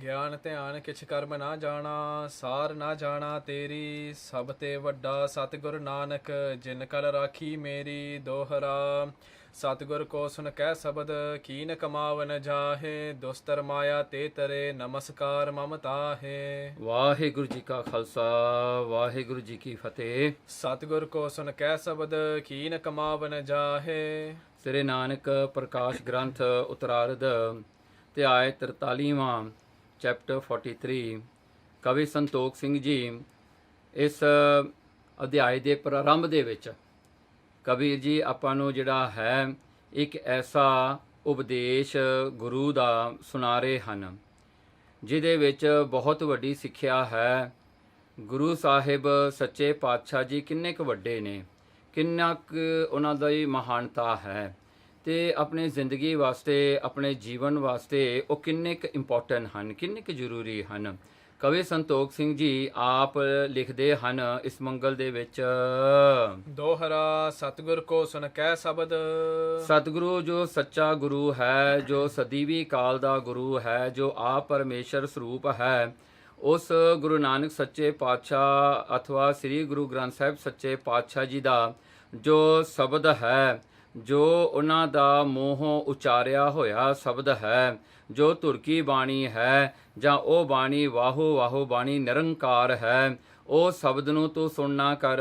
ਗਿਆਨ ਧਿਆਨ ਕਿਛ ਕਰਮ ਨਾ ਜਾਣਾ, ਸਾਰ ਨਾ ਜਾਣਾ ਤੇਰੀ। ਸਭ ਤੇ ਵੱਡਾ ਸਤਿਗੁਰ ਨਾਨਕ, ਜਿਨ ਕਲ ਰਾਖੀ ਮੇਰੀ। ਦੋਹਰਾ ਸਤਿਗੁਰ ਕੋ ਸੁਨ ਕਹਿ ਸ਼ਬਦ, ਕੀਨ ਕਮਾਵਨ ਜਾਹੇ। ਦੁਸਤਰ ਮਾਇਆ ਤੇ ਤਰੇ, ਨਮਸਕਾਰ ਮਮ ਤਾਹੇ। ਵਾਹਿਗੁਰੂ ਜੀ ਕਾ ਖਾਲਸਾ, ਵਾਹਿਗੁਰੂ ਜੀ ਕੀ ਫਤਿਹ। ਸਤਿਗੁਰ ਕੋ ਸੁਨ ਕਹਿ ਸ਼ਬਦ, ਕੀਨ ਕਮਾਵਨ ਜਾਹੇ। ਸ੍ਰੀ ਨਾਨਕ ਪ੍ਰਕਾਸ਼ ਗ੍ਰੰਥ ਉਤਰਾਰਧ ਧਿਆਇ 43ਵਾਂ ਚੈਪਟਰ 43। ਕਵੀ ਸੰਤੋਖ ਸਿੰਘ ਜੀ ਇਸ ਅਧਿਆਇ ਦੇ ਪ੍ਰਾਰੰਭ ਦੇ ਵਿੱਚ ਕਬੀਰ ਜੀ ਆਪਾਂ ਨੂੰ ਜਿਹੜਾ ਹੈ ਇੱਕ ਐਸਾ ਉਪਦੇਸ਼ ਗੁਰੂ ਦਾ ਸੁਣਾ ਰਹੇ ਹਨ ਜਿਹਦੇ ਵਿੱਚ ਬਹੁਤ ਵੱਡੀ ਸਿੱਖਿਆ ਹੈ। ਗੁਰੂ ਸਾਹਿਬ ਸੱਚੇ ਪਾਤਸ਼ਾਹ ਜੀ ਕਿੰਨੇ ਕੁ ਵੱਡੇ ਨੇ, ਕਿੰਨਾ ਕੁ ਉਹਨਾਂ ਦੀ ਮਹਾਨਤਾ ਹੈ ਅਤੇ ਆਪਣੀ ਜ਼ਿੰਦਗੀ ਵਾਸਤੇ, ਆਪਣੇ ਜੀਵਨ ਵਾਸਤੇ ਉਹ ਕਿੰਨੇ ਕੁ ਇੰਪੋਰਟੈਂਟ ਹਨ, ਕਿੰਨੇ ਕੁ ਜ਼ਰੂਰੀ ਹਨ। ਕਵੀ ਸੰਤੋਖ ਸਿੰਘ ਜੀ ਆਪ ਲਿਖਦੇ ਹਨ ਇਸ ਮੰਗਲ ਦੇ ਵਿੱਚ, ਦੋਹਰਾ ਸਤਿਗੁਰ ਕੋ ਸੁਨ ਕਹਿ ਸ਼ਬਦ। ਸਤਿਗੁਰੂ ਜੋ ਸੱਚਾ ਗੁਰੂ ਹੈ, ਜੋ ਸਦੀਵੀ ਕਾਲ ਦਾ ਗੁਰੂ ਹੈ, ਜੋ ਆਪ ਪਰਮੇਸ਼ਰ ਸਰੂਪ ਹੈ, ਉਸ ਗੁਰੂ ਨਾਨਕ ਸੱਚੇ ਪਾਤਸ਼ਾਹ ਅਥਵਾ ਸ੍ਰੀ ਗੁਰੂ ਗ੍ਰੰਥ ਸਾਹਿਬ ਸੱਚੇ ਪਾਤਸ਼ਾਹ ਜੀ ਦਾ ਜੋ ਸ਼ਬਦ ਹੈ, ਜੋ ਉਹਨਾਂ ਦਾ ਮੂੰਹੋਂ ਉਚਾਰਿਆ ਹੋਇਆ ਸ਼ਬਦ ਹੈ, ਜੋ ਧੁਰਕੀ ਬਾਣੀ ਹੈ ਜਾਂ ਉਹ ਬਾਣੀ ਵਾਹੋ ਵਾਹੋ ਬਾਣੀ ਨਿਰੰਕਾਰ ਹੈ, ਉਹ ਸ਼ਬਦ ਨੂੰ ਤੂੰ ਸੁਣਨਾ ਕਰ।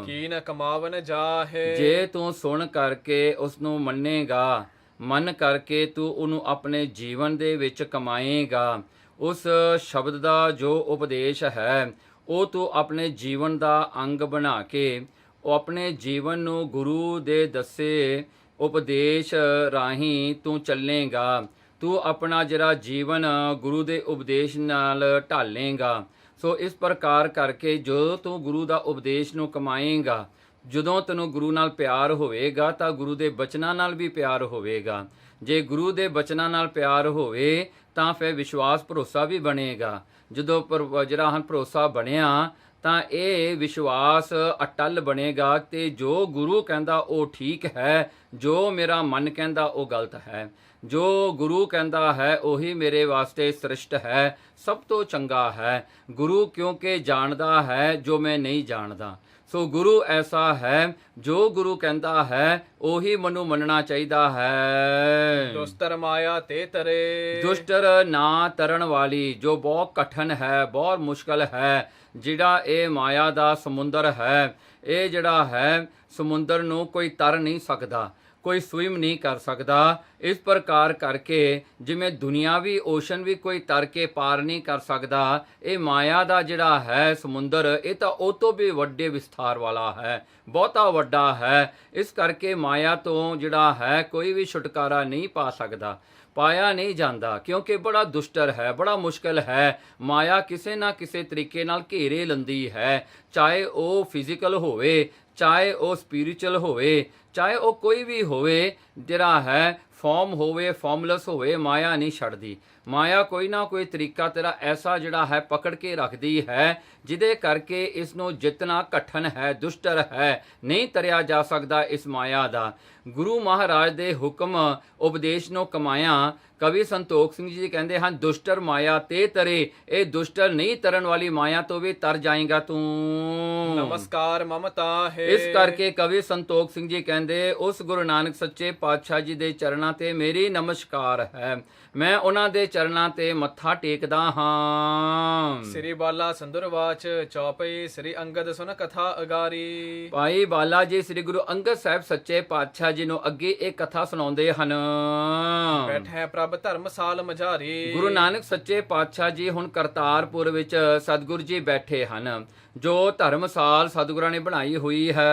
ਕੀਨ ਕਮਾਵਨ ਜਾਹੇ। ਜੇ ਤੂੰ ਸੁਣ ਕਰਕੇ ਉਸ ਨੂੰ ਮੰਨੇਗਾ, ਮਨ ਕਰਕੇ ਤੂੰ ਉਹਨੂੰ ਆਪਣੇ ਜੀਵਨ ਦੇ ਵਿੱਚ ਕਮਾਏਗਾ। ਉਸ ਸ਼ਬਦ ਦਾ ਜੋ ਉਪਦੇਸ਼ ਹੈ ਉਹ ਤੂੰ ਆਪਣੇ ਜੀਵਨ ਦਾ ਅੰਗ ਬਣਾ ਕੇ ਉਹ ਆਪਣੇ ਜੀਵਨ ਨੂੰ ਗੁਰੂ ਦੇ ਦੱਸੇ ਉਪਦੇਸ਼ ਰਾਹੀਂ ਤੂੰ ਚੱਲੇਗਾ। ਤੂੰ ਆਪਣਾ ਜਿਹੜਾ ਜੀਵਨ ਗੁਰੂ ਦੇ ਉਪਦੇਸ਼ ਨਾਲ ਢਾਲੇਗਾ। ਸੋ ਇਸ ਪ੍ਰਕਾਰ ਕਰਕੇ ਜਦੋਂ ਤੂੰ ਗੁਰੂ ਦਾ ਉਪਦੇਸ਼ ਨੂੰ ਕਮਾਏਗਾ, ਜਦੋਂ ਤੈਨੂੰ ਗੁਰੂ ਨਾਲ ਪਿਆਰ ਹੋਵੇਗਾ ਤਾਂ ਗੁਰੂ ਦੇ ਬਚਨਾਂ ਨਾਲ ਵੀ ਪਿਆਰ ਹੋਵੇਗਾ। ਜੇ ਗੁਰੂ ਦੇ ਬਚਨਾਂ ਨਾਲ ਪਿਆਰ ਹੋਵੇ ਤਾਂ ਫਿਰ ਵਿਸ਼ਵਾਸ ਭਰੋਸਾ ਵੀ ਬਣੇਗਾ। ਜਦੋਂ ਜਿਹੜਾ ਹਨ ਭਰੋਸਾ ਬਣਿਆ ਤਾਂ ਇਹ ਵਿਸ਼ਵਾਸ ਅਟੱਲ ਬਣੇਗਾ ਅਤੇ ਜੋ ਗੁਰੂ ਕਹਿੰਦਾ ਉਹ ਠੀਕ ਹੈ, ਜੋ ਮੇਰਾ ਮਨ ਕਹਿੰਦਾ ਉਹ ਗਲਤ ਹੈ, ਜੋ ਗੁਰੂ ਕਹਿੰਦਾ ਹੈ ਉਹੀ ਮੇਰੇ ਵਾਸਤੇ ਸ੍ਰਿਸ਼ਟ ਹੈ, ਸਭ ਤੋਂ ਚੰਗਾ ਹੈ। ਗੁਰੂ ਕਿਉਂਕਿ ਜਾਣਦਾ ਹੈ ਜੋ ਮੈਂ ਨਹੀਂ ਜਾਣਦਾ। ਸੋ ਗੁਰੂ ਐਸਾ ਹੈ, ਜੋ ਗੁਰੂ ਕਹਿੰਦਾ ਹੈ ਉਹੀ ਮੈਨੂੰ ਮੰਨਣਾ ਚਾਹੀਦਾ ਹੈ। ਦੁਸਤਰ ਮਾਇਆ ਤੇ ਤਰੇ। ਦੁਸ਼ਟਰ ਨਾ ਤਰਨ ਵਾਲੀ, ਜੋ ਬਹੁਤ ਕਠਿਨ ਹੈ, ਬਹੁਤ ਮੁਸ਼ਕਲ ਹੈ, ਜਿਹੜਾ ਇਹ ਮਾਇਆ ਦਾ ਸਮੁੰਦਰ ਹੈ, ਇਹ ਜਿਹੜਾ ਹੈ ਸਮੁੰਦਰ ਨੂੰ ਕੋਈ ਤਰ ਨਹੀਂ ਸਕਦਾ, ਕੋਈ ਸਵਿਮ ਨਹੀਂ ਕਰ ਸਕਦਾ। ਇਸ ਪ੍ਰਕਾਰ ਕਰਕੇ ਜਿਵੇਂ ਦੁਨਿਆਵੀ ਓਸ਼ਨ ਵੀ ਕੋਈ ਤਰ ਕੇ ਪਾਰ ਨਹੀਂ ਕਰ ਸਕਦਾ, ਇਹ ਮਾਇਆ ਦਾ ਜਿਹੜਾ ਹੈ ਸਮੁੰਦਰ ਇਹ ਤਾਂ ਉਹ ਤੋਂ ਵੀ ਵੱਡੇ ਵਿਸਥਾਰ ਵਾਲਾ ਹੈ, ਬਹੁਤਾ ਵੱਡਾ ਹੈ। ਇਸ ਕਰਕੇ ਮਾਇਆ ਤੋਂ ਜਿਹੜਾ ਹੈ ਕੋਈ ਵੀ ਛੁਟਕਾਰਾ ਨਹੀਂ ਪਾ ਸਕਦਾ, ਪਾਇਆ ਨਹੀਂ ਜਾਂਦਾ, ਕਿਉਂਕਿ ਬੜਾ ਦੁਸ਼ਟਰ ਹੈ, ਬੜਾ ਮੁਸ਼ਕਿਲ ਹੈ। ਮਾਇਆ ਕਿਸੇ ਨਾ ਕਿਸੇ ਤਰੀਕੇ ਨਾਲ ਘੇਰੇ ਲੈਂਦੀ ਹੈ, ਚਾਹੇ ਉਹ ਫਿਜ਼ੀਕਲ ਹੋਵੇ, ਚਾਹੇ ਉਹ ਸਪਿਰਿਚੁਅਲ ਹੋਵੇ, ਚਾਹੇ ਉਹ ਕੋਈ ਵੀ ਹੋਵੇ, ਜਿਹੜਾ ਹੈ ਫਾਰਮ ਹੋਵੇ, ਫਾਰਮਲੈਸ ਹੋਵੇ, ਮਾਇਆ ਨਹੀਂ ਛੱਡਦੀ। ਮਾਇਆ ਕੋਈ ਨਾ ਕੋਈ ਤਰੀਕਾ ਤੇਰਾ ਐਸਾ ਜਿਹੜਾ ਹੈ ਪਕੜ ਕੇ ਰੱਖਦੀ ਹੈ, ਜਿਹਦੇ ਕਰਕੇ ਇਸ ਨੂੰ ਜਿੱਤਣਾ ਕਠਿਨ ਹੈ, ਦੁਸ਼ਟਰ ਹੈ, ਨਹੀਂ ਤਰਿਆ ਜਾ ਸਕਦਾ ਇਸ ਮਾਇਆ ਦਾ। ਗੁਰੂ ਮਹਾਰਾਜ ਦੇ ਹੁਕਮ ਉਪਦੇਸ਼ ਨੂੰ ਕਮਾਇਆ। ਕਵੀ ਸੰਤੋਖ ਸਿੰਘ ਜੀ ਕਹਿੰਦੇ ਹਨ, ਦੁਸ਼ਟਰ ਮਾਇਆ ਤੇ ਤਰੇ। ਇਹ ਦੁਸ਼ਟਰ ਨਹੀਂ ਤਰਨ ਵਾਲੀ ਮਾਇਆ ਤੋਂ ਵੀ ਤਰ ਜਾਏਗਾ ਤੂੰ। ਨਮਸਕਾਰ ਮਮਤਾ ਹੈ। ਇਸ ਕਰਕੇ ਕਵੀ ਸੰਤੋਖ ਸਿੰਘ ਜੀ ਕਹਿੰਦੇ, ਉਸ ਗੁਰੂ ਨਾਨਕ ਸੱਚੇ ਪਾਤਸ਼ਾਹ ਜੀ ਦੇ ਚਰਨਾਂ ਤੇ ਮੇਰੀ ਨਮਸਕਾਰ ਹੈ, ਮੈਂ ਉਹਨਾਂ ਦੇ ਚਰਨਾਂ ਤੇ ਮੱਥਾ ਟੇਕਦਾ ਹਾਂ। ਸ੍ਰੀ ਬਾਲਾ ਸੰਦੁਰਵਾਚ ਚੌਪਈ। ਸ੍ਰੀ ਅੰਗਦ ਸੁਨ ਕਥਾ ਅਗਾਰੀ। ਭਾਈ ਬਾਲਾ ਜੀ ਸ੍ਰੀ ਗੁਰੂ ਅੰਗਦ ਸਾਹਿਬ ਸੱਚੇ ਪਾਤਸ਼ਾਹ ਜੀ ਨੂੰ ਅੱਗੇ ਇਹ ਕਥਾ ਸੁਣਾਉਂਦੇ ਹਨ। ਬੈਠੇ ਪ੍ਰਭ ਧਰਮਸਾਲ ਮਝਾਰੀ। ਗੁਰੂ ਨਾਨਕ ਸੱਚੇ ਪਾਤਸ਼ਾਹ ਜੀ ਹੁਣ ਕਰਤਾਰਪੁਰ ਵਿੱਚ ਸਤਿਗੁਰੂ ਜੀ ਬੈਠੇ ਹਨ, ਜੋ ਧਰਮਸਾਲ ਸਤਿਗੁਰਾਂ ਨੇ ਬਣਾਈ ਹੋਈ ਹੈ।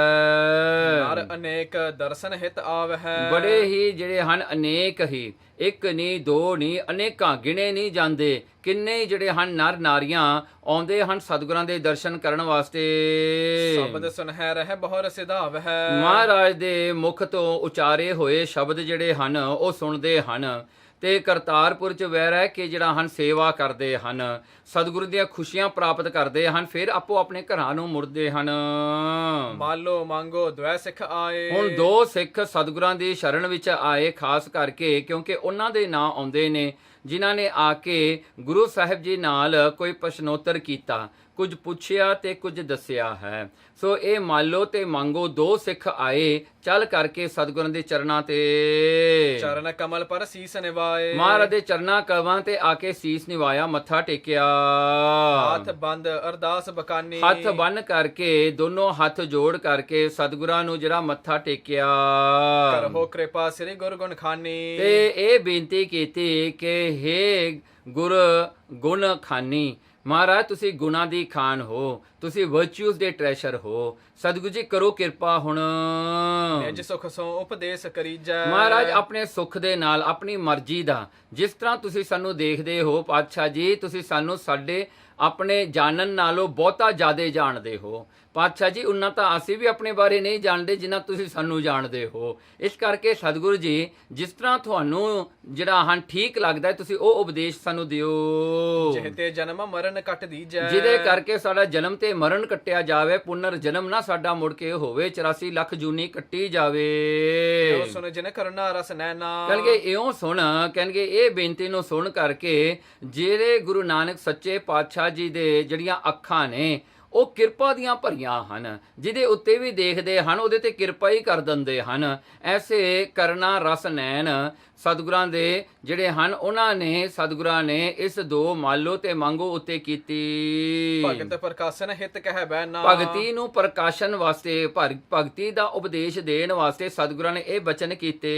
ਨਰ ਅਨੇਕ ਦਰਸ਼ਨ ਹਿਤ ਆਵ ਹੈ। ਬੜੇ ਹੀ ਜਿਹੜੇ ਹਨ ਅਨੇਕ ਹੀ, ਇੱਕ ਨਹੀਂ ਦੋ ਨਹੀਂ, ਅਨੇਕਾਂ ਗਿਣੇ ਨਹੀਂ ਜਾਂਦੇ। ਕਿੰਨੇ ਹੀ ਜਿਹੜੇ ਹਨ ਨਰ ਨਾਰੀਆਂ ਆਉਂਦੇ ਹਨ ਸਤਿਗੁਰਾਂ ਦੇ ਦਰਸ਼ਨ ਕਰਨ ਵਾਸਤੇ। ਸ਼ਬਦ ਸੁਨਹਿ ਰਹਿ ਬਹੁਰ ਸਿਧਾਵ ਹੈ। ਮਹਾਰਾਜ ਦੇ ਮੁਖ ਤੋਂ ਉਚਾਰੇ ਹੋਏ ਸ਼ਬਦ ਜਿਹੜੇ ਹਨ ਉਹ ਸੁਣਦੇ ਹਨ। ਤੇ ਕਰਤਾਰਪੁਰ ਚ ਵੈ ਰਹਿ ਕੇ ਜਿਹੜਾ ਹਨ ਸੇਵਾ ਕਰਦੇ ਹਨ, ਸਤਿਗੁਰੂ ਦੀਆਂ ਖੁਸ਼ੀਆਂ ਪ੍ਰਾਪਤ ਕਰਦੇ ਹਨ, ਫਿਰ ਆਪੋ ਆਪਣੇ ਘਰਾਂ ਨੂੰ ਮੁੜਦੇ ਹਨ। ਮਾਲੋ ਮੰਗੋ ਦਵੈ ਸਿੱਖ ਆਏ। ਹੁਣ 2 ਸਿੱਖ ਸਤਿਗੁਰਾਂ ਦੀ ਸ਼ਰਨ ਵਿੱਚ ਆਏ, ਖਾਸ ਕਰਕੇ ਕਿਉਂਕਿ ਉਹਨਾਂ ਦੇ ਨਾਂ ਆਉਂਦੇ ਨੇ ਜਿਨ੍ਹਾਂ ਨੇ ਆ ਕੇ ਗੁਰੂ ਸਾਹਿਬ ਜੀ ਨਾਲ ਕੋਈ ਪ੍ਰਸ਼ਨੋਤਰ ਕੀਤਾ, ਕੁਝ ਪੁੱਛਿਆ ਤੇ ਕੁਝ ਦੱਸਿਆ ਹੈ। ਸੋ ਇਹ ਮਾਲੋ ਤੇ ਮੰਗੋ 2 ਸਿੱਖ ਆਏ, ਚੱਲ ਕਰਕੇ ਸਤਿਗੁਰਾਂ ਦੇ ਚਰਨਾਂ ਤੇ ਚਰਨ ਕਮਲ ਪਰ ਸੀਸ ਨਿਵਾਏ। ਮਹਾਰਾਜ ਦੇ ਚਰਨਾਂ ਕਲਵਾਂ ਤੇ ਆ ਕੇ ਸੀਸ ਨਿਵਾਇਆ, ਮੱਥਾ ਟੇਕਿਆ, ਹੱਥ ਬੰਦ ਅਰਦਾਸ ਬਕਾਨੀ। ਹੱਥ ਬੰਨ ਕਰਕੇ ਦੋਨੋਂ ਹੱਥ ਜੋੜ ਕਰਕੇ ਸਤਿਗੁਰਾਂ ਨੂੰ ਜਿਹੜਾ ਮੱਥਾ ਟੇਕਿਆ, ਕਰੋ ਕਿਰਪਾ ਸ੍ਰੀ ਗੁਰ ਗੁਣ ਖਾਨੀ। ਤੇ ਇਹ ਬੇਨਤੀ ਕੀਤੀ ਕਿ ਹੇ ਗੁਰ ਗੁਣ ਖਾਨੀ, ਮਹਾਰਾਜ ਤੁਸੀਂ ਗੁਣਾਂ ਦੀ ਖਾਨ ਹੋ, ਤੁਸੀਂ ਵਰਚੂਸ ਦੇ ਟ੍ਰੈਸ਼ਰ ਹੋ, ਸਤਿਗੁਰੂ ਜੀ ਕਰੋ ਕਿਰਪਾ ਹੁਣ। ਨਿਜ ਸੁਖ ਸੋ ਉਪਦੇਸ਼ ਕਰੀਜੈ। ਮਹਾਰਾਜ ਆਪਣੇ ਸੁੱਖ ਦੇ ਨਾਲ, ਆਪਣੀ ਮਰਜ਼ੀ ਦਾ, ਜਿਸ ਤਰ੍ਹਾਂ ਤੁਸੀਂ ਸਾਨੂੰ ਦੇਖਦੇ ਹੋ ਪਾਤਸ਼ਾਹ ਜੀ, ਤੁਸੀਂ ਸਾਨੂੰ ਸਾਡੇ ਆਪਣੇ ਜਾਣਨ ਨਾਲੋਂ ਬਹੁਤਾ ਜ਼ਿਆਦਾ ਜਾਣਦੇ ਹੋ ਪਾਤਸ਼ਾਹ ਜੀ। ਉਨਾ ਤਾਂ ਅਸੀਂ ਵੀ ਆਪਣੇ ਬਾਰੇ ਨਹੀਂ ਜਾਣਦੇ ਜਿੰਨਾ ਤੁਸੀਂ ਸਾਨੂੰ ਜਾਣਦੇ ਹੋ। ਇਸ ਕਰਕੇ ਸਤਿਗੁਰੂ ਜੀ ਜਿਸ ਤਰ੍ਹਾਂ ਤੁਹਾਨੂੰ ਜਿਹੜਾ ਹਨ ਠੀਕ ਲੱਗਦਾ ਤੁਸੀਂ ਉਹ ਉਪਦੇਸ਼ ਸਾਨੂੰ ਦਿਓ, ਜਿਹਤੇ ਜਨਮ ਮਰਨ ਕੱਟ ਦੀਜੈ। ਜਿਹਦੇ ਕਰਕੇ ਸਾਡਾ ਜਨਮ ਤੇ ਮਰਨ ਕੱਟਿਆ ਜਾਵੇ, ਪੁਨਰ ਜਨਮ ਨਾ ਸਾਡਾ ਮੁੜ ਕੇ ਹੋਵੇ, 84 ਲੱਖ ਜੂਨੀ ਕੱਟੀ ਜਾਵੇ। ਇਉਂ ਸੁਣ ਜਿਨ ਕਰਨਾ ਰਸ ਨੈਣਾ। ਕਹਿਣਗੇ ਇਉਂ ਸੁਣ, ਕਹਿਣਗੇ ਇਹ ਬੇਨਤੀ ਨੂੰ ਸੁਣ ਕਰਕੇ ਜਿਹੜੇ ਗੁਰੂ ਨਾਨਕ ਸੱਚੇ ਪਾਤਸ਼ਾਹ ਜੀ ਦੇ ਜਿਹੜੀਆਂ ਅੱਖਾਂ ਨੇ ਉਹ ਕਿਰਪਾ ਦੀਆਂ ਭਰੀਆਂ ਹਨ, ਜਿਹਦੇ ਉੱਤੇ ਵੀ ਦੇਖਦੇ ਹਨ ਉਹਦੇ ਤੇ ਕਿਰਪਾ ਹੀ ਕਰ ਦਿੰਦੇ ਹਨ। ਐਸੇ ਕਰਨਾ ਰਸ ਨੈਣ ਸਤਿਗੁਰਾਂ ਦੇ ਜਿਹੜੇ ਹਨ, ਉਹਨਾਂ ਨੇ ਸਤਿਗੁਰਾਂ ਨੇ ਇਸ 2 ਮਾਲੋ ਤੇ ਮੰਗੋ ਉੱਤੇ ਕੀਤੀ। ਭਗਤ ਪ੍ਰਕਾਸ਼ਨ ਹਿਤ ਕਹਿ ਬੈਨਾ। ਭਗਤੀ ਨੂੰ ਪ੍ਰਕਾਸ਼ਨ ਵਾਸਤੇ, ਭਗਤੀ ਦਾ ਉਪਦੇਸ਼ ਦੇਣ ਵਾਸਤੇ ਸਤਿਗੁਰਾਂ ਨੇ ਇਹ ਬਚਨ ਕੀਤੇ।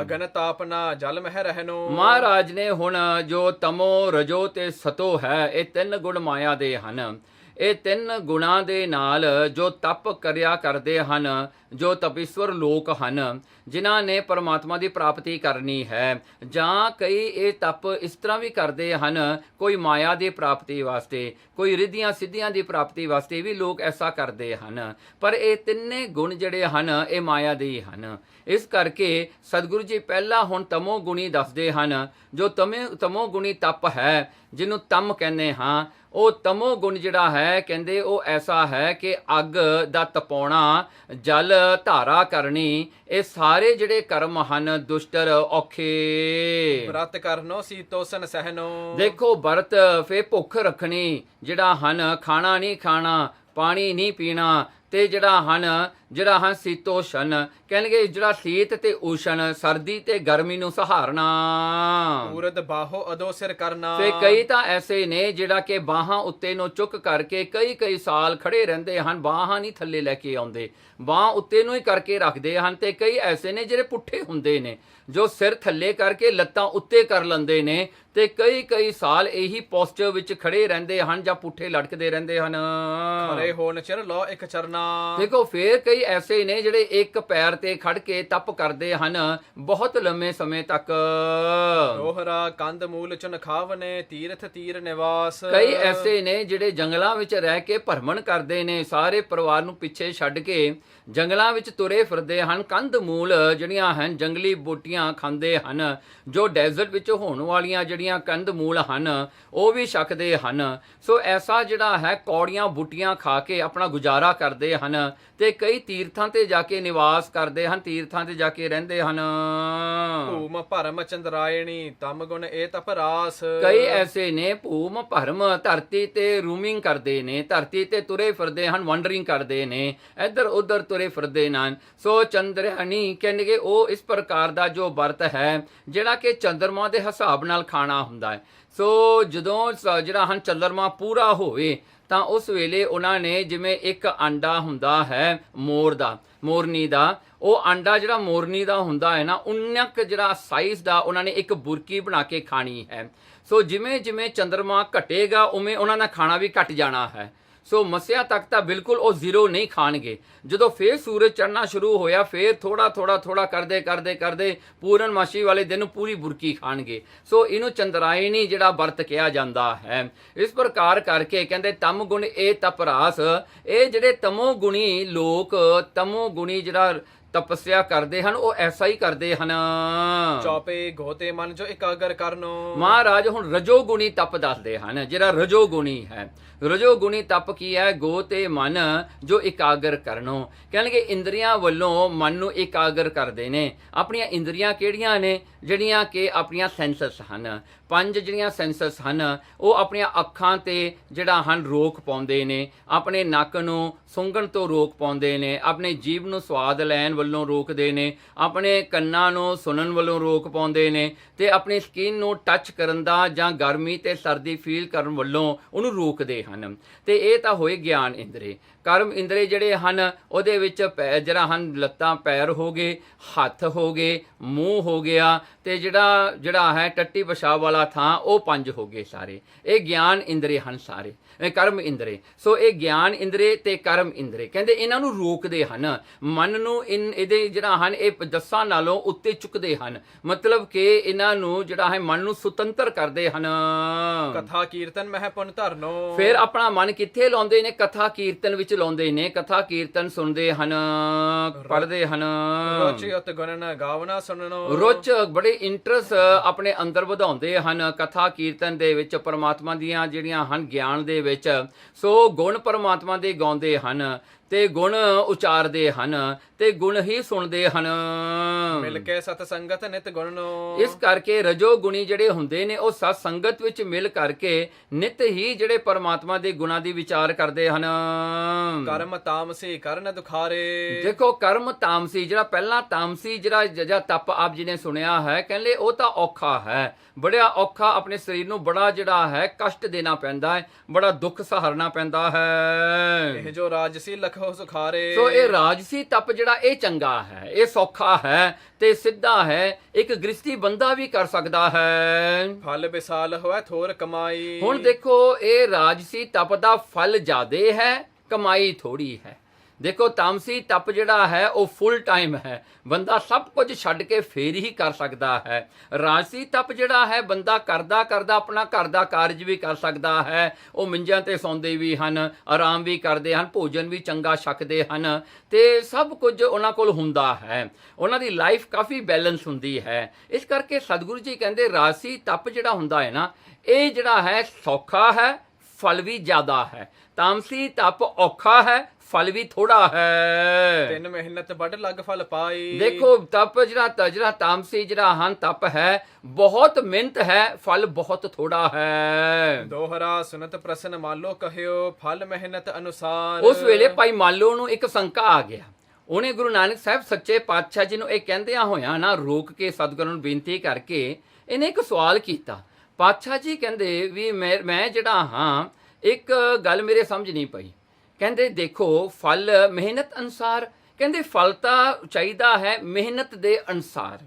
ਅਗਨ ਤਾਪਨਾ ਜਲ ਮਹਿ ਰਹਿਨੋ। ਮਹਾਰਾਜ ਨੇ ਹੁਣ ਜੋ ਤਮੋ ਰਜੋ ਤੇ ਸਤੋ ਹੈ, ਇਹ 3 ਗੁਣ ਮਾਇਆ ਦੇ ਹਨ। ਇਹ 3 ਗੁਣਾਂ ਦੇ ਨਾਲ ਜੋ ਤਪ ਕਰਿਆ ਕਰਦੇ ਹਨ, ਜੋ ਤਪੀਸ਼ਵਰ ਲੋਕ ਹਨ, ਜਿਨ੍ਹਾਂ ਨੇ ਪਰਮਾਤਮਾ ਦੀ ਪ੍ਰਾਪਤੀ ਕਰਨੀ ਹੈ, ਜਾਂ ਕਈ ਇਹ ਤਪ ਇਸ ਤਰ੍ਹਾਂ ਵੀ ਕਰਦੇ ਹਨ, ਕੋਈ ਮਾਇਆ ਦੀ ਪ੍ਰਾਪਤੀ ਵਾਸਤੇ, ਕੋਈ ਰਿੱਧੀਆਂ ਸਿੱਧੀਆਂ ਦੀ ਪ੍ਰਾਪਤੀ ਵਾਸਤੇ ਵੀ ਲੋਕ ਐਸਾ ਕਰਦੇ ਹਨ। ਪਰ ਇਹ 3 ਗੁਣ ਜਿਹੜੇ ਹਨ ਇਹ ਮਾਇਆ ਦੇ ਹੀ ਹਨ। ਇਸ ਕਰਕੇ ਸਤਿਗੁਰੂ ਜੀ ਪਹਿਲਾਂ ਹੁਣ ਤਮੋ ਗੁਣੀ ਦੱਸਦੇ ਹਨ। ਜੋ ਤਮੋ ਗੁਣੀ ਤਪ ਹੈ, ਜਿਹਨੂੰ ਤਮ ਕਹਿੰਦੇ ਹਾਂ, ਉਹ ਤਮੋ ਗੁਣ ਜਿਹੜਾ ਹੈ ਕਹਿੰਦੇ ਉਹ ਐਸਾ ਹੈ ਕਿ ਅੱਗ ਦਾ ਤਪਾਉਣਾ, ਜਲ ਧਾਰਾ ਕਰਨੀ, ਇਹ ਸਾਰੇ ਜਿਹੜੇ ਕਰਮ ਹਨ ਦੁਸ਼ਟਰ ਔਖੇ। ਵਰਤ ਕਰਨੋ ਸੀਤੋਸਨ ਸਹਿਨੋ। ਦੇਖੋ ਵਰਤ ਫੇ ਭੁੱਖ ਰੱਖਣੀ, ਜਿਹੜਾ ਹਨ ਖਾਣਾ ਨਹੀਂ ਖਾਣਾ, ਪਾਣੀ ਨਹੀਂ ਪੀਣਾ, ਤੇ ਜਿਹੜਾ ਹਨ ਸੀਤੋਸ਼ਨ, ਕਹਿਣਗੇ ਜਿਹੜਾ ਸੀਤ ਤੇ ਊਸ਼ਨ, ਸਰਦੀ ਤੇ ਗਰਮੀ ਨੂੰ ਸਹਾਰਨਾ। ਪੂਰਦ ਬਾਹੋ ਅਦੋ ਸਿਰ ਕਰਨਾ। ਤੇ ਕਈ ਤਾਂ ਐਸੇ ਨੇ ਜਿਹੜਾ ਕਿ ਬਾਹਾਂ ਉੱਤੇ ਨੂੰ ਚੁੱਕ ਕਰਕੇ ਕਈ ਸਾਲ ਖੜੇ ਰਹਿੰਦੇ ਹਨ, ਬਾਹਾਂ ਨਹੀਂ ਥੱਲੇ ਲੈ ਕੇ ਆਉਂਦੇ, ਬਾਹ ਉੱਤੇ ਨੂੰ ਹੀ ਕਰਕੇ ਰੱਖਦੇ ਹਨ। ਤੇ ਕਈ ਐਸੇ ਨੇ ਜਿਹੜੇ ਪੁੱਠੇ ਹੁੰਦੇ ਨੇ, ਜੋ ਸਿਰ ਥੱਲੇ ਕਰਕੇ ਲੱਤਾਂ ਉੱਤੇ ਕਰ ਲੈਂਦੇ ਨੇ, ਤੇ ਕਈ ਸਾਲ ਇਹੀ ਪੋਸਚਰ ਵਿੱਚ ਖੜੇ ਰਹਿੰਦੇ ਹਨ ਜਾਂ ਪੁੱਠੇ ਲਟਕਦੇ ਰਹਿੰਦੇ ਹਨ। ਖੜੇ ਹੋਣ ਚਿਰ ਲੋ ਇੱਕ ਚਰਨਾ। ਦੇਖੋ ਫੇਰ ਕਈ ਐਸੇ ਨੇ ਜਿਹੜੇ ਇੱਕ ਪੈਰ ਤੇ ਖੜ ਕੇ ਤਪ ਕਰਦੇ ਹਨ ਬਹੁਤ ਲੰਮੇ ਸਮੇਂ ਤੱਕ। ਦੋਹਰਾ ਕੰਦ ਮੂਲ ਚੁਨ ਖਾਵਨੇ, ਤੀਰਥ ਤੀਰ ਨਿਵਾਸ। ਕਈ ਐਸੇ ਨੇ ਜਿਹੜੇ ਜੰਗਲਾਂ ਵਿੱਚ ਰਹਿ ਕੇ ਭਰਮਣ ਕਰਦੇ ਨੇ, ਸਾਰੇ ਪਰਿਵਾਰ ਨੂੰ ਪਿੱਛੇ ਛੱਡ ਕੇ ਜੰਗਲਾਂ ਵਿੱਚ ਤੁਰੇ ਫਿਰਦੇ ਹਨ, ਕੰਦ ਮੂਲ ਜਿਹੜੀਆਂ ਹਨ ਜੰਗਲੀ ਬੂਟੀਆਂ ਖਾਂਦੇ ਹਨ, ਜੋ ਡੈਜ਼ਰਟ ਵਿੱਚ ਹੋਣ ਵਾਲੀਆਂ ਜਿਹੜੀਆਂ ਕੰਦ ਮੂਲ ਹਨ ਉਹ ਵੀ ਛਕਦੇ ਹਨ। ਸੋ ਐਸਾ ਜਿਹੜਾ ਹੈ ਕੌੜੀਆਂ ਬੂਟੀਆਂ ਖਾ ਕੇ ਆਪਣਾ ਗੁਜ਼ਾਰਾ ਕਰਦੇ ਹਨ, ਤੇ ਕਈ ਤੀਰਥਾਂ ਤੇ ਜਾ ਕੇ ਨਿਵਾਸ ਕਰਦੇ ਹਨ, ਤੀਰਥਾਂ ਤੇ ਜਾ ਕੇ ਰਹਿੰਦੇ ਹਨ। ਭੂਮ ਭਰਮ ਚੰਦਰਾਇਣੀ, ਤਮ ਗੁਣ ਇਹ ਤਪ ਰਾਸ। ਕਈ ਐਸੇ ਨੇ ਭੂਮ ਭਰਮ, ਧਰਤੀ ਤੇ ਰੂਮਿੰਗ ਕਰਦੇ ਨੇ, ਧਰਤੀ ਤੇ ਤੁਰੇ ਫਿਰਦੇ ਹਨ, ਵੰਡਰਿੰਗ ਕਰਦੇ ਨੇ, ਇੱਧਰ ਉੱਧਰ ਤੁਰੇ ਫਿਰਦੇ ਹਨ। ਸੋ ਚੰਦਰਾਇਣੀ ਕਹਿੰਦੇ ਉਹ ਇਸ ਪ੍ਰਕਾਰ ਦਾ ਜੋ ਵਰਤ ਹੈ ਜਿਹੜਾ ਕਿ ਚੰਦਰਮਾ ਦੇ ਹਿਸਾਬ ਨਾਲ ਖਾਣਾ ਹੁੰਦਾ ਹੈ। ਸੋ ਜਦੋਂ ਜਿਹੜਾ ਹਨ ਚੰਦਰਮਾ ਪੂਰਾ ਹੋਵੇ ਤਾਂ ਉਸ ਵੇਲੇ ਉਹਨਾਂ ਨੇ ਜਿਵੇਂ ਇੱਕ ਆਂਡਾ ਹੁੰਦਾ ਹੈ ਮੋਰਨੀ ਦਾ, ਉਹ ਆਂਡਾ ਜਿਹੜਾ ਮੋਰਨੀ ਦਾ ਹੁੰਦਾ ਹੈ ਨਾ, ਉਨਾ ਕੁ ਜਿਹੜਾ ਸਾਈਜ਼ ਦਾ ਉਹਨਾਂ ਨੇ ਇੱਕ ਬੁਰਕੀ ਬਣਾ ਕੇ ਖਾਣੀ ਹੈ। ਸੋ ਜਿਵੇਂ ਜਿਵੇਂ ਚੰਦਰਮਾ ਘਟੇਗਾ ਉਵੇਂ ਉਹਨਾਂ ਦਾ ਖਾਣਾ ਵੀ ਘਟ ਜਾਣਾ ਹੈ। ਸੋ ਮੱਸਿਆ ਤੱਕ ਤਾਂ ਬਿਲਕੁਲ ਉਹ ਜ਼ੀਰੋ ਨਹੀਂ ਖਾਣਗੇ। ਜਦੋਂ ਫੇਰ ਸੂਰਜ ਚੜ੍ਹਨਾ ਸ਼ੁਰੂ ਹੋਇਆ ਫੇਰ ਥੋੜਾ ਕਰਦੇ ਪੂਰਨਮਾਸ਼ੀ ਵਾਲੇ ਦਿਨ ਪੂਰੀ ਬੁਰਕੀ ਖਾਣਗੇ। ਸੋ ਇਹਨੂੰ ਚੰਦਰਾਇਣੀ ਜਿਹੜਾ ਵਰਤ ਕਿਹਾ ਜਾਂਦਾ ਹੈ। ਇਸ ਪ੍ਰਕਾਰ ਕਰਕੇ ਕਹਿੰਦੇ ਤਮ ਗੁਣ ਇਹ ਤਪਰਾਸ, ਇਹ ਜਿਹੜੇ ਤਮੋ ਗੁਣੀ ਲੋਕ, ਤਮੋ ਗੁਣੀ ਜਿਹੜਾ ਤਪੱਸਿਆ ਕਰਦੇ ਹਨ ਉਹ ਐਸਾ ਹੀ ਕਰਦੇ ਹਨ। ਚੌਪੇ ਗੋਤੇ ਮਨ ਜੋ ਇਕਾਗਰ ਕਰਨੋ। ਮਹਾਰਾਜ ਹੁਣ ਰਜੋਗੁਣੀ ਤਪ ਦੱਸਦੇ ਹਨ। ਜਿਹੜਾ ਰਜੋਗੁਣੀ ਹੈ, ਰਜੋਗੁਣੀ ਤਪ ਕੀ ਹੈ? ਗੋ ਤੇ ਮਨ ਜੋ ਇਕਾਗਰ ਕਰਨੋ। ਕਹਿਣਗੇ ਇੰਦਰੀਆਂ ਵੱਲੋਂ ਮਨ ਨੂੰ ਇਕਾਗਰ ਕਰਦੇ ਨੇ। ਆਪਣੀਆਂ ਇੰਦਰੀਆਂ ਕਿਹੜੀਆਂ ਨੇ? ਜਿਹੜੀਆਂ ਕਿ ਆਪਣੀਆਂ ਸੈਂਸਸ ਹਨ। ਪੰਜ ਜਿਹੜੀਆਂ ਸੈਂਸਸ ਹਨ ਉਹ ਆਪਣੀਆਂ ਅੱਖਾਂ ਤੇ ਜਿਹੜਾ ਹਨ ਰੋਕ ਪਾਉਂਦੇ ਨੇ, ਆਪਣੇ ਨੱਕ ਨੂੰ ਸੁੰਘਣ ਤੋਂ ਰੋਕ ਪਾਉਂਦੇ ਨੇ, ਆਪਣੇ ਜੀਭ ਨੂੰ ਸਵਾਦ ਲੈਣ ਵੱਲੋਂ ਰੋਕਦੇ ਨੇ, ਆਪਣੇ ਕੰਨਾਂ ਨੂੰ ਸੁਣਨ ਵੱਲੋਂ ਰੋਕ ਪਾਉਂਦੇ ਨੇ, ਤੇ ਆਪਣੀ ਸਕਿਨ ਨੂੰ ਟੱਚ ਕਰਨ ਦਾ ਜਾਂ ਗਰਮੀ ਤੇ ਸਰਦੀ ਫੀਲ ਕਰਨ ਵੱਲੋਂ ਉਹਨੂੰ ਰੋਕਦੇ ਹਨ। ਤੇ ਇਹ ਤਾਂ ਹੋਏ ਗਿਆਨ ਇੰਦਰੀ। ਕਰਮ ਇੰਦਰੀ ਜਿਹੜੇ ਹਨ ਉਹਦੇ ਵਿੱਚ ਜਿਹੜਾ ਹਨ ਲੱਤਾਂ ਪੈਰ ਹੋ ਗਏ, ਹੱਥ ਹੋ ਗਏ, ਮੂੰਹ ਹੋ ਗਿਆ, ਤੇ ਜਿਹੜਾ ਹੈ ਟੱਟੀ ਪਿਸ਼ਾਬ ਵਾਲਾ ਥਾਂ, ਉਹ ਪੰਜ ਹੋ ਗਏ ਸਾਰੇ। ਇਹ ਗਿਆਨ ਇੰਦਰੀ ਹਨ ਸਾਰੇ, ਇਹ ਕਰਮ ਇੰਦਰੀ। ਸੋ ਇਹ ਗਿਆਨ ਇੰਦਰੀ ਤੇ ਕਰਮ ਇੰਦਰੀ ਕਹਿੰਦੇ ਇਹਨਾਂ ਨੂੰ ਰੋਕਦੇ ਹਨ। ਮਨ ਨੂੰ ਇਹਦੇ ਜਿਹੜਾ ਹਨ ਇਹ ਦਸਾਂ ਨਾਲੋਂ ਉੱਤੇ ਚੁੱਕਦੇ ਹਨ। ਮਤਲਬ ਕਿ ਇਹਨਾਂ ਨੂੰ ਜਿਹੜਾ ਹੈ ਮਨ ਨੂੰ ਸੁਤੰਤਰ ਕਰਦੇ ਹਨ। ਕਥਾ ਕੀਰਤਨ ਮਹਿ ਪੁਨ ਧਰਨੋ। ਫਿਰ ਆਪਣਾ ਮਨ ਕਿੱਥੇ ਲਾਉਂਦੇ ਨੇ? ਕਥਾ ਕੀਰਤਨ ਵਿੱਚ ਲਾਉਂਦੇ ਨੇ। ਕਥਾ ਕੀਰਤਨ ਸੁਣਦੇ ਹਨ, ਪੜ੍ਹਦੇ ਹਨ। ਰੁਚਿ ਉਤ ਗੁਣਨ ਗਾਵਨਾ ਸੁਣਨੋ। ਰੁਚ ਬੜੇ ਇੰਟਰਸਟ ਆਪਣੇ ਅੰਦਰ ਵਧਾਉਂਦੇ ਹਨ ਕਥਾ ਕੀਰਤਨ ਦੇ ਵਿੱਚ, ਪਰਮਾਤਮਾ ਦੀਆਂ ਜਿਹੜੀਆਂ ਹਨ ਗਿਆਨ ਦੇ ਵਿੱਚ। ਸੋ ਗੁਣ ਪਰਮਾਤਮਾ ਦੇ ਗਾਉਂਦੇ ਹਨ ਤੇ ਗੁਣ ਉਚਾਰਦੇ ਹਨ ਤੇ ਗੁਣ ਹੀ ਸੁਣਦੇ ਹਨ। ਮਿਲ ਕੇ ਸਤ ਸੰਗਤ ਨਿਤ ਗੁਣਨੋ। ਇਸ ਕਰਕੇ ਰਜੋ ਗੁਣੀ ਜਿਹੜੇ ਹੁੰਦੇ ਨੇ ਉਹ ਸਤ ਸੰਗਤ ਵਿੱਚ ਮਿਲ ਕਰਕੇ ਨਿਤ ਹੀ ਜਿਹੜੇ ਪਰਮਾਤਮਾ ਦੇ ਗੁਣਾਂ ਦੀ ਵਿਚਾਰ ਕਰਦੇ ਹਨ। ਕਰਮ ਤਾਮਸੀ ਕਰਨ ਦੁਖਾਰੇ। ਦੇਖੋ ਕਰਮ ਤਾਮਸੀ, ਜਿਹੜਾ ਪਹਿਲਾਂ ਤਾਮਸੀ ਜਿਹੜਾ ਤਪ ਆਪ ਜੀ ਨੇ ਸੁਣਿਆ ਹੈ, ਕਹਿੰਦੇ ਉਹ ਤਾਂ ਔਖਾ ਹੈ, ਬੜਾ ਔਖਾ। ਆਪਣੇ ਸਰੀਰ ਨੂੰ ਬੜਾ ਜਿਹੜਾ ਹੈ ਕਸ਼ਟ ਦੇਣਾ ਪੈਂਦਾ ਹੈ, ਬੜਾ ਦੁੱਖ ਸਹਾਰਨਾ ਪੈਂਦਾ ਹੈ। ਇਹ ਜੋ ਰਾਜਸੀ ਲਖੋ ਸੁਖਾਰੇ। ਸੋ ਇਹ ਰਾਜਸੀ ਤਪ ਜਿਹੜਾ ਇਹ ਚੰਗਾ ਹੈ, ਇਹ ਸੌਖਾ ਹੈ ਤੇ ਸਿੱਧਾ ਹੈ, ਇੱਕ ਗ੍ਰਸਤੀ ਬੰਦਾ ਵੀ ਕਰ ਸਕਦਾ ਹੈ। ਫਲ ਵਿਸਾਲ ਹੋਏ ਥੋਰ ਕਮਾਈ। ਹੁਣ ਦੇਖੋ ਇਹ ਰਾਜਸੀ ਤਪ ਦਾ ਫਲ ਜ਼ਿਆਦੇ ਹੈ, ਕਮਾਈ ਥੋੜੀ ਹੈ। ਦੇਖੋ ਤਾਮਸੀ ਤਪ ਜਿਹੜਾ ਹੈ ਉਹ ਫੁੱਲ ਟਾਈਮ ਹੈ, ਬੰਦਾ ਸਭ ਕੁਝ ਛੱਡ ਕੇ ਫੇਰ ਹੀ ਕਰ ਸਕਦਾ ਹੈ। ਰਾਜਸੀ ਤਪ ਜਿਹੜਾ ਹੈ ਬੰਦਾ ਕਰਦਾ ਆਪਣਾ ਘਰ ਦਾ ਕਾਰਜ ਵੀ ਕਰ ਸਕਦਾ ਹੈ। ਉਹ ਮੰਜਿਆਂ ਤੇ ਸੌਂਦੇ ਵੀ ਹਨ, ਆਰਾਮ ਵੀ ਕਰਦੇ ਹਨ, ਭੋਜਨ ਵੀ ਚੰਗਾ ਛਕਦੇ ਹਨ ਤੇ ਸਭ ਕੁਝ ਉਹਨਾਂ ਕੋਲ ਹੁੰਦਾ ਹੈ। ਉਹਨਾਂ ਦੀ ਲਾਈਫ ਕਾਫੀ ਬੈਲੈਂਸ ਹੁੰਦੀ ਹੈ। ਇਸ ਕਰਕੇ ਸਤਿਗੁਰੂ ਜੀ ਕਹਿੰਦੇ ਰਾਜਸੀ ਤਪ ਜਿਹੜਾ ਹੁੰਦਾ ਹੈ ਨਾ, ਇਹ ਜਿਹੜਾ ਹੈ ਸੌਖਾ ਹੈ, ਫਲ ਵੀ ਜ਼ਿਆਦਾ ਹੈ। ਤਾਮਸੀ ਤਪ ਔਖਾ ਹੈ, ਫਲ ਵੀ ਥੋੜਾ ਹੈ। ਤਿੰਨ ਮਿਹਨਤ ਵੱਡ ਲੱਗ ਫਲ ਪਾਈ। ਦੇਖੋ ਤਪ ਜਿਹੜਾ ਤਾਮਸੀ ਜਿਹੜਾ ਹਨ ਤਪ ਹੈ, ਬਹੁਤ ਮਿਹਨਤ ਹੈ, ਫਲ ਬਹੁਤ ਥੋੜਾ ਹੈ। ਦੋਹਰਾ ਸੁਨਤ ਪ੍ਰਸਨ ਮਾਲੋ ਕਹਿਓ ਫਲ ਮਿਹਨਤ ਅਨੁਸਾਰ। ਉਸ ਵੇਲੇ ਭਾਈ ਮਾਲੋ ਨੂੰ ਇੱਕ ਸ਼ੰਕਾ ਆ ਗਿਆ। ਉਹਨੇ ਗੁਰੂ ਨਾਨਕ ਸਾਹਿਬ ਸੱਚੇ ਪਾਤਸ਼ਾਹ ਜੀ ਨੂੰ ਇਹ ਕਹਿੰਦਿਆਂ ਹੋਇਆਂ ਨਾ ਰੋਕ ਕੇ ਸਤਿਗੁਰੂ ਨੂੰ ਬੇਨਤੀ ਕਰਕੇ ਇਹਨੇ ਇੱਕ ਸਵਾਲ ਕੀਤਾ। ਪਾਤਸ਼ਾਹ ਜੀ ਕਹਿੰਦੇ ਵੀ ਮੈਂ ਜਿਹੜਾ ਹਾਂ, ਇੱਕ ਗੱਲ ਮੇਰੇ ਸਮਝ ਨਹੀਂ ਪਈ। ਕਹਿੰਦੇ ਦੇਖੋ ਫਲ ਮਿਹਨਤ ਅਨੁਸਾਰ, ਕਹਿੰਦੇ ਫਲ ਤਾਂ ਚਾਹੀਦਾ ਹੈ ਮਿਹਨਤ ਦੇ ਅਨੁਸਾਰ।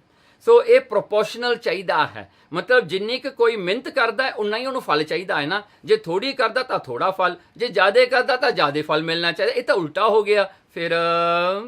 ਸੋ ਇਹ ਪ੍ਰੋਪੋਰਸ਼ਨਲ ਚਾਹੀਦਾ ਹੈ, ਮਤਲਬ ਜਿੰਨੀ ਕੁ ਕੋਈ ਮਿਹਨਤ ਕਰਦਾ ਉਨਾ ਹੀ ਉਹਨੂੰ ਫਲ ਚਾਹੀਦਾ ਹੈ ਨਾ। ਜੇ ਥੋੜੀ ਕਰਦਾ ਤਾਂ ਥੋੜਾ ਫਲ, ਜੇ ਜ਼ਿਆਦਾ ਕਰਦਾ ਤਾਂ ਜ਼ਿਆਦਾ ਫਲ ਮਿਲਣਾ ਚਾਹੀਦਾ। ਇਹ ਤਾਂ ਉਲਟਾ ਹੋ ਗਿਆ। ਫਿਰ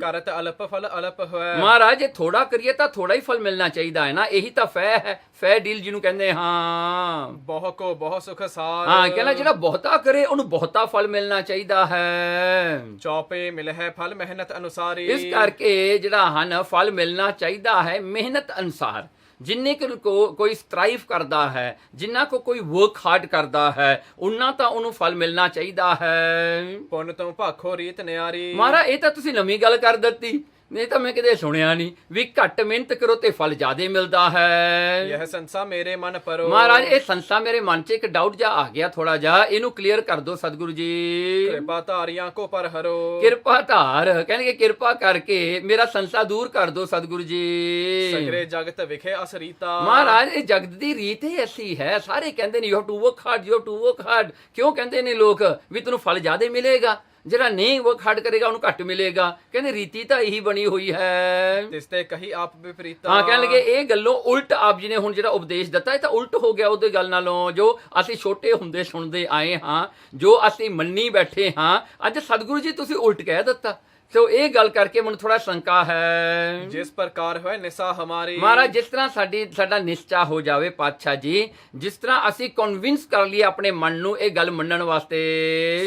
ਕਰਤ ਅਲਪ ਫਲ ਅਲਪ ਹੋਇਆ। ਮਹਾਰਾਜ ਜੇ ਥੋੜਾ ਕਰੀਏ ਤਾਂ ਥੋੜਾ ਹੀ ਫਲ ਮਿਲਣਾ ਚਾਹੀਦਾ ਹੈ ਨਾ। ਇਹੀ ਤਾਂ ਫੈ ਹੈ, ਫੈ ਡੀਲ ਜਿਹਨੂੰ ਕਹਿੰਦੇ ਹਾਂ। ਬਹੁ ਕੋ ਬਹੁ ਸੁਖ ਸਾਰ। ਹਾਂ ਕਹਿੰਦਾ ਜਿਹੜਾ ਬਹੁਤਾ ਕਰੇ ਉਹਨੂੰ ਬਹੁਤਾ ਫਲ ਮਿਲਣਾ ਚਾਹੀਦਾ ਹੈ। ਚੌਪੇ ਮਿਲ ਹੈ ਫਲ ਮਿਹਨਤ ਅਨੁਸਾਰੀ। ਇਸ ਕਰਕੇ ਜਿਹੜਾ ਹਨ ਫਲ ਮਿਲਣਾ ਚਾਹੀਦਾ ਹੈ ਮਿਹਨਤ ਅਨੁਸਾਰ। ਜਿੰਨੇ ਕੁ ਕੋਈ ਸਟਰਾਈਵ ਕਰਦਾ ਹੈ, ਜਿੰਨਾ ਕੋ ਕੋਈ ਵਰਕ ਹਾਰਡ ਕਰਦਾ ਹੈ, ਉਨਾ ਤਾਂ ਉਹਨੂੰ ਫਲ ਮਿਲਣਾ ਚਾਹੀਦਾ ਹੈ। ਪੁੰਨ ਤੋਂ ਭਾਖੋ ਰੀਤ ਨਿਆਰੀ। ਮਹਾਰਾਜ ਇਹ ਤਾਂ ਤੁਸੀਂ ਨਵੀਂ ਗੱਲ ਕਰ ਦਿੱਤੀ, ਨਹੀਂ ਤਾਂ ਮੈਂ ਕਿਤੇ ਸੁਣਿਆ ਨਹੀਂ ਵੀ ਘੱਟ ਮਿਹਨਤ ਕਰੋ ਤੇ ਫਲ ਜ਼ਿਆਦਾ ਮਿਲਦਾ ਹੈ। ਇਹ ਸੰਸਾ ਮੇਰੇ ਮਨ ਪਰੋ। ਮਹਾਰਾਜ ਇਹ ਸੰਸਾ ਮੇਰੇ ਮਨ 'ਚ ਇੱਕ ਡਾਊਟ ਜਾ ਆ ਗਿਆ ਥੋੜਾ ਜਿਹਾ, ਇਹਨੂੰ ਕਲੀਅਰ ਕਰ ਦਿਓ ਸਤਿਗੁਰੂ ਜੀ। ਕਿਰਪਾ ਧਾਰੀਆਂ ਕੋ ਪਰ ਹਰੋ। ਕਿਰਪਾ ਧਾਰ ਕਹਿੰਦੇ ਕਿਰਪਾ ਕਰਕੇ ਮੇਰਾ ਸੰਸਾ ਦੂਰ ਕਰ ਦਿਓ ਸਤਿਗੁਰੂ ਜੀ। ਸਗਰੇ ਜਗਤ ਵਿਖੇ ਅਸਰੀਤਾ। ਮਹਾਰਾਜ ਇਹ ਜਗਤ ਦੀ ਰੀਤ ਹੀ ਐਸੀ ਹੈ। ਸਾਰੇ ਕਹਿੰਦੇ ਨੇ you have to work hard, you have to work hard. ਕਿਉਂ ਕਹਿੰਦੇ ਨੇ ਲੋਕ ਵੀ ਤੈਨੂੰ ਫਲ ਜ਼ਿਆਦਾ ਮਿਲੇਗਾ, ਜਿਹੜਾ ਨਹੀਂ ਵਰਕ ਹਾਰਡ ਕਰੇਗਾ ਉਹਨੂੰ ਘੱਟ ਮਿਲੇਗਾ। ਕਹਿੰਦੇ ਰੀਤੀ ਤਾਂ ਇਹੀ ਬਣੀ ਹੋਈ ਹੈ। ਤਿਸ ਤੇ ਕਹੀ ਆਪ ਵਿਪਰੀਤਾ। ਹਾਂ ਕਹਿਣ ਲੱਗੇ ਇਹ ਗੱਲੋਂ ਉਲਟ ਆਪ ਜੀ ਨੇ ਹੁਣ ਜਿਹੜਾ ਉਪਦੇਸ਼ ਦਿੱਤਾ ਇਹ ਤਾਂ ਉਲਟ ਹੋ ਗਿਆ ਉਹਦੇ ਗੱਲ ਨਾਲੋਂ ਜੋ ਅਸੀਂ ਛੋਟੇ ਹੁੰਦੇ ਸੁਣਦੇ ਆਏ ਹਾਂ, ਜੋ ਅਸੀਂ ਮੰਨੀ ਬੈਠੇ ਹਾਂ। ਅੱਜ ਸਤਿਗੁਰੂ ਜੀ ਤੁਸੀਂ ਉਲਟ ਕਹਿ ਦਿੱਤਾ। ਸੋ ਇਹ ਗੱਲ ਕਰਕੇ ਮੈਨੂੰ ਥੋੜਾ ਸ਼ੰਕਾ ਹੈ। ਜਿਸ ਪ੍ਰਕਾਰ ਹੋਏ ਨਿਸ਼ਾ ਹਮਾਰੀ। ਮਹਾਰਾਜ ਜਿਸ ਤਰ੍ਹਾਂ ਸਾਡਾ ਨਿਸ਼ਚਾ ਹੋ ਜਾਵੇ ਪਾਤਸ਼ਾਹ ਜੀ, ਜਿਸ ਤਰ੍ਹਾਂ ਅਸੀਂ ਕਨਵਿੰਸ ਕਰ ਲਈਏ ਆਪਣੇ ਮਨ ਨੂੰ ਇਹ ਗੱਲ ਮੰਨਣ ਵਾਸਤੇ,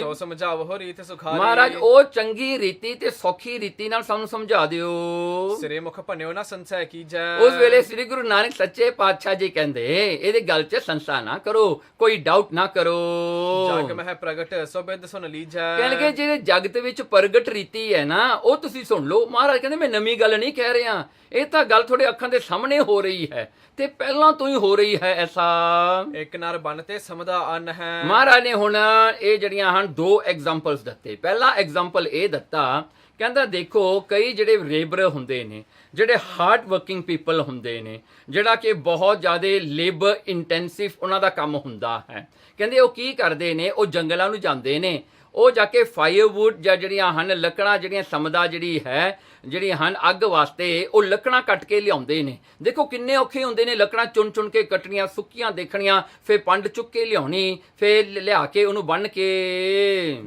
ਸੋ ਸਮਝਾਵੋ ਰੀਤ ਸੁਖਾਰੀ। ਮਹਾਰਾਜ ਉਹ ਚੰਗੀ ਰੀਤੀ ਤੇ ਸੌਖੀ ਰੀਤੀ ਨਾਲ ਸਾਨੂੰ ਸਮਝਾ ਦਿਓ। ਸਿਰੇ ਮੁਖ ਭੰਨਿਓ ਨਾ ਸੰਸੈ ਕੀਜੈ। ਉਸ ਵੇਲੇ ਸ੍ਰੀ ਗੁਰੂ ਨਾਨਕ ਸੱਚੇ ਪਾਤਸ਼ਾਹ ਜੀ ਕਹਿੰਦੇ ਇਹਦੀ ਗੱਲ 'ਚ ਸੰਸਾ ਨਾ ਕਰੋ, ਕੋਈ ਡਾਊਟ ਨਾ ਕਰੋ। ਜਗ ਮਹਿ ਪ੍ਰਗਟ ਸੋ ਬਿਦ ਸੁਨ ਲੀਜੈ। ਕਹਿਣਗੇ ਜਿਹੜੇ ਜਗਤ ਵਿੱਚ ਪ੍ਰਗਟ ਰੀਤੀ ਹੈ ਨਾ ਉਹ ਤੁਸੀਂ ਸੁਣ ਲਓ। ਮਹਾਰਾਜ ਕਹਿੰਦੇ ਮੈਂ ਨਵੀਂ ਗੱਲ ਨਹੀਂ ਕਹਿ ਰਿਹਾ, ਇਹ ਤਾਂ ਗੱਲ ਤੁਹਾਡੇ ਅੱਖਾਂ ਦੇ ਸਾਹਮਣੇ ਹੋ ਰਹੀ ਹੈ ਤੇ ਪਹਿਲਾਂ ਤੋਂ ਹੀ ਹੋ ਰਹੀ ਹੈ। ਐਸਾ ਇੱਕ ਨਰ ਬਨ ਤੇ ਸਮਦਾ ਅੰਨ ਹੈ। ਮਹਾਰਾਜ ਨੇ ਹੁਣ ਇਹ ਜਿਹੜੀਆਂ ਹਨ ਦੋ ਐਗਜ਼ਾਮਪਲਸ ਦਿੱਤੇ। ਪਹਿਲਾ ਐਗਜ਼ਾਮਪਲ ਇਹ ਦਿੱਤਾ, ਕਹਿੰਦਾ ਦੇਖੋ ਕਈ ਜਿਹੜੇ ਲੇਬਰ ਹੁੰਦੇ ਨੇ, ਜਿਹੜੇ ਹਾਰਡ ਵਰਕਿੰਗ ਪੀਪਲ ਹੁੰਦੇ ਨੇ, ਜਿਹੜਾ ਕਿ ਬਹੁਤ ਜ਼ਿਆਦਾ ਲੇਬਰ ਇੰਟੈਂਸਿਵ ਉਹਨਾਂ ਦਾ ਕੰਮ ਹੁੰਦਾ ਹੈ। ਕਹਿੰਦੇ ਉਹ ਕੀ ਕਰਦੇ ਨੇ, ਉਹ ਜੰਗਲਾਂ ਨੂੰ ਜਾਂਦੇ ਨੇ, ਉਹ ਜਾ ਕੇ ਫਾਇਰਵੁੱਡ ਜਾਂ ਜਿਹੜੀਆਂ ਹਨ ਲੱਕੜਾਂ, ਜਿਹੜੀਆਂ ਸਮਦਾ ਜਿਹੜੀਆਂ ਹਨ ਅੱਗ ਵਾਸਤੇ, ਉਹ ਲੱਕੜਾਂ ਕੱਟ ਕੇ ਲਿਆਉਂਦੇ ਨੇ। ਦੇਖੋ ਕਿੰਨੇ ਔਖੇ ਹੁੰਦੇ ਨੇ, ਲੱਕੜਾਂ ਚੁਣ ਕੇ ਕੱਟਣੀਆਂ, ਸੁੱਕੀਆਂ ਦੇਖਣੀਆਂ, ਫਿਰ ਪੰਡ ਚੁੱਕ ਕੇ ਲਿਆਉਣੀ, ਫਿਰ ਲਿਆ ਕੇ ਉਹਨੂੰ ਬੰਨ ਕੇ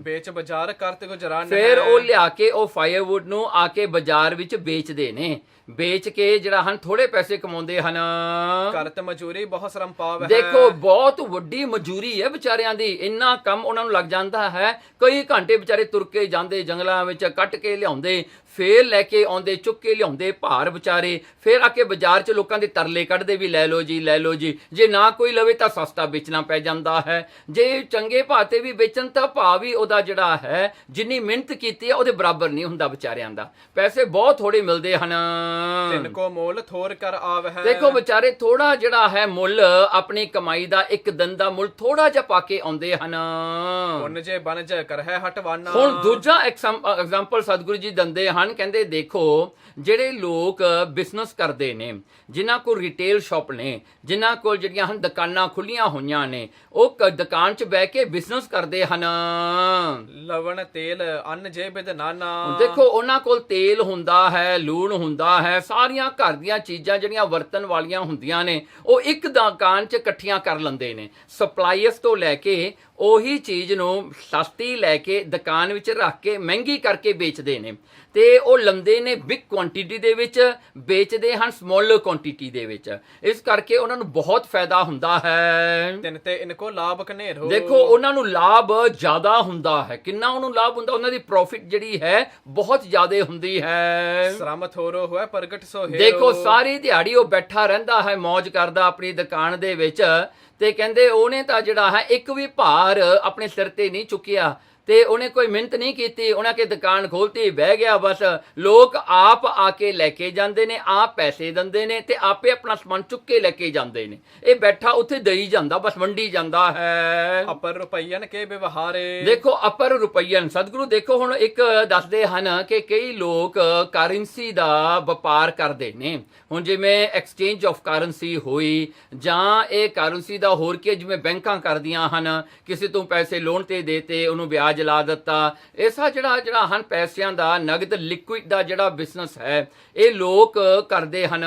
ਵੇਚ ਬਾਜ਼ਾਰ ਕਰਤ ਗੁਜਰਾਨ। ਫਿਰ ਉਹ ਲਿਆ ਕੇ ਉਹ ਫਾਇਰਵੁੱਡ ਨੂੰ ਆ ਕੇ ਬਾਜ਼ਾਰ ਵਿੱਚ ਵੇਚਦੇ ਨੇ। ਵੇਚ ਕੇ ਜਿਹੜਾ ਹਨ ਥੋੜੇ ਪੈਸੇ ਕਮਾਉਂਦੇ ਹਨ। ਕਰਤ ਮਜ਼ਦੂਰੀ ਬਹੁਤ ਸ਼ਰਮ ਪਾਵ ਹੈ। ਦੇਖੋ ਬਹੁਤ ਵੱਡੀ ਮਜ਼ਦੂਰੀ ਹੈ ਵਿਚਾਰਿਆਂ ਦੀ, ਇੰਨਾ ਕੰਮ ਉਹਨਾਂ ਨੂੰ ਲੱਗ ਜਾਂਦਾ ਹੈ। ਕਈ ਘੰਟੇ ਵਿਚਾਰੇ ਤੁਰ ਕੇ ਜਾਂਦੇ, ਜੰਗਲਾਂ ਵਿੱਚ ਕੱਟ ਕੇ ਲਿਆਉਂਦੇ, ਫੇਰ ਲੈ ਕੇ ਆਉਂਦੇ, ਚੁੱਕ ਕੇ ਲਿਆਉਂਦੇ ਭਾਰ ਵਿਚਾਰੇ, ਫੇਰ ਆ ਕੇ ਬਾਜ਼ਾਰ 'ਚ ਲੋਕਾਂ ਦੇ ਤਰਲੇ ਕੱਢਦੇ ਵੀ ਲੈ ਲਓ ਜੀ, ਲੈ ਲਓ ਜੀ। ਜੇ ਨਾ ਕੋਈ ਲਵੇ ਤਾਂ ਸਸਤਾ ਵੇਚਣਾ ਪੈ ਜਾਂਦਾ ਹੈ, ਜੇ ਚੰਗੇ ਭਾਅ ਤੇ ਵੀ ਵੇਚਣ ਤਾਂ ਭਾਅ ਵੀ ਉਹਦਾ ਜਿਹੜਾ ਹੈ ਜਿੰਨੀ ਮਿਹਨਤ ਕੀਤੀ ਹੈ ਉਹਦੇ ਬਰਾਬਰ ਨਹੀਂ ਹੁੰਦਾ ਵਿਚਾਰਿਆਂ ਦਾ, ਪੈਸੇ ਬਹੁਤ ਥੋੜੇ ਮਿਲਦੇ ਹਨ। ਤਿੰਨ ਕੋ ਮੋਲ ਥੋਰ ਕਰ ਆਵ ਹੈ। ਦੇਖੋ ਵਿਚਾਰੇ ਥੋੜਾ ਜਿਹੜਾ ਹੈ ਮੁੱਲ ਆਪਣੀ ਕਮਾਈ ਦਾ, ਇੱਕ ਦਿਨ ਦਾ ਮੁੱਲ ਥੋੜਾ ਜਿਹਾ ਪਾ ਕੇ ਆਉਂਦੇ ਹਨ। ਪੁੰਨ ਜੇ ਬਨ ਜੇ ਕਰ ਹੈ ਹਟਵਾਨਾ। ਹੁਣ ਦੂਜਾ ਐਗਜ਼ਾਮਪਲ ਸਤਿਗੁਰੂ ਜੀ ਦਿੰਦੇ ਹਨ, ਕਹਿੰਦੇ ਦੇਖੋ ਜਿਹੜੇ ਲੋਕ ਬਿਜ਼ਨਸ ਕਰਦੇ ਨੇ, ਜਿਨ੍ਹਾਂ ਕੋਲ ਰਿਟੇਲ ਸ਼ਾਪ ਨੇ, ਜਿਨ੍ਹਾਂ ਕੋਲ ਜਿਹੜੀਆਂ ਹਨ ਦੁਕਾਨਾਂ ਖੁੱਲੀਆਂ ਹੋਈਆਂ ਨੇ, ਉਹ ਦੁਕਾਨ 'ਚ ਬਹਿ ਕੇ ਬਿਜ਼ਨਸ ਕਰਦੇ ਹਨ। ਲਵਣ ਤੇਲ ਅੰਨ ਜੇ ਬਿਦ ਨਾਨਾ। ਦੇਖੋ ਉਹਨਾਂ ਕੋਲ ਤੇਲ ਹੁੰਦਾ ਹੈ, ਲੂਣ ਹੁੰਦਾ ਹੈ, ਸਾਰੀਆਂ ਘਰ ਦੀਆਂ ਚੀਜ਼ਾਂ ਜਿਹੜੀਆਂ ਵਰਤਣ ਵਾਲੀਆਂ ਹੁੰਦੀਆਂ ਨੇ ਉਹ ਇੱਕ ਦੁਕਾਨ 'ਚ ਇਕੱਠੀਆਂ ਕਰ ਲੈਂਦੇ ਨੇ। ਸਪਲਾਈਅਰਸ ਤੋਂ ਲੈ ਕੇ ਉਹੀ ਚੀਜ਼ ਨੂੰ ਸਸਤੀ ਲੈ ਕੇ ਦੁਕਾਨ ਵਿੱਚ ਰੱਖ ਕੇ ਮਹਿੰਗੀ ਕਰਕੇ ਵੇਚਦੇ ਨੇ, ਤੇ ਉਹ ਲੰਦੇ ਨੇ ਬਿਗ ਕੁਆਂਟੀਟੀ ਦੇ ਵਿੱਚ, ਵੇਚਦੇ ਹਨ ਸਮਾਲਰ ਕੁਆਂਟੀਟੀ ਦੇ ਵਿੱਚ। ਇਸ ਕਰਕੇ ਉਹਨਾਂ ਨੂੰ ਬਹੁਤ ਫਾਇਦਾ ਹੁੰਦਾ ਹੈ। ਤਿੰਨ ਤੇ ਇਨਕੋ ਲਾਭ ਕਨੇਰ ਹੋ। ਦੇਖੋ ਉਹਨਾਂ ਨੂੰ ਲਾਭ ਜ਼ਿਆਦਾ ਹੁੰਦਾ ਹੈ। ਕਿੰਨਾ ਉਹਨੂੰ ਲਾਭ ਹੁੰਦਾ, ਉਹਨਾਂ ਦੀ ਪ੍ਰੋਫਿਟ ਜਿਹੜੀ ਹੈ ਬਹੁਤ ਜ਼ਿਆਦਾ ਹੁੰਦੀ ਹੈ। ਸ਼ਰਮ ਥੋਰੋ ਹੋਏ ਪ੍ਰਗਟ ਸੋ ਹੈ। ਦੇਖੋ ਸਾਰੀ ਦਿਹਾੜੀ ਉਹ ਬੈਠਾ ਰਹਿੰਦਾ ਹੈ, ਮौज ਕਰਦਾ ਆਪਣੀ ਦੁਕਾਨ ਦੇ ਵਿੱਚ, ਤੇ ਕਹਿੰਦੇ ਉਹਨੇ ਤਾਂ ਜਿਹੜਾ ਹੈ ਇੱਕ ਵੀ ਭਾਰ ਆਪਣੇ ਸਿਰ ਤੇ ਨਹੀਂ ਚੁੱਕਿਆ, ਤੇ ਉਹਨੇ ਕੋਈ ਮਿਹਨਤ ਨਹੀਂ ਕੀਤੀ, ਉਹਨਾਂ ਕੇ ਦੁਕਾਨ ਖੋਲਤੀ, ਬਹਿ ਗਿਆ ਬਸ। ਲੋਕ ਆਪ ਆ ਕੇ ਲੈ ਕੇ ਜਾਂਦੇ ਨੇ, ਆਪ ਪੈਸੇ ਦਿੰਦੇ ਨੇ ਤੇ ਆਪੇ ਆਪਣਾ ਸਮਾਨ ਚੁੱਕ ਕੇ ਲੈ ਕੇ ਜਾਂਦੇ ਨੇ। ਇਹ ਬੈਠਾ ਉੱਥੇ ਦਈ ਜਾਂਦਾ, ਬਸ ਵੰਡੀ ਜਾਂਦਾ ਹੈ। ਅਪਰ ਰੁਪਈਅਨ ਕੇ ਵਿਵਹਾਰੇ। ਦੇਖੋ ਅਪਰ ਰੁਪਈਅਨ, ਸਤਿਗੁਰੂ ਦੇਖੋ ਹੁਣ ਇੱਕ ਦੱਸਦੇ ਹਨ ਕਿ ਕਈ ਲੋਕ ਕਰੰਸੀ ਦਾ ਵਪਾਰ ਕਰਦੇ ਨੇ। ਹੁਣ ਜਿਵੇਂ ਐਕਸਚੇਂਜ ਆਫ ਕਰੰਸੀ ਹੋਈ, ਜਾਂ ਇਹ ਕਰੰਸੀ ਦਾ ਹੋਰ ਕੀ, ਜਿਵੇਂ ਬੈਂਕਾਂ ਕਰਦੀਆਂ ਹਨ, ਕਿਸੇ ਤੋਂ ਪੈਸੇ ਲੋਨ ਤੇ ਦੇਤੇ, ਉਹਨੂੰ ਵਿਆਜ ਲਾ ਦਿੱਤਾ। ਐਸਾ ਜਿਹੜਾ ਹਨ ਪੈਸਿਆਂ ਦਾ, ਨਗਦ ਲਿਕੁਇਡ ਦਾ ਜਿਹੜਾ ਬਿਜ਼ਨਸ ਹੈ, ਇਹ ਲੋਕ ਕਰਦੇ ਹਨ।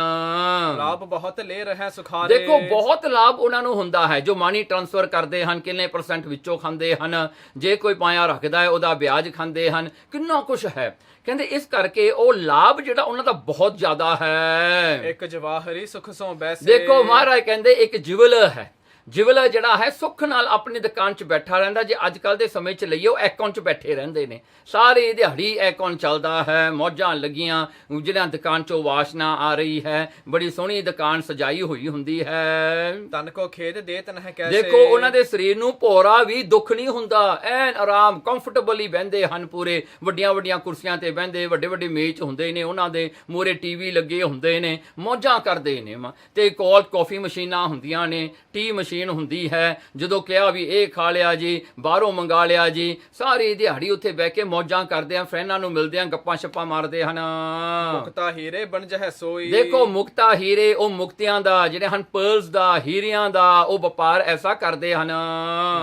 ਲਾਭ ਬਹੁਤ ਲੈ ਰਹੇ ਸੁਖਾਰੇ। ਦੇਖੋ ਬਹੁਤ ਲਾਭ ਉਹਨਾਂ ਨੂੰ ਹੁੰਦਾ ਹੈ। ਜੋ ਮਨੀ ਟ੍ਰਾਂਸਫਰ ਕਰਦੇ ਹਨ, ਕਿੰਨੇ ਪਰਸੈਂਟ ਵਿੱਚੋਂ ਖਾਂਦੇ ਹਨ, ਜੇ ਕੋਈ ਪਾਇਆ ਰੱਖਦਾ ਹੈ ਉਹਦਾ ਵਿਆਜ ਖਾਂਦੇ ਹਨ, ਕਿੰਨਾ ਕੁਛ ਹੈ। ਕਹਿੰਦੇ ਇਸ ਕਰਕੇ ਉਹ ਲਾਭ ਜਿਹੜਾ ਉਹਨਾਂ ਦਾ ਬਹੁਤ ਜ਼ਿਆਦਾ ਹੈ। ਇੱਕ ਜਵਾਹਰੀ ਸੁਖ ਸੋ ਬੈਸੇ। ਦੇਖੋ ਮਹਾਰਾਜ ਕਹਿੰਦੇ ਇੱਕ ਜਿਵਲ ਹੈ, ਜਿਵਲ ਜਿਹੜਾ ਹੈ ਸੁੱਖ ਨਾਲ ਆਪਣੀ ਦੁਕਾਨ 'ਚ ਬੈਠਾ ਰਹਿੰਦਾ। ਜੇ ਅੱਜ ਕੱਲ੍ਹ ਦੇ ਸਮੇਂ 'ਚ ਲਈਏ, ਉਹ ਐਕੌਨ 'ਚ ਬੈਠੇ ਰਹਿੰਦੇ ਨੇ, ਸਾਰੀ ਦਿਹਾੜੀ ਐਕੌਨ ਚੱਲਦਾ ਹੈ, ਮੌਜਾਂ ਲੱਗੀਆਂ, ਜਿਹੜਿਆਂ ਦੁਕਾਨ 'ਚੋਂ ਵਾਸ਼ਨਾ ਆ ਰਹੀ ਹੈ, ਬੜੀ ਸੋਹਣੀ ਦੁਕਾਨ ਸਜਾਈ ਹੋਈ ਹੁੰਦੀ ਹੈ। ਤਨ ਕੋ ਖੇਦ ਦੇ ਤਨ ਹੈ ਕੈਸੇ। ਦੇਖੋ ਉਹਨਾਂ ਦੇ ਸਰੀਰ ਨੂੰ ਭੋਰਾ ਵੀ ਦੁੱਖ ਨਹੀਂ ਹੁੰਦਾ, ਐਨ ਆਰਾਮ ਕੰਫਰਟੇਬਲੀ ਬਹਿੰਦੇ ਹਨ ਪੂਰੇ। ਵੱਡੀਆਂ ਵੱਡੀਆਂ ਕੁਰਸੀਆਂ ਤੇ ਬਹਿੰਦੇ, ਵੱਡੇ ਵੱਡੇ ਮੇਜ਼ ਹੁੰਦੇ ਨੇ, ਉਹਨਾਂ ਦੇ ਮੂਹਰੇ ਟੀਵੀ ਲੱਗੇ ਹੁੰਦੇ ਨੇ, ਮੌਜਾਂ ਕਰਦੇ ਨੇ। ਤੇ ਕੋਲ ਕਾਫੀ ਮਸ਼ੀਨਾਂ ਹੁੰਦੀਆਂ ਨੇ, ਟੀ ਮਸ਼ੀਨ ਹੁੰਦੀ ਹੈ। ਜਦੋਂ ਕਿਹਾ ਵੀ ਇਹ ਖਾ ਲਿਆ ਜੀ, ਬਾਹਰੋਂ ਮੰਗਾ ਲਿਆ ਜੀ, ਸਾਰੀ ਦਿਹਾੜੀ ਉੱਥੇ ਬਹਿ ਕੇ ਮੌਜਾਂ ਕਰਦੇ ਆ, ਫਰੈਂਡਾਂ ਨੂੰ ਮਿਲਦੇ ਆ, ਗੱਪਾਂ ਛੱਪਾਂ ਮਾਰਦੇ ਹਨ। ਮੁਕਤਾ ਹੀਰੇ ਬਣ ਜਹ ਸੋਈ। ਦੇਖੋ ਮੁਕਤਾ ਹੀਰੇ, ਉਹ ਮੁਕਤਿਆਂ ਦਾ ਜਿਹੜੇ ਹਨ, ਪਰਲਸ ਦਾ, ਹੀਰਿਆਂ ਦਾ ਉਹ ਵਪਾਰ ਐਸਾ ਕਰਦੇ ਹਨ।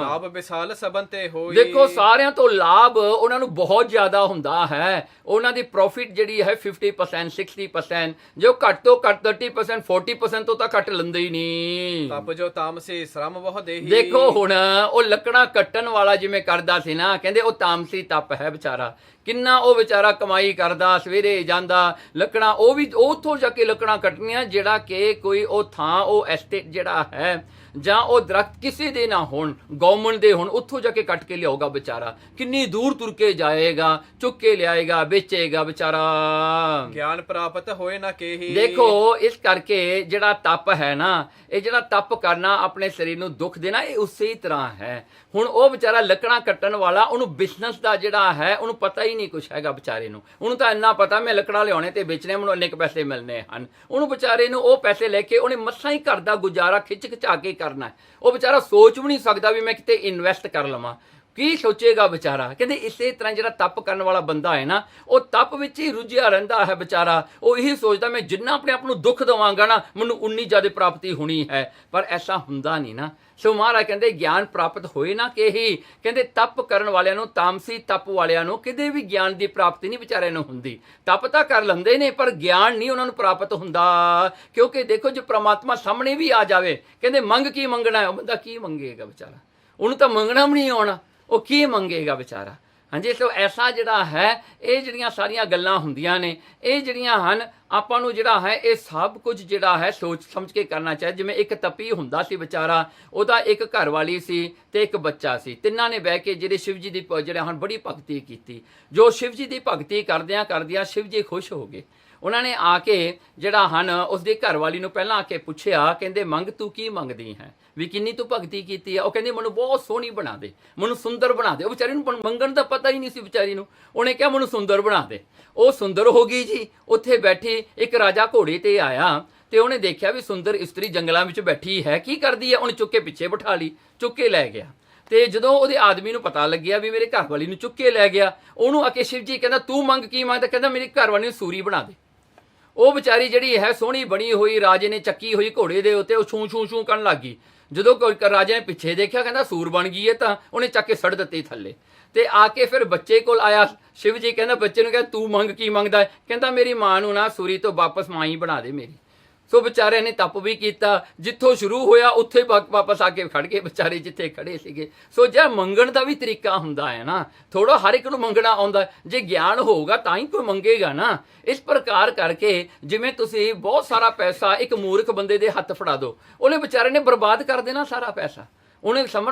ਲਾਭ ਵਿਸਾਲ ਸਬਨ ਤੇ ਹੋਈ। ਦੇਖੋ ਸਾਰਿਆਂ ਤੋਂ ਲਾਭ ਉਹਨਾਂ ਨੂੰ ਬਹੁਤ ਜ਼ਿਆਦਾ ਹੁੰਦਾ ਹੈ। ਉਹਨਾਂ ਦੀ ਪ੍ਰੋਫਿਟ ਜਿਹੜੀ ਹੈ 50%, 60%, ਜੋ ਘੱਟ ਤੋਂ ਘੱਟ 30%, 40% ਤੋਂ ਤਾਂ ਘੱਟ ਲੈਂਦੇ ਹੀ ਨਹੀਂ। ਤਪ ਜੋ ਤਾਮਸੀ ਸ਼ਰਮ ਬਹੁ ਦੇਹੀ। ਦੇਖੋ ਹੁਣ ਉਹ ਲੱਕੜਾਂ ਕੱਟਣ ਵਾਲਾ ਜਿਵੇਂ ਕਰਦਾ ਸੀ ਨਾ, ਕਹਿੰਦੇ ਉਹ ਤਾਮਸੀ ਤਪ ਹੈ ਵਿਚਾਰਾ। ਕਿੰਨਾ ਉਹ ਵਿਚਾਰਾ ਕਮਾਈ ਕਰਦਾ, ਸਵੇਰੇ ਜਾਂਦਾ ਲੱਕੜਾਂ, ਉਹ ਵੀ ਉੱਥੋਂ ਜਾ ਕੇ ਲੱਕੜਾਂ ਕੱਟਣੀਆਂ, ਜਿਹੜਾ ਕਿ ਕੋਈ ਉਹ ਥਾਂ, ਉਹ ਐਸਟੇਟ ਜਿਹੜਾ ਹੈ ਜਾਂ ਉਹ ਦਰਖਤ ਕਿਸੇ ਦੇ ਨਾ ਹੋਣ, ਗਵਰਨਮੈਂਟ ਦੇ ਹੋਣ, ਉੱਥੋਂ ਜਾ ਕੇ ਕੱਟ ਕੇ ਲਿਆਊਗਾ ਵਿਚਾਰਾ। ਕਿੰਨੀ ਦੂਰ ਤੁਰ ਕੇ ਜਾਏਗਾ, ਚੁੱਕ ਕੇ ਲਿਆਏਗਾ, ਵੇਚੇਗਾ ਵਿਚਾਰਾ। ਗਿਆਨ ਪ੍ਰਾਪਤ ਹੋਏ ਨਾ ਕੇਹੀ। ਦੇਖੋ ਇਸ ਕਰਕੇ ਜਿਹੜਾ ਤਪ ਹੈ ਨਾ, ਇਹ ਜਿਹੜਾ ਤਪ ਕਰਨਾ, ਆਪਣੇ ਸਰੀਰ ਨੂੰ ਦੁੱਖ ਦੇਣਾ, ਇਹ ਉਸੇ ਹੀ ਤਰ੍ਹਾਂ ਹੈ। ਹੁਣ ਉਹ ਵਿਚਾਰਾ ਲੱਕੜਾਂ ਕੱਟਣ ਵਾਲਾ, ਉਹਨੂੰ ਬਿਜ਼ਨਸ ਦਾ ਜਿਹੜਾ ਹੈ ਉਹਨੂੰ ਪਤਾ ਹੀ ਨਹੀਂ ਕੁਛ ਹੈਗਾ ਵਿਚਾਰੇ ਨੂੰ। ਉਹਨੂੰ ਤਾਂ ਇੰਨਾ ਪਤਾ ਮੈਂ ਲੱਕੜਾਂ ਲਿਆਉਣੇ ਤੇ ਵੇਚਣੇ, ਮੈਨੂੰ ਇੰਨੇ ਕੁ ਪੈਸੇ ਮਿਲਣੇ ਹਨ। ਉਹਨੂੰ ਵਿਚਾਰੇ ਨੂੰ ਉਹ ਪੈਸੇ ਲੈ ਕੇ ਉਹਨੇ ਮਸਾਂ ਹੀ ਘਰ ਦਾ ਗੁਜ਼ਾਰਾ ਖਿੱਚ ਖਿਚਾ ਕੇ ਕਰਨਾ। ਉਹ ਵਿਚਾਰਾ ਸੋਚ ਵੀ ਨਹੀਂ ਸਕਦਾ ਵੀ ਮੈਂ ਕਿਤੇ ਇਨਵੈਸਟ ਕਰ ਲਵਾਂ। ਕੀ ਸੋਚੇਗਾ ਵਿਚਾਰਾ? ਕਹਿੰਦੇ ਇਸੇ ਤਰ੍ਹਾਂ ਜਿਹੜਾ ਤਪ ਕਰਨ ਵਾਲਾ ਬੰਦਾ ਹੈ ਨਾ, ਉਹ ਤਪ ਵਿੱਚ ਹੀ ਰੁੱਝਿਆ ਰਹਿੰਦਾ ਹੈ ਵਿਚਾਰਾ। ਉਹ ਇਹੀ ਸੋਚਦਾ ਮੈਂ ਜਿੰਨਾ ਆਪਣੇ ਆਪ ਨੂੰ ਦੁੱਖ ਦੇਵਾਂਗਾ ਨਾ, ਮੈਨੂੰ ਉਨੀ ਜ਼ਿਆਦਾ ਪ੍ਰਾਪਤੀ ਹੋਣੀ ਹੈ। ਪਰ ਐਸਾ ਹੁੰਦਾ ਨਹੀਂ ਨਾ। ਸੋ ਮਹਾਰਾਜ ਕਹਿੰਦੇ ਗਿਆਨ ਪ੍ਰਾਪਤ ਹੋਏ ਨਾ ਕੇਹੀ। ਕਹਿੰਦੇ ਤਪ ਕਰਨ ਵਾਲਿਆਂ ਨੂੰ, ਤਾਮਸੀ ਤਪ ਵਾਲਿਆਂ ਨੂੰ ਕਿਤੇ ਵੀ ਗਿਆਨ ਦੀ ਪ੍ਰਾਪਤੀ ਨਹੀਂ ਵਿਚਾਰਿਆਂ ਨੂੰ ਹੁੰਦੀ। ਤਪ ਤਾਂ ਕਰ ਲੈਂਦੇ ਨੇ ਪਰ ਗਿਆਨ ਨਹੀਂ ਉਹਨਾਂ ਨੂੰ ਪ੍ਰਾਪਤ ਹੁੰਦਾ। ਕਿਉਂਕਿ ਦੇਖੋ ਜੇ ਪ੍ਰਮਾਤਮਾ ਸਾਹਮਣੇ ਵੀ ਆ ਜਾਵੇ, ਕਹਿੰਦੇ ਮੰਗ ਕੀ ਮੰਗਣਾ ਹੈ, ਉਹ ਬੰਦਾ ਕੀ ਮੰਗੇਗਾ ਵਿਚਾਰਾ? ਉਹਨੂੰ ਤਾਂ ਮੰਗਣਾ ਵੀ ਨਹੀਂ ਆਉਣਾ, ਉਹ ਕੀ ਮੰਗੇਗਾ ਵਿਚਾਰਾ? ਹਾਂਜੀ, ਸੋ ਐਸਾ ਜਿਹੜਾ ਹੈ, ਇਹ ਜਿਹੜੀਆਂ ਸਾਰੀਆਂ ਗੱਲਾਂ ਹੁੰਦੀਆਂ ਨੇ, ਇਹ ਜਿਹੜੀਆਂ ਹਨ ਆਪਾਂ ਨੂੰ ਜਿਹੜਾ ਹੈ ਇਹ ਸਭ ਕੁਝ ਜਿਹੜਾ ਹੈ ਸੋਚ ਸਮਝ ਕੇ ਕਰਨਾ ਚਾਹੀਦਾ। ਜਿਵੇਂ ਇੱਕ ਤਪੀ ਹੁੰਦਾ ਸੀ ਵਿਚਾਰਾ, ਉਹਦਾ ਇੱਕ ਘਰਵਾਲੀ ਸੀ ਤੇ ਇੱਕ ਬੱਚਾ ਸੀ। ਤਿੰਨਾਂ ਨੇ ਬਹਿ ਕੇ ਜਿਹੜੇ ਸ਼ਿਵ ਜੀ ਦੀ ਜਿਹੜੇ ਹਨ ਬੜੀ ਭਗਤੀ ਕੀਤੀ। ਜੋ ਸ਼ਿਵ ਜੀ ਦੀ ਭਗਤੀ ਕਰਦਿਆਂ ਕਰਦਿਆਂ ਸ਼ਿਵ ਜੀ ਖੁਸ਼ ਹੋ ਗਏ। ਉਹਨਾਂ ਨੇ ਆ ਕੇ ਜਿਹੜਾ ਹਨ ਉਸਦੀ ਘਰਵਾਲੀ ਨੂੰ ਪਹਿਲਾਂ ਆ ਕੇ ਪੁੱਛਿਆ, ਕਹਿੰਦੇ ਮੰਗ ਤੂੰ ਕੀ ਮੰਗਦੀ ਹੈ, ਵੀ ਕਿੰਨੀ ਤੂੰ ਭਗਤੀ ਕੀਤੀ ਹੈ? ਉਹ ਕਹਿੰਦੀ ਮੈਨੂੰ ਬਹੁਤ ਸੋਹਣੀ ਬਣਾ ਦੇ, ਮੈਨੂੰ ਸੁੰਦਰ ਬਣਾ ਦੇ। ਉਹ ਵਿਚਾਰੀ ਨੂੰ ਮੰਗਣ ਦਾ ਪਤਾ ਹੀ ਨਹੀਂ ਸੀ ਵਿਚਾਰੀ ਨੂੰ। ਉਹਨੇ ਕਿਹਾ ਮੈਨੂੰ ਸੁੰਦਰ ਬਣਾ ਦੇ। ਉਹ ਸੁੰਦਰ ਹੋ ਗਈ ਜੀ। ਉੱਥੇ ਬੈਠੀ ਇੱਕ ਰਾਜਾ ਘੋੜੇ ਤੇ ਆਇਆ ਤੇ ਉਹਨੇ ਦੇਖਿਆ ਵੀ ਸੁੰਦਰ ਇਸਤਰੀ ਜੰਗਲਾਂ ਵਿੱਚ ਬੈਠੀ ਹੈ, ਕੀ ਕਰਦੀ ਹੈ? ਉਹਨੇ ਚੁੱਕ ਕੇ ਪਿੱਛੇ ਬਿਠਾ ਲਈ, ਚੁੱਕ ਕੇ ਲੈ ਗਿਆ। ਤੇ ਜਦੋਂ ਉਹਦੇ ਆਦਮੀ ਨੂੰ ਪਤਾ ਲੱਗਿਆ ਵੀ ਮੇਰੇ ਘਰਵਾਲੀ ਨੂੰ ਚੁੱਕ ਕੇ ਲੈ ਗਿਆ, ਉਹਨੂੰ ਆ ਕੇ ਸ਼ਿਵ ਜੀ ਕਹਿੰਦਾ ਤੂੰ ਮੰਗ ਕੀ ਮੰਗਦਾ? ਕਹਿੰਦਾ ਮੇਰੀ ਘਰਵਾਲੀ ਨੂੰ ਸੂਰੀ ਬਣਾ ਦੇ। ਉਹ ਵਿਚਾਰੀ ਜਿਹੜੀ ਹੈ ਸੋਹਣੀ ਬਣੀ ਹੋਈ, ਰਾਜੇ ਨੇ ਚੱਕੀ ਹੋਈ ਘੋੜੇ ਦੇ ਉੱਤੇ, ਉਹ ਛੂ ਛੂ ਛੂ ਕਰਨ ਲੱਗ ਗਈ। ਜਦੋਂ ਰਾਜੇ ਨੇ ਪਿੱਛੇ ਦੇਖਿਆ, ਕਹਿੰਦਾ ਸੂਰ ਬਣ ਗਈ ਹੈ, ਤਾਂ ਉਹਨੇ ਚੱਕ ਕੇ ਸੜ ਦਿੱਤੀ ਥੱਲੇ। ਤੇ ਆ ਕੇ ਫਿਰ ਬੱਚੇ ਕੋਲ ਆਇਆ ਸ਼ਿਵ ਜੀ, ਕਹਿੰਦਾ ਬੱਚੇ ਨੂੰ ਕਹਿੰਦਾ ਤੂੰ ਮੰਗ ਕੀ ਮੰਗਦਾ? ਕਹਿੰਦਾ ਮੇਰੀ ਮਾਂ ਨੂੰ ਨਾ ਸੂਰੀ ਤੋਂ ਵਾਪਸ ਮਾਂ ਹੀ ਬਣਾ ਦੇ ਮੇਰੀ। ਸੋ ਵਿਚਾਰਿਆਂ ਨੇ ਤਪ ਵੀ ਕੀਤਾ, ਜਿੱਥੋਂ ਸ਼ੁਰੂ ਹੋਇਆ ਉੱਥੇ ਵਾਪਸ ਆ ਕੇ ਖੜ ਗਏ ਵਿਚਾਰੇ ਜਿੱਥੇ ਖੜੇ ਸੀਗੇ। ਸੋ ਜੇ ਮੰਗਣ ਦਾ ਵੀ ਤਰੀਕਾ ਹੁੰਦਾ ਹੈ ਨਾ, ਥੋੜਾ ਹਰ ਇੱਕ ਨੂੰ ਮੰਗਣਾ ਆਉਂਦਾ। ਜੇ ਗਿਆਨ ਹੋਊਗਾ ਤਾਂ ਹੀ ਕੋਈ ਮੰਗੇਗਾ ਨਾ। ਇਸ ਪ੍ਰਕਾਰ ਕਰਕੇ ਜਿਵੇਂ ਤੁਸੀਂ ਬਹੁਤ ਸਾਰਾ ਪੈਸਾ ਇੱਕ ਮੂਰਖ ਬੰਦੇ ਦੇ ਹੱਥ ਫੜਾ ਦਿਓ, ਉਹਨੇ ਵਿਚਾਰੇ ਨੇ ਬਰਬਾਦ ਕਰ ਦੇਣਾ ਸਾਰਾ ਪੈਸਾ। ਉਹਨੇ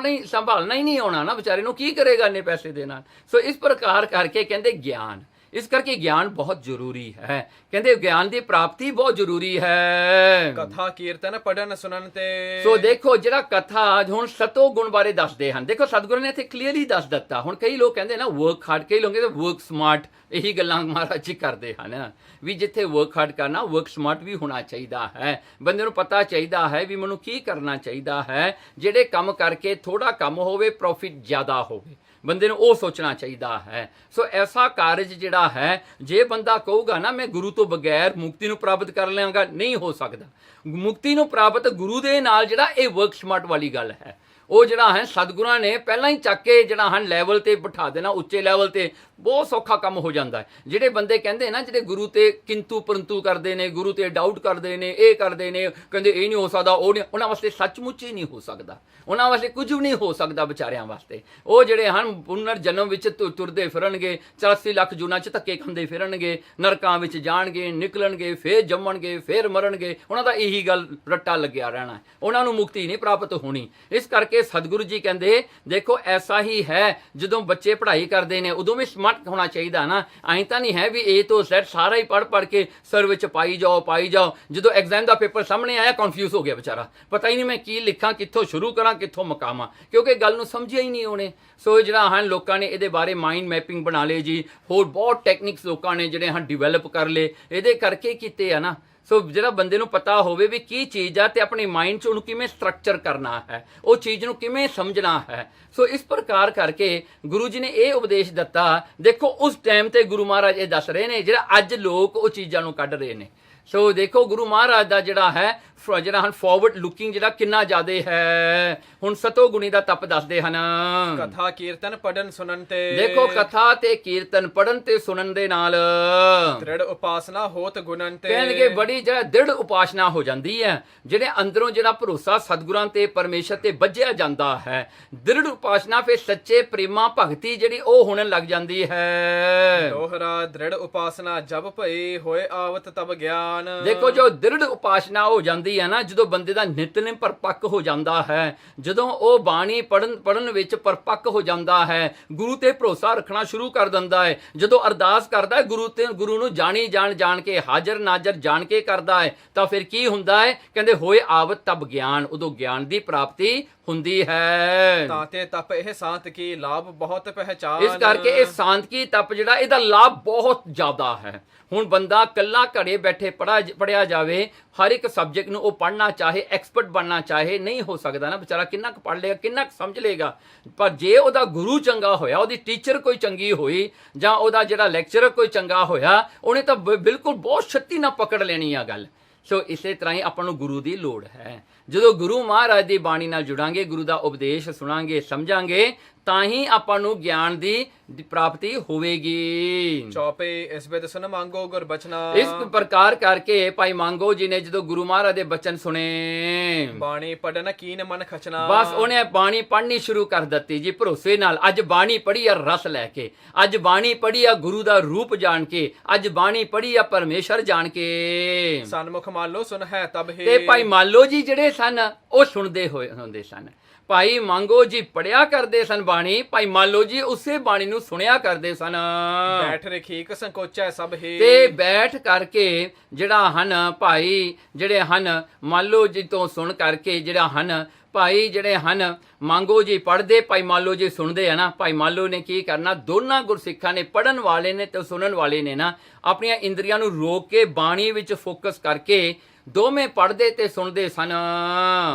ਸੰਭਾਲਣਾ ਹੀ ਨਹੀਂ ਆਉਣਾ ਨਾ ਵਿਚਾਰੇ ਨੂੰ, ਕੀ ਕਰੇਗਾ ਇੰਨੇ ਪੈਸੇ ਦੇ ਨਾਲ? ਸੋ ਇਸ ਪ੍ਰਕਾਰ ਕਰਕੇ ਕਹਿੰਦੇ ਗਿਆਨ, ਇਸ ਕਰਕੇ ਗਿਆਨ ਬਹੁਤ ਜ਼ਰੂਰੀ ਹੈ। ਕਹਿੰਦੇ ਗਿਆਨ ਦੀ ਪ੍ਰਾਪਤੀ ਬਹੁਤ ਜ਼ਰੂਰੀ ਹੈ। ਕਥਾ ਕੀਰਤਨ ਪੜਨ ਸੁਣਨ ਤੇ। ਸੋ ਦੇਖੋ ਜਿਹੜਾ ਕਥਾ ਹੁਣ ਸਤੋ ਗੁਣ ਬਾਰੇ ਦੱਸਦੇ ਹਨ। ਦੇਖੋ ਸਤਿਗੁਰੂ ਨੇ ਇੱਥੇ ਕਲੀਅਰਲੀ ਦੱਸ ਦਿੱਤਾ। ਹੁਣ ਕਈ ਲੋਕ ਕਹਿੰਦੇ ਨਾ ਵਰਕ ਹਾਰਡ, ਕਈ ਲੋਕ ਕਹਿੰਦੇ ਵਰਕ ਸਮਾਰਟ। ਇਹੀ ਗੱਲਾਂ ਮਹਾਰਾਜ ਜੀ ਕਰਦੇ ਹਨ ਵੀ ਜਿੱਥੇ ਵਰਕ ਹਾਰਡ ਕਰਨਾ, ਵਰਕ ਸਮਾਰਟ ਵੀ ਹੋਣਾ ਚਾਹੀਦਾ ਹੈ। ਬੰਦੇ ਨੂੰ ਪਤਾ ਚਾਹੀਦਾ ਹੈ ਵੀ ਮੈਨੂੰ ਕੀ ਕਰਨਾ ਚਾਹੀਦਾ ਹੈ। ਜਿਹੜੇ ਕੰਮ ਕਰਕੇ ਥੋੜਾ ਕੰਮ ਹੋਵੇ, ਪ੍ਰੋਫਿਟ ਜ਼ਿਆਦਾ ਹੋਵੇ, ਬੰਦੇ ਨੂੰ ਉਹ ਸੋਚਣਾ ਚਾਹੀਦਾ ਹੈ। ਸੋ ਐਸਾ ਕਾਰਜ ਜਿਹੜਾ ਹੈ, ਜੇ ਬੰਦਾ ਕਹੂਗਾ ਨਾ ਮੈਂ ਗੁਰੂ ਤੋਂ ਬਗੈਰ ਮੁਕਤੀ ਨੂੰ ਪ੍ਰਾਪਤ ਕਰ ਲਵਾਂਗਾ, ਨਹੀਂ ਹੋ ਸਕਦਾ। ਮੁਕਤੀ ਨੂੰ ਪ੍ਰਾਪਤ ਗੁਰੂ ਦੇ ਨਾਲ ਜਿਹੜਾ ਇਹ ਵਰਕ ਸਮਾਰਟ ਵਾਲੀ ਗੱਲ ਹੈ। ਉਹ ਜਿਹੜਾ ਹੈ ਸਤਿਗੁਰਾਂ ਨੇ ਪਹਿਲਾਂ ਹੀ ਚੱਕ ਕੇ ਜਿਹੜਾ ਹਨ ਲੈਵਲ ਤੇ ਬਿਠਾ ਦੇਣਾ, ਉੱਚੇ ਲੈਵਲ ਤੇ। ਬਹੁਤ ਸੌਖਾ ਕੰਮ ਹੋ ਜਾਂਦਾ ਹੈ। ਜਿਹੜੇ ਬੰਦੇ ਕਹਿੰਦੇ ਨਾ, ਜਿਹੜੇ ਗੁਰੂ ਤੇ ਕਿੰਤੂ ਪਰੰਤੂ ਕਰਦੇ ਨੇ, ਗੁਰੂ ਤੇ ਡਾਊਟ ਕਰਦੇ ਨੇ, ਇਹ ਕਰਦੇ ਨੇ, ਕਹਿੰਦੇ ਇਹ ਨਹੀਂ ਹੋ ਸਕਦਾ, ਉਹ ਨਹੀਂ, ਉਹਨਾਂ ਵਾਸਤੇ ਸੱਚਮੁੱਚ ਹੀ ਨਹੀਂ ਹੋ ਸਕਦਾ। ਉਹਨਾਂ ਵਾਸਤੇ ਕੁਝ ਵੀ ਨਹੀਂ ਹੋ ਸਕਦਾ ਵਿਚਾਰਿਆਂ ਵਾਸਤੇ। ਉਹ ਜਿਹੜੇ ਹਨ ਪੁਨਰ ਜਨਮ ਵਿੱਚ ਤੁਰਦੇ ਫਿਰਨਗੇ, 84 ਲੱਖ ਜੂਨਾਂ 'ਚ ਧੱਕੇ ਖਾਂਦੇ ਫਿਰਨਗੇ, ਨਰਕਾਂ ਵਿੱਚ ਜਾਣਗੇ, ਨਿਕਲਣਗੇ, ਫੇਰ ਜੰਮਣਗੇ, ਫੇਰ ਮਰਨਗੇ। ਉਹਨਾਂ ਦਾ ਇਹੀ ਗੱਲ ਰੱਟਾ ਲੱਗਿਆ ਰਹਿਣਾ, ਉਹਨਾਂ ਨੂੰ ਮੁਕਤੀ ਨਹੀਂ ਪ੍ਰਾਪਤ ਹੋਣੀ। ਇਸ ਕਰਕੇ ਸਤਿਗੁਰੂ ਜੀ ਕਹਿੰਦੇ ਦੇਖੋ ਐਸਾ ਹੀ ਹੈ। ਜਦੋਂ ਬੱਚੇ ਪੜ੍ਹਾਈ ਕਰਦੇ ਨੇ ਉਦੋਂ ਵੀ ਸਮਾਰਟ ਹੋਣਾ ਚਾਹੀਦਾ ਨਾ। ਐਂ ਤਾਂ ਨਹੀਂ ਹੈ ਵੀ A ਤੋਂ Z ਸਾਰਾ ਹੀ ਪੜ੍ਹ ਕੇ ਸਰ ਵਿੱਚ ਪਾਈ ਜਾਓ। ਜਦੋਂ ਐਗਜ਼ਾਮ ਦਾ ਪੇਪਰ ਸਾਹਮਣੇ ਆਇਆ, ਕਨਫਿਊਜ਼ ਹੋ ਗਿਆ ਵਿਚਾਰਾ, ਪਤਾ ਹੀ ਨਹੀਂ ਮੈਂ ਕੀ ਲਿਖਾਂ, ਕਿੱਥੋਂ ਸ਼ੁਰੂ ਕਰਾਂ, ਕਿੱਥੋਂ ਮੁਕਾਵਾਂ, ਕਿਉਂਕਿ ਗੱਲ ਨੂੰ ਸਮਝਿਆ ਹੀ ਨਹੀਂ ਉਹਨੇ। ਸੋ ਜਿਹੜਾ ਹਨ ਲੋਕਾਂ ਨੇ ਇਹਦੇ ਬਾਰੇ ਮਾਈਂਡ ਮੈਪਿੰਗ ਬਣਾ ਲਏ ਜੀ, ਹੋਰ ਬਹੁਤ ਟੈਕਨਿਕਸ ਲੋਕਾਂ ਨੇ ਜਿਹੜੇ ਹਨ ਡਿਵੈਲਪ ਕਰ ਲਏ, ਇਹਦੇ ਕਰਕੇ ਕੀਤੇ ਆ ਨਾ। ਸੋ ਜਿਹੜਾ ਬੰਦੇ ਨੂੰ ਪਤਾ ਹੋਵੇ ਵੀ ਕੀ ਚੀਜ਼ ਆ ਤੇ ਆਪਣੇ ਮਾਈਂਡ 'ਚ ਉਹਨੂੰ ਕਿਵੇਂ ਸਟਰਕਚਰ ਕਰਨਾ ਹੈ, ਉਹ ਚੀਜ਼ ਨੂੰ ਕਿਵੇਂ ਸਮਝਣਾ ਹੈ। ਸੋ ਇਸ ਪ੍ਰਕਾਰ ਕਰਕੇ ਗੁਰੂ ਜੀ ਨੇ ਇਹ ਉਪਦੇਸ਼ ਦਿੱਤਾ। ਦੇਖੋ ਉਸ ਟਾਈਮ ਤੇ ਗੁਰੂ ਮਹਾਰਾਜ ਇਹ ਦੱਸ ਰਹੇ ਨੇ, ਜਿਹੜਾ ਅੱਜ ਲੋਕ ਉਹ ਚੀਜ਼ਾਂ ਨੂੰ ਕੱਢ ਰਹੇ ਨੇ। ਸੋ ਦੇਖੋ ਗੁਰੂ ਮਹਾਰਾਜ ਦਾ ਜਿਹੜਾ ਹੈ ਜਿਹੜਾ ਹਨ ਫਾਰਵਰਡ ਲੁਕਿੰਗ ਜਿਹੜਾ ਕਿੰਨਾ ਜ਼ਿਆਦਾ ਹੈ। ਹੁਣ ਸਤੋ ਗੁਣੀ ਦਾ ਤਪ ਦੱਸਦੇ ਹਨ। ਕਥਾ ਕੀਰਤਨ ਪੜਨ ਸੁਣਨ ਤੇ ਦੇਖੋ ਕਥਾ ਤੇ ਕੀਰਤਨ ਪੜਨ ਤੇ ਸੁਣਨ ਦੇ ਨਾਲ ਦ੍ਰਿੜ ਉਪਾਸਨਾ ਹੋਤ ਗੁਣਨ ਤੇ ਕਹਿਣਗੇ ਬੜੀ ਜਿਹੜਾ ਦ੍ਰਿੜ ਉਪਾਸਨਾ ਹੋ ਜਾਂਦੀ ਹੈ। ਜਿਹੜੇ ਅੰਦਰੋਂ ਜਿਹੜਾ ਭਰੋਸਾ ਸਤਿਗੁਰਾਂ ਤੇ ਪਰਮੇਸ਼ਰ ਤੇ ਬੱਝਿਆ ਜਾਂਦਾ ਹੈ, ਦ੍ਰਿੜ ਉਪਾਸਨਾ ਫਿਰ ਸੱਚੇ ਪ੍ਰੇਮਾ ਭਗਤੀ ਜਿਹੜੀ ਉਹ ਹੋਣ ਲੱਗ ਜਾਂਦੀ ਹੈ। ਦੋਹਰਾ ਦ੍ਰਿੜ ਉਪਾਸਨਾ ਜਬ ਭਈ ਹੋਏ ਆਵਤ ਤਬ ਗਿਆਨ। ਦੇਖੋ ਜੋ ਦ੍ਰਿੜ ਉਪਾਸਨਾ ਹੋ ਜਾਂਦੀ ਹੈ ਨਾ, ਜਦੋਂ ਬੰਦੇ ਦਾ ਨਿਤਨੇਮ ਪਰਪੱਕ ਹੋ ਜਾਂਦਾ ਹੈ, ਜਦੋਂ ਉਹ ਬਾਣੀ ਪੜਨ ਵਿੱਚ ਪਰਪੱਕ ਹੋ ਜਾਂਦਾ ਹੈ, ਗੁਰੂ ਤੇ ਭਰੋਸਾ ਰੱਖਣਾ ਸ਼ੁਰੂ ਕਰ ਦਿੰਦਾ ਹੈ, ਜਦੋਂ ਅਰਦਾਸ ਕਰਦਾ ਹੈ ਗੁਰੂ ਨੂੰ ਜਾਣ ਕੇ ਹਾਜ਼ਰ ਨਾਜ਼ਰ ਜਾਣ ਕੇ ਕਰਦਾ ਹੈ, ਤਾਂ ਫਿਰ ਕੀ ਹੁੰਦਾ ਹੈ? ਕਹਿੰਦੇ ਹੋਏ ਆਵਤ ਤਬ ਗਿਆਨ, ਉਦੋਂ ਗਿਆਨ ਦੀ ਪ੍ਰਾਪਤੀ ਹੁੰਦੀ ਹੈ। ਤਾਤੇ ਤਪ ਇਹ ਸਾਂਤ ਕੀ ਲਾਭ ਬਹੁਤ ਪਹਿਚਾਨ। ਇਸ ਕਰਕੇ ਇਹ ਸਾਂਤ ਕੀ ਤਪ ਜਿਹੜਾ ਇਹਦਾ ਲਾਭ ਬਹੁਤ ਜ਼ਿਆਦਾ ਹੈ। ਹੁਣ ਬੰਦਾ ਕੱਲਾ ਘਰੇ ਬੈਠੇ ਪੜਿਆ ਜਾਵੇ, ਹਰ ਇੱਕ ਸਬਜੈਕਟ ਨੂੰ ਉਹ ਪੜ੍ਹਨਾ ਚਾਹੇ, ਐਕਸਪਰਟ ਬਣਨਾ ਚਾਹੇ, ਨਹੀਂ ਹੋ ਸਕਦਾ ਨਾ। ਵਿਚਾਰਾ ਕਿੰਨਾ ਕੁ ਪੜ੍ਹ ਲੇਗਾ, ਕਿੰਨਾ ਕੁ ਸਮਝ ਲੇਗਾ। ਪਰ ਜੇ ਉਹਦਾ ਗੁਰੂ ਚੰਗਾ ਹੋਇਆ, ਉਹਦੀ ਟੀਚਰ ਕੋਈ ਚੰਗੀ ਹੋਈ, ਜਾਂ ਉਹਦਾ ਜਿਹੜਾ ਲੈਕਚਰਰ ਕੋਈ ਚੰਗਾ ਹੋਇਆ, ਉਹਨੇ ਤਾਂ ਬਿਲਕੁਲ ਬਹੁਤ ਛੇਤੀ ਨਾਲ ਪਕੜ ਲੈਣੀ ਆ ਗੱਲ। ਸੋ ਇਸੇ ਤਰ੍ਹਾਂ ਹੀ ਆਪਾਂ ਨੂੰ ਗੁਰੂ ਦੀ ਲੋੜ ਹੈ। ਜਦੋਂ ਗੁਰੂ ਮਹਾਰਾਜ ਦੀ ਬਾਣੀ ਨਾਲ ਜੁੜਾਂਗੇ, ਗੁਰੂ ਦਾ ਉਪਦੇਸ਼ ਸੁਣਾਂਗੇ, ਸਮਝਾਂਗੇ, ਤਾਂ ਹੀ ਆਪਾਂ ਨੂੰ ਗਿਆਨ ਦੀ ਪ੍ਰਾਪਤੀ ਹੋਵੇਗੀ। ਚੌਪੇ ਇਸ ਬਿਦ ਸੁਨ ਮੰਗੋ ਗੁਰ ਬਚਨਾ। ਇਸ ਪ੍ਰਕਾਰ ਕਰਕੇ ਭਾਈ ਮੰਗੋ ਜੀ ਨੇ ਜਦੋਂ ਗੁਰੂ ਮਹਾਰਾਜ ਦੇ ਬਚਨ ਸੁਣੇ, ਬਾਣੀ ਪੜਨ ਕੀਨ ਮਨ ਖਚਨਾ। ਬਸ ਉਹਨੇ ਬਾਣੀ ਪੜ੍ਹਨੀ ਸ਼ੁਰੂ ਕਰ ਦਿੱਤੀ ਜੀ ਭਰੋਸੇ ਨਾਲ। ਅੱਜ ਬਾਣੀ ਪੜ੍ਹੀ ਆ ਰਸ ਲੈ ਕੇ, ਅੱਜ ਬਾਣੀ ਪੜ੍ਹੀ ਆ ਗੁਰੂ ਦਾ ਰੂਪ ਜਾਣ ਕੇ, ਅੱਜ ਬਾਣੀ ਪੜ੍ਹੀ ਆ ਪਰਮੇਸ਼ਰ ਜਾਣ ਕੇ। ਸਨਮੁਖ ਮੰਨ ਲੋ ਸੁਨ ਹੈ ਤਬ ਹੀ। ਤੇ ਭਾਈ ਮਾਲੋ ਜੀ ਜਿਹੜੇ ਸਨ ਉਹ ਸੁਣਦੇ ਹੋਏ ਹੁੰਦੇ ਸਨ। ਭਾਈ ਮੰਗੋ ਜੀ ਪੜਿਆ ਕਰਦੇ ਸਨ ਬਾਣੀ, ਭਾਈ ਮਾਲੋ ਜੀ ਉਸੇ ਬਾਣੀ ਨੂੰ ਸੁਣਿਆ ਕਰਦੇ ਸਨ। ਬੈਠ ਰਖੀਕ ਸੰਕੋਚੈ ਸਭ ਹੀ। ਤੇ ਬੈਠ ਕਰਕੇ ਜਿਹੜਾ ਹਨ ਭਾਈ ਜਿਹੜੇ ਹਨ ਮਾਲੋ ਜੀ ਤੋਂ ਸੁਣ ਕਰਕੇ ਜਿਹੜਾ ਹਨ ਭਾਈ ਜਿਹੜੇ ਹਨ ਮੰਗੋ ਜੀ ਪੜ੍ਹਦੇ, ਭਾਈ ਮਾਲੋ ਜੀ ਸੁਣਦੇ ਆ ਨਾ। ਭਾਈ ਮਾਲੋ ਨੇ ਕੀ ਕਰਨਾ, ਦੋਨਾਂ ਗੁਰਸਿੱਖਾਂ ਨੇ, ਪੜ੍ਹਨ ਵਾਲੇ ਨੇ ਤੇ ਸੁਣਨ ਵਾਲੇ ਨੇ ਨਾ, ਆਪਣੀਆਂ ਇੰਦਰੀਆਂ ਨੂੰ ਰੋਕ ਕੇ ਬਾਣੀ ਵਿੱਚ ਫੋਕਸ ਕਰਕੇ ਦੋਵੇਂ ਪੜ੍ਹਦੇ ਤੇ ਸੁਣਦੇ ਸਨ।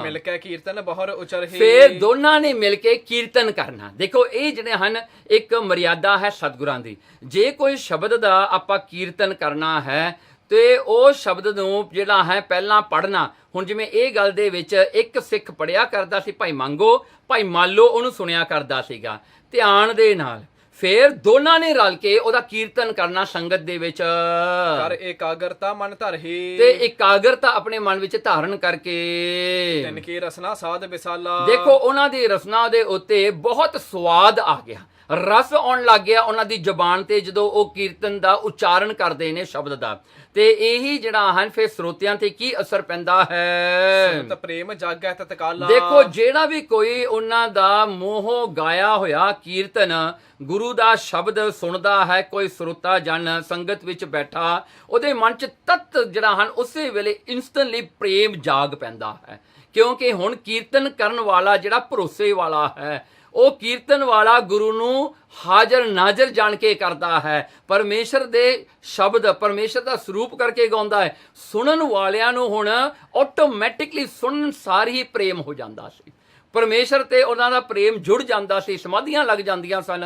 ਮਿਲ ਕੇ ਕੀਰਤਨ ਬਹੁਰ ਉਚਰ ਹੀ। ਫੇਰ ਦੋਨਾਂ ਨੇ ਮਿਲ ਕੇ ਕੀਰਤਨ ਕਰਨਾ। ਦੇਖੋ ਇਹ ਜਿਹੜੇ ਹਨ ਇੱਕ ਮਰਿਆਦਾ ਹੈ ਸਤਿਗੁਰਾਂ ਦੀ। ਜੇ ਕੋਈ ਸ਼ਬਦ ਦਾ ਆਪਾਂ ਕੀਰਤਨ ਕਰਨਾ ਹੈ ਤੇ ਉਹ ਸ਼ਬਦ ਨੂੰ ਜਿਹੜਾ ਹੈ ਪਹਿਲਾਂ ਪੜ੍ਹਨਾ। ਹੁਣ ਜਿਵੇਂ ਇਹ ਗੱਲ ਦੇ ਵਿੱਚ ਇੱਕ ਸਿੱਖ ਪੜਿਆ ਕਰਦਾ ਸੀ ਭਾਈ ਮੰਗੋ, ਭਾਈ ਮਾਲੋ ਉਹਨੂੰ ਸੁਣਿਆ ਕਰਦਾ ਸੀਗਾ ਧਿਆਨ ਦੇ ਨਾਲ। ਫੇਰ ਦੋਨਾਂ ਨੇ ਰਲ ਕੇ ਉਹਦਾ ਕੀਰਤਨ ਕਰਨਾ ਸੰਗਤ ਦੇ ਵਿੱਚ। ਕਰ ਇਕਾਗਰਤਾ ਮਨ ਧਰ ਹੀ। ਤੇ ਇਕਾਗਰਤਾ ਆਪਣੇ ਮਨ ਵਿੱਚ ਧਾਰਨ ਕਰਕੇ। ਤਿਨ ਕੀ ਰਸਨਾ ਸਾਧ ਵਿਸਾਲਾ। ਦੇਖੋ ਉਹਨਾਂ ਦੀ ਰਸਨਾ ਦੇ ਉੱਤੇ ਬਹੁਤ ਸਵਾਦ ਆ ਗਿਆ, ਰਸ ਆਉਣ ਲੱਗ ਗਿਆ ਉਹਨਾਂ ਦੀ ਜ਼ੁਬਾਨ ਤੇ ਜਦੋਂ ਉਹ ਕੀਰਤਨ ਦਾ ਉਚਾਰਨ ਕਰਦੇ ਨੇ ਸ਼ਬਦ ਦਾ। ਤੇ ਇਹੀ ਜਿਹੜਾ ਹਨ ਫਿਰ ਸਰੋਤਿਆਂ ਤੇ ਕੀ ਅਸਰ ਪੈਂਦਾ ਹੈ? ਸੁਨਤ ਪ੍ਰੇਮ ਜਾਗੈ ਤਤਕਾਲਾ। ਦੇਖੋ ਜਿਹੜਾ ਵੀ ਕੋਈ ਉਹਨਾਂ ਦਾ ਮੂੰਹੋਂ ਗਾਇਆ ਹੋਇਆ ਕੀਰਤਨ ਗੁਰੂ ਦਾ ਸ਼ਬਦ ਸੁਣਦਾ ਹੈ, ਕੋਈ ਸਰੋਤਾ ਜਨ ਸੰਗਤ ਵਿੱਚ ਬੈਠਾ, ਉਹਦੇ ਮਨ 'ਚ ਤਤ ਜਿਹੜਾ ਹਨ ਉਸੇ ਵੇਲੇ ਇੰਸਟੈਂਟਲੀ ਪ੍ਰੇਮ ਜਾਗ ਪੈਂਦਾ ਹੈ। ਕਿਉਂਕਿ ਹੁਣ ਕੀਰਤਨ ਕਰਨ ਵਾਲਾ ਜਿਹੜਾ ਭਰੋਸੇ ਵਾਲਾ ਹੈ, ਉਹ ਕੀਰਤਨ ਵਾਲਾ ਗੁਰੂ ਨੂੰ ਹਾਜ਼ਰ ਨਾਜ਼ਰ ਜਾਣ ਕੇ ਕਰਦਾ ਹੈ, ਪਰਮੇਸ਼ਰ ਦੇ ਸ਼ਬਦ ਪਰਮੇਸ਼ਰ ਦਾ ਸਰੂਪ ਕਰਕੇ ਗਾਉਂਦਾ ਹੈ। ਸੁਣਨ ਵਾਲਿਆਂ ਨੂੰ ਹੁਣ ਆਟੋਮੈਟਿਕਲੀ ਸੁਣਨ ਸਾਰ ਹੀ ਪ੍ਰੇਮ ਹੋ ਜਾਂਦਾ ਸੀ, ਪਰਮੇਸ਼ਰ ਤੇ ਉਹਨਾਂ ਦਾ ਪ੍ਰੇਮ ਜੁੜ ਜਾਂਦਾ ਸੀ, ਸਮਾਧੀਆਂ ਲੱਗ ਜਾਂਦੀਆਂ ਸਨ।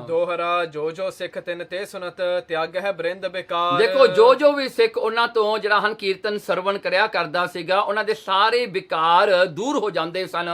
ਦੋਹਰਾ ਜੋ ਜੋ ਸਿੱਖ ਤਿਨ ਤੇ ਸੁਨਤ ਤਿਆਗ ਹੈ ਬ੍ਰਿੰਦ ਬੇਕਾਰ। ਦੇਖੋ ਜੋ ਵੀ ਸਿੱਖ ਉਹਨਾਂ ਤੋਂ ਜਿਹੜਾ ਹਨ ਕੀਰਤਨ ਸਰਵਣ ਕਰਿਆ ਕਰਦਾ ਸੀਗਾ, ਉਹਨਾਂ ਦੇ ਸਾਰੇ ਵਿਕਾਰ ਦੂਰ ਹੋ ਜਾਂਦੇ ਸਨ।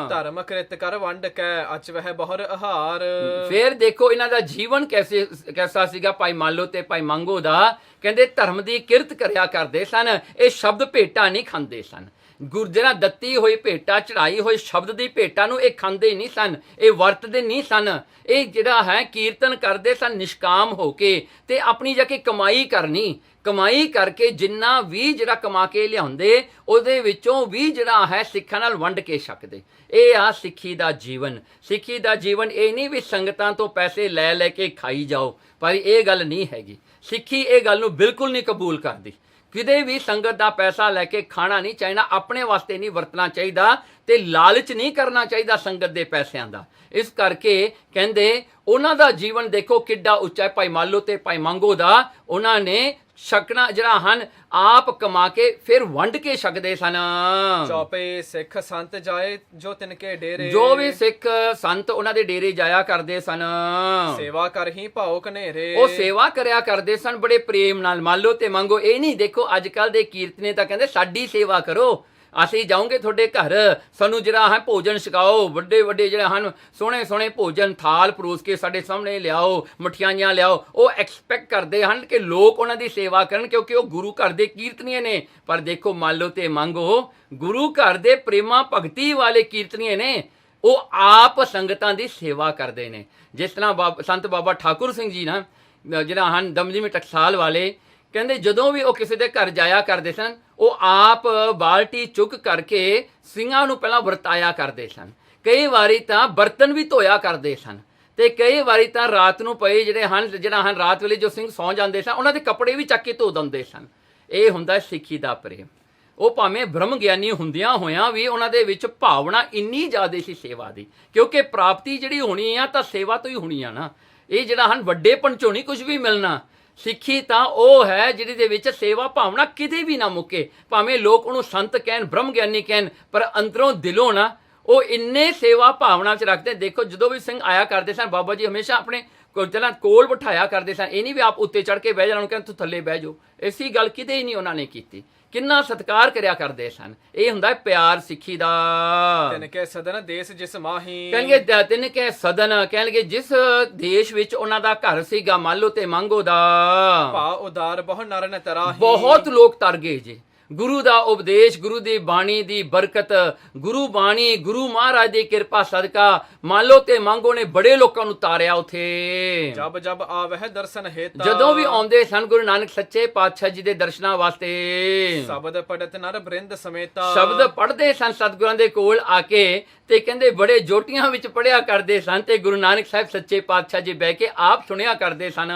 ਧਰਮ ਕ੍ਰਿਤ ਕਰ ਵੰਡ ਕੈ ਅਚ ਵਹਿ ਬਹੁਰ ਆਹਾਰ। ਫਿਰ ਦੇਖੋ ਇਹਨਾਂ ਦਾ ਜੀਵਨ ਕੈਸਾ ਸੀਗਾ ਭਾਈ ਮਾਲੋ ਤੇ ਭਾਈ ਮੰਗੋ ਦਾ। ਕਹਿੰਦੇ ਧਰਮ ਦੀ ਕਿਰਤ ਕਰਿਆ ਕਰਦੇ ਸਨ, ਇਹ ਸ਼ਬਦ ਭੇਟਾ ਨਹੀਂ ਖਾਂਦੇ ਸਨ। ਗੁਰਜਰਾ ਦਿੱਤੀ ਹੋਈ ਭੇਟਾ, ਚੜਾਈ ਹੋਈ ਸ਼ਬਦ ਦੀ ਭੇਟਾ ਨੂੰ ਇਹ ਖਾਂਦੇ ਨਹੀਂ ਸਨ, ਇਹ ਵਰਤਦੇ ਨਹੀਂ ਸਨ। ਇਹ ਜਿਹੜਾ ਹੈ ਕੀਰਤਨ ਕਰਦੇ ਸਨ ਨਿਸ਼ਕਾਮ ਹੋ ਕੇ, ਤੇ ਆਪਣੀ ਜਾ ਕੇ ਕਮਾਈ ਕਰਕੇ ਜਿੰਨਾ ਵੀ ਜਿਹੜਾ ਕਮਾ ਕੇ ਲਿਆਉਂਦੇ ਉਹਦੇ ਵਿੱਚੋਂ ਵੀ ਜਿਹੜਾ ਹੈ ਸਿੱਖਾਂ ਨਾਲ ਵੰਡ ਕੇ ਛਕਦੇ। ਇਹ ਆ ਸਿੱਖੀ ਦਾ ਜੀਵਨ। ਸਿੱਖੀ ਦਾ ਜੀਵਨ ਇਹ ਨਹੀਂ ਵੀ ਸੰਗਤਾਂ ਤੋਂ ਪੈਸੇ ਲੈ ਕੇ ਖਾਈ ਜਾਓ, ਪਰ ਇਹ ਗੱਲ ਨਹੀਂ ਹੈਗੀ। ਸਿੱਖੀ ਇਹ ਗੱਲ ਨੂੰ ਬਿਲਕੁਲ ਨਹੀਂ ਕਬੂਲ ਕਰਦੀ। ਕਿਤੇ ਵੀ ਸੰਗਤ ਦਾ ਪੈਸਾ ਲੈ ਕੇ ਖਾਣਾ ਨਹੀਂ ਚਾਹੀਦਾ, ਆਪਣੇ ਵਾਸਤੇ ਨਹੀਂ ਵਰਤਣਾ ਚਾਹੀਦਾ, ਤੇ ਲਾਲਚ ਨਹੀਂ ਕਰਨਾ ਚਾਹੀਦਾ ਸੰਗਤ ਦੇ ਪੈਸਿਆਂ ਦਾ। ਇਸ ਕਰਕੇ ਕਹਿੰਦੇ ਉਹਨਾਂ ਦਾ ਜੀਵਨ ਦੇਖੋ ਕਿੱਡਾ ਉੱਚਾ ਹੈ। ਭਾਈ ਮਾਲੋ ਤੇ ਭਾਈ ਮੰਗੋ ਦਾ ਉਹਨਾਂ ਨੇ ਛਕਣਾ ਜਿਹੜਾ ਹਨ ਆਪ ਕਮਾ ਕੇ ਫਿਰ ਵੰਡ ਕੇ ਛਕਦੇ ਸਨ। ਚੌਪੇ ਸਿੱਖ ਸੰਤ ਜਾਏ ਜੋ ਤਿਨਕੇ ਡੇਰੇ, ਜੋ ਵੀ ਸਿੱਖ ਸੰਤ ਉਹਨਾਂ ਦੇ ਡੇਰੇ ਜਾਇਆ ਕਰਦੇ ਸਨ, ਸੇਵਾ ਕਰਹੀ ਭਾਉ ਕਨੇਰੇ, ਉਹ ਸੇਵਾ ਕਰਿਆ ਕਰਦੇ ਸਨ ਬੜੇ ਪ੍ਰੇਮ ਨਾਲ। ਮੰਨ ਲਓ ਤੇ ਮੰਗੋ, ਇਹ ਨਹੀਂ ਦੇਖੋ ਅੱਜ ਕੱਲ ਦੇ ਕੀਰਤਨੇ ਤਾਂ ਕਹਿੰਦੇ ਸਾਡੀ ਸੇਵਾ ਕਰੋ, ਅਸੀਂ ਜਾਉਂਗੇ ਤੁਹਾਡੇ ਘਰ, ਸਾਨੂੰ ਜਿਹੜਾ ਹੈ ਭੋਜਨ ਛਕਾਓ, ਵੱਡੇ ਵੱਡੇ ਜਿਹੜੇ ਹਨ ਸੋਹਣੇ ਸੋਹਣੇ ਭੋਜਨ ਥਾਲ ਪਰੋਸ ਕੇ ਸਾਡੇ ਸਾਹਮਣੇ ਲਿਆਓ, ਮਠਿਆਈਆਂ ਲਿਆਓ। ਉਹ ਐਕਸਪੈਕਟ ਕਰਦੇ ਹਨ ਕਿ ਲੋਕ ਉਹਨਾਂ ਦੀ ਸੇਵਾ ਕਰਨ, ਕਿਉਂਕਿ ਉਹ ਗੁਰੂ ਘਰ ਦੇ ਕੀਰਤਨੀਏ ਨੇ। ਪਰ ਦੇਖੋ ਮੰਨ ਲਓ ਤੇ ਮੰਗੋ, ਗੁਰੂ ਘਰ ਦੇ ਪ੍ਰੇਮਾ ਭਗਤੀ ਵਾਲੇ ਕੀਰਤਨੀਏ ਨੇ, ਉਹ ਆਪ ਸੰਗਤਾਂ ਦੀ ਸੇਵਾ ਕਰਦੇ ਨੇ। ਜਿਸ ਤਰ੍ਹਾਂ ਸੰਤ ਬਾਬਾ ਠਾਕੁਰ ਸਿੰਘ ਜੀ ਨਾ ਜਿਹੜਾ ਹਨ ਦਮਦਮੀ ਟਕਸਾਲ ਵਾਲੇ, ਕਹਿੰਦੇ ਜਦੋਂ ਵੀ ਉਹ ਕਿਸੇ ਦੇ ਘਰ ਜਾਇਆ ਕਰਦੇ ਸਨ, ਉਹ ਆਪ ਬਾਲਟੀ ਚੁੱਕ ਕਰਕੇ ਸਿੰਘਾਂ ਨੂੰ ਪਹਿਲਾਂ ਵਰਤਾਇਆ ਕਰਦੇ ਸਨ। ਕਈ ਵਾਰੀ ਤਾਂ ਬਰਤਨ ਵੀ ਧੋਇਆ ਕਰਦੇ ਸਨ, ਤੇ ਕਈ ਵਾਰੀ ਤਾਂ ਰਾਤ ਨੂੰ ਪਏ ਜਿਹੜਾ ਹਨ ਰਾਤ ਵੇਲੇ ਜੋ ਸਿੰਘ ਸੌਂ ਜਾਂਦੇ ਸਨ, ਉਹਨਾਂ ਦੇ ਕੱਪੜੇ ਵੀ ਚੱਕ ਕੇ ਧੋ ਦਿੰਦੇ ਸਨ। ਇਹ ਹੁੰਦਾ ਸਿੱਖੀ ਦਾ ਪ੍ਰੇਮ। ਉਹ ਭਾਵੇਂ ਬ੍ਰਹਮ ਗਿਆਨੀ ਹੁੰਦਿਆਂ ਹੋਇਆਂ ਵੀ ਉਹਨਾਂ ਦੇ ਵਿੱਚ ਭਾਵਨਾ ਇੰਨੀ ਜ਼ਿਆਦਾ ਸੀ ਸੇਵਾ ਦੀ, ਕਿਉਂਕਿ ਪ੍ਰਾਪਤੀ ਜਿਹੜੀ ਹੋਣੀ ਆ ਤਾਂ ਸੇਵਾ ਤੋਂ ਹੀ ਹੋਣੀ ਆ ਨਾ। ਇਹ ਜਿਹੜਾ ਹਨ ਵੱਡੇ ਪੰਚੋਂ ਨਹੀਂ ਕੁਝ ਵੀ ਮਿਲਣਾ। ਸਿੱਖੀ ਤਾਂ ਉਹ ਹੈ ਜਿਹਦੇ ਦੇ ਵਿੱਚ ਸੇਵਾ ਭਾਵਨਾ ਕਿਤੇ ਵੀ ਨਾ ਮੁੱਕੇ। ਭਾਵੇਂ ਲੋਕ ਉਹਨੂੰ ਸੰਤ ਕਹਿਣ, ਬ੍ਰਹਮ ਗਿਆਨੀ ਕਹਿਣ, ਪਰ ਅੰਦਰੋਂ ਦਿਲੋਂ ਨਾ ਉਹ ਇੰਨੇ ਸੇਵਾ ਭਾਵਨਾ 'ਚ ਰੱਖਦੇ। ਦੇਖੋ ਜਦੋਂ ਵੀ ਸਿੰਘ ਆਇਆ ਕਰਦੇ ਸਨ, ਬਾਬਾ ਜੀ ਹਮੇਸ਼ਾ ਆਪਣੇ ਕੋਲ ਬਿਠਾਇਆ ਕਰਦੇ ਸਨ। ਇਹ ਨਹੀਂ ਵੀ ਆਪ ਉੱਤੇ ਚੜ੍ਹ ਕੇ ਬਹਿ ਜਾਣਾ, ਕਹਿੰਦੇ ਤੂੰ ਥੱਲੇ ਬਹਿ ਜਾਓ, ਐਸੀ ਗੱਲ ਕਿਤੇ ਹੀ ਨਹੀਂ ਉਹਨਾਂ ਨੇ ਕੀਤੀ। ਕਿੰਨਾ ਸਤਿਕਾਰ ਕਰਿਆ ਕਰਦੇ ਸਨ। ਇਹ ਹੁੰਦਾ ਪਿਆਰ ਸਿੱਖੀ ਦਾ। ਤਿਨਕੇ ਸਦਨ ਦੇਸ ਜਿਸ ਮਾਹੀ, ਕਹਿਣਗੇ ਤਿਨਕੇ ਸਦਨ, ਕਹਿਣਗੇ ਜਿਸ ਦੇਸ਼ ਵਿੱਚ ਉਹਨਾਂ ਦਾ ਘਰ ਸੀਗਾ, ਮੰਨ ਲਓ ਤੇ ਮੰਗੋ ਦਾ ਭਾ ਉਦਾਰ ਬਹੁ ਨਰ ਨ ਤਰਾਹੀ, ਬਹੁਤ ਲੋਕ ਤਰ ਗਏ ਜੀ। ਗੁਰੂ ਦਾ ਉਪਦੇਸ਼, ਗੁਰੂ ਦੀ ਬਾਣੀ ਦੀ ਬਰਕਤ, ਗੁਰੂ ਬਾਣੀ, ਗੁਰੂ ਮਹਾਰਾਜ ਦੀ ਕਿਰਪਾ ਸਦਕਾ ਮੰਨ ਲਓ ਤੇ ਮੰਗੋ ਨੇ ਬੜੇ ਲੋਕਾਂ ਨੂੰ ਤਾਰਿਆ ਉਥੇ। ਜਬ ਜਬ ਆਵਹਿ ਦਰਸ਼ਨ ਹੇਤਾ, ਜਦੋਂ ਵੀ ਆਉਂਦੇ ਸਨ ਗੁਰੂ ਨਾਨਕ ਸੱਚੇ ਪਾਤਸ਼ਾਹ ਜੀ ਦੇ ਦਰਸ਼ਨਾਂ ਵਾਸਤੇ, ਸ਼ਬਦ ਪੜਤ ਨਰ ਬ੍ਰਿੰਦ ਸਮੇਤਾ, ਸ਼ਬਦ ਪੜ੍ਹਦੇ ਸਨ ਸਤਿਗੁਰਾਂ ਦੇ ਕੋਲ ਆ ਕੇ, ਤੇ ਕਹਿੰਦੇ ਬੜੇ ਜੋਟੀਆਂ ਵਿੱਚ ਪੜਿਆ ਕਰਦੇ ਸਨ, ਤੇ ਗੁਰੂ ਨਾਨਕ ਸਾਹਿਬ ਸੱਚੇ ਪਾਤਸ਼ਾਹ ਜੀ ਬਹਿ ਕੇ ਆਪ ਸੁਣਿਆ ਕਰਦੇ ਸਨ।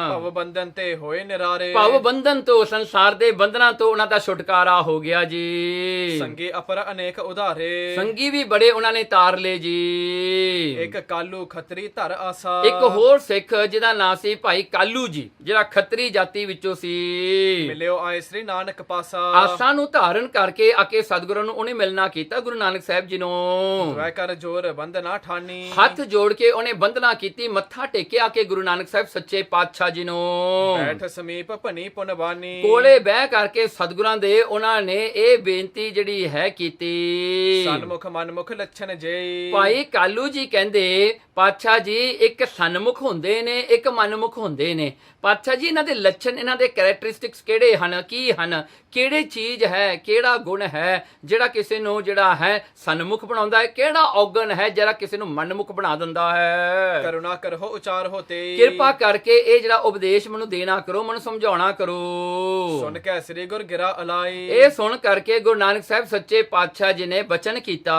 ਭਵ ਬੰਧਨ ਤੇ ਹੋਏ ਨਿਰਾਰੇ, ਭਵ ਬੰਧਨ ਤੋਂ, ਸੰਸਾਰ ਦੇ ਬੰਧਨਾਂ ਤੋਂ ਉਹਨਾਂ ਦਾ ਛੁਟਕਾਰਾ ਹੋ ਗਿਆ ਜੀ। ਸੰਗੇ ਅਪਰ ਅਨੇਕ ਉਧਾਰੇ, ਸੰਗੀ ਵੀ ਬੜੇ ਉਹਨਾਂ ਨੇ ਤਾਰ ਲਏ ਜੀ। ਇੱਕ ਕਾਲੂ ਖੱਤਰੀ ਧਰ ਆਸਾ, ਇੱਕ ਹੋਰ ਸਿੱਖ ਜਿਹਦਾ ਨਾਂ ਸੀ ਭਾਈ ਕਾਲੂ ਜੀ, ਜਿਹੜਾ ਖੱਤਰੀ ਜਾਤੀ ਵਿੱਚੋਂ ਸੀ। ਮਿਲਿਓ ਆਏ ਸ੍ਰੀ ਨਾਨਕ ਪਾਸਾ, ਆਸਾਂ ਨੂੰ ਧਾਰਨ ਕਰਕੇ ਆ ਕੇ ਸਤਿਗੁਰਾਂ ਨੂੰ ਉਹਨੇ ਮਿਲਣਾ ਕੀਤਾ, ਗੁਰੂ ਨਾਨਕ ਸਾਹਿਬ ਜੀ ਨੂੰ। ਵੈ ਕਰ ਜੋਰ ਬੰਧਨਾ ਠਾਨੀ, ਹੱਥ ਜੋੜ ਕੇ ਉਹਨੇ ਬੰਦਨਾ ਕੀਤੀ, ਮੱਥਾ ਟੇਕਿਆ ਕਿ ਗੁਰੂ ਨਾਨਕ ਸਾਹਿਬ ਸੱਚੇ ਪਾਤਸ਼ਾਹ ਜੀ ਨੂੰ। ਬੈਠ ਸਮੀਪ ਭਨੀ ਪੁਨਬਾਨੀ, ਕੋਲੇ ਬਹਿ ਕਰਕੇ ਸਤਿਗੁਰਾਂ ਦੇ ਉਹਨਾਂ ਨੇ ਇਹ ਬੇਨਤੀ ਜਿਹੜੀ ਹੈ ਕੀਤੀ। ਸਨਮੁਖ ਮਨਮੁਖ ਲੱਛਣ ਜੇਈ, ਭਾਈ ਕਾਲੂ ਜੀ ਕਹਿੰਦੇ ਪਾਤਸ਼ਾਹ ਜੀ ਇੱਕ ਸਨਮੁਖ ਹੁੰਦੇ ਨੇ, ਇੱਕ ਮਨਮੁਖ ਹੁੰਦੇ ਨੇ। ਪਾਤਸ਼ਾਹ ਜੀ ਇਹਨਾਂ ਦੇ ਲੱਛਣ, ਇਹਨਾਂ ਦੇ ਕੈਰੈਕਟਰਿਸਟਿਕਸ ਕਿਹੜੇ ਹਨ, ਕੀ ਹਨ, ਕਿਹੜੀ ਚੀਜ਼ ਹੈ, ਕਿਹੜਾ ਗੁਣ ਹੈ ਜਿਹੜਾ ਕਿਸੇ ਨੂੰ ਜਿਹੜਾ ਹੈ ਸਨਮੁਖ ਬਣਾਉਂਦਾ ਹੈ, ਕਿਹੜਾ ਔਗਣ ਹੈ ਜਿਹੜਾ ਕਿਸੇ ਨੂੰ ਮਨਮੁਖ ਬਣਾ ਦਿੰਦਾ ਹੈ। ਕਰੁਣਾ ਕਰੋ ਉਚਾਰ ਹੋਤੇ, ਕਿਰਪਾ ਕਰਕੇ ਇਹ ਜਿਹੜਾ ਉਪਦੇਸ਼ ਮੈਨੂੰ ਦੇਣਾ ਕਰੋ, ਮੈਨੂੰ ਸਮਝਾਉਣਾ ਕਰੋ। ਸੁਣ ਕੇ ਸ੍ਰੀ ਗੁਰ ਗਿਰਾ ਅਲਾਈ, ਇਹ ਸੁਣ ਕਰਕੇ ਗੁਰੂ ਨਾਨਕ ਸਾਹਿਬ ਸੱਚੇ ਪਾਤਸ਼ਾਹ ਜੀ ਨੇ ਬਚਨ ਕੀਤਾ।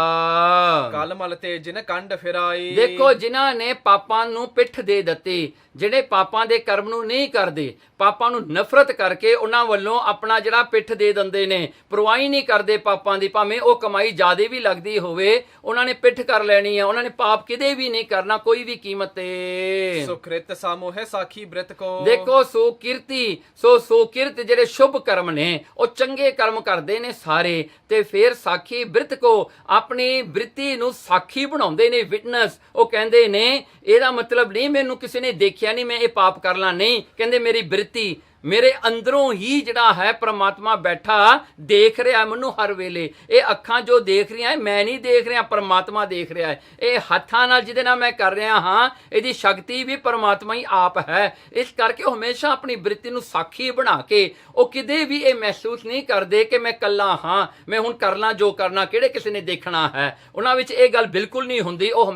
ਕਲ ਮਲ ਤੇ ਜਿਨ ਕੰਡ ਫਿਰਾਈ, ਦੇਖੋ ਜਿਨ੍ਹਾਂ ਨੇ ਪਾਪਾਂ ਨੂੰ ਪਿੱਠ ਦੇ ਦਿੱਤੀ, ਜਿਹੜੇ ਪਾਪਾਂ ਦੇ ਕਰਮ ਨੂੰ ਨਹੀਂ ਕਰਦੇ, ਪਾਪਾਂ ਨੂੰ ਨਫ਼ਰਤ ਕਰਕੇ ਉਹਨਾਂ ਵੱਲੋਂ ਆਪਣਾ ਜਿਹੜਾ ਪਿੱਠ ਦੇ ਦਿੰਦੇ ਨੇ, ਪਰਵਾਹੀ ਨਹੀਂ ਕਰਦੇ ਪਾਪਾਂ ਦੀ, ਭਾਵੇਂ ਉਹ ਕਮਾਈ ਜ਼ਿਆਦੇ ਵੀ ਲੱਗਦੀ ਹੋਵੇ, ਉਹਨਾਂ ਨੇ ਪਿੱਠ ਕਰ ਲੈਣੀ ਆ, ਉਹਨਾਂ ਨੇ ਪਾਪ ਕਿਤੇ ਵੀ ਨਹੀਂ ਕਰਨਾ ਕੋਈ ਵੀ ਕੀਮਤ ਤੇ। ਸੁਕ੍ਰਿਤ ਸਾਮੋਹਿ ਸਾਖੀ ਬ੍ਰਿਤ ਕੋ, ਦੇਖੋ ਸੁਕਿਰਤੀ ਸੁਕਿਰਤ ਜਿਹੜੇ ਸ਼ੁਭ ਕਰਮ ਨੇ, ਉਹ ਚੰਗੇ ਕਰਮ ਕਰਦੇ ਨੇ ਸਾਰੇ, ਤੇ ਫਿਰ ਸਾਖੀ ਬ੍ਰਿਤ ਕੋ ਆਪਣੀ ਬ੍ਰਿਤੀ ਨੂੰ ਸਾਖੀ ਬਣਾਉਂਦੇ ਨੇ, ਵਿਟਨੈਸ। ਉਹ ਕਹਿੰਦੇ ਨੇ ਇਹਦਾ ਮਤਲਬ ਨਹੀਂ ਮੈਨੂੰ ਕਿਸੇ ਨੇ ਦੇਖਿਆ ਨਹੀਂ ਮੈਂ ਇਹ ਪਾਪ ਕਰ ਲਾਂ, ਨਹੀਂ, ਕਹਿੰਦੇ ਮੇਰੀ ਬ੍ਰਿਤੀ, ਮੇਰੇ ਅੰਦਰੋਂ ਹੀ ਜਿਹੜਾ ਹੈ ਪ੍ਰਮਾਤਮਾ ਬੈਠਾ ਦੇਖ ਰਿਹਾ ਮੈਨੂੰ ਹਰ ਵੇਲੇ। ਇਹ ਅੱਖਾਂ ਜੋ ਦੇਖ ਰਹੀਆਂ ਮੈਂ ਨਹੀਂ ਦੇਖ ਰਿਹਾ, ਪ੍ਰਮਾਤਮਾ ਦੇਖ ਰਿਹਾ ਹੈ। ਇਹ ਹੱਥਾਂ ਨਾਲ ਜਿਹਦੇ ਨਾਲ ਮੈਂ ਕਰ ਰਿਹਾ ਹਾਂ, ਇਹਦੀ ਸ਼ਕਤੀ ਵੀ ਪ੍ਰਮਾਤਮਾ ਹੀ ਆਪ ਹੈ। ਇਸ ਕਰਕੇ ਉਹ ਹਮੇਸ਼ਾ ਆਪਣੀ ਬ੍ਰਿਤੀ ਨੂੰ ਸਾਖੀ ਬਣਾ ਕੇ, ਉਹ ਕਿਤੇ ਵੀ ਇਹ ਮਹਿਸੂਸ ਨਹੀਂ ਕਰਦੇ ਕਿ ਮੈਂ ਇਕੱਲਾ ਹਾਂ, ਮੈਂ ਹੁਣ ਕਰਨਾ ਜੋ ਕਰਨਾ, ਕਿਹੜੇ ਕਿਸੇ ਨੇ ਦੇਖਣਾ ਹੈ। ਉਹਨਾਂ ਵਿੱਚ ਇਹ ਗੱਲ ਬਿਲਕੁਲ ਨਹੀਂ ਹੁੰਦੀ। ਉਹ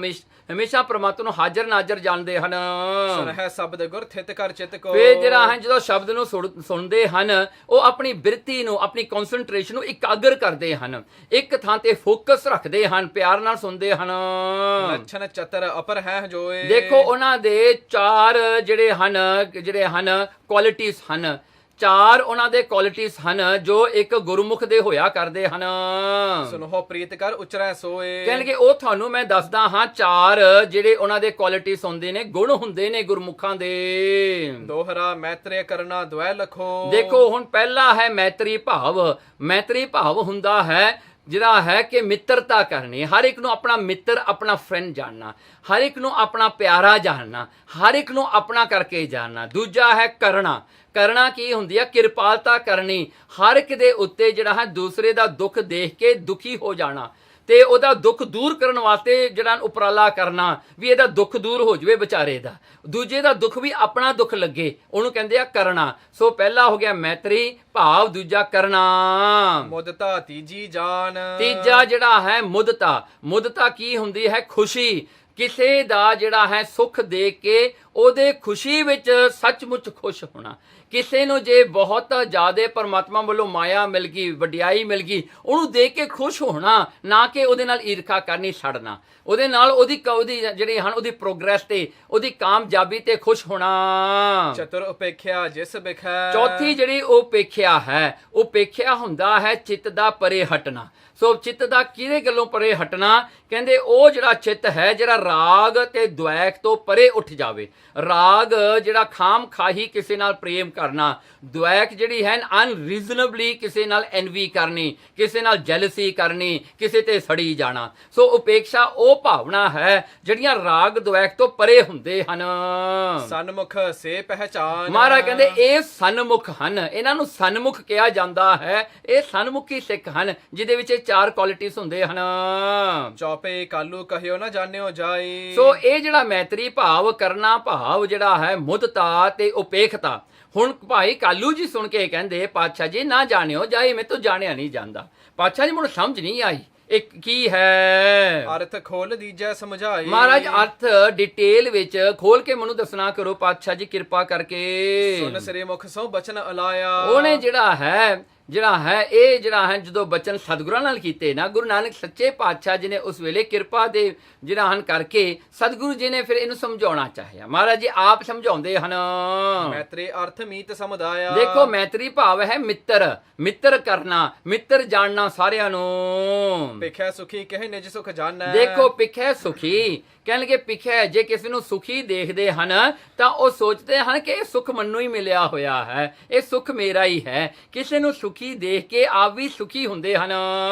ਹਮੇਸ਼ਾ ਪ੍ਰਮਾਤਮਾ ਨੂੰ ਹਾਜ਼ਰ ਨਾਜ਼ਰ ਜਾਣਦੇ ਹਨ। ਸੁਣਹਿ ਸ਼ਬਦ ਗੁਰ ਥਿਤ ਕਰ ਚਿਤ ਕੋ, ਫਿਰ ਜਿਹੜਾ ਹੈ ਜਦੋਂ ਸ਼ਬਦ ਨੂੰ ਸੁਣਦੇ ਹਨ, ਉਹ ਆਪਣੀ ਬਿਰਤੀ ਨੂੰ, ਆਪਣੀ ਕਨਸੈਂਟਰੇਸ਼ਨ ਨੂੰ ਇਕਾਗਰ ਕਰਦੇ ਹਨ, ਇੱਕ ਥਾਂ ਤੇ ਫੋਕਸ ਰੱਖਦੇ ਹਨ, ਪਿਆਰ ਨਾਲ ਸੁਣਦੇ ਹਨ। ਲੱਛਣ ਚਤਰ ਅਪਰ ਹੈ ਜੋਏ, ਦੇਖੋ ਉਹਨਾਂ ਦੇ ਚਾਰ ਜਿਹੜੇ ਹਨ ਕੁਆਲਿਟੀਜ਼ ਹਨ, ਚਾਰ ਉਹਨਾਂ ਦੇ ਕੁਆਲਿਟੀਆਂ ਹਨ ਜੋ ਇੱਕ ਗੁਰਮੁਖ ਦੇ ਹੋਇਆ ਕਰਦੇ ਹਨ। ਸੁਨੋ ਪ੍ਰੀਤ ਕਰ ਉਚਰੈ ਸੋਏ। ਕਹਿਣਗੇ ਉਹ ਤੁਹਾਨੂੰ ਮੈਂ ਦੱਸਦਾ ਹਾਂ ਚਾਰ ਜਿਹੜੇ ਉਹਨਾਂ ਦੇ ਕੁਆਲਿਟੀਆਂ ਹੁੰਦੇ ਨੇ, ਗੁਣ ਹੁੰਦੇ ਨੇ ਗੁਰਮੁਖਾਂ ਦੇ। ਦੋਹਰਾ ਮੈਤ੍ਰੇय ਕਰਨਾ ਦੁਐ ਲਖੋ। ਦੇਖੋ ਹੁਣ ਪਹਿਲਾ ਹੈ ਮੈਤਰੀ ਭਾਵ। ਮੈਤਰੀ ਭਾਵ ਹੁੰਦਾ ਹੈ ਜਿਹੜਾ ਹੈ ਕਿ ਮਿੱਤਰਤਾ ਕਰਨੀ, ਹਰ ਇੱਕ ਨੂੰ ਆਪਣਾ ਮਿੱਤਰ ਆਪਣਾ ਫਰੈਂਡ ਜਾਣਨਾ, ਹਰ ਇੱਕ ਨੂੰ ਆਪਣਾ ਪਿਆਰਾ ਜਾਣਨਾ, ਹਰ ਇੱਕ ਨੂੰ ਆਪਣਾ ਕਰਕੇ ਜਾਣਨਾ। ਦੂਜਾ ਹੈ ਕਰਨਾ। ਕਰਨਾ ਕੀ ਹੁੰਦੀ ਹੈ? ਕਿਰਪਾਲਤਾ ਕਰਨੀ, ਹਰ ਇੱਕ ਦੇ ਉੱਤੇ ਜਿਹੜਾ ਹੈ ਦੂਸਰੇ ਦਾ ਦੁੱਖ ਦੇਖ ਕੇ ਦੁਖੀ ਹੋ ਜਾਣਾ ਤੇ ਉਹਦਾ ਦੁੱਖ ਦੂਰ ਕਰਨ ਵਾਸਤੇ ਜਿਹੜਾ ਉਪਰਾਲਾ ਕਰਨਾ ਵੀ ਇਹਦਾ ਦੁੱਖ ਦੂਰ ਹੋ ਜਾਵੇ ਵਿਚਾਰੇ ਦਾ, ਦੂਜੇ ਦਾ ਦੁੱਖ ਵੀ ਆਪਣਾ ਦੁੱਖ ਲੱਗੇ, ਉਹਨੂੰ ਕਹਿੰਦੇ ਆ ਕਰਨਾ। ਸੋ ਪਹਿਲਾ ਹੋ ਗਿਆ ਮੈਤਰੀ ਭਾਵ, ਦੂਜਾ ਕਰਨਾ। ਮੁਦਤਾ ਤੀਜੀ ਜਾਨ। ਤੀਜਾ ਜਿਹੜਾ ਹੈ ਮੁਦਤਾ। ਮੁਦਤਾ ਕੀ ਹੁੰਦੀ ਹੈ? ਖੁਸ਼ੀ। ਕਿਸੇ ਦਾ ਜਿਹੜਾ ਹੈ ਸੁੱਖ ਦੇਖ ਕੇ ਉਹਦੇ ਖੁਸ਼ੀ ਵਿੱਚ ਸੱਚਮੁੱਚ ਖੁਸ਼ ਹੋਣਾ। ਕਿਸੇ ਨੂੰ ਜੇ ਬਹੁਤ ਜ਼ਿਆਦਾ ਪਰਮਾਤਮਾ ਵੱਲੋਂ ਮਾਇਆ ਮਿਲ ਗਈ, ਵਡਿਆਈ ਮਿਲ ਗਈ, ਉਹਨੂੰ ਦੇਖ ਕੇ ਖੁਸ਼ ਹੋਣਾ, ਨਾ ਕਿ ਉਹਦੇ ਨਾਲ ਈਰਖਾ ਕਰਨੀ, ਛੱਡਣਾ। ਉਹਦੇ ਨਾਲ ਉਹਦੀ ਜਿਹੜੀ ਹਨ ਉਹਦੀ ਪ੍ਰੋਗਰੈਸ ਤੇ ਉਹਦੀ ਕਾਮਯਾਬੀ ਤੇ ਖੁਸ਼ ਹੋਣਾ। ਚਤੁਰ ਉਪੇਖਿਆ ਜਿਸ ਬਿਖੈ। ਚੌਥੀ ਜਿਹੜੀ ਉਪੇਖਿਆ ਹੈ, ਉਪੇਖਿਆ ਹੁੰਦਾ ਹੈ ਚਿੱਤ ਦਾ ਪਰੇ ਹਟਣਾ। ਸੋ ਚਿੱਤ ਦਾ ਕਿਹਦੇ ਗੱਲੋਂ ਪਰੇ ਹਟਣਾ? ਕਹਿੰਦੇ ਉਹ ਜਿਹੜਾ ਚਿੱਤ ਹੈ ਜਿਹੜਾ ਰਾਗ ਤੇ ਦੁਐਕ ਤੋਂ ਪਰੇ ਉੱਠ ਜਾਵੇ। ਰਾਗ ਜਿਹੜਾ ਖਾਮ ਖਾਹੀ ਕਿਸੇ ਨਾਲ ਪ੍ਰੇਮ ਕਰਨਾ, ਦੁਐਕ ਜਿਹੜੀ ਹੈ ਅਨਰੀਜ਼ਨਬਲੀ ਕਿਸੇ ਨਾਲ ਐਨਵੀ ਕਰਨੀ, ਕਿਸੇ ਨਾਲ ਜੈਲਸੀ ਕਰਨੀ, ਕਿਸੇ ਤੇ ਸੜੀ ਜਾਣਾ। ਸੋ ਉਪੇਖਾ ਉਹ ਭਾਵਨਾ ਹੈ ਜਿਹੜੀਆਂ ਰਾਗ ਦੁਐਕ ਤੋਂ ਪਰੇ ਹੁੰਦੇ ਹਨ। ਸਨਮੁਖ ਸੇ ਪਹਿਚਾਨ। ਮਹਾਰਾਜ ਕਹਿੰਦੇ ਇਹ ਸਨਮੁਖ ਹਨ, ਇਹਨਾਂ ਨੂੰ ਸਨਮੁਖ ਕਿਹਾ ਜਾਂਦਾ ਹੈ। ਇਹ ਸਨਮੁਖੀ ਸਿੱਖ ਹਨ ਜਿਹਦੇ ਵਿੱਚ ਚਾਰ ਕੁਆਲਿਟੀਆਂ ਹੁੰਦੇ ਹਨ। ਚੌਪੇ ਕਾਲੂ ਕਹਿਓ ਨਾ ਜਾਣਿਓ ਜਾਈ। ਸੋ ਇਹ ਜਿਹੜਾ ਮੈਤਰੀ ਭਾਵ, ਕਰਨਾ ਭਾਵ ਜਿਹੜਾ ਹੈ ਮੁਦਤਾ ਤੇ ਉਪੇਖਤਾ। ਹੁਣ ਭਾਈ ਕਾਲੂ ਜੀ ਸੁਣ ਕੇ ਕਹਿੰਦੇ ਪਾਤਸ਼ਾਹ ਜੀ ਨਾ ਜਾਣਿਓ ਜਾਈ, ਮੈਂ ਤਾਂ ਜਾਣਿਆ ਨਹੀਂ ਜਾਂਦਾ। ਪਾਤਸ਼ਾਹ ਜੀ ਮੈਨੂੰ ਸਮਝ ਨਹੀਂ ਆਈ ਇਹ ਕੀ ਹੈ। ਅਰਥ ਖੋਲ ਦੀਜੈ ਸਮਝਾਈ। ਮਹਾਰਾਜ ਅਰਥ ਡਿਟੇਲ ਵਿੱਚ ਖੋਲ ਕੇ ਮੈਨੂੰ ਦੱਸਣਾ ਕਰੋ ਪਾਤਸ਼ਾਹ ਜੀ ਕਿਰਪਾ ਕਰਕੇ। ਸੁਨ ਸ੍ਰੀ ਮੁਖ ਸੋ ਬਚਨ ਅਲਾਇਆ। ਉਹਨੇ ਜਿਹੜਾ ਹੈ ਇਹ ਜਿਹੜਾ ਹੈ ਜਦੋਂ ਬਚਨ ਸਤਿਗੁਰਾਂ ਨਾਲ ਕੀਤੇ ਨਾ, ਗੁਰੂ ਨਾਨਕ ਸੱਚੇ ਪਾਤਸ਼ਾਹ ਜੀ ਨੇ ਉਸ ਵੇਲੇ ਕਿਰਪਾ ਦੇ ਜਿਹੜਾ ਹਨ ਕਰਕੇ ਸਤਿਗੁਰੂ ਜੀ ਨੇ ਫਿਰ ਇਹਨੂੰ ਸਮਝਾਉਣਾ ਚਾਹਿਆ। ਮਹਾਰਾਜ ਜੀ ਆਪ ਸਮਝਾਉਂਦੇ ਹਨ। ਮੈਤਰੀ ਅਰਥ ਮੀਤ ਸਮੁਦਾਇਆ। ਦੇਖੋ ਮੈਤਰੀ ਭਾਵ ਹੈ ਮਿੱਤਰ, ਮਿੱਤਰ ਕਰਨਾ, ਮਿੱਤਰ ਜਾਣਨਾ ਸਾਰਿਆਂ ਨੂੰ। ਪਿਖੈ ਸੁਖੀ ਕਹਿ ਨਿਜ ਸੁਖ ਜਾਣੈ। ਦੇਖੋ ਪਿਖੈ ਸੁਖੀ ਕਹਿਣਗੇ ਪਿਖੈ, ਜੇ ਕਿਸੇ ਨੂੰ ਸੁਖੀ ਦੇਖਦੇ ਹਨ ਤਾਂ ਉਹ ਸੋਚਦੇ ਹਨ ਕਿ ਇਹ ਸੁਖ ਮੈਨੂੰ ਹੀ ਮਿਲਿਆ ਹੋਇਆ ਹੈ, ਇਹ ਸੁਖ ਮੇਰਾ ਹੀ ਹੈ। ਕਿਸੇ ਨੂੰ ਸੁਖੀ ਦੇਖ ਕੇ ਆਪ ਵੀ ਸੁਖੀ ਹੁੰਦੇ ਹਨ।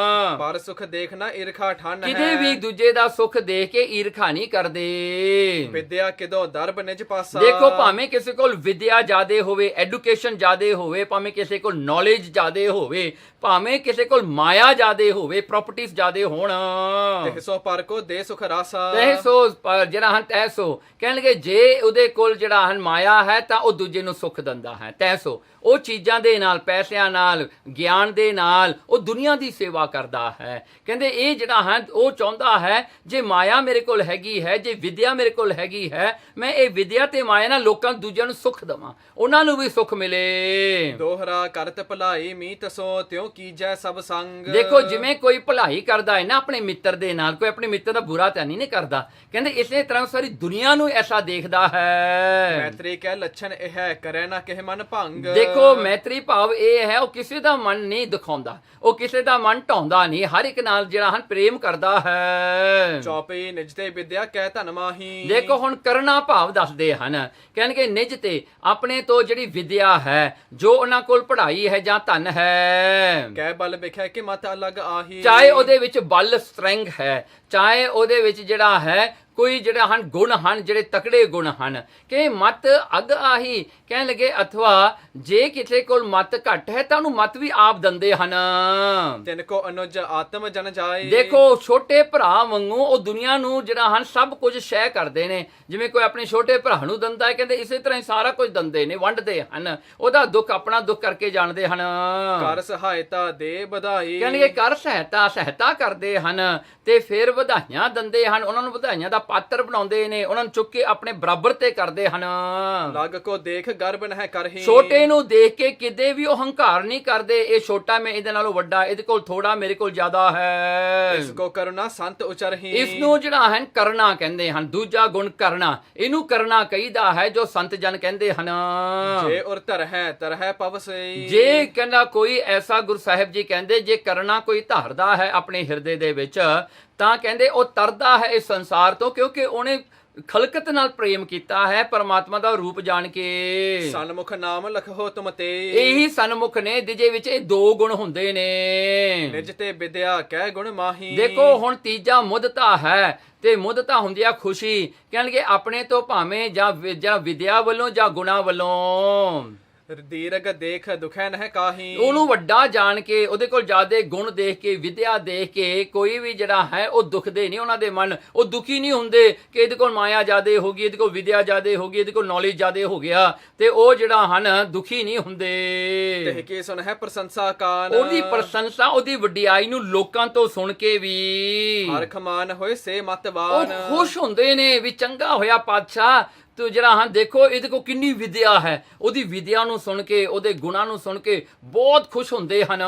ਪਰ ਸੁਖ ਦੇਖਣਾ ਈਰਖਾ ਠਨ ਹੈ। ਕਿਤੇ ਵੀ ਦੂਜੇ ਦਾ ਸੁਖ ਦੇਖ ਕੇ ਈਰਖਾ ਨਹੀਂ ਕਰਦੇ। ਵਿਦਿਆ ਕਿਦੋਂ ਦਰਬ ਨਿਜ ਪਾਸਾ। ਦੇਖੋ ਭਾਵੇਂ ਕਿਸੇ ਕੋਲ ਵਿਦਿਆ ਜ਼ਿਆਦੇ ਹੋਵੇ, ਐਡੂਕੇਸ਼ਨ ਜ਼ਿਆਦੇ ਹੋਵੇ, ਭਾਵੇਂ ਕਿਸੇ ਕੋਲ ਨੌਲੇਜ ਜ਼ਿਆਦੇ ਹੋਵੇ, ਭਾਵੇਂ ਕਿਸੇ ਕੋਲ ਮਾਇਆ ਜ਼ਿਆਦੇ ਹੋਵੇ, ਪ੍ਰਾਪਰਟੀਆਂ ਜ਼ਿਆਦੇ ਹੋਣ, ਤੇ ਸੋ ਪਰ ਕੋ ਦੇ ਸੁਖ ਰਾਸਾ। ਤੇ ਸੋ ਜਿਹੜਾ ਹਨ ਤੈ ਸੋ ਕਹਿਣਗੇ ਜੇ ਉਹਦੇ ਕੋਲ ਜਿਹੜਾ ਹਨ ਮਾਇਆ ਹੈ ਤਾਂ ਉਹ ਦੂਜੇ ਨੂੰ ਸੁੱਖ ਦਿੰਦਾ ਹੈ। ਤੈ ਸੋ ਉਹ ਚੀਜ਼ਾਂ ਦੇ ਨਾਲ, ਪੈਸਿਆਂ ਨਾਲ, ਗਿਆਨ ਦੇ ਨਾਲ ਉਹ ਦੁਨੀਆ ਦੀ ਸੇਵਾ ਕਰਦਾ ਹੈ। ਕਹਿੰਦੇ ਇਹ ਜਿਹੜਾ ਹੈ ਉਹ ਚਾਹੁੰਦਾ ਹੈ ਜੇ ਮਾਇਆ ਮੇਰੇ ਕੋਲ ਹੈਗੀ ਹੈ, ਜੇ ਵਿਦਿਆ ਮੇਰੇ ਕੋਲ ਹੈਗੀ ਹੈ, ਮੈਂ ਇਹ ਵਿਦਿਆ ਤੇ ਮਾਇਆ ਨਾਲ ਲੋਕਾਂ ਦੂਜਿਆਂ ਨੂੰ ਸੁੱਖ ਦੇਵਾਂ, ਉਹਨਾਂ ਨੂੰ ਵੀ ਸੁੱਖ ਮਿਲੇ। ਦੋਹਰਾ ਕਰਤ ਭਲਾਈ ਮੀਤ ਸੋ ਤਿਉ ਕੀਜੈ ਸਭ ਸੰਗ। ਦੇਖੋ ਜਿਵੇਂ ਕੋਈ ਭਲਾਈ ਕਰਦਾ ਹੈ ਨਾ ਆਪਣੇ ਮਿੱਤਰ ਦੇ ਨਾਲ, ਕੋਈ ਆਪਣੇ ਮਿੱਤਰ ਦਾ ਬੁਰਾ ਤਾਂ ਨਹੀਂ ਕਰਦਾ। ਕਹਿੰਦੇ ਇਸੇ ਤਰ੍ਹਾਂ ਸਾਰੀ ਦੁਨੀਆ ਨੂੰ ਐਸਾ ਦੇਖਦਾ ਹੈ। ਮੈਤਰੀ ਕਹਿ ਲੱਛਣ ਇਹ ਹੈ ਕਰੇ ਨਾ ਕਿਸੇ ਮਨ ਭੰਗ। ਦੇਖੋ ਮੈਤਰੀ ਭਾਵ ਇਹ ਹੈ ਉਹ ਕਿਸੇ ਦਾ ਮਨ ਨਹੀਂ ਦਿਖਾਉਂਦਾ, ਉਹ ਕਿਸੇ ਦਾ ਮਨ ਢਾਉਂਦਾ ਨਹੀਂ, ਹਰ ਇੱਕ ਨਾਲ ਜਿਹੜਾ ਹਨ ਪ੍ਰੇਮ ਕਰਦਾ ਹੈ। ਚੌਪਈ ਨਿਜ ਤੇ ਵਿਦਿਆ ਕਹਿ ਧਨ ਮਾਹੀ। ਦੇਖੋ ਹੁਣ ਕਰਨਾ ਭਾਵ ਦੱਸਦੇ ਹਨ। ਕਹਿਣਗੇ ਨਿਜ ਤੇ ਆਪਣੇ ਤੋਂ ਜਿਹੜੀ ਵਿਦਿਆ ਹੈ, ਜੋ ਉਹਨਾਂ ਕੋਲ ਪੜ੍ਹਾਈ ਹੈ ਜਾਂ ਧਨ ਹੈ, ਕਹਿ ਬਲ ਵਿਖੇ ਕਿ ਮਤ ਅਲੱਗ ਆਹੀ। ਚਾਹੇ ਉਹਦੇ ਵਿੱਚ ਬਲ ਸਟਰੈਂਗ ਹੈ, ਚਾਹੇ ਉਹਦੇ ਵਿੱਚ ਜਿਹੜਾ ਹੈ ਕੋਈ ਜਿਹੜਾ ਹਨ ਗੁਣ ਹਨ, ਜਿਹੜੇ ਤਕੜੇ ਗੁਣ ਹਨ, ਕਿ ਮਤ ਅਗ ਆਹੀ ਕਹਿਣ ਲੱਗੇ। ਅਥਵਾ ਜੇ ਕਿਸੇ ਕੋਲ ਮਤ ਘੱਟ ਹੈ ਤਾਂ ਉਹਨੂੰ ਮਤ ਵੀ ਆਪ ਦਿੰਦੇ ਹਨ। ਤਿਨ ਕੋ ਅਨੁਜ ਆਤਮ ਜਨ ਜਾਏ। ਦੇਖੋ ਛੋਟੇ ਭਰਾ ਵਾਂਗੂ ਉਹ ਦੁਨੀਆ ਨੂੰ ਜਿਹੜਾ ਹਨ ਸਭ ਕੁਝ ਸ਼ਹਿ ਕਰਦੇ ਨੇ। ਜਿਵੇਂ ਕੋਈ ਆਪਣੇ ਛੋਟੇ ਭਰਾ ਨੂੰ ਦਿੰਦਾ ਹੈ, ਕਹਿੰਦੇ ਇਸੇ ਤਰ੍ਹਾਂ ਹੀ ਸਾਰਾ ਕੁਝ ਦਿੰਦੇ ਨੇ, ਵੰਡਦੇ ਹਨ। ਉਹਦਾ ਦੁੱਖ ਆਪਣਾ ਦੁੱਖ ਕਰਕੇ ਜਾਣਦੇ ਹਨ। ਕਰ ਸਹਾਇਤਾ ਦੇ ਵਧਾਈ। ਕਹਿੰਦੇ ਕਰ ਸਹਾਇਤਾ ਕਰਦੇ ਹਨ ਤੇ ਫਿਰ ਵਧਾਈਆਂ ਦਿੰਦੇ ਹਨ, ਉਹਨਾਂ ਨੂੰ ਵਧਾਈਆਂ ਦਾ ਪਾਤਰ ਬਣਾਉਂਦੇ ਨੇ, ਉਹਨਾਂ ਨੂੰ ਚੁੱਕ ਕੇ ਆਪਣੇ ਬਰਾਬਰ ਤੇ ਕਰਦੇ ਹਨ। ਲੱਗ ਕੋ ਦੇਖ ਗਰਬ ਨਹਿ ਕਰਹੀ। ਛੋਟੇ ਨੂੰ ਦੇਖ ਕੇ ਕਿਤੇ ਵੀ ਉਹ ਹੰਕਾਰ ਨਹੀਂ ਕਰਦੇ, ਇਹ ਛੋਟਾ ਮੈਂ ਇਹਦੇ ਨਾਲੋਂ ਵੱਡਾ, ਇਹਦੇ ਕੋਲ ਥੋੜਾ ਮੇਰੇ ਕੋਲ ਜ਼ਿਆਦਾ ਹੈ। ਇਸ ਕੋ ਕਰੁਣਾ ਸੰਤ ਉਚਰਹੀ। ਇਸ ਨੂੰ ਜਿਹੜਾ ਹੈ ਕਰਨਾ ਕਹਿੰਦੇ ਹਨ। ਦੂਜਾ ਗੁਣ ਕਰਨਾ, ਇਹਨੂੰ ਕਰਨਾ ਕਹੀਦਾ ਹੈ ਜੋ ਸੰਤ ਜਨ ਕਹਿੰਦੇ ਹਨ। ਜੇ ਉਰ ਤਰਹਿ ਪਵ ਸਈ। ਜੇ ਕਹਿੰਦਾ ਕੋਈ ਐਸਾ ਗੁਰੂ ਸਾਹਿਬ ਜੀ ਕਹਿੰਦੇ ਜੇ ਕਰਨਾ ਕੋਈ ਧਾਰਦਾ ਹੈ ਆਪਣੇ ਹਿਰਦੇ ਦੇ ਵਿੱਚ, ਤਾਂ ਕਹਿੰਦੇ ਉਹ ਤਰਦਾ ਹੈ ਇਸ ਸੰਸਾਰ ਤੋਂ, ਕਿਉਂਕਿ ਉਹਨੇ ਖਲਕਤ ਨਾਲ ਪ੍ਰੇਮ ਕੀਤਾ ਹੈ ਪਰਮਾਤਮਾ ਦਾ ਰੂਪ ਜਾਣ ਕੇ। ਸਨਮੁਖ ਨਾਮ ਲਖੋ ਤੁਮ ਤੇ। ਇਹੀ ਸਨਮੁਖ ਨੇ, ਜਿਹਦੇ ਵਿੱਚ ਇਹ ਦੋ ਗੁਣ ਹੁੰਦੇ ਨੇ। ਨਿਜ ਤੇ ਵਿਦਿਆ ਕਹਿ ਗੁਣ ਮਾਹੀ। ਦੇਖੋ ਹੁਣ ਤੀਜਾ ਮੁੱਦਤਾ ਹੈ, ਤੇ ਮੁੱਦਤਾ ਹੁੰਦੀ ਆ ਖੁਸ਼ੀ। ਕਹਿਣਗੇ ਆਪਣੇ ਤੋਂ ਭਾਵੇਂ ਜਾਂ ਵਿਦਿਆ ਵੱਲੋਂ ਜਾਂ ਗੁਣਾ ਵੱਲੋਂ। ਦੀਰਘ ਦੇਖ ਦੁਖੈ ਨਹਿ ਕਾਹੀ। ਉਹਨੂੰ ਵੱਡਾ ਜਾਣ ਕੇ, ਉਹਦੇ ਕੋਲ ਜ਼ਿਆਦੇ ਗੁਣ ਦੇਖ ਕੇ, ਵਿਦਿਆ ਦੇਖ ਕੇ ਕੋਈ ਵੀ ਜਿਹੜਾ ਹੈ ਉਹ ਦੁਖਦੇ ਨਹੀਂ ਉਹਨਾਂ ਦੇ ਮਨ। ਉਹ ਦੁਖੀ ਨਹੀਂ ਹੁੰਦੇ ਕਿ ਇਹਦੇ ਕੋਲ ਮਾਇਆ ਜ਼ਿਆਦੇ ਹੋ ਗਈ, ਇਹਦੇ ਕੋਲ ਵਿਦਿਆ ਜ਼ਿਆਦੇ ਹੋ ਗਈ, ਇਹਦੇ ਕੋਲ ਨੌਲੇਜ ਜ਼ਿਆਦੇ ਹੋ ਗਿਆ, ਤੇ ਉਹ ਜਿਹੜਾ ਹਨ ਦੁਖੀ ਨਹੀਂ ਹੁੰਦੇ। ਤੇ ਕੀ ਸੁਣ ਹੈ ਪ੍ਰਸ਼ੰਸਾ ਕਾਨ। ਉਹਦੀ ਪ੍ਰਸ਼ੰਸਾ, ਉਹਦੀ ਵਡਿਆਈ ਨੂੰ ਲੋਕਾਂ ਤੋਂ ਸੁਣ ਕੇ ਵੀ ਹਰਖ ਮਾਨ ਹੋਏ ਸੇ ਮਤਵਾਨ। ਉਹ ਖੁਸ਼ ਹੁੰਦੇ ਨੇ ਵੀ ਚੰਗਾ ਹੋਇਆ ਪਾਤਸ਼ਾਹ ਤੋ ਜਿਹੜਾ ਹਾਂ ਦੇਖੋ ਇਹਦੇ ਕੋਲ ਕਿੰਨੀ ਵਿਦਿਆ ਹੈ। ਉਹਦੀ ਵਿਦਿਆ ਨੂੰ ਸੁਣ ਕੇ, ਉਹਦੇ ਗੁਣਾਂ ਨੂੰ ਸੁਣ ਕੇ ਬਹੁਤ ਖੁਸ਼ ਹੁੰਦੇ ਹਨ।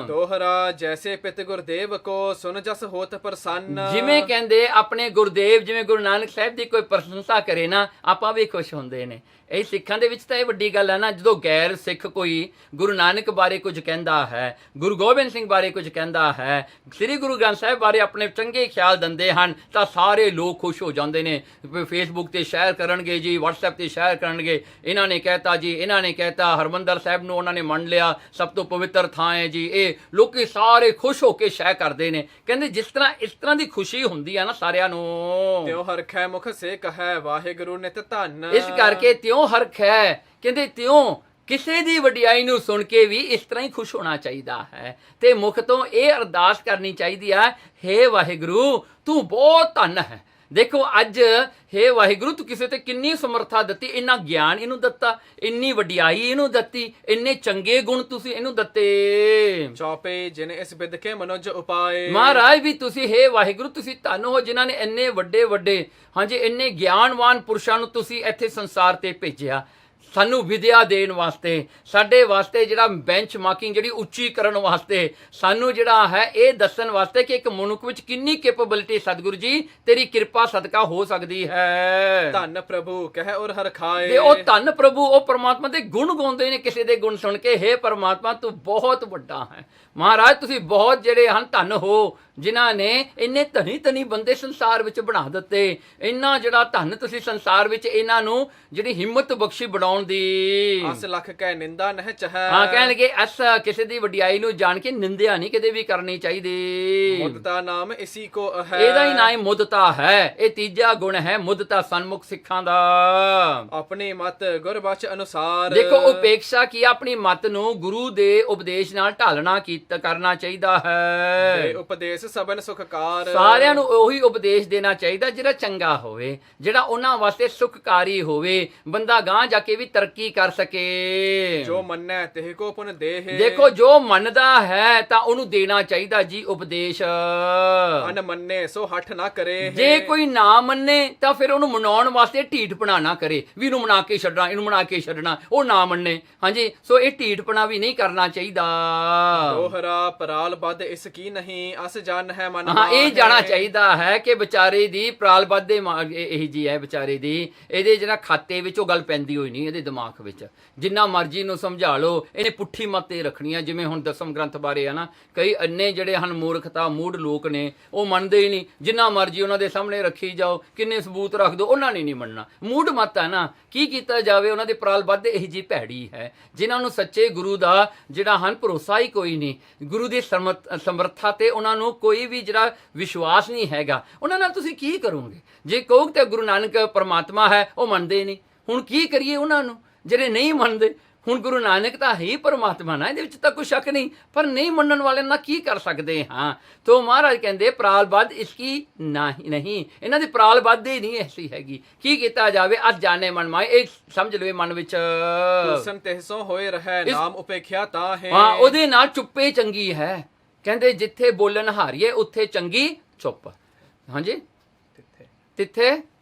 ਦੋਹਰਾ ਜੈਸੇ ਪਿਤ ਗੁਰਦੇਵ ਕੋ ਸੁਨ ਜਸ ਹੋਤ ਪ੍ਰਸੰਨ। ਜਿਵੇਂ ਕਹਿੰਦੇ ਆਪਣੇ ਗੁਰਦੇਵ, ਜਿਵੇਂ ਗੁਰੂ ਨਾਨਕ ਸਾਹਿਬ ਦੀ ਕੋਈ ਪ੍ਰਸ਼ੰਸਾ ਕਰੇ ਨਾ, ਆਪਾਂ ਵੀ ਖੁਸ਼ ਹੁੰਦੇ ਨੇ। ਇਹ ਸਿੱਖਾਂ ਦੇ ਵਿੱਚ ਤਾਂ ਇਹ ਵੱਡੀ ਗੱਲ ਹੈ ਨਾ, ਜਦੋਂ ਗੈਰ ਸਿੱਖ ਕੋਈ ਗੁਰੂ ਨਾਨਕ ਬਾਰੇ ਕੁਝ ਕਹਿੰਦਾ ਹੈ, ਗੁਰੂ ਗੋਬਿੰਦ ਸਿੰਘ ਬਾਰੇ ਕੁਝ ਕਹਿੰਦਾ ਹੈ, ਸ੍ਰੀ ਗੁਰੂ ਗ੍ਰੰਥ ਸਾਹਿਬ ਬਾਰੇ ਆਪਣੇ ਚੰਗੇ ਖਿਆਲ ਦਿੰਦੇ ਹਨ, ਤਾਂ ਸਾਰੇ ਲੋਕ ਖੁਸ਼ ਹੋ ਜਾਂਦੇ ਨੇ। ਫੇਸਬੁੱਕ ਤੇ ਸ਼ੇਅਰ ਕਰਨਗੇ ਜੀ, WhatsApp ਤੇ ਸ਼ੇਅਰ ਕਰਨਗੇ, ਇਹਨਾਂ ਨੇ ਕਹਿਤਾ ਜੀ, ਇਹਨਾਂ ਨੇ ਕਹਿਤਾ, ਹਰਮੰਦਰ ਸਾਹਿਬ ਨੂੰ ਉਹਨਾਂ ਨੇ ਮੰਨ ਲਿਆ, ਸਭ ਤੋਂ ਪਵਿੱਤਰ ਥਾਂ ਹੈ ਜੀ। ਇਹ ਲੋਕੀ ਸਾਰੇ ਖੁਸ਼ ਹੋ ਕੇ ਸ਼ੇਅਰ ਕਰਦੇ ਨੇ। ਕਹਿੰਦੇ ਜਿਸ ਤਰ੍ਹਾਂ ਇਸ ਤਰ੍ਹਾਂ ਦੀ ਖੁਸ਼ੀ ਹੁੰਦੀ ਆ ਨਾ ਸਾਰਿਆਂ ਨੂੰ। ਤਿਉ ਹਰਖੈ ਮੁਖ ਸੇ ਕਹੈ ਵਾਹਿਗੁਰੂ ਨਿਤ ਧੰਨ। ਇਸ ਕਰਕੇ ਤਿਉ ਹਰਖ ਹੈ, ਕਹਿੰਦੇ ਤਿਉ ਕਿਸੇ ਦੀ ਵਡਿਆਈ ਨੂੰ ਸੁਣ ਕੇ ਵੀ ਇਸ ਤਰ੍ਹਾਂ ਹੀ ਖੁਸ਼ ਹੋਣਾ ਚਾਹੀਦਾ ਹੈ, ਤੇ ਮੁਖ ਤੋਂ ਇਹ ਅਰਦਾਸ ਕਰਨੀ ਚਾਹੀਦੀ ਹੈ, ਹੇ ਵਾਹਿਗੁਰੂ ਤੂੰ ਬਹੁਤ ਧੰਨ ਹੈ। ਦੇਖੋ ਅੱਜ ਹੇ ਵਾਹਿਗੁਰੂ ਤੂੰ ਕਿਸੇ ਤੇ ਕਿੰਨੀ ਸਮਰੱਥਾ ਦਿੱਤੀ, ਇੰਨਾ ਗਿਆਨ ਇਹਨੂੰ ਦਿੱਤਾ, ਇੰਨੀ ਵਡਿਆਈ ਇਹਨੂੰ ਦਿੱਤੀ, ਇੰਨੇ ਚੰਗੇ ਗੁਣ ਤੁਸੀਂ ਇਹਨੂੰ ਦਿੱਤੇ। ਚੌਪੇ ਜਿਨ ਇਸ ਬਿਦਕੇ ਮਨੋਜ ਉਪਾਏ। ਮਹਾਰਾਜ ਵੀ ਤੁਸੀਂ ਹੇ ਵਾਹਿਗੁਰੂ ਤੁਸੀਂ ਧੰਨ ਹੋ ਜਿਨ੍ਹਾਂ ਨੇ ਇੰਨੇ ਵੱਡੇ ਵੱਡੇ, ਹਾਂਜੀ ਇੰਨੇ ਗਿਆਨਵਾਨ ਪੁਰਸ਼ਾਂ ਨੂੰ ਤੁਸੀਂ ਇੱਥੇ ਸੰਸਾਰ ਤੇ ਭੇਜਿਆ, ਸਾਨੂੰ ਵਿਦਿਆ ਦੇਣ ਵਾਸਤੇ, ਸਾਡੇ ਵਾਸਤੇ ਜਿਹੜਾ ਬੈਂਚ ਮਾਰਕਿੰਗ ਜਿਹੜੀ ਉੱਚੀ ਕਰਨ ਵਾਸਤੇ, ਸਾਨੂੰ ਜਿਹੜਾ ਹੈ ਇਹ ਦੱਸਣ ਵਾਸਤੇ ਕਿ ਇੱਕ ਮਨੁੱਖ ਵਿੱਚ ਕਿੰਨੀ ਕੈਪੇਬਿਲਿਟੀ ਸਤਿਗੁਰੂ ਜੀ ਤੇਰੀ ਕਿਰਪਾ ਸਦਕਾ ਹੋ ਸਕਦੀ ਹੈ। ਧੰਨ ਪ੍ਰਭੂ ਕਹਿ ਔਰ ਹਰਖਾਏ। ਤੇ ਉਹ ਧੰਨ ਪ੍ਰਭੂ ਉਹ ਪਰਮਾਤਮਾ ਦੇ ਗੁਣ ਗਾਉਂਦੇ ਨੇ, ਕਿਸੇ ਦੇ ਗੁਣ ਸੁਣ ਕੇ, ਹੇ ਪਰਮਾਤਮਾ ਤੂੰ ਬਹੁਤ ਵੱਡਾ ਹੈ। ਮਹਾਰਾਜ ਤੁਸੀਂ ਬਹੁਤ ਜਿਹੜੇ ਹਨ ਧੰਨ ਹੋ, ਜਿਨ੍ਹਾਂ ਨੇ ਇੰਨੇ ਧਨੀ ਬੰਦੇ ਸੰਸਾਰ ਵਿੱਚ ਬਣਾ ਦਿੱਤੇ। ਇੰਨਾ ਜਿਹੜਾ ਧੰਨ ਤੁਸੀਂ ਸੰਸਾਰ ਵਿੱਚ ਇਹਨਾਂ ਨੂੰ ਜਿਹੜੀ ਹਿੰਮਤ ਬਖਸ਼ੀ ਬਣਾਉਣ ਦੀ। ਅਸ ਲੱਖ ਕਹਿ ਨਿੰਦਾ ਨਹਿ ਚਹੈ। ਹਾਂ ਕਹਿਣਗੇ ਅਸ ਕਿਸੇ ਦੀ ਵਡਿਆਈ ਨੂੰ ਜਾਣ ਕੇ ਨਿੰਦਿਆ ਨਹੀਂ ਕਦੇ ਵੀ ਕਰਨੀ ਚਾਹੀਦੀ। ਮੁੱਦਤਾ ਨਾਮ ਇਸੀ ਕੋ ਹੈ। ਇਹਦਾ ਹੀ ਨਾਮ ਮੁੱਦਤਾ ਹੈ। ਇਹ ਤੀਜਾ ਗੁਣ ਹੈ ਮੁੱਦਤਾ ਸਨਮੁਖ ਸਿੱਖਾਂ ਦਾ। ਆਪਣੀ ਮਤ ਗੁਰਬਚਨ ਅਨੁਸਾਰ। ਦੇਖੋ ਉਪੇਖਿਆ ਕੀ ਆਪਣੀ ਮਤ ਨੂੰ ਗੁਰੂ ਦੇ ਉਪਦੇਸ਼ ਨਾਲ ਢਾਲਣਾ ਕਰਨਾ ਚਾਹੀਦਾ ਹੈ। ਉਪਦੇਸ਼ ਸਭਨ ਸੁਖਕਾਰ। ਸਾਰਿਆਂ ਨੂੰ ਉਹੀ ਉਪਦੇਸ਼ ਦੇਣਾ ਚਾਹੀਦਾ ਜਿਹੜਾ ਚੰਗਾ ਹੋਵੇ, ਜਿਹੜਾ ਉਹਨਾਂ ਵਾਸਤੇ ਸੁਖਕਾਰੀ ਹੋਵੇ, ਬੰਦਾ ਗਾਂ ਜਾ ਕੇ ਵੀ ਤਰੱਕੀ ਕਰ ਸਕੇ। ਜੋ ਮੰਨੈ ਤਿਹ ਕੋ ਪੁਨ ਦੇਹ। ਦੇਖੋ ਜੋ ਮੰਨਦਾ ਹੈ ਤਾਂ ਉਹਨੂੰ ਦੇਣਾ ਚਾਹੀਦਾ ਜੀ ਉਪਦੇਸ਼। ਅਨ ਮੰਨੇ ਸੋ ਹੱਠ ਨਾ ਕਰੇ। ਜੇ ਕੋਈ ਨਾ ਮੰਨੇ ਤਾਂ ਫਿਰ ਉਹਨੂੰ ਮਨਾਉਣ ਵਾਸਤੇ ਢੀਠਪਣਾ ਨਾ ਕਰੇ ਵੀ ਇਹਨੂੰ ਮਨਾ ਕੇ ਛੱਡਣਾ, ਇਹਨੂੰ ਮਨਾ ਕੇ ਛੱਡਣਾ, ਉਹ ਨਾ ਮੰਨੇ। ਹਾਂਜੀ ਸੋ ਇਹ ਢੀਠਪਣਾ ਵੀ ਨਹੀਂ ਕਰਨਾ ਚਾਹੀਦਾ। ਦੋਹਰਾ ਪਰਾਲ ਬਦ ਇਸ ਕੀ ਨਹੀਂ ਅਸ ਜਨ ਹੈ ਮਨ। ਹਾਂ ਇਹ ਜਾਣਾ ਚਾਹੀਦਾ ਹੈ ਕਿ ਵਿਚਾਰੇ ਦੀ ਪ੍ਰਾਲਬੱਧ ਦੇ ਇਹੀ ਜੀ ਹੈ ਵਿਚਾਰੇ ਦੀ, ਇਹਦੇ ਜਿਹੜਾ ਖਾਤੇ ਵਿੱਚ ਉਹ ਗੱਲ ਪੈਂਦੀ ਹੋਈ ਨਹੀਂ ਇਹਦੇ ਦਿਮਾਗ ਵਿੱਚ। ਜਿੰਨਾ ਮਰਜ਼ੀ ਨੂੰ ਸਮਝਾ ਲਓ ਇਹਨੇ ਪੁੱਠੀ ਮੱਤ ਤੇ ਰੱਖਣੀ ਆ। ਜਿਵੇਂ ਹੁਣ ਦਸਮ ਗ੍ਰੰਥ ਬਾਰੇ ਆ ਨਾ, ਕਈ ਇੰਨੇ ਜਿਹੜੇ ਹਨ ਮੂਰਖਤਾ ਮੂੜ ਲੋਕ ਨੇ, ਉਹ ਮੰਨਦੇ ਹੀ ਨਹੀਂ। ਜਿੰਨਾ ਮਰਜ਼ੀ ਉਹਨਾਂ ਦੇ ਸਾਹਮਣੇ ਰੱਖੀ ਜਾਓ, ਕਿੰਨੇ ਸਬੂਤ ਰੱਖ ਦਿਓ, ਉਹਨਾਂ ਨੇ ਨਹੀਂ ਮੰਨਣਾ। ਮੂੜ ਮੱਤ ਹੈ ਨਾ, ਕੀ ਕੀਤਾ ਜਾਵੇ। ਉਹਨਾਂ ਦੇ ਪ੍ਰਾਲਬੱਧ ਇਹੀ ਜੀ ਭੈੜੀ ਹੈ, ਜਿਨ੍ਹਾਂ ਨੂੰ ਸੱਚੇ ਗੁਰੂ ਦਾ ਜਿਹੜਾ ਹਨ ਭਰੋਸਾ ਹੀ ਕੋਈ ਨਹੀਂ, ਗੁਰੂ ਦੀ ਸਮਰੱਥਾ ਤੇ ਉਹਨਾਂ ਨੂੰ ਕੋਈ ਵੀ ਜਿਹੜਾ ਵਿਸ਼ਵਾਸ ਨਹੀਂ ਹੈਗਾ। ਉਹਨਾਂ ਨਾਲ ਤੁਸੀਂ ਕੀ ਕਰੋਗੇ। ਜੇ ਕਹੋਗੇ ਤੇ ਗੁਰੂ ਨਾਨਕ ਪਰਮਾਤਮਾ ਹੈ, ਉਹ ਮੰਨਦੇ ਨਹੀਂ। ਹੁਣ ਕੀ ਕਰੀਏ ਉਹਨਾਂ ਨੂੰ ਜਿਹੜੇ ਨਹੀਂ ਮੰਨਦੇ। ਹੁਣ ਗੁਰੂ ਨਾਨਕ ਤਾਂ ਹੀ ਪਰਮਾਤਮਾ ਨਾ, ਇਹਦੇ ਵਿੱਚ ਤਾਂ ਕੋਈ ਸ਼ੱਕ ਨਹੀਂ, ਪਰ ਨਹੀਂ ਮੰਨਣ ਵਾਲੇ ਨਾਲ ਕੀ ਕਰ ਸਕਦੇ ਹਾਂ। ਤੋ ਮਹਾਰਾਜ ਕਹਿੰਦੇ ਪ੍ਰਾਲਬੱਧ ਇਸਕੀ ਨਹੀਂ, ਇਹਨਾਂ ਦੀ ਪ੍ਰਾਲਬੱਧ ਹੀ ਨਹੀਂ ਐਸੀ ਹੈਗੀ। ਕੀ ਕੀਤਾ ਜਾਵੇ। ਅੱਜ ਜਾਣੇ ਮਨ ਮਾਏ, ਇਹ ਸਮਝ ਲਵੇ ਮਨ ਵਿੱਚ ਹੁਸਨ ਤਿਹਸੋਂ ਹੋਏ ਰਹਿ ਨਾਮ ਉਪੇਖਿਆ ਤਾਂ ਹੈ। ਹਾਂ ਉਹਦੇ ਨਾਲ ਚੁੱਪੇ ਚੰਗੀ ਹੈ। ਕਹਿੰਦੇ ਜਿੱਥੇ ਬੋਲਣ ਹਾਰੀਏ ਉੱਥੇ ਚੰਗੀ ਚੁੱਪ। ਹਾਂਜੀ ਤਿੱਥੇ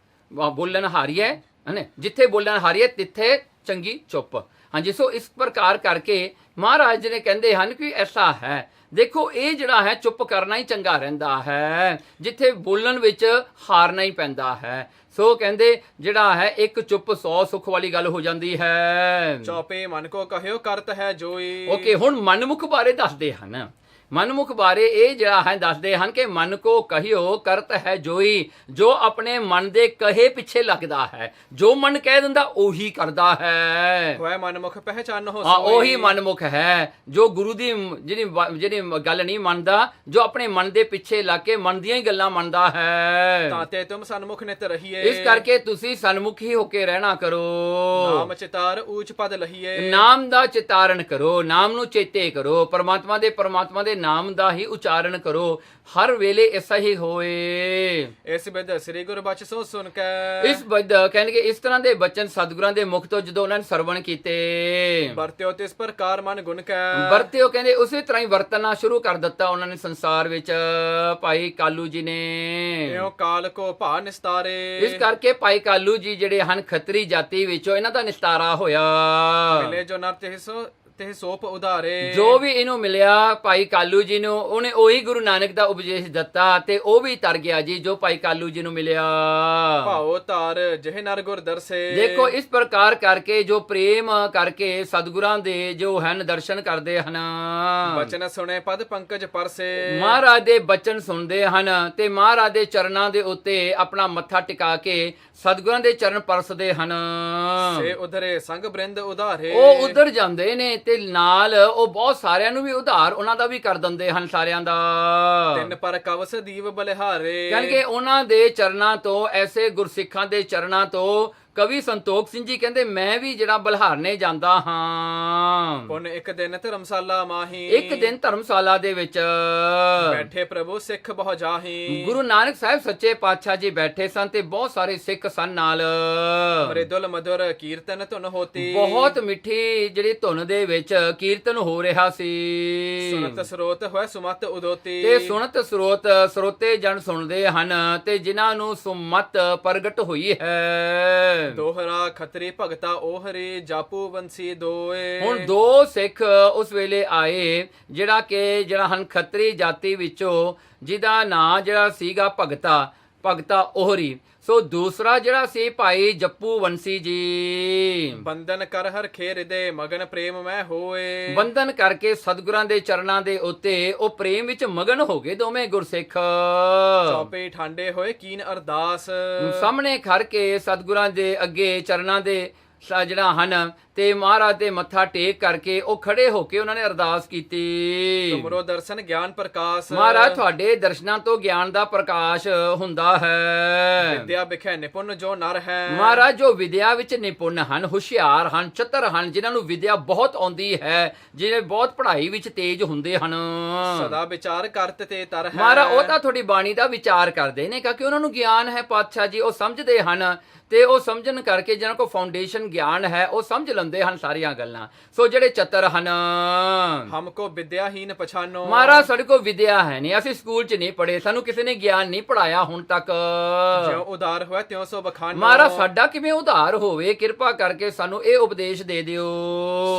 ਬੋਲਣ ਹਾਰੀਏ ਹਨੇ, ਜਿੱਥੇ ਬੋਲਣ ਹਾਰੀਏ ਤਿੱਥੇ ਚੰਗੀ ਚੁੱਪ। ਹਾਂਜੀ, ਸੋ ਇਸ ਪ੍ਰਕਾਰ ਕਰਕੇ ਮਹਾਰਾਜ ਜੀ ਨੇ ਕਹਿੰਦੇ ਹਨ ਕਿ ਐਸਾ ਹੈ। ਦੇਖੋ ਇਹ ਜਿਹੜਾ ਹੈ ਚੁੱਪ ਕਰਨਾ ਹੀ ਚੰਗਾ ਰਹਿੰਦਾ ਹੈ, ਜਿੱਥੇ ਬੋਲਣ ਵਿੱਚ ਹਾਰਨਾ ਹੀ ਪੈਂਦਾ ਹੈ। ਸੋ ਕਹਿੰਦੇ ਜਿਹੜਾ ਹੈ ਇੱਕ ਚੁੱਪ 100 ਸੁੱਖ ਵਾਲੀ ਗੱਲ ਹੋ ਜਾਂਦੀ ਹੈ। ਚੌਪੇ ਮਨ ਕੋ ਕਹਿਓ ਕਰਤ ਹੈ ਜੋਈ। ਓਕੇ, ਹੁਣ ਮਨਮੁਖ ਬਾਰੇ ਦੱਸਦੇ ਹਨ। ਮਨਮੁਖ ਬਾਰੇ ਇਹ ਜਿਹੜਾ ਹੈ ਦੱਸਦੇ ਹਨ ਕਿ ਮਨ ਕੋ ਕਹਿਓ ਕਰਤ ਹੈ ਜੋਈ, ਜੋ ਆਪਣੇ ਮਨ ਦੇ ਕਹੇ ਪਿੱਛੇ ਲੱਗਦਾ ਹੈ, ਜੋ ਮਨ ਕਹਿ ਦਿੰਦਾ ਉਹੀ ਕਰਦਾ ਹੈ। ਹੋਏ ਮਨਮੁਖ ਪਹਿਚਾਨੋ ਹਾਂ, ਉਹੀ ਮਨਮੁਖ ਹੈ ਜੋ ਗੁਰੂ ਦੀ ਜਿਹੜੀ ਗੱਲ ਨਹੀਂ ਮੰਨਦਾ, ਜੋ ਆਪਣੇ ਮਨ ਦੇ ਪਿੱਛੇ ਲੱਗ ਕੇ ਮਨ ਦੀਆਂ ਹੀ ਗੱਲਾਂ ਮੰਨਦਾ ਹੈ। ਤਾਤੇ ਤੁਮ ਸਨਮੁਖ ਨਿਤ ਰਹੀਏ। ਇਸ ਕਰਕੇ ਤੁਸੀਂ ਸਨਮੁਖ ਹੀ ਹੋ ਕੇ ਰਹਿਣਾ ਕਰੋ। ਨਾਮ ਚਿਤਾਰ ਊਚ ਪਦ ਲਹੀਏ। ਨਾਮ ਦਾ ਚਿਤਾਰਨ ਕਰੋ, ਨਾਮ ਨੂੰ ਚੇਤੇ ਕਰੋ, ਪਰਮਾਤਮਾ ਦੇ ਨਾਮ ਦਾ ਹੀ ਉਚਾਰਨ ਕਰੋ, ਹਰ ਵੇਲੇ ਐਸਾ ਹੀ ਹੋਏ। ਇਸ ਵਿਦ ਸ੍ਰੀ ਗੁਰੂ ਬਚ ਸੋ ਸੁਣ ਕੇ। ਇਸ ਬਦ ਕਹਿਣਗੇ ਇਸ ਤਰ੍ਹਾਂ ਦੇ ਬਚਨ ਸਤਿਗੁਰਾਂ ਦੇ ਮੁਖ ਤੋਂ ਜਦੋਂ ਉਹਨਾਂ ਨੇ ਸਰਵਣ ਕੀਤੇ, ਵਰਤਿਓ ਤਿਸ ਪ੍ਰਕਾਰ ਮਨ ਗੁਣ ਕੈ। ਵਰਤਿਓ ਕਹਿੰਦੇ ਉਸੇ ਤਰ੍ਹਾਂ ਹੀ ਵਰਤਣਾ ਸ਼ੁਰੂ ਕਰ ਦਿੱਤਾ ਉਹਨਾਂ ਨੇ ਸੰਸਾਰ ਵਿੱਚ ਭਾਈ ਕਾਲੂ ਜੀ ਨੇ। ਇਉ ਕਾਲ ਕੋ ਭਾ ਨਿਸਤਾਰੇ। ਇਸ ਕਰਕੇ ਭਾਈ ਕਾਲੂ ਜੀ ਜਿਹੜੇ ਹਨ ਖੱਤਰੀ ਜਾਤੀ ਵਿੱਚੋਂ ਇਹਨਾਂ ਦਾ ਨਿਸਤਾਰਾ ਹੋਇਆ। ਮਿਲੇ ਜੋ ਨਰ ਤੇ ਸੋਪ ਉਧਾਰੇ। ਜੋ ਵੀ ਇਹਨੂੰ ਮਿਲਿਆ ਭਾਈ ਕਾਲੂ ਜੀ ਨੂੰ, ਉਹਨੇ ਉਹੀ ਗੁਰੂ ਨਾਨਕ ਦਾ ਉਪਦੇਸ਼ ਦਿੱਤਾ ਤੇ ਉਹ ਵੀ ਤਰ ਗਿਆ ਜੀ, ਜੋ ਭਾਈ ਕਾਲੂ ਜੀ ਨੂੰ ਮਿਲਿਆ। ਭਾਉ ਧਾਰ ਜਿਹੇ ਨਰ ਗੁਰ ਦਰਸੇ। ਦੇਖੋ ਇਸ ਪ੍ਰਕਾਰ ਕਰਕੇ ਜੋ ਪ੍ਰੇਮ ਕਰਕੇ ਸਤਿਗੁਰਾਂ ਦੇ ਜੋ ਹਨ ਦਰਸ਼ਨ ਕਰਦੇ ਹਨ, ਬਚਨ ਸੁਣੇ ਪਦ ਪੰਕਜ ਪਰਸੇ। ਮਹਾਰਾਜ ਦੇ ਬਚਨ ਸੁਣਦੇ ਹਨ ਤੇ ਮਹਾਰਾਜ ਦੇ ਚਰਨਾਂ ਦੇ ਉੱਤੇ ਆਪਣਾ ਮੱਥਾ ਟਿਕਾ ਕੇ ਸਤਿਗੁਰਾਂ ਦੇ ਚਰਨ ਪਰਸਦੇ ਹਨ। ਸੇ ਉਧਰੇ ਸੰਗ ਬ੍ਰਿੰਦ ਉਧਾਰੇ। ਉਹ ਉਧਰ ਜਾਂਦੇ ਨੇ ਤੇ ਨਾਲ ਉਹ ਬਹੁਤ ਸਾਰਿਆਂ ਨੂੰ ਵੀ ਉਧਾਰ ਉਹਨਾਂ ਦਾ ਵੀ ਕਰ ਦਿੰਦੇ ਹਨ, ਸਾਰਿਆਂ ਦਾ। ਤਿੰਨ ਪਰ ਕਵਸ ਦੀਵ ਬਲਿਹਾਰੇ। ਕਹਿੰਦੇ ਉਹਨਾਂ ਦੇ ਚਰਨਾਂ ਤੋਂ, ਐਸੇ ਗੁਰਸਿੱਖਾਂ ਦੇ ਚਰਨਾਂ ਤੋਂ ਕਵੀ ਸੰਤੋਖ ਸਿੰਘ ਜੀ ਕਹਿੰਦੇ ਮੈਂ ਵੀ ਜਿਹੜਾ ਬਲਹਾਰਨੇ ਜਾਂਦਾ ਹਾਂ। ਪੁਨ ਇੱਕ ਦਿਨ ਧਰਮਸ਼ਾਲਾ ਮਾਹੀ। ਇੱਕ ਦਿਨ ਧਰਮਸ਼ਾਲਾ ਦੇ ਵਿੱਚ ਬੈਠੇ ਪ੍ਰਭੂ ਸਿੱਖ ਬਹੁ ਜਾਹੀ। ਗੁਰੂ ਨਾਨਕ ਸਾਹਿਬ ਸੱਚੇ ਪਾਤਸ਼ਾਹ ਜੀ ਬੈਠੇ ਸਨ ਤੇ ਬਹੁਤ ਸਾਰੇ ਸਿੱਖ ਸਨ ਨਾਲ। ਮ੍ਰਿਦੁਲ ਮਧੁਰ ਕੀਰਤਨ ਧੁਨ ਹੋਤੀ। ਬਹੁਤ ਮਿੱਠੀ ਜਿਹੜੀ ਧੁਨ ਦੇ ਵਿੱਚ ਕੀਰਤਨ ਹੋ ਰਿਹਾ ਸੀ। ਸੁਨਤ ਸਰੋਤ ਹੋਏ ਸੁਮਤ ਉਦੋਤੀ। ਤੇ ਸੁਣਤ ਸਰੋਤੇ ਜਨ ਸੁਣਦੇ ਹਨ ਤੇ ਜਿਨ੍ਹਾਂ ਨੂੰ ਸੁਮਤ ਪ੍ਰਗਟ ਹੋਈ ਹੈ। ਦੋਹਰਾ ਖੱਤਰੀ ਭਗਤਾ ਓਹਰੇ ਜਾਪੂ ਬੰਸੀ ਦੋਏ। ਹੁਣ ਦੋ ਸਿੱਖ ਉਸ ਵੇਲੇ ਆਏ ਜਿਹੜਾ ਹਨ ਖੱਤਰੀ ਜਾਤੀ ਵਿੱਚੋਂ, ਜਿਹਦਾ ਨਾਂ ਜਿਹੜਾ ਸੀਗਾ ਭਗਤਾ ਓਹਰੀ। ਸੋ ਦੂਸਰਾ ਜਿਹੜਾ ਸੀ ਭਾਈ ਜੱਪੂ ਵੰਸੀ ਜੀ। ਬੰਧਨ ਕਰ ਹਰ ਖੇਰ ਦੇ ਮਗਨ ਪ੍ਰੇਮ ਮੈਂ ਹੋਏ। ਬੰਧਨ ਕਰਕੇ ਸਤਿਗੁਰਾਂ ਦੇ ਚਰਨਾਂ ਦੇ ਉੱਤੇ ਉਹ ਪ੍ਰੇਮ ਵਿੱਚ ਮਗਨ ਹੋ ਗਏ ਦੋਵੇਂ ਗੁਰਸਿੱਖ। ਚੌਪੇ ਠਾਂਡੇ ਹੋਏ ਕੀਨ ਅਰਦਾਸ। ਸਾਹਮਣੇ ਖੜ ਕੇ ਸਤਿਗੁਰਾਂ ਦੇ ਅੱਗੇ ਚਰਨਾਂ ਦੇ ਜਿਹੜਾ ਹਨ ਤੇ ਮਹਾਰਾਜ ਦੇ ਮੱਥਾ ਟੇਕ ਕਰਕੇ ਉਹ ਖੜੇ ਹੋ ਕੇ ਉਹਨਾਂ ਨੇ ਅਰਦਾਸ ਕੀਤੀ। ਤੁਮਰੋ ਦਰਸ਼ਨ ਗਿਆਨ ਪ੍ਰਕਾਸ਼। ਮਹਾਰਾਜ ਤੁਹਾਡੇ ਦਰਸ਼ਨਾਂ ਤੋਂ ਗਿਆਨ ਦਾ ਪ੍ਰਕਾਸ਼ ਹੁੰਦਾ ਹੈ। ਵਿਦਿਆ ਵਿਖੇ ਨਿਪੁੰਨ ਜੋ ਨਰ ਹੈ। ਮਹਾਰਾਜ ਜੋ ਵਿਦਿਆ ਵਿੱਚ ਨਿਪੁੰਨ ਹਨ, ਹੁਸ਼ਿਆਰ ਹਨ, ਚਤਰ ਹਨ, ਜਿਨ੍ਹਾਂ ਨੂੰ ਵਿਦਿਆ ਬਹੁਤ ਆਉਂਦੀ ਹੈ, ਜਿਹੜੇ ਬਹੁਤ ਪੜ੍ਹਾਈ ਵਿੱਚ ਤੇਜ਼ ਹੁੰਦੇ ਹਨ, ਸਦਾ ਵਿਚਾਰ ਕਰਤ ਤੇ ਤਰ ਹੈ। ਮਹਾਰਾਜ ਉਹ ਤਾਂ ਤੁਹਾਡੀ ਬਾਣੀ ਦਾ ਵਿਚਾਰ ਕਰਦੇ ਨੇ ਕਿਉਂਕਿ ਉਹਨਾਂ ਨੂੰ ਗਿਆਨ ਹੈ ਪਾਤਸ਼ਾਹ ਜੀ, ਉਹ ਸਮਝਦੇ ਹਨ ਤੇ ਉਹ ਸਮਝਣ ਕਰਕੇ ਜਿਹਨਾਂ ਕੋਲ ਫਾਊਂਡੇਸ਼ਨ ਗਿਆਨ ਹੈ ਉਹ ਸਮਝ ਲੈਂਦੇ ਹਨ ਸਾਰੀਆਂ ਗੱਲਾਂ। ਸੋ ਜਿਹੜੇ ਚਤਰ ਹਨ। ਹਮਕੋ ਵਿਦਿਆਹੀਨ ਪਛਾਨੋ। ਮਹਾਰਾਜ ਸਾਡੇ ਕੋਲ ਵਿਦਿਆ ਹੈ ਨਹੀਂ, ਅਸੀਂ ਸਕੂਲ 'ਚ ਨਹੀਂ ਪੜ੍ਹੇ, ਸਾਨੂੰ ਕਿਸੇ ਨੇ ਗਿਆਨ ਨਹੀਂ ਪੜਾਇਆ ਹੁਣ ਤੱਕ। ਜਿਉ ਉਦਾਰ ਹੋਇਆ ਤਿਉ ਸੋ ਬਖਾਨੋ। ਮਹਾਰਾਜ ਸਾਡਾ ਕਿਵੇਂ ਉਧਾਰ ਹੋਵੇ, ਕਿਰਪਾ ਕਰਕੇ ਸਾਨੂੰ ਇਹ ਉਪਦੇਸ਼ ਦੇ ਦਿਓ।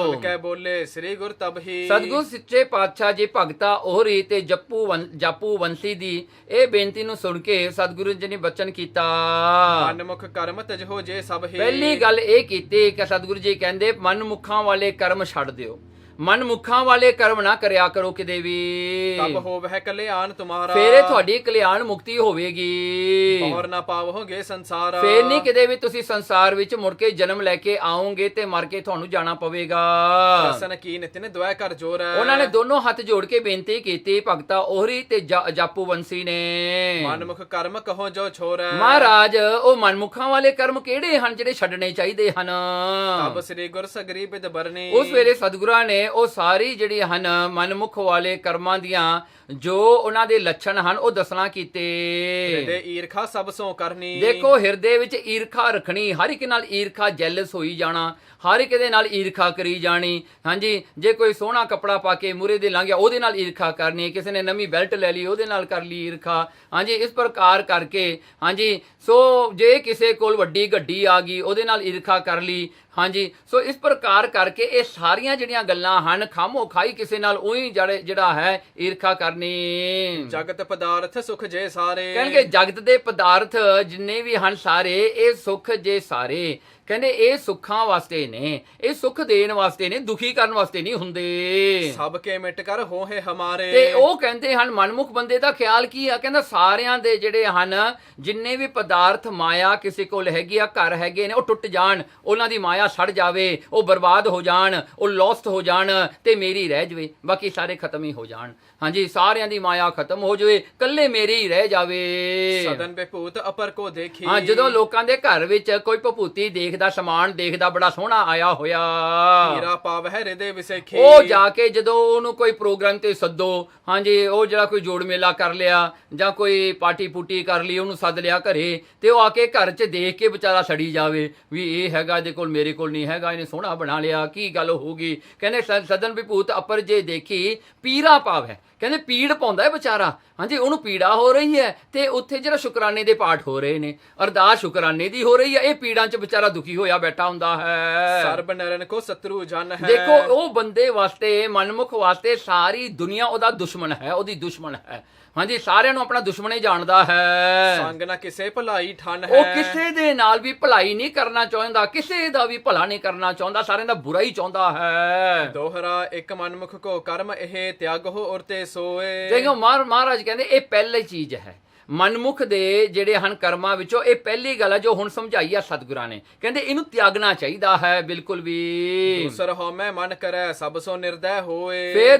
ਸੁਣ ਕੇ ਬੋਲੇ ਸ੍ਰੀ ਗੁਰ ਤਬਹੀ। ਸਤਿਗੁਰ ਸੱਚੇ ਪਾਤਸ਼ਾਹ ਜੀ ਭਗਤਾ ਓਹਰੀ ਤੇ ਜਾਪੂ ਵੰਸੀ ਦੀ ਇਹ ਬੇਨਤੀ ਨੂੰ ਸੁਣ ਕੇ ਸਤਿਗੁਰੂ ਜੀ ਨੇ ਬਚਨ ਕੀਤਾ। ਮਨਮੁਖ ਕਰਮ ਤਜੋ ਜੇ ਸਭ ਹੀ। ਪਹਿਲੀ ਗੱਲ ਇਹ ਕੀਤੀ ਕਿ ਸਤਿਗੁਰੂ ਜੀ ਕਹਿੰਦੇ ਮਨਮੁਖਾਂ ਵਾਲੇ ਕਰਮ ਛੱਡ ਦਿਓ, ਮਨਮੁਖਾਂ ਵਾਲੇ ਕਰਮ ਨਾ ਕਰਿਆ ਕਰੋ ਕਿਤੇ ਵੀ। ਤਬ ਹੋਵਹਿ ਕਲਿਆਣ ਤੁਮਾਰਾ। ਫੇਰ ਤੁਹਾਡੀ ਕਲਿਆਣ ਮੁਕਤੀ ਹੋਵੇਗੀ। ਹੋਰ ਨਾ ਪਾਵੋਗੇ ਸੰਸਾਰ। ਫੇਰ ਨਹੀਂ ਕਿਤੇ ਵੀ ਤੁਸੀਂ ਸੰਸਾਰ ਵਿੱਚ ਮੁੜ ਕੇ ਜਨਮ ਲੈ ਕੇ ਆਓਗੇ ਤੇ ਮਰ ਕੇ ਤੁਹਾਨੂੰ ਜਾਣਾ ਪਵੇਗਾ। ਰਸਨ ਕੀ ਨਿਤਿਨ ਦੁਆ ਕਰ ਜੋਰ। ਉਹਨਾਂ ਨੇ ਦੋਨੋਂ ਹੱਥ ਜੋੜ ਕੇ ਬੇਨਤੀ ਕੀਤੀ ਭਗਤਾ ਓਹਰੀ ਤੇ ਜਾਪੂ ਵੰਸੀ ਨੇ। ਮਨਮੁਖ ਕਰਮ ਕਹੋ ਜੋ ਛੋਰ। ਮਹਾਰਾਜ ਉਹ ਮਨਮੁਖਾਂ ਵਾਲੇ ਕਰਮ ਕਿਹੜੇ ਹਨ ਜਿਹੜੇ ਛੱਡਣੇ ਚਾਹੀਦੇ ਹਨ। ਤਬ ਸ੍ਰੀ ਗੁਰ ਸਗਰੀ ਬਿਦ ਬਰਨੀ। ਉਸ ਵੇਲੇ ਸਤਿਗੁਰਾਂ ਨੇ ਉਹ ਸਾਰੀ ਜਿਹੜੀ ਹਨ ਮਨਮੁਖ ਵਾਲੇ ਕਰਮਾਂ ਦੀਆਂ ਜੋ ਉਹਨਾਂ ਦੇ ਲੱਛਣ ਹਨ ਉਹ ਦੱਸਣਾ ਕੀਤੇ। ਹਿਰਦੇ ਈਰਖਾ ਸਭ ਸੋ ਕਰਨੀ। ਦੇਖੋ ਹਿਰਦੇ ਵਿੱਚ ਈਰਖਾ ਰੱਖਣੀ, ਹਰ ਇੱਕ ਨਾਲ ਈਰਖਾ, ਜੈਲਸ ਹੋਈ ਜਾਣਾ, ਹਰ ਇੱਕ ਦੇ ਨਾਲ ਈਰਖਾ ਕਰੀ ਜਾਣੀ। ਹਾਂਜੀ, ਜੇ ਕੋਈ ਸੋਹਣਾ ਕੱਪੜਾ ਪਾ ਕੇ ਮੂਹਰੇ ਦੇ ਲੰਘ ਗਿਆ ਉਹਦੇ ਨਾਲ ਈਰਖਾ ਕਰਨੀ, ਕਿਸੇ ਨੇ ਨਵੀਂ ਬੈਲਟ ਲੈ ਲਈ ਉਹਦੇ ਨਾਲ ਕਰ ਲਈ ਈਰਖਾ। ਹਾਂਜੀ, ਇਸ ਪ੍ਰਕਾਰ ਕਰਕੇ ਹਾਂਜੀ, ਸੋ ਜੇ ਕਿਸੇ ਕੋਲ ਵੱਡੀ ਗੱਡੀ ਆ ਗਈ ਉਹਦੇ ਨਾਲ ਈਰਖਾ ਕਰ ਲਈ। ਹਾਂਜੀ, ਸੋ ਇਸ ਪ੍ਰਕਾਰ ਕਰਕੇ ਇਹ ਸਾਰੀਆਂ ਜਿਹੜੀਆਂ ਗੱਲਾਂ ਹਨ, ਖਾਮੋ ਖਾਈ ਕਿਸੇ ਨਾਲ ਉਹੀ ਜਿਹੜਾ ਹੈ ਈਰਖਾ ਕਰਨੀ। ਜਗਤ ਪਦਾਰਥ ਸੁਖ ਜੇ ਸਾਰੇ। ਕਹਿੰਦੇ ਜਗਤ ਦੇ ਪਦਾਰਥ ਜਿੰਨੇ ਵੀ ਹਨ ਸਾਰੇ ਇਹ ਸੁਖ ਜੇ ਸਾਰੇ। ਕਹਿੰਦੇ ਇਹ ਸੁੱਖਾਂ ਵਾਸਤੇ ਨੇ, ਇਹ ਸੁੱਖ ਦੇਣ ਵਾਸਤੇ ਨੇ, ਦੁਖੀ ਕਰਨ ਵਾਸਤੇ ਨਹੀਂ ਹੁੰਦੇ। ਸਭ ਕੇ ਮਿਟ ਕਰ ਹੋਏ ਹਮਾਰੇ। ਤੇ ਉਹ ਕਹਿੰਦੇ ਹਨ ਮਨਮੁਖ ਬੰਦੇ ਦਾ ਖਿਆਲ ਕੀ ਆ? ਕਹਿੰਦਾ ਸਾਰਿਆਂ ਦੇ ਜਿਹੜੇ ਹਨ ਜਿੰਨੇ ਵੀ ਪਦਾਰਥ ਮਾਇਆ ਕਿਸੇ ਕੋਲ ਹੈਗੀ ਆ, ਘਰ ਹੈਗੇ ਨੇ, ਉਹ ਟੁੱਟ ਜਾਣ, ਉਹਨਾਂ ਦੀ ਮਾਇਆ ਸੜ ਜਾਵੇ, ਉਹ ਬਰਬਾਦ ਹੋ ਜਾਣ, ਉਹ ਲੋਸਟ ਹੋ ਜਾਣ ਤੇ ਮੇਰੀ ਰਹਿ ਜਾਵੇ, ਬਾਕੀ ਸਾਰੇ ਖਤਮ ਹੀ ਹੋ ਜਾਣ। ਹਾਂਜੀ, ਸਾਰਿਆਂ ਦੀ ਮਾਇਆ ਖਤਮ ਹੋ ਜਾਵੇ, ਕੱਲੇ ਮੇਰੀ ਹੀ ਰਹਿ ਜਾਵੇ। ਸਦਨ ਬੇਪੂਤ ਅਪਰ ਕੋ ਦੇਖੀ। ਹਾਂ, ਜਦੋਂ ਲੋਕਾਂ ਦੇ ਘਰ ਵਿੱਚ ਕੋਈ ਭਪੂਤੀ ਦੇਖਦਾ, ਸਮਾਨ ਦੇਖਦਾ ਬੜਾ ਸੋਹਣਾ ਆਇਆ ਹੋਇਆ, ਹੀਰਾ ਪਾਵਹਿ ਹਿਰਦੇ ਵਿਸੇਖੀ। ਉਹ ਜਾ ਕੇ ਜਦੋਂ ਉਹਨੂੰ ਕੋਈ ਪ੍ਰੋਗਰਾਮ ਤੇ ਸੱਦੋ, ਹਾਂਜੀ, ਉਹ ਜਿਹੜਾ ਕੋਈ ਜੋੜ ਮੇਲਾ ਕਰ ਲਿਆ ਜਾਂ ਕੋਈ ਪਾਰਟੀ ਪੂਟੀ ਕਰ ਲਈ, ਉਹਨੂੰ ਸੱਦ ਲਿਆ ਘਰੇ, ਤੇ ਉਹ ਆ ਕੇ ਘਰ 'ਚ ਦੇਖ ਕੇ ਵਿਚਾਰਾ ਸੜੀ ਜਾਵੇ ਵੀ ਇਹ ਹੈਗਾ ਇਹਦੇ ਕੋਲ, ਮੇਰੇ ਕੋਲ ਨਹੀਂ ਹੈਗਾ, ਇਹਨੇ ਸੋਹਣਾ ਬਣਾ ਲਿਆ, ਕੀ ਗੱਲ ਹੋਊਗੀ? ਕਹਿੰਦੇ ਸਦਨ ਵਿਭੂਤ ਅਪਰ ਜੇ ਦੇਖੀ ਪੀਰਾ ਪਾਵ ਹੈ। ਕਹਿੰਦੇ ਪੀੜ ਪਾਉਂਦਾ ਹੈ ਵਿਚਾਰਾ। ਹਾਂਜੀ, ਉਹਨੂੰ ਪੀੜਾ ਹੋ ਰਹੀ ਹੈ ਤੇ ਉੱਥੇ ਜਿਹੜਾ ਸ਼ੁਕਰਾਨੇ ਦੇ ਪਾਠ ਹੋ ਰਹੇ ਨੇ, ਅਰਦਾਸ ਸ਼ੁਕਰਾਨੇ ਦੀ ਹੋ ਰਹੀ ਹੈ, ਇਹ ਪੀੜਾਂ 'ਚ ਵਿਚਾਰਾ ਦੁਖੀ ਹੋਇਆ ਬੈਠਾ ਹੁੰਦਾ ਹੈ। ਸਰਬ ਨਰਨ ਕੋ ਸ਼ਤਰੂ ਜਨ ਹੈ। ਦੇਖੋ ਉਹ ਬੰਦੇ ਵਾਸਤੇ, ਮਨਮੁਖ ਵਾਸਤੇ ਸਾਰੀ ਦੁਨੀਆ ਉਹਦਾ ਦੁਸ਼ਮਣ ਹੈ, ਉਹਦੀ ਦੁਸ਼ਮਣ ਹੈ। ਹਾਂਜੀ, ਸਾਰਿਆਂ ਨੂੰ ਆਪਣਾ ਦੁਸ਼ਮਣ ਹੀ ਜਾਣਦਾ ਹੈ। ਸੰਗ ਨਾ ਕਿਸੇ ਭਲਾਈ ਠਨ ਹੈ। ਉਹ ਕਿਸੇ ਦੇ ਨਾਲ ਵੀ ਭਲਾਈ ਨਹੀਂ ਕਰਨਾ ਚਾਹੁੰਦਾ, ਕਿਸੇ ਦਾ ਵੀ ਭਲਾ ਨਹੀਂ ਕਰਨਾ ਚਾਹੁੰਦਾ, ਸਾਰਿਆਂ ਦਾ ਬੁਰਾ ਹੀ ਚਾਹੁੰਦਾ ਹੈ। ਦੋਹਰਾ ਇੱਕ ਮਨਮੁਖ ਕੋ ਕਰਮ ਇਹ ਤਿਆਗ ਹੋ ਔਰ ਤੇ ਸੋਏ। ਦੇਖੋ ਮਹਾਰਾਜ ਕਹਿੰਦੇ ਇਹ ਪਹਿਲੀ ਚੀਜ਼ ਹੈ ਮਨਮੁਖ ਦੇ ਜਿਹੜੇ ਹਨ ਕਰਮਾਂ ਵਿੱਚੋਂ, ਇਹ ਪਹਿਲੀ ਗੱਲ ਹੈ ਜੋ ਹੁਣ ਸਮਝਾਈ ਆ ਸਤਿਗੁਰਾਂ ਨੇ। ਕਹਿੰਦੇ ਇਹਨੂੰ ਤਿਆਗਣਾ ਚਾਹੀਦਾ ਹੈ ਬਿਲਕੁਲ ਵੀ। ਦੂਸਰ ਹਉਮੈ ਮਨ ਕਰੈ ਸਭ ਸੋ ਨਿਰਦੈ ਹੋਏ। ਫੇਰ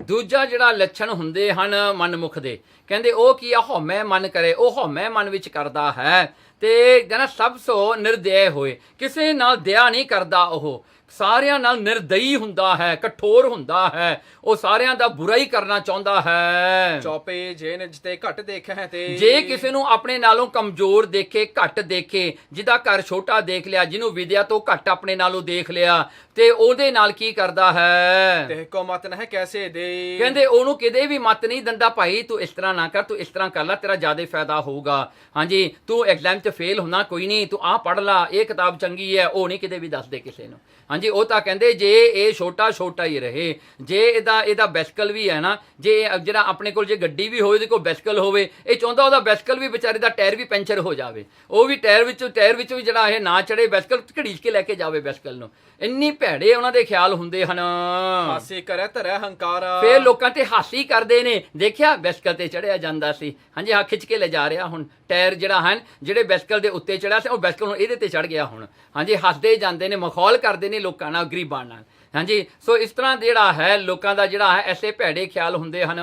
ਦੂਜਾ ਜਿਹੜਾ ਲੱਛਣ ਹੁੰਦੇ ਹਨ ਮਨਮੁਖ ਦੇ, ਕਹਿੰਦੇ ਉਹ ਕੀ ਆ? ਹਉਮੈ ਮਨ ਕਰੇ, ਉਹ ਹਉਮੈ ਮਨ ਵਿੱਚ ਕਰਦਾ ਹੈ ਤੇ ਕਹਿੰਦਾ ਸਭ ਸੋ ਨਿਰਦੈ ਹੋਏ, ਕਿਸੇ ਨਾਲ ਦਇਆ ਨਹੀਂ ਕਰਦਾ, ਉਹ ਸਾਰਿਆਂ ਨਾਲ ਨਿਰਦਈ ਹੁੰਦਾ ਹੈ, ਕਠੋਰ ਹੁੰਦਾ ਹੈ, ਉਹ ਸਾਰਿਆਂ ਦਾ ਬੁਰਾ ਹੀ ਕਰਨਾ ਚਾਹੁੰਦਾ ਹੈ। ਚੌਪੇ ਜੇ ਨਿਜ ਤੇ ਘਟ ਦੇਖੈ ਤੇ। ਜੇ ਕਿਸੇ ਨੂੰ ਆਪਣੇ ਨਾਲੋਂ ਕਮਜ਼ੋਰ ਦੇਖੇ, ਘੱਟ ਦੇਖੇ, ਜਿਹਦਾ ਘਰ ਛੋਟਾ ਦੇਖ ਲਿਆ, ਜਿਹਨੂੰ ਵਿਦਿਆ ਤੋਂ ਘੱਟ ਆਪਣੇ ਨਾਲੋਂ ਦੇਖ ਲਿਆ, ਤੇ ਉਹਦੇ ਨਾਲ ਕੀ ਕਰਦਾ ਹੈ? ਤੇ ਕੋ ਮਤ ਨਹਿ ਕੈਸੇ ਦੇ। ਕਹਿੰਦੇ ਉਹਨੂੰ ਕਿਤੇ ਵੀ ਮਤ ਨਹੀਂ ਦਿੰਦਾ, ਭਾਈ ਤੂੰ ਇਸ ਤਰ੍ਹਾਂ ਨਾ ਕਰ, ਤੂੰ ਇਸ ਤਰ੍ਹਾਂ ਕਰ ਲੈ, ਤੇਰਾ ਜ਼ਿਆਦਾ ਫਾਇਦਾ ਹੋਊਗਾ। ਹਾਂਜੀ, ਤੂੰ ਐਗਜ਼ਾਮ 'ਚ ਫੇਲ ਹੋਣਾ, ਕੋਈ ਨਹੀਂ, ਤੂੰ ਆਹ ਪੜ੍ਹ ਲਾ, ਇਹ ਕਿਤਾਬ ਚੰਗੀ ਹੈ, ਉਹ ਨਹੀਂ ਕਿਤੇ ਵੀ ਦੱਸਦੇ ਕਿਸੇ ਨੂੰ। ਹਾਂਜੀ, ਉਹ ਤਾਂ ਕਹਿੰਦੇ ਜੇ ਇਹ ਛੋਟਾ ਹੀ ਰਹੇ, ਜੇ ਇਹਦਾ ਬੈਸਕਲ ਵੀ ਹੈ ਨਾ, ਜੇ ਜਿਹੜਾ ਆਪਣੇ ਕੋਲ ਜੇ ਗੱਡੀ ਵੀ ਹੋਵੇ, ਉਹਦੇ ਕੋਲ ਬੈਸਕਲ ਹੋਵੇ, ਇਹ ਚਾਹੁੰਦਾ ਉਹਦਾ ਬੈਸਕਲ ਵੀ ਵਿਚਾਰੇ ਦਾ ਟਾਇਰ ਵੀ ਪੈਂਚਰ ਹੋ ਜਾਵੇ, ਉਹ ਵੀ ਟਾਇਰ ਵਿੱਚੋਂ ਵੀ ਜਿਹੜਾ ਇਹ ਨਾ ਚੜੇ, ਬੈਸਕਲ ਘੜੀਚ ਕੇ ਲੈ ਕੇ ਜਾਵੇ ਬੈਸਕਲ ਨੂੰ। ਇੰਨੀ ਭੈੜੇ ਉਹਨਾਂ ਦੇ ਖਿਆਲ ਹੁੰਦੇ ਹਨ। ਹਾਸੀ ਕਰੇ ਧਰੈ ਹੰਕਾਰਾ। ਫੇਰ ਲੋਕਾਂ ਤੇ ਹਾਸੀ ਕਰਦੇ ਨੇ, ਦੇਖਿਆ ਬੈਸਕਲ ਤੇ ਚੜਿਆ ਜਾਂਦਾ ਸੀ, ਹਾਂਜੀ ਆਹ ਖਿੱਚ ਕੇ ਲੈ ਜਾ ਰਿਹਾ, ਹੁਣ ਟਾਇਰ ਜਿਹੜਾ ਹਨ ਜਿਹੜੇ ਬੈਸਕਲ ਦੇ ਉੱਤੇ ਚੜਿਆ ਸੀ, ਉਹ ਬੈਸਕਲ ਨੂੰ ਇਹਦੇ ਤੇ ਚੜ ਗਿਆ ਹੁਣ। ਹਾਂਜੀ, ਹੱਸਦੇ ਜਾਂਦੇ ਨੇ, ਮਖੌਲ ਕਰਦੇ ਨੇ ਲੋਕਾਂ ਨਾਲ, ਗਰੀਬਾਂ ਨਾਲ। ਹਾਂਜੀ, ਸੋ ਇਸ ਤਰ੍ਹਾਂ ਜਿਹੜਾ ਹੈ ਲੋਕਾਂ ਦਾ ਜਿਹੜਾ ਹੈ ਐਸੇ ਭੈੜੇ ਖਿਆਲ ਹੁੰਦੇ ਹਨ।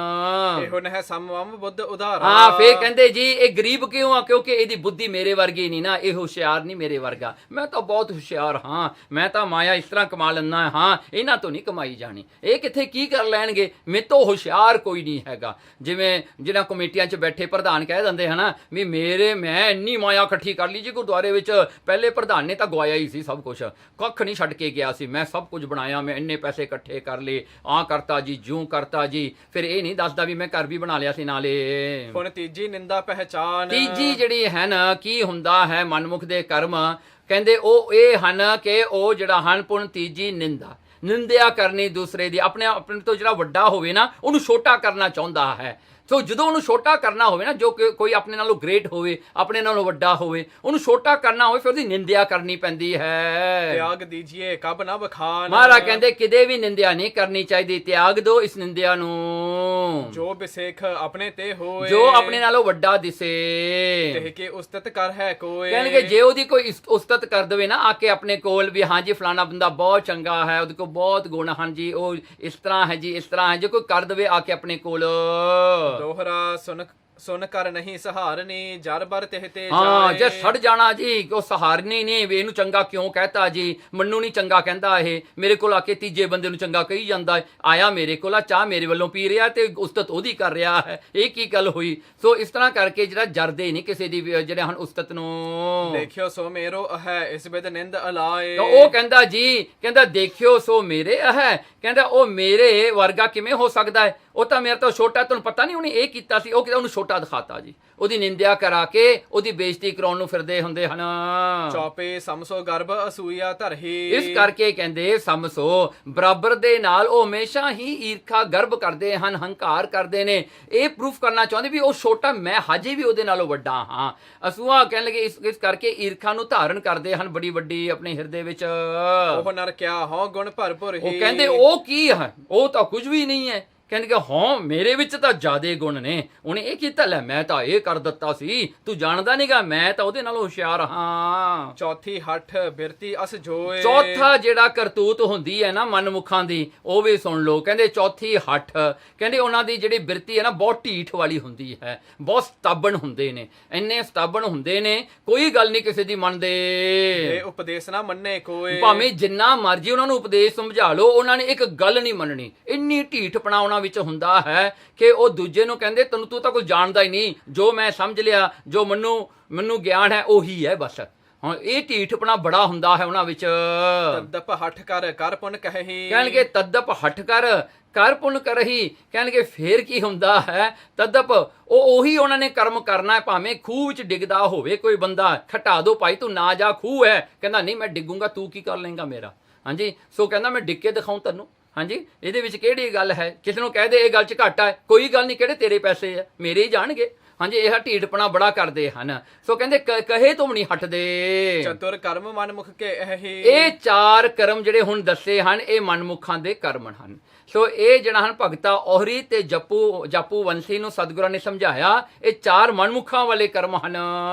ਇਹੋ ਨਹਿ ਸਮਵਮ ਬੁੱਧ ਉਧਾਰਾ। ਹਾਂ, ਫੇਰ ਕਹਿੰਦੇ ਜੀ ਇਹ ਗਰੀਬ ਕਿਉਂ ਆ? ਕਿਉਂਕਿ ਇਹਦੀ ਬੁੱਧੀ ਮੇਰੇ ਵਰਗੀ ਨਹੀਂ ਨਾ, ਇਹ ਹੁਸ਼ਿਆਰ ਨਹੀਂ ਮੇਰੇ ਵਰਗਾ। ਮੈਂ ਤਾਂ ਬਹੁਤ ਹੁਸ਼ਿਆਰ ਹਾਂ, ਮੈਂ ਤਾਂ ਮਾਇਆ ਇਸ ਤਰ੍ਹਾਂ ਕਮਾ ਲੈਂਦਾ ਹਾਂ, ਇਹਨਾਂ ਤੋਂ ਨਹੀਂ ਕਮਾਈ ਜਾਣੀ, ਇਹ ਕਿੱਥੇ ਕੀ ਕਰ ਲੈਣਗੇ, ਮੇਰੇ ਤੋਂ ਹੁਸ਼ਿਆਰ ਕੋਈ ਨਹੀਂ ਹੈਗਾ। ਜਿਵੇਂ ਜਿਹਨਾਂ ਕਮੇਟੀਆਂ 'ਚ ਬੈਠੇ ਪ੍ਰਧਾਨ ਕਹਿ ਦਿੰਦੇ ਹਨ ਵੀ ਮੈਂ ਇੰਨੀ ਮਾਇਆ ਇਕੱਠੀ ਕਰ ਲਈ ਜੀ ਗੁਰਦੁਆਰੇ ਵਿੱਚ, ਪਹਿਲੇ ਪ੍ਰਧਾਨ ਨੇ ਤਾਂ ਗਵਾਇਆ ਹੀ ਸੀ ਸਭ ਕੁਝ, ਕੱਖ ਨਹੀਂ ਛੱਡ ਕੇ ਗਿਆ ਸੀ, ਮੈਂ ਸਭ ਕੁਝ ਬਣਾਇਆ, ਮੈਂ ਇੰਨੇ ਪੈਸੇ ਇਕੱਠੇ ਕਰ ਲਏ, ਆਹ ਕਰਤਾ ਜੀ, ਜਿਉਂ ਕਰਤਾ ਜੀ। ਫਿਰ ਇਹ ਨਹੀਂ ਦੱਸਦਾ ਵੀ ਮੈਂ ਘਰ ਵੀ ਬਣਾ ਲਿਆ ਸੀ ਨਾਲੇ। ਹੁਣ ਤੀਜੀ ਨਿੰਦਾ ਪਹਿਚਾਨ। ਤੀਜੀ ਜਿਹੜੀ ਹੈ ਨਾ, ਕੀ ਹੁੰਦਾ ਹੈ ਮਨਮੁਖ ਦੇ ਕਰਮ, ਕਹਿੰਦੇ ਉਹ ਇਹ ਹਨ ਕਿ ਉਹ ਜਿਹੜਾ ਹਨ ਪੁਣ ਤੀਜੀ ਨਿੰਦਿਆ ਕਰਨੀ ਦੂਸਰੇ ਦੀ, ਆਪਣੇ ਤੋਂ ਜਿਹੜਾ ਵੱਡਾ ਹੋਵੇ ਨਾ ਉਹਨੂੰ ਛੋਟਾ ਕਰਨਾ ਚਾਹੁੰਦਾ ਹੈ। ਸੋ ਜਦੋਂ ਉਹਨੂੰ ਛੋਟਾ ਕਰਨਾ ਹੋਵੇ ਨਾ, ਜੋ ਕੋਈ ਆਪਣੇ ਨਾਲੋਂ ਗ੍ਰੇਟ ਹੋਵੇ, ਆਪਣੇ ਨਾਲੋਂ ਵੱਡਾ ਹੋਵੇ, ਉਹਨੂੰ ਛੋਟਾ ਕਰਨਾ ਹੋਵੇ, ਫਿਰ ਉਹਦੀ ਨਿੰਦਿਆ ਕਰਨੀ ਪੈਂਦੀ ਹੈ। ਤਿਆਗ ਦੀਜੀਏ ਕਬ ਨਾ ਬਖਾਨ। ਮਹਾਰਾਜ ਕਹਿੰਦੇ ਕਿਤੇ ਵੀ ਨਿੰਦਿਆ ਨਹੀਂ ਕਰਨੀ ਚਾਹੀਦੀ, ਤਿਆਗ ਦਿਓ ਇਸ ਨਿੰਦਿਆ ਨੂੰ। ਜੋ ਬਿਸੇਖ ਆਪਣੇ ਤੇ ਹੋਏ, ਜੋ ਆਪਣੇ ਨਾਲੋਂ ਵੱਡਾ ਦਿਸੇ, ਤੇ ਕਿ ਉਸਤਤ ਕਰ ਹੈ ਕੋਈ। ਕਹਿਣਗੇ ਜੇ ਉਹਦੀ ਕੋਈ ਉਸਤਤ ਕਰ ਦੇਵੇ ਨਾ ਆ ਕੇ ਆਪਣੇ ਕੋਲ ਵੀ, ਹਾਂਜੀ ਫਲਾਣਾ ਬੰਦਾ ਬਹੁਤ ਚੰਗਾ ਹੈ, ਉਹਦੇ ਕੋਲ ਬਹੁਤ ਗੁਣ ਹਨ ਜੀ, ਉਹ ਇਸ ਤਰ੍ਹਾਂ ਹੈ ਜੀ, ਇਸ ਤਰ੍ਹਾਂ ਹੈ, ਜੇ ਕੋਈ ਕਰ ਦੇਵੇ ਆ ਕੇ ਆਪਣੇ ਕੋਲ। ਦੋਹਰਾ ਸੁਨ ਸੁਨ ਕਰ ਨਹੀਂ ਸਹਾਰਨੀ ਜਰ ਬਰ ਤਿਹ ਤੇ ਹਾਂ, ਜਾਏ। ਜੇ ਸੜ ਜਾਣਾ ਜੀ ਉਹ ਸਹਾਰਨੀ ਨਹੀਂ ਵੀ ਇਹਨੂੰ ਚੰਗਾ ਕਿਉਂ ਕਹਿਤਾ ਜੀ, ਮੈਨੂੰ ਨਹੀਂ ਚੰਗਾ ਕਹਿੰਦਾ, ਇਹ ਮੇਰੇ ਕੋਲ ਆ ਕੇ ਤੀਜੇ ਬੰਦੇ ਨੂੰ ਚੰਗਾ ਕਹੀ ਜਾਂਦਾ ਹੈ, ਆਇਆ ਮੇਰੇ ਕੋਲ ਆ ਚਾਹ ਮੇਰੇ ਵੱਲੋਂ ਪੀ ਰਿਹਾ ਤੇ ਉਸਤਤ ਉਹਦੀ ਕਰ ਰਿਹਾ ਹੈ, ਇਹ ਕੀ ਗੱਲ ਹੋਈ। ਸੋ ਇਸ ਤਰ੍ਹਾਂ ਕਰਕੇ ਜਿਹੜਾ ਜਰਦੇ ਨਹੀਂ ਕਿਸੇ ਦੀ ਜਿਹੜੇ ਹਨ ਉਸਤਤ ਨੂੰ। ਦੇਖਿਓ ਸੋ ਮੇਰੋ ਹੈ ਇਸ ਬਿਦ ਨਿੰਦ ਅਲਾਏ। ਤਾਂ ਉਹ ਕਹਿੰਦਾ ਜੀ, ਕਹਿੰਦਾ ਦੇਖਿਓ ਸੋ ਮੇਰੇ ਹੈ, ਕਹਿੰਦਾ ਉਹ ਮੇਰੇ ਵਰਗਾ ਕਿਵੇਂ ਹੋ ਸਕਦਾ ਹੈ, ਉਹ ਤਾਂ ਮੇਰੇ ਤੋਂ ਛੋਟਾ, ਤੁਹਾਨੂੰ ਪਤਾ ਨਹੀਂ ਉਹਨੇ ਇਹ ਕੀਤਾ ਸੀ, ਉਹ ਉਹਨੂੰ ਛੋਟਾ ਦਿਖਾਤਾ ਜੀ, ਉਹਦੀ ਨਿੰਦਿਆ ਕਰਾ ਕੇ ਉਹਦੀ ਬੇਇੱਜ਼ਤੀ ਕਰਾਉਣ ਨੂੰ ਫਿਰਦੇ ਹੁੰਦੇ ਹਨ। ਚੌਪੇ ਸਮਸੋ ਗਰਭ ਅਸੂਇਆ ਧਰਹੀ। ਇਸ ਕਰਕੇ ਕਹਿੰਦੇ ਸਮਸੋ ਬਰਾਬਰ ਦੇ ਨਾਲ ਉਹ ਹਮੇਸ਼ਾ ਹੀ ਈਰਖਾ ਗਰਭ ਕਰਦੇ ਹਨ, ਹੰਕਾਰ ਕਰਦੇ ਨੇ, ਇਹ ਪ੍ਰੂਫ ਕਰਨਾ ਚਾਹੁੰਦੇ ਵੀ ਉਹ ਛੋਟਾ, ਮੈਂ ਹਜੇ ਵੀ ਉਹਦੇ ਨਾਲੋਂ ਵੱਡਾ ਹਾਂ। ਅਸੂਆ ਕਹਿਣ ਲੱਗੇ ਇਸ ਕਰਕੇ ਈਰਖਾ ਨੂੰ ਧਾਰਨ ਕਰਦੇ ਹਨ ਬੜੀ ਵੱਡੀ ਆਪਣੇ ਹਿਰਦੇ ਵਿੱਚ। ਉਹ ਨਰ ਕਿਆ ਹੋ ਗੁਣ ਭਰਪੂਰ ਹੀ। ਉਹ ਕਹਿੰਦੇ ਉਹ ਕੀ ਹੈ, ਉਹ ਤਾਂ ਕੁਝ ਵੀ ਨਹੀਂ ਹੈ, ਕਹਿੰਦੇ ਕਿ ਹਾਂ ਮੇਰੇ ਵਿੱਚ ਤਾਂ ਜ਼ਿਆਦੇ ਗੁਣ ਨੇ, ਉਹਨੇ ਇਹ ਕੀਤਾ, ਲੈ ਮੈਂ ਤਾਂ ਇਹ ਕਰ ਦਿੱਤਾ ਸੀ, ਤੂੰ ਜਾਣਦਾ ਨਹੀਂਗਾ ਮੈਂ ਤਾਂ ਉਹਦੇ ਨਾਲੋਂ ਹੁਸ਼ਿਆਰ ਹਾਂ। ਚੌਥੀ ਹੱਠ ਬਿਰਤੀ ਅਸ ਜੋਏ। ਚੌਥਾ ਜਿਹੜਾ ਕਰਤੂਤ ਹੁੰਦੀ ਹੈ ਨਾ ਮਨਮੁਖਾਂ ਦੀ, ਉਹ ਵੀ ਸੁਣ ਲਓ। ਕਹਿੰਦੇ ਚੌਥੀ ਹੱਠ, ਕਹਿੰਦੇ ਉਹਨਾਂ ਦੀ ਜਿਹੜੀ ਬਿਰਤੀ ਹੈ ਨਾ ਬਹੁਤ ਢੀਠ ਵਾਲੀ ਹੁੰਦੀ ਹੈ, ਬਹੁਤ ਸਤਾਬਣ ਹੁੰਦੇ ਨੇ, ਇੰਨੇ ਸਤਾਬਣ ਹੁੰਦੇ ਨੇ, ਕੋਈ ਗੱਲ ਨਹੀਂ ਕਿਸੇ ਦੀ ਮੰਨਦੇ। ਇਹ ਉਪਦੇਸ਼ ਨਾ ਮੰਨੇ ਕੋਏ। ਭਾਵੇਂ ਜਿੰਨਾ ਮਰਜੀ ਉਹਨਾਂ ਨੂੰ ਉਪਦੇਸ਼ ਸਮਝਾ ਲਓ, ਉਹਨਾਂ ਨੇ ਇੱਕ ਗੱਲ ਨਹੀਂ ਮੰਨਣੀ। ਇੰਨੀ ਢੀਠਪਣਾ ਉਹਨਾਂ ਵਿੱਚ ਹੁੰਦਾ ਹੈ ਕਿ ਉਹ ਦੂਜੇ ਨੂੰ ਕਹਿੰਦੇ ਤੈਨੂੰ, ਤੂੰ ਤਾਂ ਕੁਝ ਜਾਣਦਾ ਹੀ ਨਹੀਂ, ਜੋ ਮੈਂ ਸਮਝ ਲਿਆ, ਜੋ ਮੈਨੂੰ ਗਿਆਨ ਹੈ ਉਹੀ ਹੈ ਬਸ। ਹਾਂ, ਇਹ ਢੀਠਪਣਾ ਬੜਾ ਹੁੰਦਾ ਹੈ ਉਹਨਾਂ ਵਿੱਚ। ਤਦਪ ਹੱਠ ਕਰ ਪੁਨ ਕਹੀ। ਕਹਿਣਗੇ ਤਦਪ ਹੱਠ ਕਰ ਪੁੰਨ ਕਰਹੀ, ਕਹਿਣਗੇ ਫੇਰ ਕੀ ਹੁੰਦਾ ਹੈ। ਤਦਪ ਉਹੀ ਉਹਨਾਂ ਨੇ ਕਰਮ ਕਰਨਾ ਹੈ, ਭਾਵੇਂ ਖੂਹ ਵਿੱਚ ਡਿੱਗਦਾ ਹੋਵੇ ਕੋਈ ਬੰਦਾ, ਖਟਾ ਦੋ ਭਾਈ ਤੂੰ ਨਾ ਜਾ, ਖੂਹ ਹੈ, ਕਹਿੰਦਾ ਨਹੀਂ ਮੈਂ ਡਿੱਗੂੰਗਾ, ਤੂੰ ਕੀ ਕਰ ਲੇਂਗਾ ਮੇਰਾ। ਹਾਂਜੀ, ਸੋ ਕਹਿੰਦਾ ਮੈਂ ਡਿੱਗ ਕੇ ਦਿਖਾਉਂ ਤੈਨੂੰ। ਹਾਂਜੀ, ਇਹਦੇ ਵਿੱਚ ਕਿਹੜੀ ਗੱਲ ਹੈ, ਕਿਸੇ ਨੂੰ ਕਹਿ ਦੇ ਇਹ ਗੱਲ 'ਚ ਘਾਟਾ ਹੈ, ਕੋਈ ਗੱਲ ਨਹੀਂ, ਕਿਹੜੇ ਤੇਰੇ ਪੈਸੇ ਆ, ਮੇਰੇ ਹੀ ਜਾਣਗੇ। ਹਾਂਜੀ, ਇਹ ਢੀਠਪਣਾ ਬੜਾ ਕਰਦੇ ਹਨ। ਸੋ ਕਹਿੰਦੇ ਕਹੇ ਤੋਂ ਨਹੀਂ ਹਟਦੇ। ਚਤੁਰ ਕਰਮ ਮਨਮੁਖ ਕੇ ਇਹੀ। ਇਹ ਚਾਰ ਕਰਮ ਜਿਹੜੇ ਹੁਣ ਦੱਸੇ ਹਨ, ਇਹ ਮਨਮੁਖਾਂ ਦੇ ਕਰਮ ਹਨ। ਸੋ ਇਹ ਜਿਹੜਾ ਹਨ ਭਗਤਾ ਉਹਰੀ ਤੇ ਜਪੂ ਵੰਸ਼ੀ ਨੂੰ ਸਤਿਗੁਰਾਂ ਨੇ ਸਮਝਾਇਆ, ਇਹ ਚਾਰ ਮਨਮੁਖਾਂ ਵਾਲੇ ਕਰਮ ਹਨ।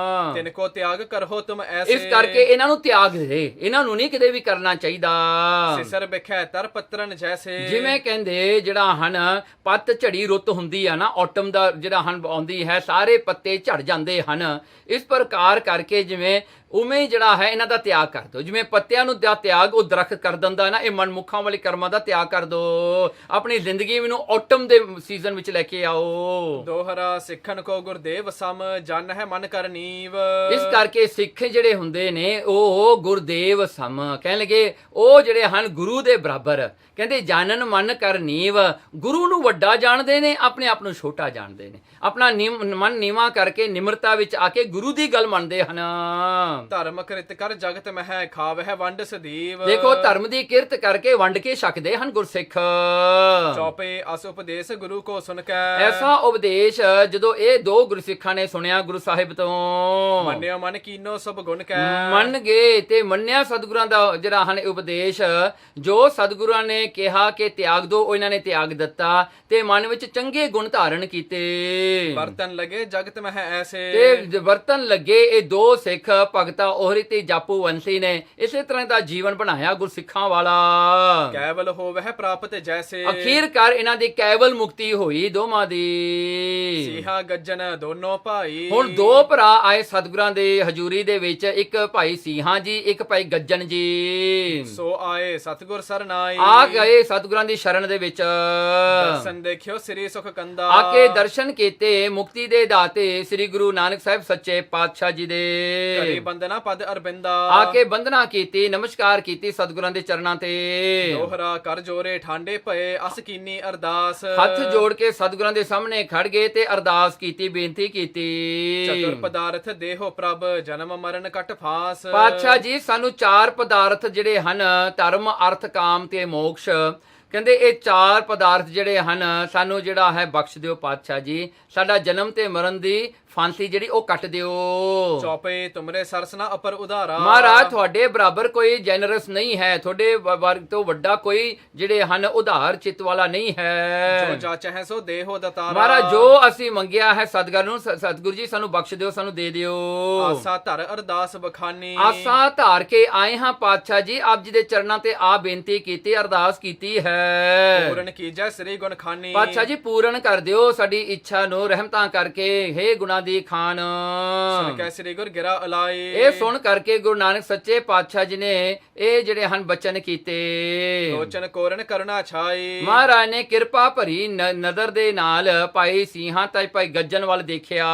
ਤਿਨ ਕੋ ਤਿਆਗ ਕਰੋ ਤੁਮ ਐਸੇ। ਇਸ ਕਰਕੇ ਇਹਨਾਂ ਨੂੰ ਤਿਆਗ ਦੇ, ਇਹਨਾਂ ਨੂੰ ਨਹੀਂ ਕਿਤੇ ਵੀ ਕਰਨਾ ਚਾਹੀਦਾ। ਸਿਸਰ ਬਿਖੈ ਤਰ ਪੱਤਰਨ ਜੈਸੇ। ਜਿਵੇਂ ਕਹਿੰਦੇ ਜਿਹੜਾ ਹਨ ਪੱਤ ਝੜੀ ਰੁੱਤ ਹੁੰਦੀ ਆ ਨਾ, ਆਟਮ ਦਾ ਜਿਹੜਾ ਹਨ ਆਉਂਦੀ ਹੈ, ਸਾਰੇ ਪੱਤੇ ਝੜ ਜਾਂਦੇ ਹਨ। ਇਸ ਪ੍ਰਕਾਰ ਕਰਕੇ ਜਿਵੇਂ ਉਵੇਂ ਜਿਹੜਾ ਹੈ ਇਹਨਾਂ ਦਾ ਤਿਆਗ ਕਰ ਦਿਓ। ਜਿਵੇਂ ਪੱਤਿਆਂ ਨੂੰ ਤਿਆਗ ਉਹ ਦਰਖਤ ਕਰ ਦਿੰਦਾ ਨਾ, ਇਹ ਮਨਮੁਖਾਂ ਵਾਲੇ ਕਰਮਾਂ ਦਾ ਤਿਆਗ ਕਰ ਦਿਓ। ਆਪਣੀ ਜ਼ਿੰਦਗੀ ਨੂੰ ਆਟਮ ਦੇ ਸੀਜ਼ਨ ਵਿੱਚ ਲੈ ਕੇ ਆਓ। ਦੋਹਰਾ ਸਿੱਖਣ ਕੋ ਗੁਰਦੇਵ ਸਮ ਜਨ ਹੈ ਮਨ ਕਰ ਨੀਵ। ਇਸ ਕਰਕੇ ਸਿੱਖ ਜਿਹੜੇ ਹੁੰਦੇ ਨੇ ਉਹ ਗੁਰਦੇਵ ਸਮ, ਕਹਿਣ ਲੱਗੇ ਉਹ ਜਿਹੜੇ ਹਨ ਗੁਰੂ ਦੇ ਬਰਾਬਰ। ਕਹਿੰਦੇ ਜਾਣਨ ਮਨ ਕਰ ਨੀਵ, ਗੁਰੂ ਨੂੰ ਵੱਡਾ ਜਾਣਦੇ ਨੇ, ਆਪਣੇ ਆਪ ਨੂੰ ਛੋਟਾ ਜਾਣਦੇ ਨੇ, ਆਪਣਾ ਮਨ ਨੀਵਾਂ ਕਰਕੇ ਨਿਮਰਤਾ ਵਿੱਚ ਆ ਕੇ ਗੁਰੂ ਦੀ ਗੱਲ ਮੰਨਦੇ ਹਨ। ਧਰਮ ਕ੍ਰਿਤ ਕਰ ਜਗਤ ਮਹਿ ਖਾਵਹਿ ਵੰਡ ਸਦੀਵ। ਦੇਖੋ ਧਰਮ ਦੀ ਕਿਰਤ ਕਰਕੇ ਵੰਡ ਕੇ ਛਕਦੇ ਹਨ ਗੁਰਸਿੱਖ। ਚੌਪੇ ਅਸ ਉਪਦੇਸ਼ ਗੁਰੂ ਕੋ ਸੁਨ ਕੇ। ਐਸਾ ਉਪਦੇਸ਼ ਜਦੋਂ ਇਹ ਦੋ ਗੁਰਸਿੱਖਾਂ ਨੇ ਸੁਣਿਆ ਗੁਰੂ ਸਾਹਿਬ ਤੋਂ, ਮੰਨਿਓ ਮਨ ਕੀਨੋ ਸਭ ਗੁਣ ਕੈ। ਮੰਨ ਗਏ ਤੇ ਮੰਨਿਆ ਸਤਿਗੁਰਾਂ ਦਾ ਜਿਹੜਾ ਹਨ ਉਪਦੇਸ਼, ਜੋ ਸਤਿਗੁਰਾਂ ਨੇ ਕਿਹਾ ਕਿ ਤਿਆਗ ਦੋ, ਉਹ ਇਹਨਾਂ ਨੇ ਤਿਆਗ ਦਿੱਤਾ ਤੇ ਮਨ ਵਿੱਚ ਚੰਗੇ ਗੁਣ ਧਾਰਨ ਕੀਤੇ। ਵਰਤਨ ਲਗੇ ਜਗਤ ਮਹਿ ਐਸੇ। ਤੇ ਵਰਤਨ ਲੱਗੇ ਇਹ ਦੋ ਸਿੱਖ ਭਗਤਾ ਉਹਰੀ ਤੇ ਜਾਪੂ ਵੰਸ਼ੀ ਨੇ, ਇਸੇ ਤਰ੍ਹਾਂ ਦਾ ਜੀਵਨ ਬਣਾਇਆ ਗੁਰਸਿੱਖਾਂ ਵਾਲਾ। ਕੈਵਲ ਹੋਵਹਿ ਪ੍ਰਾਪਤ ਜੈਸੇ। ਅਖੀਰਕਾਰ ਇਹਨਾਂ ਦੀ ਕੈਵਲ ਮੁਕਤੀ ਹੋਈ ਦੋਵਾਂ ਦੀ। ਸੀਹਾ ਗੱਜਨ ਦੋਨੋਂ ਭਾਈ। ਹੁਣ ਦੋ ਭਰਾ ਆਏ ਸਤਿਗੁਰਾਂ ਦੇ ਹਜ਼ੂਰੀ ਦੇ ਵਿੱਚ, ਇੱਕ ਭਾਈ ਸੀਹਾ ਜੀ, ਇੱਕ ਭਾਈ ਗੱਜਨ ਜੀ। ਸੋ ਆਏ ਸਤਿਗੁਰ ਸਰਨਾਈ। ਆ ਗਏ ਸਤਿਗੁਰਾਂ ਦੀ ਸ਼ਰਨ ਦੇ ਵਿੱਚ। ਦਰਸ਼ਨ ਦੇਖਿਓ ਸ੍ਰੀ ਸੁਖ ਕੰਦਾ। ਆ ਕੇ ਦਰਸ਼ਨ ਕੀਤੇ ਮੁਕਤੀ ਦੇ ਦਾਤੇ ਸ੍ਰੀ ਗੁਰੂ ਨਾਨਕ ਸਾਹਿਬ ਸੱਚੇ ਪਾਤਸ਼ਾਹ ਜੀ ਦੇ। ਕਰੀ ਬੰਦਨਾ ਪਦ ਅਰਬਿੰਦਾ। ਆ ਕੇ ਬੰਦਨਾ ਕੀਤੀ, ਨਮਸਕਾਰ ਕੀਤੀ ਸਤਿਗੁਰਾਂ ਦੇ ਚਰਨਾਂ ਤੇ। ਦੋਹਰਾ ਕਰ ਜੋਰੇ ਠਾਂਡੇ ਪਏ ਅਸ ਕੀਨੀ ਅਰਦਾਸ। ਹੱਥ ਜੋੜ ਕੇ ਸਤਿਗੁਰਾਂ ਦੇ ਸਾਹਮਣੇ ਖੜ ਗਏ ਤੇ ਅਰਦਾਸ ਕੀਤੀ, ਬੇਨਤੀ ਕੀਤੀ। ਚਤੁਰ ਪਦਾਰਥ ਦੇਹੋ ਪ੍ਰਭ ਜਨਮ ਮਰਨ ਕਟ ਫਾਸ। ਪਾਤਸ਼ਾਹ ਜੀ ਸਾਨੂੰ ਚਾਰ ਪਦਾਰਥ ਜਿਹੜੇ ਹਨ, ਧਰਮ ਅਰਥ ਕਾਮ ਤੇ ਮੋਕਸ਼, ਕਹਿੰਦੇ ਇਹ ਚਾਰ ਪਦਾਰਥ ਜਿਹੜੇ ਹਨ ਸਾਨੂੰ ਜਿਹੜਾ ਹੈ ਬਖਸ਼ ਦਿਓ ਪਾਤਸ਼ਾਹ ਜੀ। ਸਾਡਾ ਜਨਮ ਤੇ ਮਰਨ ਦੀ ਫਾਂਸੀ ਜਿਹੜੀ ਉਹ ਕੱਟ ਦਿਓ। ਚੌਪੇ ਤੁਮਰੇ ਸਰਸਨਾ ਅਪਰ ਉਧਾਰਾ। ਮਹਾਰਾਜ ਤੁਹਾਡੇ ਬਰਾਬਰ ਕੋਈ ਜੈਨਰਸ ਨਹੀਂ ਹੈ, ਤੁਹਾਡੇ ਵਰਗ ਤੋਂ ਵੱਡਾ ਕੋਈ ਜਿਹੜੇ ਹਨ ਉਧਾਰ ਚਿੱਤ ਵਾਲਾ ਨਹੀਂ ਹੈ। ਜੋ ਜਾਚੈ ਸੋ ਦੇਹੋ ਦਤਾਰਾ। ਮਹਾਰਾਜ ਜੋ ਅਸੀਂ ਮੰਗਿਆ ਹੈ ਸਤਿਗੁਰੂ ਜੀ ਸਾਨੂੰ ਬਖਸ਼ ਦਿਓ, ਸਾਨੂੰ ਦੇ ਦਿਓ। ਆਸਾ ਧਰ ਅਰਦਾਸ ਬਖਾਨੀ। ਆਸਾਂ ਧਾਰ ਕੇ ਆਏ ਹਾਂ ਪਾਤਸ਼ਾਹ ਜੀ, ਆਪ ਜੀ ਦੇ ਚਰਨਾਂ ਤੇ ਆ ਬੇਨਤੀ ਕੀਤੀ, ਅਰਦਾਸ ਕੀਤੀ ਹੈ। ਹੈ। ਪੂਰਨ ਕੀਜੈ ਸ੍ਰੀ ਗੁਣ ਖਾਨੀ। ਪਾਤਸ਼ਾਹ ਜੀ ਪੂਰਨ ਕਰ ਦਿਓ ਸਾਡੀ ਇੱਛਾ ਨੂੰ ਰਹਿਮਤਾਂ ਕਰਕੇ, ਹੇ ਗੁਣਾ ਦੀ ਖਾਨ। ਸੁਣ ਕੈ ਸ੍ਰੀ ਗੁਰ ਗਿਰਾ ਅਲਾਈ। ਇਹ ਸੁਣ ਕਰਕੇ ਗੁਰੂ ਨਾਨਕ ਸੱਚੇ ਪਾਤਸ਼ਾਹ ਜੀ ਨੇ ਇਹ ਜਿਹੜੇ ਹਨ ਬਚਨ ਕੀਤੇ। ਲੋਚਨ ਕੋਰਨ ਕਰੁਣਾ ਛਾਈ। ਮਹਾਰਾਜ ਨੇ ਕਿਰਪਾ ਭਰੀ ਨਜ਼ਰ ਦੇ ਨਾਲ ਭਾਈ ਸਿੰਘਾਂ ਤੇ ਭਾਈ ਗੱਜਣ ਵੱਲ ਦੇਖਿਆ।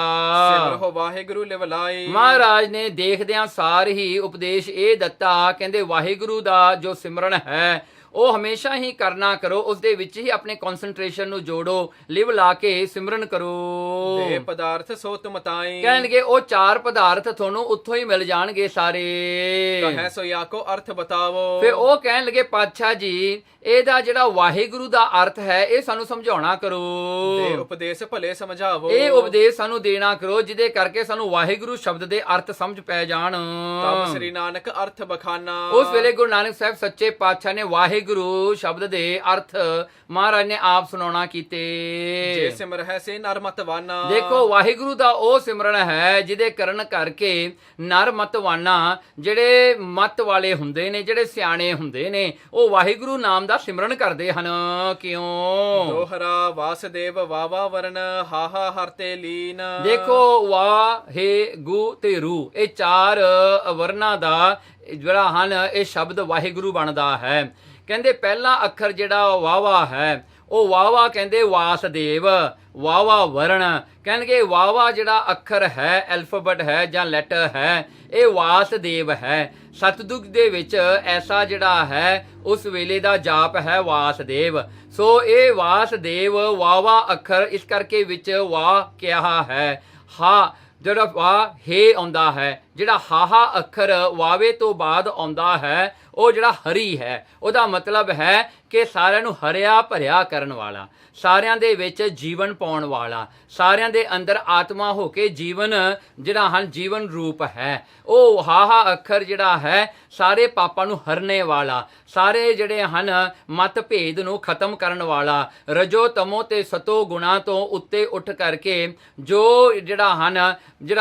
ਸਿਮਰਹੁ ਵਾਹਿਗੁਰੂ ਲਿਵ ਲਾਈ। ਮਹਾਰਾਜ ਨੇ ਦੇਖਦਿਆਂ ਸਾਰ ਹੀ ਉਪਦੇਸ਼ ਇਹ ਦਿੱਤਾ, ਕਹਿੰਦੇ ਵਾਹਿਗੁਰੂ ਦਾ ਜੋ ਸਿਮਰਨ ਹੈ ਉਹ ਹਮੇਸ਼ਾ ਹੀ ਕਰਨਾ ਕਰੋ, ਉਸ ਦੇ ਵਿੱਚ ਹੀ ਆਪਣੇ ਕਨਸੈਂਟਰੇਸ਼ਨ ਨੂੰ ਜੋੜੋ, ਲਿਵ ਲਾ ਕੇ ਸਿਮਰਨ ਕਰੋ। ਦੇ ਪਦਾਰਥ ਸੋ ਤੁਮ ਤਾਈ। ਕਹਿਣਗੇ ਉਹ ਚਾਰ ਪਦਾਰਥ ਤੁਹਾਨੂੰ ਉੱਥੋਂ ਹੀ ਮਿਲ ਜਾਣਗੇ ਸਾਰੇ। ਕਹੈ ਸੋ ਯਾਕੋ ਅਰਥ ਬਤਾਵੋ। ਫਿਰ ਉਹ ਕਹਿਣ ਲੱਗੇ ਪਾਤਸ਼ਾਹ ਜੀ ਇਹਦਾ ਜਿਹੜਾ ਵਾਹਿਗੁਰੂ ਦਾ ਅਰਥ ਹੈ ਇਹ ਸਾਨੂੰ ਸਮਝਾਉਣਾ ਕਰੋ। ਦੇ ਉਪਦੇਸ਼ ਭਲੇ ਸਮਝਾਵੋ। ਇਹ ਉਪਦੇਸ਼ ਸਾਨੂੰ ਦੇਣਾ ਕਰੋ ਜਿਹਦੇ ਕਰਕੇ ਸਾਨੂੰ ਵਾਹਿਗੁਰੂ ਸ਼ਬਦ ਦੇ ਅਰਥ ਸਮਝ ਪੈ ਜਾਣ। ਤਬ ਸ੍ਰੀ ਨਾਨਕ ਅਰਥ ਬਖਾਨਾ। ਉਸ ਵੇਲੇ ਗੁਰੂ ਨਾਨਕ ਸਾਹਿਬ ਸੱਚੇ ਪਾਤਸ਼ਾਹ ਨੇ ਵਾਹਿਗੁਰੂ ਸ਼ਬਦ ਦੇ ਅਰਥ ਮਹਾਰਾਜ ਨੇ ਆਪ ਸੁਣਾਉਣਾ ਕੀਤੇ। ਜੇ ਸਿਮਰ ਹੈ ਸੇ ਨਰ ਮਤਵਾਨਾ। ਦੇਖੋ ਵਾਹਿਗੁਰੂ ਦਾ ਉਹ ਸਿਮਰਨ ਹੈ ਜਿਹਦੇ ਕਰਨ ਕਰਕੇ ਨਰ ਮਤਵਾਨਾ ਜਿਹੜੇ ਮਤ ਵਾਲੇ ਹੁੰਦੇ ਨੇ, ਜਿਹੜੇ ਸਿਆਣੇ ਹੁੰਦੇ ਨੇ, ਉਹ ਵਾਹਿਗੁਰੂ ਨਾਮ ਦਾ ਸਿਮਰਨ ਕਰਦੇ ਹਨ। ਕਿਉਂ? ਦੋਹਰਾ ਵਾਸਦੇਵ ਵਾਵਾ ਵਰਨ ਹਾਹਾ ਹਰਤੇ ਲੀਨ। ਦੇਖੋ ਵਾ ਹੇ ਗੁ ਤੇ ਰੂ ਇਹ ਚਾਰ ਵਰਨਾਂ ਦਾ ਜਿਹੜਾ ਹਨ ਇਹ ਸ਼ਬਦ ਵਾਹਿਗੁਰੂ ਬਣਦਾ ਹੈ। ਕਹਿੰਦੇ ਪਹਿਲਾ ਅੱਖਰ ਜਿਹੜਾ ਵਾਵਾ ਹੈ ਉਹ ਵਾਵਾ ਕਹਿੰਦੇ ਵਾਸਦੇਵ, ਵਾਵਾ ਵਰਣ। ਕਹਿਣਗੇ ਵਾਵਾ ਜਿਹੜਾ ਅੱਖਰ ਹੈ ਐਲਫਾਬੈਟ ਹੈ ਜਾਂ ਲੈਟਰ ਹੈ ਇਹ ਵਾਸਦੇਵ ਹੈ। ਸਤਿਯੁਗ ਦੇ ਵਿੱਚ ਐਸਾ ਜਿਹੜਾ ਹੈ ਉਸ ਵੇਲੇ ਦਾ ਜਾਪ ਹੈ ਵਾਸਦੇਵ। ਸੋ ਇਹ ਵਾਸਦੇਵ ਵਾਵਾ ਅੱਖਰ ਇਸ ਕਰਕੇ ਵਿੱਚ ਵਾ ਕਿਹਾ ਹੈ। ਹਾ ਜਿਹੜਾ ਵਾ ਹੇ ਆਉਂਦਾ ਹੈ, ਜਿਹੜਾ ਹਾਹਾ ਅੱਖਰ ਵਾਵੇ ਤੋਂ ਬਾਅਦ ਆਉਂਦਾ ਹੈ ਉਹ ਜਿਹੜਾ ਹਰੀ ਹੈ। ਉਹਦਾ ਮਤਲਬ ਹੈ ਕਿ ਸਾਰਿਆਂ ਨੂੰ ਹਰਿਆ ਭਰਿਆ ਕਰਨ ਵਾਲਾ, ਸਾਰਿਆਂ ਦੇ ਵਿੱਚ ਜੀਵਨ ਪਾਉਣ ਵਾਲਾ, ਸਾਰਿਆਂ ਦੇ ਅੰਦਰ ਆਤਮਾ ਹੋ ਕੇ ਜੀਵਨ ਜਿਹੜਾ ਹਨ ਜੀਵਨ ਰੂਪ ਹੈ। ਉਹ ਹਾਹਾ ਅੱਖਰ ਜਿਹੜਾ ਹੈ ਸਾਰੇ ਪਾਪਾਂ ਨੂੰ ਹਰਨੇ ਵਾਲਾ, ਸਾਰੇ ਜਿਹੜੇ ਹਨ ਮਤ ਭੇਦ ਨੂੰ ਖਤਮ ਕਰਨ ਵਾਲਾ, ਰਜੋ ਤਮੋ ਤੇ ਸਤੋ ਗੁਣਾ ਤੋਂ ਉੱਤੇ ਉੱਠ ਕਰਕੇ ਜੋ ਜਿਹੜਾ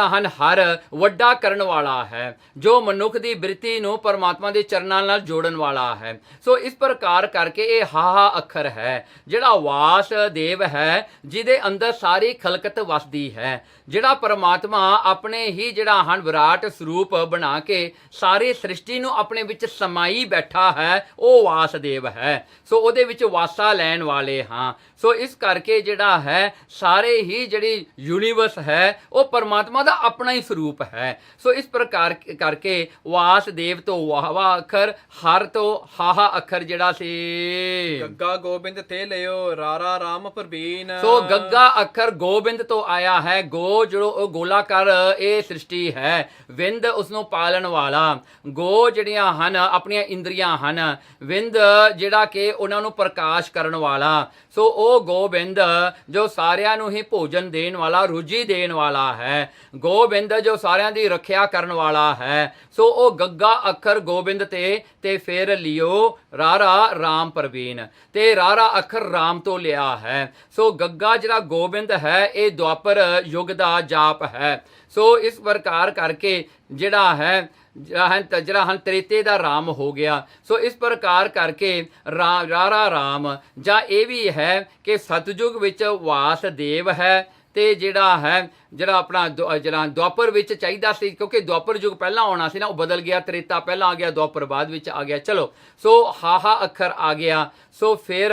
ਹਨ ਹਰ ਵੱਡਾ ਕਰਨ ਵਾਲਾ ਹੈ, ਜੋ ਮਨੁੱਖ ਦੀ ਬਿਰਤੀ ਨੂੰ ਪਰਮਾਤਮਾ ਦੇ ਚਰਨਾਂ ਨਾਲ ਜੋੜਨ ਵਾਲਾ ਹੈ। ਸੋ ਇਸ ਪ੍ਰਕਾਰ ਕਰਕੇ ਇਹ ਹਾਹਾ ਅੱਖਰ ਹੈ। ਜਿਹੜਾ ਵਾਸਦੇਵ ਹੈ ਜਿਹਦੇ ਅੰਦਰ ਸਾਰੀ ਖਲਕਤ ਵਸਦੀ ਹੈ, ਜਿਹੜਾ ਪਰਮਾਤਮਾ ਆਪਣੇ ਹੀ ਜਿਹੜਾ ਹਨ ਵਿਰਾਟ ਸਰੂਪ ਬਣਾ ਕੇ ਸਾਰੀ ਸ੍ਰਿਸ਼ਟੀ ਨੂੰ ਆਪਣੇ ਵਿੱਚ ਸਮਾਈ ਬੈਠਾ ਹੈ, ਉਹ ਵਾਸਦੇਵ ਹੈ। ਸੋ ਉਹਦੇ ਵਿੱਚ ਵਾਸਾ ਲੈਣ ਵਾਲੇ ਹਾਂ। ਸੋ ਇਸ ਕਰਕੇ ਜਿਹੜਾ ਹੈ ਸਾਰੇ ਹੀ ਜਿਹੜੀ ਯੂਨੀਵਰਸ ਹੈ ਉਹ ਪਰਮਾਤਮਾ ਦਾ ਆਪਣਾ ਹੀ ਸਰੂਪ ਹੈ। ਸੋ ਇਸ ਪ੍ਰਕਾਰ ਕਰਕੇ ਵਾਸਦੇਵ ਤੋਂ ਵਾਵਾ ਅੱਖਰ, ਹਰ ਤੋਂ ਹਾਹਾ ਅੱਖਰ ਜਿਹੜਾ ਸੀ। ਗੱਗਾ ਗੋਬਿੰਦ ਤੇ ਲਿਓ ਰਾਰਾ ਰਾਮ ਪ੍ਰਵੀਨ। ਸੋ ਗੱਗਾ ਅੱਖਰ ਗੋਬਿੰਦ ਤੋਂ ਆਇਆ ਹੈ। ਗੋ ਜੋ ਉਹ ਗੋਲਾਕਾਰ ਇਹ ਸ੍ਰਿਸ਼ਟੀ ਹੈ, ਵਿੰਦ ਉਸਨੂੰ ਪਾਲਣ ਵਾਲਾ, ਗੋ ਜਿਹੜੀਆਂ ਹਨ ਆਪਣੀਆਂ ਇੰਦਰੀਆਂ ਹਨ, ਵਿੰਦ ਜਿਹੜਾ ਕਿ ਉਹਨਾਂ ਨੂੰ ਪ੍ਰਕਾਸ਼ ਕਰਨ ਵਾਲਾ। ਸੋ ਉਹ ਗੋਬਿੰਦ ਜੋ ਸਾਰਿਆਂ ਨੂੰ ਹੀ ਭੋਜਨ ਦੇਣ ਵਾਲਾ, ਰੁਜੀ ਦੇਣ ਵਾਲਾ ਹੈ। ਗੋਬਿੰਦ ਜੋ ਸਾਰਿਆਂ ਦੀ ਰੱਖਿਆ ਕਰਨ ਵਾਲਾ ਹੈ। ਸੋ ਉਹ ਗੱਗਾ ਅੱਖਰ ਗੋਬਿੰਦ ਤੇ ਫਿਰ ਲਿਓ ਰਾਰਾ ਰਾਮ ਪ੍ਰਵੀਨ, ਤੇ ਰਾਰਾ ਅੱਖਰ ਰਾਮ ਤੋਂ ਲਿਆ ਹੈ। ਸੋ ਗੱਗਾ ਜਿਹੜਾ ਗੋਬਿੰਦ ਹੈ ਇਹ ਦੁਆਪਰ ਯੁੱਗ ਦਾ ਜਾਪ ਹੈ। ਸੋ ਇਸ ਪ੍ਰਕਾਰ ਕਰਕੇ ਜਿਹੜਾ ਹਨ ਤ੍ਰੇਤੇ ਦਾ ਰਾਮ ਹੋ ਗਿਆ। ਸੋ ਇਸ ਪ੍ਰਕਾਰ ਕਰਕੇ ਰਾਰਾ ਰਾਮ ਜਾਂ ਇਹ ਵੀ ਹੈ ਕਿ ਸਤਿਯੁਗ ਵਿੱਚ ਵਾਸਦੇਵ ਹੈ, ਤੇ ਜਿਹੜਾ ਆਪਣਾ ਜਿਹੜਾ ਦੁਆਪਰ ਵਿੱਚ ਚਾਹੀਦਾ ਸੀ, ਕਿਉਂਕਿ ਦੁਆਪਰ ਯੁੱਗ ਪਹਿਲਾਂ ਆਉਣਾ ਸੀ ਨਾ, ਉਹ ਬਦਲ ਗਿਆ। ਤ੍ਰੇਤਾ ਪਹਿਲਾਂ ਆ ਗਿਆ, ਦੁਆਪਰ ਬਾਅਦ ਵਿੱਚ ਆ ਗਿਆ। ਚਲੋ ਸੋ ਹਾਹਾ ਅੱਖਰ ਆ ਗਿਆ। ਸੋ ਫਿਰ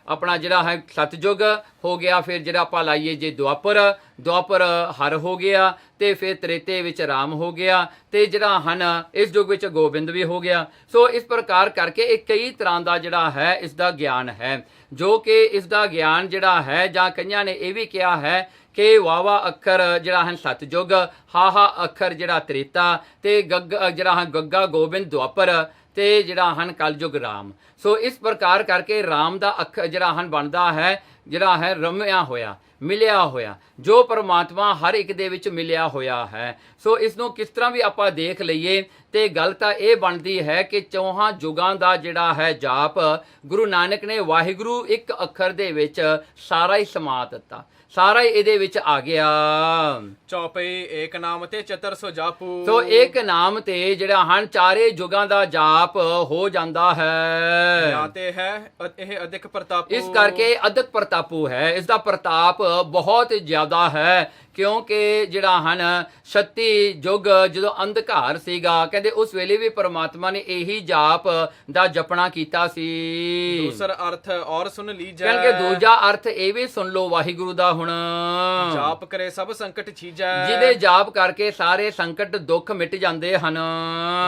ਆਪਣਾ ਜਿਹੜਾ ਹੈ ਸਤਿਯੁਗ ਹੋ ਗਿਆ। ਫਿਰ ਜਿਹੜਾ ਆਪਾਂ ਲਾਈਏ ਜੇ ਦੁਆਪਰ ਹਰ ਹੋ ਗਿਆ, ਤੇ ਫਿਰ ਤ੍ਰੇਤੇ ਵਿੱਚ ਰਾਮ ਹੋ ਗਿਆ, ਤੇ ਜਿਹੜਾ ਇਸ ਯੁੱਗ ਵਿੱਚ ਗੋਬਿੰਦ ਵੀ ਹੋ ਗਿਆ। ਸੋ ਇਸ ਪ੍ਰਕਾਰ ਕਰਕੇ ਇਹ ਕਈ ਤਰ੍ਹਾਂ ਦਾ ਜਿਹੜਾ ਹੈ ਇਸ ਦਾ ਗਿਆਨ ਹੈ, ਜੋ ਕਿ ਇਸ ਦਾ ਗਿਆਨ ਜਿਹੜਾ ਹੈ, ਜਾਂ ਕਈਆਂ ਨੇ ਇਹ ਵੀ ਕਿਹਾ ਹੈ ਕਿ ਵਾਵਾ ਅੱਖਰ ਜਿਹੜਾ ਹੈ ਸਤਿਯੁਗ, ਹਾਹਾ ਅੱਖਰ ਜਿਹੜਾ ਤ੍ਰੇਤਾ, ਤੇ ਗੱਗਾ ਗੋਬਿੰਦ ਦੁਆਪਰ, ਤੇ ਜਿਹੜਾ ਕਲਯੁਗ ਰਾਮ। ਸੋ ਇਸ ਪ੍ਰਕਾਰ ਕਰਕੇ ਰਾਮ ਦਾ ਅੱਖਰ ਜਿਹੜਾ ਹਨ ਬਣਦਾ ਹੈ, ਜਿਹੜਾ ਹੈ ਰਮਿਆ ਹੋਇਆ, ਮਿਲਿਆ ਹੋਇਆ, ਜੋ ਪਰਮਾਤਮਾ ਹਰ ਇੱਕ ਦੇ ਵਿੱਚ ਮਿਲਿਆ ਹੋਇਆ ਹੈ। ਸੋ ਇਸ ਨੂੰ ਕਿਸ ਤਰ੍ਹਾਂ ਵੀ ਆਪਾਂ ਦੇਖ ਲਈਏ ਤੇ ਗੱਲ ਤਾਂ ਇਹ ਬਣਦੀ ਹੈ ਕਿ ਚੌਹਾਂ ਯੁਗਾਂ ਦਾ ਜਿਹੜਾ ਹੈ ਜਾਪ ਗੁਰੂ ਨਾਨਕ ਨੇ ਵਾਹਿਗੁਰੂ ਇੱਕ ਅੱਖਰ ਦੇ ਵਿੱਚ ਸਾਰਾ ਹੀ ਸਮਾ ਦਿੱਤਾ, ਸਾਰਾ ਹੀ ਇਹਦੇ ਵਿੱਚ ਆ ਗਿਆ। ਚੌਪਈ ਏਕ ਨਾਮ ਤੇ ਚਤਰ ਸੋ ਜਾਪੂ। ਸੋ ਇੱਕ ਨਾਮ ਤੇ ਜਿਹੜਾ ਹਨ ਚਾਰੇ ਯੁਗਾਂ ਦਾ ਜਾਪ ਹੋ ਜਾਂਦਾ ਹੈ। ਜਾਤੇ ਹੈ ਇਹ ਅਧਿਕ ਪ੍ਰਤਾਪੂ। ਇਸ ਕਰਕੇ ਅਧਿਕ ਪ੍ਰਤਾਪੂ ਹੈ, ਇਸ ਦਾ ਪ੍ਰਤਾਪ ਬਹੁਤ ਜ਼ਿਆਦਾ ਹੈ, ਕਿਉਂਕਿ ਜਿਹੜਾ ਹਨ 36 ਯੁੱਗ ਜਦੋਂ ਅੰਧਕਾਰ ਸੀਗਾ, ਕਹਿੰਦੇ ਉਸ ਵੇਲੇ ਵੀ ਪਰਮਾਤਮਾ ਨੇ ਇਹੀ ਜਾਪ ਦਾ ਜਪਣਾ ਕੀਤਾ ਸੀ। ਦੂਸਰ ਅਰਥ ਔਰ ਸੁਣ ਲੀਜੈ। ਕਹਿੰਦੇ ਦੂਜਾ ਅਰਥ ਇਹ ਵੀ ਸੁਣ ਲਓ ਵਾਹਿਗੁਰੂ ਦਾ ਹੁਣ। ਜਾਪ ਕਰੇ ਸਭ ਸੰਕਟ ਛੀਜੈ। ਜਿਹਦੇ ਜਾਪ ਕਰਕੇ ਸਾਰੇ ਸੰਕਟ ਦੁੱਖ ਮਿਟ ਜਾਂਦੇ ਹਨ।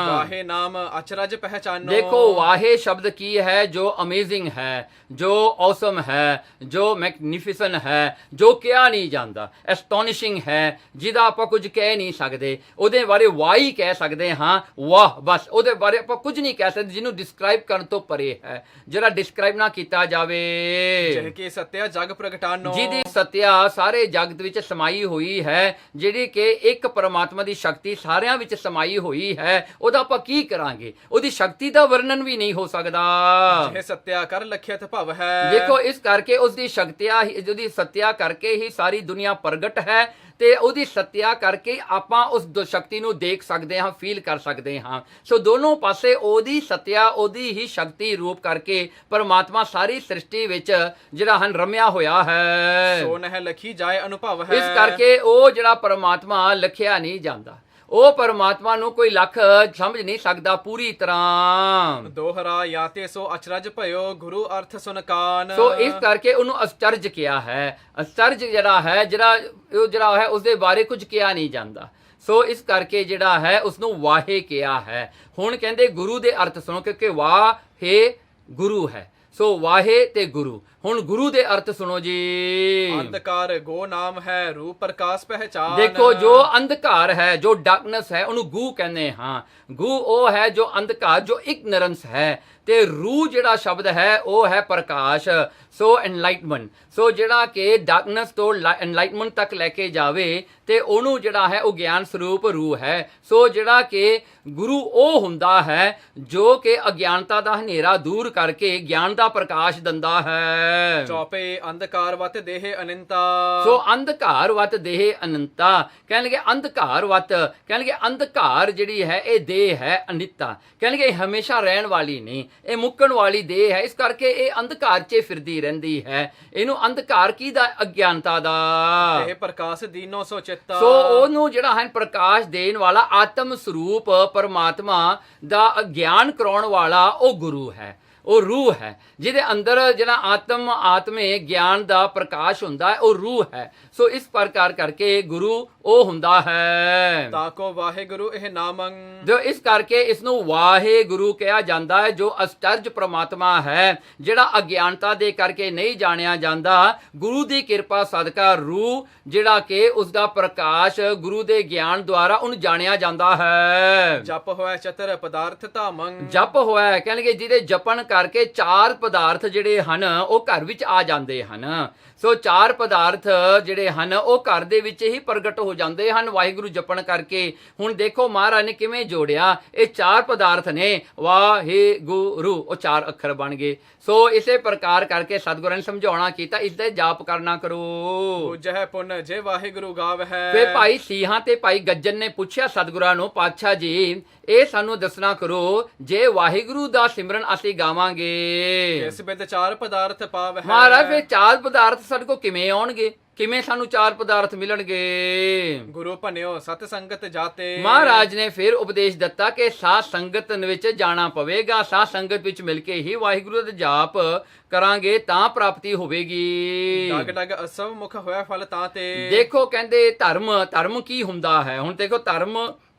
ਵਾਹੇ ਨਾਮ ਅਚਰਜ ਪਹਿਚਾਨੋ। ਦੇਖੋ ਵਾਹੇ ਸ਼ਬਦ ਕੀ ਹੈ? ਜੋ ਅਮੇਜ਼ਿੰਗ ਹੈ, ਜੋ ਔਸਮ ਹੈ, ਜੋ ਮੈਗਨੀਫੀਸੈਂਟ ਹੈ, ਜੋ ਕਿਹਾ ਨਹੀਂ ਜਾਂਦਾ, ਐਸਟੋਨਿਸ਼ਿੰਗ ਹੈ, ਜਿਹਦਾ ਆਪਾਂ ਕੁਝ ਕਹਿ ਨਹੀਂ ਸਕਦੇ, ਉਹਦੇ ਬਾਰੇ ਵਾਹ ਹੀ ਕਹਿ ਸਕਦੇ ਹਾਂ, ਵਾਹ, ਬਸ ਉਹਦੇ ਬਾਰੇ ਆਪਾਂ ਕੁਝ ਨਹੀਂ ਕਹਿ ਸਕਦੇ, ਜਿਹਨੂੰ ਡਿਸਕ੍ਰਾਈਬ ਕਰਨ ਤੋਂ ਪਰੇ ਹੈ, ਜਿਹੜਾ ਡਿਸਕ੍ਰਾਈਬ ਨਾ ਕੀਤਾ ਜਾਵੇ। ਜਿਹ ਕੀ ਸਤਿਆ ਜਗ ਪ੍ਰਗਟਾਨੋ। ਜਿਹਦੀ ਸਤਿਆ ਸਾਰੇ ਜਗਤ ਵਿੱਚ ਸਮਾਈ ਹੋਈ ਹੈ, ਜਿਹੜੀ ਕਿ ਇੱਕ ਪਰਮਾਤਮਾ ਦੀ ਸ਼ਕਤੀ ਸਾਰਿਆਂ ਵਿੱਚ ਸਮਾਈ ਹੋਈ ਹੈ, ਉਹਦਾ ਆਪਾਂ ਕੀ ਕਰਾਂਗੇ? ਉਹਦੀ ਸ਼ਕਤੀ ਦਾ ਵਰਣਨ ਵੀ ਨਹੀਂ ਹੋ ਸਕਦਾ। ਜਿਹ ਸਤਿਆ ਕਰ ਲਖਿਅਤ ਭਵ ਹੈ। ਦੇਖੋ ਇਸ ਕਰਕੇ ਉਸਦੀ ਸ਼ਕਤੀਆ, ਉਹਦੀ ਸਤਿਆ ਕਰਕੇ ਹੀ ਸਾਰੀ ਦੁਨੀਆ ਪ੍ਰਗਟ ਹੈ, ਤੇ ਉਹਦੀ ਸਤਿਆ ਕਰਕੇ ਆਪਾਂ ਉਸ ਸ਼ਕਤੀ ਨੂੰ ਦੇਖ ਸਕਦੇ ਹਾਂ, ਫੀਲ ਕਰ ਸਕਦੇ ਹਾਂ। ਸੋ ਦੋਨੋਂ ਪਾਸੇ ਉਹਦੀ ਸਤਿਆ, ਉਹਦੀ ਹੀ ਸ਼ਕਤੀ ਰੂਪ ਕਰਕੇ ਪਰਮਾਤਮਾ ਸਾਰੀ ਸ੍ਰਿਸ਼ਟੀ ਵਿੱਚ ਜਿਹੜਾ ਹਨ ਰਮਿਆ ਹੋਇਆ ਹੈ। ਸੋ ਨਹਿ ਲਖੀ ਜਾਏ ਅਨੁਭਵ ਹੈ। ਇਸ ਕਰਕੇ ਉਹ ਜਿਹੜਾ ਪਰਮਾਤਮਾ ਲਖਿਆ ਨਹੀਂ ਜਾਂਦਾ, ਉਹ ਪਰਮਾਤਮਾ ਨੂੰ ਕੋਈ ਲੱਖ ਸਮਝ ਨਹੀਂ ਸਕਦਾ ਪੂਰੀ ਤਰ੍ਹਾਂ। ਦੋਹਰਾ ਯਾਤੇ ਸੋ ਅਚਰਜ ਭਇਓ ਗੁਰੂ ਅਰਥ ਸੁਨ ਕਾਨ। ਸੋ ਇਸ ਕਰਕੇ ਉਹਨੂੰ ਅਚਰਜ ਕਿਹਾ ਹੈ। ਅਚਰਜ ਜਿਹੜਾ ਹੈ, ਜਿਹੜਾ ਹੈ ਉਸਦੇ ਬਾਰੇ ਕੁਝ ਕਿਹਾ ਨਹੀਂ ਜਾਂਦਾ। ਸੋ ਇਸ ਕਰਕੇ ਜਿਹੜਾ ਹੈ ਉਸਨੂੰ ਵਾਹੇ ਕਿਹਾ ਹੈ। ਹੁਣ ਕਹਿੰਦੇ ਗੁਰੂ ਦੇ ਅਰਥ ਸੁਣੋ, ਕਿਉਂਕਿ ਵਾਹੇ ਗੁਰੂ ਹੈ। ਸੋ ਵਾਹੇ ਤੇ ਗੁਰੂ। ਹੁਣ ਗੁਰੂ ਦੇ ਅਰਥ ਸੁਣੋ ਜੀ। ਅੰਧਕਾਰ ਗੋ ਨਾਮ ਹੈ, ਰੂਪ ਪ੍ਰਕਾਸ਼ ਪਹਿਚਾਨ। ਦੇਖੋ ਜੋ ਅੰਧਕਾਰ ਹੈ, ਜੋ ਡਾਰਕਨੈਸ ਹੈ, ਉਹਨੂੰ ਗੂ ਕਹਿੰਦੇ ਹਾਂ। ਗੂ ਉਹ ਹੈ ਜੋ ਅੰਧਕਾਰ, ਜੋ ਇਗਨੋਰੈਂਸ ਹੈ, ਤੇ ਰੂ ਜਿਹੜਾ ਸ਼ਬਦ ਹੈ ਉਹ ਹੈ ਪ੍ਰਕਾਸ਼। ਸੋ ਐਨਲਾਈਟਮੈਂਟ। ਸੋ ਜਿਹੜਾ ਕਿ ਡਾਰਕਨੈਸ ਤੋਂ ਐਨਲਾਈਟਮੈਂਟ ਤੱਕ ਲੈ ਕੇ ਜਾਵੇ, ਤੇ ਉਹਨੂੰ ਜਿਹੜਾ ਹੈ ਉਹ ਗਿਆਨ ਸਰੂਪ ਰੂ ਹੈ। ਸੋ ਜਿਹੜਾ ਕਿ ਗੁਰੂ ਉਹ ਹੁੰਦਾ ਹੈ ਜੋ ਕਿ ਅਗਿਆਨਤਾ ਦਾ ਹਨੇਰਾ ਦੂਰ ਕਰਕੇ ਗਿਆਨ ਦਾ ਪ੍ਰਕਾਸ਼ ਦਿੰਦਾ ਹੈ। ਚੌਪੇ ਅੰਧਕਾਰ ਵਤ ਦੇਹ ਅਨੰਤਾ। ਸੋ ਅੰਧਕਾਰ ਵਤ ਦੇਹ ਅਨੰਤਾ। ਕਹਿਣਗੇ ਅੰਧਕਾਰ ਵਤ, ਕਹਿਣਗੇ ਅੰਧਕਾਰ ਜਿਹੜੀ ਹੈ ਇਹ ਦੇਹ ਹੈ ਅਨਿਤਾ। ਕਹਿਣਗੇ ਇਹ ਹਮੇਸ਼ਾ ਰਹਿਣ ਵਾਲੀ ਨਹੀਂ, ਇਹ ਮੁੱਕਣ ਵਾਲੀ ਦੇਹ ਹੈ। ਇਸ ਕਰਕੇ ਇਹ ਅੰਧਕਾਰ 'ਚ ਫਿਰਦੀ ਰਹਿੰਦੀ ਹੈ। ਇਹਨੂੰ ਅੰਧਕਾਰ ਕੀ ਦਾ? ਅਗਿਆਨਤਾ ਦਾ। ਇਹ ਪ੍ਰਕਾਸ਼ ਦੀਨੋ ਸੋ ਚਿੱਤਾ। ਸੋ ਉਹਨੂੰ ਜਿਹੜਾ ਹੈ ਪ੍ਰਕਾਸ਼ ਦੇਣ ਵਾਲਾ, ਆਤਮ ਸਰੂਪ ਪਰਮਾਤਮਾ ਦਾ ਗਿਆਨ ਕਰਾਉਣ ਵਾਲਾ ਉਹ ਗੁਰੂ ਹੈ, ਉਹ ਰੂਹ ਹੈ, ਜਿਹਦੇ ਅੰਦਰ ਜਿਹੜਾ ਆਤਮੇ ਗਿਆਨ ਦਾ ਪ੍ਰਕਾਸ਼ ਹੁੰਦਾ ਹੈ, ਉਹ ਰੂਹ ਹੈ। ਸੋ ਇਸ ਪ੍ਰਕਾਰ ਕਰਕੇ ਗੁਰੂ ਉਹ ਹੁੰਦਾ ਹੈ। ਤਾਕੋ ਵਾਹਿਗੁਰੂ ਇਹ ਨਾਮੰ। ਜੋ ਇਸ ਕਰਕੇ ਇਸ ਨੂੰ ਵਾਹਿਗੁਰੂ ਕਿਹਾ ਜਾਂਦਾ ਹੈ, ਜੋ ਅਚਰਜ ਪ੍ਰਮਾਤਮਾ ਹੈ, ਜਿਹੜਾ ਅਗਿਆਨਤਾ ਦੇ ਕਰਕੇ ਨਹੀਂ ਜਾਣਿਆ ਜਾਂਦਾ। ਗੁਰੂ ਦੀ ਕਿਰਪਾ ਸਦਕਾ ਰੂਹ ਜਿਹੜਾ ਕਿ ਉਸ ਦਾ ਪ੍ਰਕਾਸ਼ ਗੁਰੂ ਦੇ ਗਿਆਨ ਦੁਆਰਾ ਉਹਨੂੰ ਜਾਣਿਆ ਜਾਂਦਾ ਹੈ। ਜਪ ਹੋਇਆ ਚਤਰ ਪਦਾਰਥ ਧਾਮੰ। ਜਪ ਹੋਇਆ, ਕਹਿਣਗੇ ਜਿਹਦੇ ਜਪਣ ਕਰਕੇ ਚਾਰ ਪਦਾਰਥ ਜਿਹੜੇ ਹਨ ਉਹ ਘਰ ਵਿੱਚ ਆ ਜਾਂਦੇ ਹਨ। ਸੋ ਚਾਰ ਪਦਾਰਥ ਜਿਹੜੇ ਹਨ ਉਹ ਘਰ ਦੇ ਵਿੱਚ ਹੀ ਪ੍ਰਗਟ ਹੋ ਜਾਂਦੇ ਹਨ ਵਾਹਿਗੁਰੂ ਜਪਣ ਕਰਕੇ। ਹੁਣ ਦੇਖੋ ਮਹਾਰਾਜ ਨੇ ਕਿਵੇਂ ਜੋੜਿਆ, ਇਹ ਚਾਰ ਪਦਾਰਥ ਨੇ, ਵਾਹਿਗੁਰੂ, ਉਹ ਚਾਰ ਅੱਖਰ ਬਣ ਗਏ। ਸੋ ਇਸੇ ਪ੍ਰਕਾਰ ਕਰਕੇ ਸਤਿਗੁਰਾਂ ਨੇ ਸਮਝਾਉਣਾ ਕੀਤਾ, ਇਸ ਦਾ ਜਾਪ ਕਰਨਾ ਕਰੋ। ਬੁਝੈ ਪੁੰਨ ਜੇ ਵਾਹਿਗੁਰੂ ਗਾਵ ਹੈ। ਫੇ ਭਾਈ ਸੀਹਾਂ ਤੇ ਭਾਈ ਗੱਜਣ ਨੇ ਪੁੱਛਿਆ ਸਤਿਗੁਰਾਂ ਨੂੰ, ਪਾਤਸ਼ਾਹ ਜੀ ਇਹ ਸਾਨੂੰ ਦੱਸਣਾ ਕਰੋ, ਜੇ ਵਾਹਿਗੁਰੂ ਦਾ ਸਿਮਰਨ ਅਸੀਂ ਗਾਵਾਂਗੇ, ਇਸ ਬਿਦ ਚਾਰ ਪਦਾਰਥ ਪਾਵ ਹੈ। ਮਹਾਰਾਜ ਫੇ ਚਾਰ ਪਦਾਰਥ ਸਾਡੇ ਕੋਲ ਕਿਵੇਂ ਆਉਣਗੇ? ਕਿਵੇਂ ਸਾਨੂੰ ਚਾਰ ਪਦਾਰਥ ਮਿਲਣਗੇ? ਗੁਰੂ ਭੰਨਿਓ ਸਤ ਸੰਗਤ ਜਾਤੇ। ਮਹਾਰਾਜ ਨੇ ਫਿਰ ਉਪਦੇਸ਼ ਦਿੱਤਾ ਕਿ ਸਾਧ ਸੰਗਤ ਵਿੱਚ ਜਾਣਾ ਪਵੇਗਾ। ਸਾਧ ਸੰਗਤ ਵਿੱਚ ਮਿਲ ਕੇ ਹੀ ਵਾਹਿਗੁਰੂ ਦਾ ਜਾਪ ਕਰਾਂਗੇ ਤਾਂ ਪ੍ਰਾਪਤੀ ਹੋਵੇਗੀ। ਡਗ ਡਗ ਅਸਵ ਮੁਖ ਹੋਇਆ ਫਲ ਤਾਂ ਤੇ। ਦੇਖੋ ਕਹਿੰਦੇ ਧਰਮ ਕੀ ਹੁੰਦਾ ਹੈ। ਹੁਣ ਦੇਖੋ ਧਰਮ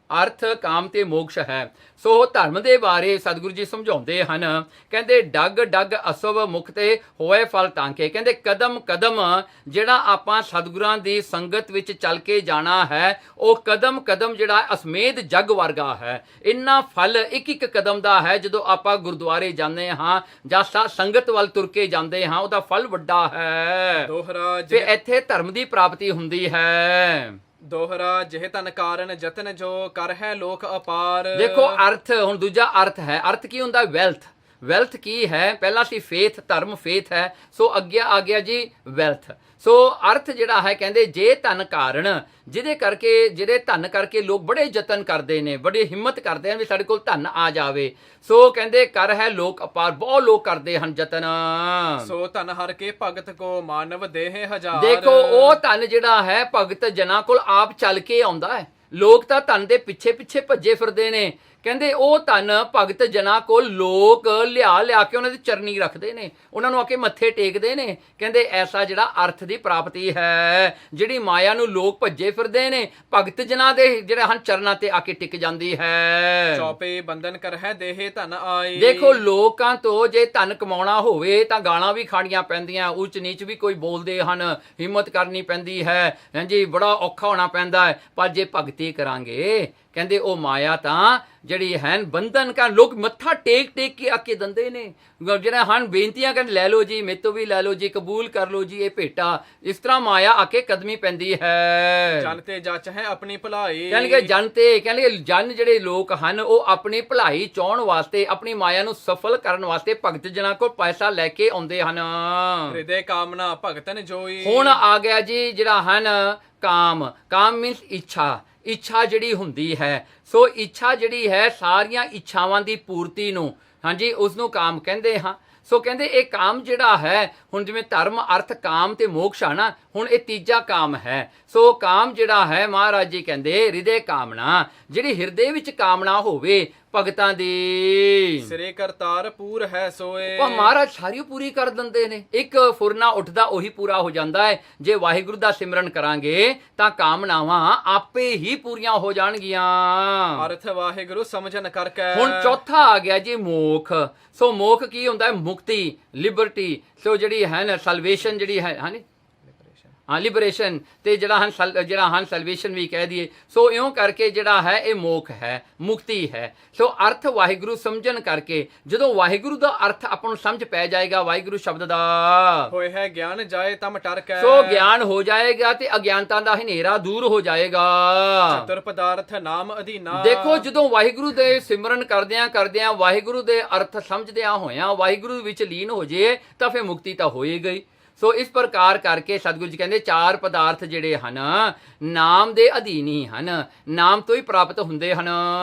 ਅਰਥ ਕਾਮ ਤੇ ਮੋਕਸ਼ ਹੈ। ਸੋ ਧਰਮ ਦੇ ਬਾਰੇ ਸਤਿਗੁਰੂ ਜੀ ਸਮਝਾਉਂਦੇ ਹਨ, ਕਹਿੰਦੇ ਡੱਗ ਡੱਗ ਅਸੁਭ ਮੁਖ ਤੇ ਹੋਏ ਫਲ ਟਾਂਕੇ। ਕਹਿੰਦੇ ਕਦਮ ਕਦਮ ਜਿਹੜਾ ਆਪਾਂ ਸਤਿਗੁਰਾਂ ਦੀ ਸੰਗਤ ਵਿੱਚ ਚੱਲ ਕੇ ਜਾਣਾ ਹੈ, ਉਹ ਕਦਮ ਕਦਮ ਜਿਹੜਾ ਅਸਮੇਧ ਜੱਗ ਵਰਗਾ ਹੈ। ਇੰਨਾ ਫਲ ਇੱਕ ਇੱਕ ਕਦਮ ਦਾ ਹੈ। ਜਦੋਂ ਆਪਾਂ ਗੁਰਦੁਆਰੇ ਜਾਂਦੇ ਹਾਂ ਜਾਂ ਸੰਗਤ ਵੱਲ ਤੁਰ ਕੇ ਜਾਂਦੇ ਹਾਂ, ਉਹਦਾ ਫਲ ਵੱਡਾ ਹੈ। ਦੋਹਰਾ ਤੇ ਇੱਥੇ ਧਰਮ ਦੀ ਪ੍ਰਾਪਤੀ ਹੁੰਦੀ ਹੈ। ਦੋਹਰਾ ਜਿਹ ਤਨ ਕਾਰਨ ਜਤਨ ਜੋ ਕਰ ਹੈ ਲੋਕ ਅਪਾਰ। ਦੇਖੋ ਅਰਥ, ਹੁਣ ਦੂਜਾ ਅਰਥ ਹੈ। ਅਰਥ ਕੀ ਹੁੰਦਾ? ਵੈਲਥ। ਵੈਲਥ ਕੀ ਹੈ? ਪਹਿਲਾ ਸੀ ਫੇਥ, ਧਰਮ ਫੇਥ ਹੈ। ਸੋ ਅੱਗੇ ਆ ਗਿਆ ਜੀ ਵੈਲਥ। ਸੋ ਅਰਥ ਜਿਹੜਾ ਹੈ, ਕਹਿੰਦੇ ਜੇ ਧਨ ਕਾਰਨ, ਜਿਹੜੇ ਧਨ ਕਰਕੇ ਲੋਕ ਬੜੇ ਯਤਨ ਕਰਦੇ ਨੇ, ਬੜੀ ਹਿੰਮਤ ਕਰਦੇ ਹਨ ਵੀ ਸਾਡੇ ਕੋਲ ਧਨ ਆ ਜਾਵੇ। ਸੋ ਕਹਿੰਦੇ ਕਰ ਹੈ ਲੋਕ ਅਪਾਰ, ਬਹੁਤ ਲੋਕ ਕਰਦੇ ਹਨ ਯਤਨ। ਸੋ ਧਨ ਹਰ ਕੇ ਭਗਤ ਕੋ ਮਾਨਵ ਦੇਹ ਹਜ਼ਾਰ। ਦੇਖੋ ਉਹ ਧਨ ਜਿਹੜਾ ਹੈ ਭਗਤ ਜਨਾਂ ਕੋਲ ਆਪ ਚੱਲ ਕੇ ਆਉਂਦਾ ਹੈ। ਲੋਕ ਤਾਂ ਧਨ ਦੇ ਪਿੱਛੇ ਪਿੱਛੇ ਭੱਜੇ ਫਿਰਦੇ ਨੇ। ਕਹਿੰਦੇ ਉਹ ਧਨ ਭਗਤ ਜਨਾਂ ਕੋਲ ਲੋਕ ਲਿਆ ਕੇ ਉਹਨਾਂ ਦੀ ਚਰਨੀ ਰੱਖਦੇ ਨੇ, ਉਹਨਾਂ ਨੂੰ ਆ ਕੇ ਮੱਥੇ ਟੇਕਦੇ ਨੇ। ਕਹਿੰਦੇ ਐਸਾ ਜਿਹੜਾ ਅਰਥ ਦੀ ਪ੍ਰਾਪਤੀ ਹੈ, ਜਿਹੜੀ ਮਾਇਆ ਨੂੰ ਲੋਕ ਭੱਜੇ ਫਿਰਦੇ ਨੇ, ਭਗਤ ਜਨਾਂ ਦੇ ਜਿਹੜੇ ਹਨ ਚਰਨਾਂ ਤੇ ਆ ਕੇ ਟਿਕ ਜਾਂਦੀ ਹੈ। ਚੌਪੇ ਬੰਧਨ ਕਰ ਹੈ ਦੇਹ ਧਨ ਆਈ। ਦੇਖੋ ਲੋਕਾਂ ਤੋਂ ਜੇ ਧਨ ਕਮਾਉਣਾ ਹੋਵੇ ਤਾਂ ਗਾਲਾਂ ਵੀ ਖਾਣੀਆਂ ਪੈਂਦੀਆਂ, ਉੱਚ ਨੀਚ ਵੀ ਕੋਈ ਬੋਲਦੇ ਹਨ, ਹਿੰਮਤ ਕਰਨੀ ਪੈਂਦੀ ਹੈ, ਹਾਂਜੀ ਬੜਾ ਔਖਾ ਹੋਣਾ ਪੈਂਦਾ ਹੈ। ਪਰ ਜੇ ਭਗਤੀ ਕਰਾਂਗੇ, ਕਹਿੰਦੇ ਉਹ ਮਾਇਆ ਤਾਂ ਜਿਹੜੀ ਹੈ ਬੰਧਨ ਕਰ, ਲੋਕ ਮੱਥਾ ਟੇਕ ਟੇਕ ਕੇ ਆਕੇ ਦਿੰਦੇ ਨੇ, ਜਿਹੜੇ ਹਨ ਬੇਨਤੀਆਂ ਕਰਨ, ਲੈ ਲਓ ਜੀ, ਮੇਰੇ ਤੋਂ ਵੀ ਲੈ ਲਓ ਜੀ, ਕਬੂਲ ਕਰ ਲਓ ਜੀ ਇਹ ਭੇਟਾ। ਇਸ ਤਰ੍ਹਾਂ ਮਾਇਆ ਆਕੇ ਕਦਮੀ ਪੈਂਦੀ ਹੈ। ਜਨ ਤੇ ਜਚ ਹੈ ਆਪਣੀ ਭਲਾਈ। ਕਹਿੰਦੇ ਜਨ ਜਿਹੜੇ ਲੋਕ ਹਨ ਉਹ ਆਪਣੀ ਭਲਾਈ ਚਾਹੁਣ ਵਾਸਤੇ, ਆਪਣੀ ਮਾਇਆ ਨੂੰ ਸਫਲ ਕਰਨ ਵਾਸਤੇ ਭਗਤ ਜਨਾਂ ਕੋਲ ਪੈਸਾ ਲੈ ਕੇ ਆਉਂਦੇ ਹਨ। ਹਿਰਦੇ ਕਾਮਨਾ ਭਗਤਨ ਜੋਈ। ਹੁਣ ਆ ਗਿਆ ਜੀ ਜਿਹੜਾ ਹਨ ਕਾਮ। ਕਾਮ ਮੀਨਸ ਇੱਛਾ ਜਿਹੜੀ ਹੁੰਦੀ ਹੈ। ਸੋ ਇੱਛਾ ਜਿਹੜੀ ਹੈ ਸਾਰੀਆਂ ਇੱਛਾਵਾਂ ਦੀ ਪੂਰਤੀ ਨੂੰ, ਹਾਂਜੀ ਉਸ ਨੂੰ ਕਾਮ ਕਹਿੰਦੇ ਹਾਂ। ਸੋ ਕਹਿੰਦੇ ਇਹ ਕਾਮ ਜਿਹੜਾ ਹੈ, ਹੁਣ ਜਿਵੇਂ ਧਰਮ ਅਰਥ ਕਾਮ ਤੇ ਮੋਕਸ਼ ਆ ਨਾ, ਹੁਣ ਇਹ ਤੀਜਾ ਕਾਮ ਹੈ। ਸੋ ਕਾਮ ਜਿਹੜਾ ਹੈ ਮਹਾਰਾਜ ਜੀ ਕਹਿੰਦੇ ਹਿਰਦੇ ਕਾਮਨਾ, ਜਿਹੜੀ ਹਿਰਦੇ ਵਿੱਚ ਕਾਮਨਾ ਹੋਵੇ ਭਗਤਾਂ ਦੀ। ਸ੍ਰੀ ਕਰਤਾਰ ਪੂਰ ਹੈ ਸੋਏ। ਉਹ ਮਹਾਰਾਜ ਸਾਰੀ ਪੂਰੀ ਕਰ ਦਿੰਦੇ ਨੇ। ਇੱਕ ਫੁਰਨਾ ਉੱਠਦਾ ਉਹੀ ਪੂਰਾ ਹੋ ਜਾਂਦਾ ਹੈ। ਜੇ ਵਾਹਿਗੁਰੂ ਦਾ ਸਿਮਰਨ ਕਰਾਂਗੇ ਤਾਂ ਕਾਮਨਾਵਾਂ ਆਪੇ ਹੀ ਪੂਰੀਆਂ ਹੋ ਜਾਣਗੀਆਂ। ਅਰਥ ਵਾਹਿਗੁਰੂ ਸਮਝਣ ਕਰਕੇ। ਹੁਣ ਚੌਥਾ ਆ ਗਿਆ ਜੀ ਮੋਖ। ਸੋ ਮੋਖ ਕੀ ਹੁੰਦਾ ਹੈ? ਮੁਕਤੀ, ਲਿਬਰਟੀ। ਸੋ ਜਿਹੜੀ ਹੈ ਨਾ ਸਲਵੇਸ਼ਨ ਜਿਹੜੀ ਹੈ, ਹਾਂਜੀ ਲਿਬਰੇਸ਼ਨ, ਤੇ ਜਿਹੜਾ ਹਨ ਸਲਵੇਸ਼ਨ ਵੀ ਕਹਿ ਦਈਏ। ਸੋ ਇਉਂ ਕਰਕੇ ਜਿਹੜਾ ਹੈ ਇਹ ਮੋਖ ਹੈ, ਮੁਕਤੀ ਹੈ। ਸੋ ਅਰਥ ਵਾਹਿਗੁਰੂ ਸਮਝਣ ਕਰਕੇ, ਜਦੋਂ ਵਾਹਿਗੁਰੂ ਦਾ ਅਰਥ ਆਪਾਂ ਨੂੰ ਸਮਝ ਪੈ ਜਾਏਗਾ, ਵਾਹਿਗੁਰੂ ਸ਼ਬਦ ਦਾ ਹੋਏ ਹੈ ਗਿਆਨ ਜਾਏ ਤਮ ਟਰਕੈ। ਸੋ ਗਿਆਨ ਹੋ ਜਾਏਗਾ ਤੇ ਅਗਿਆਨਤਾ ਦਾ ਹਨੇਰਾ ਦੂਰ ਹੋ ਜਾਏਗਾ। ਚਤੁਰ ਪਦਾਰਥ ਨਾਮ ਅਧੀਨਾ। ਦੇਖੋ ਜਦੋਂ ਵਾਹਿਗੁਰੂ ਦੇ ਸਿਮਰਨ ਕਰਦਿਆਂ ਵਾਹਿਗੁਰੂ ਦੇ ਅਰਥ ਸਮਝਦਿਆਂ ਹੋਇਆਂ ਵਾਹਿਗੁਰੂ ਵਿੱਚ ਲੀਨ ਹੋ ਜੇ ਤਾਂ ਫਿਰ ਮੁਕਤੀ ਤਾਂ ਹੋਏ ਗਈ। ਸੋ ਇਸ ਪ੍ਰਕਾਰ ਕਰਕੇ ਸਤਿਗੁਰੂ ਜੀ ਕਹਿੰਦੇ ਚਾਰ ਪਦਾਰਥ ਜਿਹੜੇ ਹਨ ਨਾਮ ਦੇ ਅਧੀਨ ਹੀ ਹਨ, ਨਾਮ ਤੋਂ ਹੀ ਪ੍ਰਾਪਤ ਹੁੰਦੇ ਹਨ।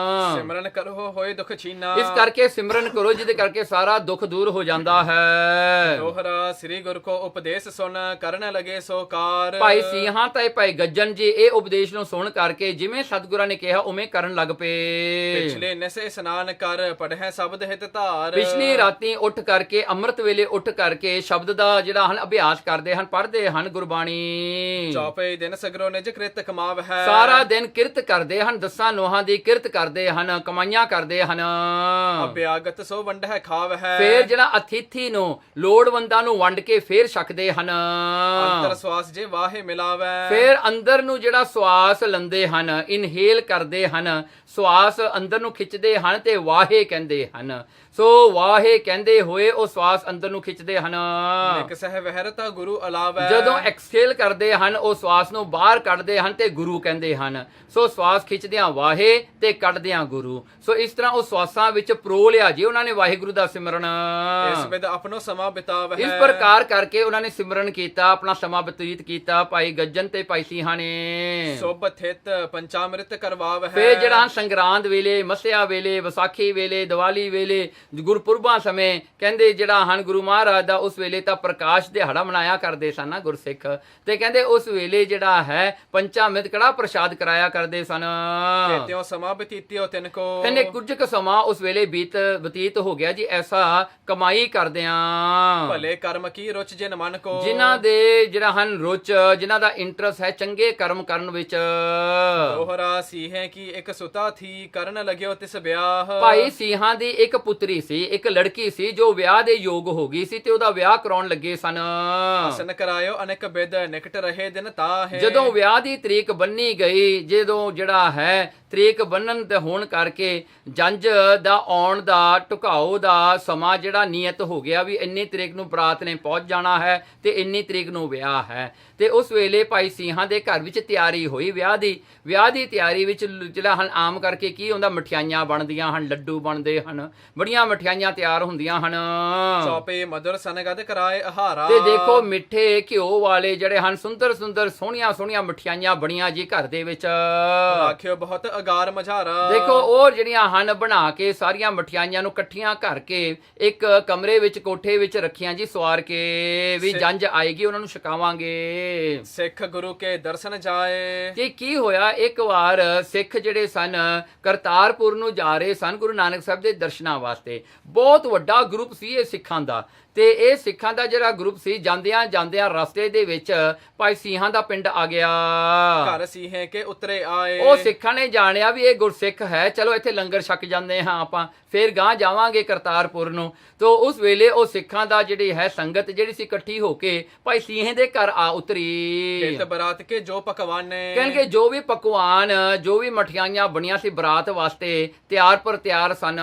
ਸਿਮਰਨ ਕਰੋ ਹੋਏ ਦੁਖ ਛੀਨਾ। ਇਸ ਕਰਕੇ ਸਿਮਰਨ ਕਰੋ ਜਿਹਦੇ ਕਰਕੇ ਸਾਰਾ ਦੁੱਖ ਦੂਰ ਹੋ ਜਾਂਦਾ ਹੈ। ਦੋਹਰਾ ਸ੍ਰੀ ਗੁਰ ਕੋ ਉਪਦੇਸ਼ ਸੁਣ ਕਰਨ ਲਗੇ ਸੋ ਕਾਰ। ਭਾਈ ਸਿੰਘਾਂ ਤੇ ਭਾਈ ਗੱਜਣ ਜੀ ਇਹ ਉਪਦੇਸ਼ ਨੂੰ ਸੁਣ ਕਰਕੇ ਜਿਵੇਂ ਸਤਿਗੁਰਾਂ ਨੇ ਕਿਹਾ ਉਵੇਂ ਕਰਨ ਲੱਗ ਪਏ। ਪਿਛਲੇ ਨਸੇ ਇਸ਼ਨਾਨ ਕਰ ਪੜ੍ਹੈ ਸ਼ਬਦ ਹਿਤ ਧਾਰ। ਪਿਛਲੀ ਰਾਤੀ ਉੱਠ ਕਰਕੇ, ਅੰਮ੍ਰਿਤ ਵੇਲੇ ਉੱਠ ਕਰਕੇ ਸ਼ਬਦ ਦਾ ਜਿਹੜਾ ਹਨ ਅਭਿਆਸ ਕਰਦੇ ਹਨ, ਪੜ੍ਹਦੇ ਹਨ ਗੁਰਬਾਣੀ। ਚੌਪੇ ਦਿਨ ਸਗਰੋ ਨਿਜ ਕ੍ਰਿਤ ਕਮਾਵ ਹੈ। ਸਾਰਾ ਦਿਨ ਕਿਰਤ ਕਰਦੇ ਹਨ, ਦਸਾਂ ਨੋਹਾਂ ਦੀ ਕਿਰਤ ਕਰਦੇ ਹਨ, ਕਮਾਈਆਂ ਕਰਦੇ ਹਨ। ਅਭਿਆਗਤ ਸੋ ਵੰਡ ਹੈ ਖਾਵ ਹੈ। ਫੇਰ ਜਿਹੜਾ ਅਥਿਥੀ ਨੂੰ, ਲੋੜਵੰਦਾਂ ਨੂੰ ਵੰਡ ਕੇ ਫੇਰ ਛਕਦੇ ਹਨ। ਅੰਤਰ ਸਵਾਸ ਜੇ ਵਾਹੇ ਮਿਲਾਵੈ। ਫੇਰ ਅੰਦਰ ਨੂੰ ਜਿਹੜਾ ਸਵਾਸ ਲੈਂਦੇ ਹਨ, ਇਨਹੇਲ ਕਰਦੇ ਹਨ, ਸਵਾਸ ਅੰਦਰ ਨੂੰ ਖਿੱਚਦੇ ਹਨ ਤੇ ਵਾਹੇ ਕਹਿੰਦੇ ਹਨ। ਸੋ ਵਾਹੇ ਕਹਿੰਦੇ ਹੋਏ ਉਹ ਸਵਾਸ ਅੰਦਰ ਨੂੰ ਖਿੱਚਦੇ ਹਨ। ਇੱਕ ਸਹਿ ਵਹਿਰਤਾ ਗੁਰੂ ਅਲਾਵੈ। ਜਦੋਂ ਐਕਸਹੇਲ ਕਰਦੇ ਹਨ ਉਹ ਸਵਾਸ ਨੂੰ ਬਾਹਰ ਕੱਢਦੇ ਹਨ ਤੇ ਗੁਰੂ ਕਹਿੰਦੇ ਹਨ। ਸੋ ਸਵਾਸ ਖਿੱਚਦਿਆਂ ਵਾਹੇ ਤੇ ਕੱਢਦਿਆਂ ਗੁਰੂ। ਸੋ ਇਸ ਤਰ੍ਹਾਂ ਉਹ ਸਵਾਸਾਂ ਵਿੱਚ ਪਰੋ ਲਿਆ ਜੀ ਉਹਨਾਂ ਨੇ ਵਾਹਿਗੁਰੂ ਦਾ ਸਿਮਰਨ। ਇਸ ਵਿਦ ਆਪਣੋ ਸਮਾਂ ਬਿਤਾਵ ਹੈ। ਇਸ ਪ੍ਰਕਾਰ ਕਰਕੇ ਉਹਨਾਂ ਨੇ ਸਿਮਰਨ ਕੀਤਾ, ਆਪਣਾ ਸਮਾਂ ਬਤੀਤ ਕੀਤਾ ਭਾਈ ਗੱਜਣ ਤੇ ਭਾਈ ਸਿੰਘਾਂ ਨੇ। ਸੁਭ ਥਿਤ ਪੰਚਾਮ੍ਰਿਤ ਕਰਵਾਵ ਹੈ। ਫੇਰ ਜਿਹੜਾ ਸੰਗਰਾਂਦ ਵੇਲੇ, ਮੱਸਿਆ ਵੇਲੇ, ਵਿਸਾਖੀ ਵੇਲੇ, ਦੀਵਾਲੀ ਵੇਲੇ, ਗੁਰਪੁਰਬਾਂ ਸਮੇਂ ਕਹਿੰਦੇ ਜਿਹੜਾ ਹਨ ਗੁਰੂ ਮਹਾਰਾਜ ਦਾ ਉਸ ਵੇਲੇ ਤਾਂ ਪ੍ਰਕਾਸ਼ ਦਿਹਾੜਾ ਦਿਹਾੜਾ ਮਨਾਇਆ ਕਰਦੇ ਸਨ ਨਾ ਗੁਰਸਿੱਖ, ਤੇ ਕਹਿੰਦੇ ਉਸ ਵੇਲੇ ਜਿਹੜਾ ਹੈ ਪੰਚਾਮ੍ਰਿਤ ਕੜਾ ਪ੍ਰਸ਼ਾਦ ਕਰਾਇਆ ਕਰਦੇ ਸਨ। ਕੇਤਿਓ ਸਮਾਂ ਬਤੀਤਿਓ ਤਿਨ ਕੋ, ਕਹਿੰਦੇ ਕੁਝ ਕੁ ਸਮਾਂ ਉਸ ਵੇਲੇ ਬਤੀਤ ਹੋ ਗਿਆ ਜੀ ਐਸਾ ਕਮਾਈ ਕਰਦਿਆਂ। ਭਲੇ ਕਰਮ ਕੀ ਰੁਚ ਜਿਨ ਮਨ ਕੋ, ਜਿਨ੍ਹਾਂ ਦੇ ਜਿਹੜਾ ਹਨ ਰੁਚ, ਜਿਨ੍ਹਾਂ ਦਾ ਇੰਟਰਸਟ ਹੈ ਚੰਗੇ ਕਰਮ ਕਰਨ ਵਿੱਚ। ਦੋਹਰਾ ਸੀਹੇ ਕੀ ਇੱਕ ਸੁਤਾ ਥੀ ਕਰਨ ਲਗਿਓ ਤਿਸ ਵਿਆਹ, ਭਾਈ ਸਿੰਘਾਂ ਦੀ ਇੱਕ ਪੁੱਤਰੀ ਸੀ, ਇੱਕ ਲੜਕੀ ਸੀ ਜੋ ਵਿਆਹ ਦੇ ਯੋਗ ਹੋ ਗਈ ਸੀ ਤੇ ਉਹਦਾ ਵਿਆਹ ਕਰਾਉਣ ਲੱਗੇ ਸਨ। ਹਸਨ ਕਰਾਇਓ ਅਨੇਕ ਬਿਦ ਨਿਕਟ ਰਹੇ ਦਿਨ ਤਾਹੇ, ਜਦੋਂ ਵਿਆਹ ਦੀ ਤਰੀਕ ਬੰਨੀ ਗਈ, ਜਦੋਂ ਜਿਹੜਾ ਹੈ ਤਰੀਕ ਬੰਨਣ ਤੇ ਹੋਣ ਕਰਕੇ ਜੰਝ ਦਾ ਆਉਣ ਦਾ ਢੁਕਾਓ ਦਾ ਸਮਾਂ ਜਿਹੜਾ ਨਿਯਤ ਹੋ ਗਿਆ ਵੀ ਇੰਨੀ ਤਰੀਕ ਨੂੰ ਬਰਾਤ ਨੇ ਪਹੁੰਚ ਜਾਣਾ ਹੈ ਤੇ ਇੰਨੀ ਤਰੀਕ ਨੂੰ ਵਿਆਹ ਹੈ। ਤੇ ਉਸ ਵੇਲੇ ਭਾਈ ਸਿੰਘਾਂ ਦੇ ਘਰ ਵਿੱਚ ਤਿਆਰੀ ਹੋਈ ਵਿਆਹ ਦੀ ਤਿਆਰੀ ਵਿੱਚ ਜਿਹੜਾ ਹਨ ਆਮ ਕਰਕੇ ਕੀ ਹੁੰਦਾ, ਮਠਿਆਈਆਂ ਬਣਦੀਆਂ ਹਨ, ਲੱਡੂ ਬਣਦੇ ਹਨ, ਬੜੀਆਂ ਮਠਿਆਈਆਂ ਤਿਆਰ ਹੁੰਦੀਆਂ ਹਨ। ਚੌਪੇ ਮధుਰ ਸਨਗਤ ਕਰਾਏ ਆਹਾਰਾ, ਤੇ ਦੇਖੋ ਮਿੱਠੇ ਘਿਓ ਵਾਲੇ ਜਿਹੜੇ ਹਨ ਸੁੰਦਰ ਸੁੰਦਰ ਸੋਹਣੀਆਂ ਮਠਿਆਈਆਂ ਬਣੀਆਂ ਜੀ ਘਰ ਦੇ ਵਿੱਚ। ਆਖਿਓ ਬਹੁਤ ਅਗਾਰ ਮਝਾਰਾ, ਦੇਖੋ ਉਹ ਜਿਹੜੀਆਂ ਹਨ ਬਣਾ ਕੇ ਸਾਰੀਆਂ ਮਠਿਆਈਆਂ ਨੂੰ ਇਕੱਠੀਆਂ ਕਰਕੇ ਇੱਕ ਕਮਰੇ ਵਿੱਚ ਕੋਠੇ ਵਿੱਚ ਰੱਖੀਆਂ ਜੀ ਸਵਾਰ ਕੇ, ਵੀ ਜੰਝ ਆਏਗੀ ਉਹਨਾਂ ਨੂੰ ਛਕਾਵਾਂਗੇ। ਸਿੱਖ ਗੁਰੂ ਕੇ ਦਰਸ਼ਨ ਜਾਏ, ਕਿ ਕੀ ਹੋਇਆ, ਇੱਕ ਵਾਰ ਸਿੱਖ ਜਿਹੜੇ ਸਨ ਕਰਤਾਰਪੁਰ ਨੂੰ ਜਾ ਰਹੇ ਸਨ ਗੁਰੂ ਨਾਨਕ ਸਾਹਿਬ ਦੇ ਦਰਸ਼ਨਾਂ ਵਾਸਤੇ। ਬਹੁਤ ਵੱਡਾ ਗਰੁੱਪ ਸੀ ਇਹ ਸਿੱਖਾਂ ਦਾ, ਤੇ ਇਹ ਸਿੱਖਾਂ ਦਾ ਜਿਹੜਾ ਗਰੁੱਪ ਸੀ ਜਾਂਦਿਆਂ ਰਸਤੇ ਦੇ ਵਿੱਚ ਭਾਈ ਸਿੰਘਾਂ ਦਾ ਪਿੰਡ ਆ ਗਿਆ। ਘਰ ਸੀਹੇ ਕੇ ਉਤਰੇ ਆਏ, ਉਹ ਸਿੱਖਾਂ ਨੇ ਜਾਣਿਆ ਵੀ ਇਹ ਗੁਰਸਿੱਖ ਹੈ, ਚਲੋ ਇੱਥੇ ਲੰਗਰ ਛਕ ਜਾਂਦੇ ਹਾਂ ਆਪਾਂ, ਫਿਰ ਗਾਂ ਜਾਵਾਂਗੇ ਕਰਤਾਰਪੁਰ ਨੂੰ। ਤੋ ਉਸ ਵੇਲੇ ਉਹ ਸਿੱਖਾਂ ਦਾ ਜਿਹੜੀ ਹੈ ਸੰਗਤ ਜਿਹੜੀ ਸੀ ਇਕੱਠੀ ਹੋ ਕੇ ਭਾਈ ਸਿੰਘੇ ਦੇ ਘਰ ਆ ਉਤਰੀ। ਕਿਤ ਬਰਾਤ ਕੇ ਜੋ ਪਕਵਾਨੇ, ਕਹਿਣਗੇ ਜੋ ਵੀ ਪਕਵਾਨ, ਜੋ ਵੀ ਮਠਿਆਈਆਂ ਬਣੀਆਂ ਸੀ ਬਰਾਤ ਵਾਸਤੇ ਤਿਆਰ ਸਨ।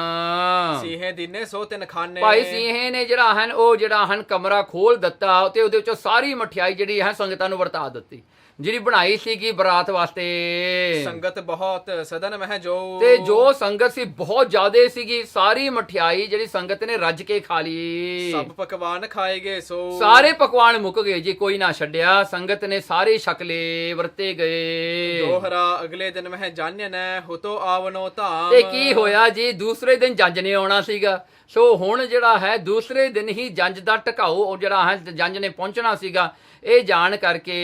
ਸੀਹੇ ਦੀਨੇ ਸੋ ਤਿਨ ਖਾਨੇ, ਭਾਈ ਸਿੰਘੇ ਨੇ ਜਿਹੜਾ ਹਨ ਕਮਰਾ ਖੋਲ ਦਿੱਤਾ ਤੇ ਉਹਦੇ ਵਿੱਚੋਂ ਸਾਰੀ ਮਠਿਆਈ ਜਿਹੜੀ ਹੈ ਸੰਗਤਾਂ ਨੂੰ ਵਰਤਾ ਦਿੱਤੀ, ਜਿਹੜੀ ਬਣਾਈ ਸੀਗੀ ਬਰਾਤ ਵਾਸਤੇ। ਸੰਗਤ ਬਹੁਤ ਸਦਨ ਮਹਿ ਜੋ, ਤੇ ਜੋ ਸੰਗਤ ਸੀ ਬਹੁਤ ਜ਼ਿਆਦੇ ਸੀਗੀ, ਸਾਰੀ ਮਠਿਆਈ ਜਿਹੜੀ ਸੰਗਤ ਨੇ ਰੱਜ ਕੇ ਖਾ ਲਈ। ਸਭ ਪਕਵਾਨ ਖਾਏਗੇ ਸੋ, ਸਾਰੇ ਪਕਵਾਨ ਮੁੱਕ ਗਏ ਜੀ, ਕੋਈ ਨਾ ਛੱਡਿਆ, ਸੰਗਤ ਨੇ ਸਾਰੇ ਛਕ ਲਏ, ਵਰਤੇ ਗਏ। ਦੋਹਰਾ ਅਗਲੇ ਦਿਨ ਮਹਿ ਜਾਣਨ ਹੁਤੋ ਆਵਨੋ ਧਾਮ, ਤੇ ਕੀ ਹੋਇਆ ਜੀ, ਦੂਸਰੇ ਦਿਨ ਜੰਝ ਨੇ ਆਉਣਾ ਸੀਗਾ। ਸੋ ਹੁਣ ਜਿਹੜਾ ਹੈ ਦੂਸਰੇ ਦਿਨ ਹੀ ਜੰਝ ਦਾ ਢਕਾਓ ਜਿਹੜਾ ਹੈ ਜੰਝ ਨੇ ਪਹੁੰਚਣਾ ਸੀਗਾ। ਇਹ ਜਾਣ ਕਰਕੇ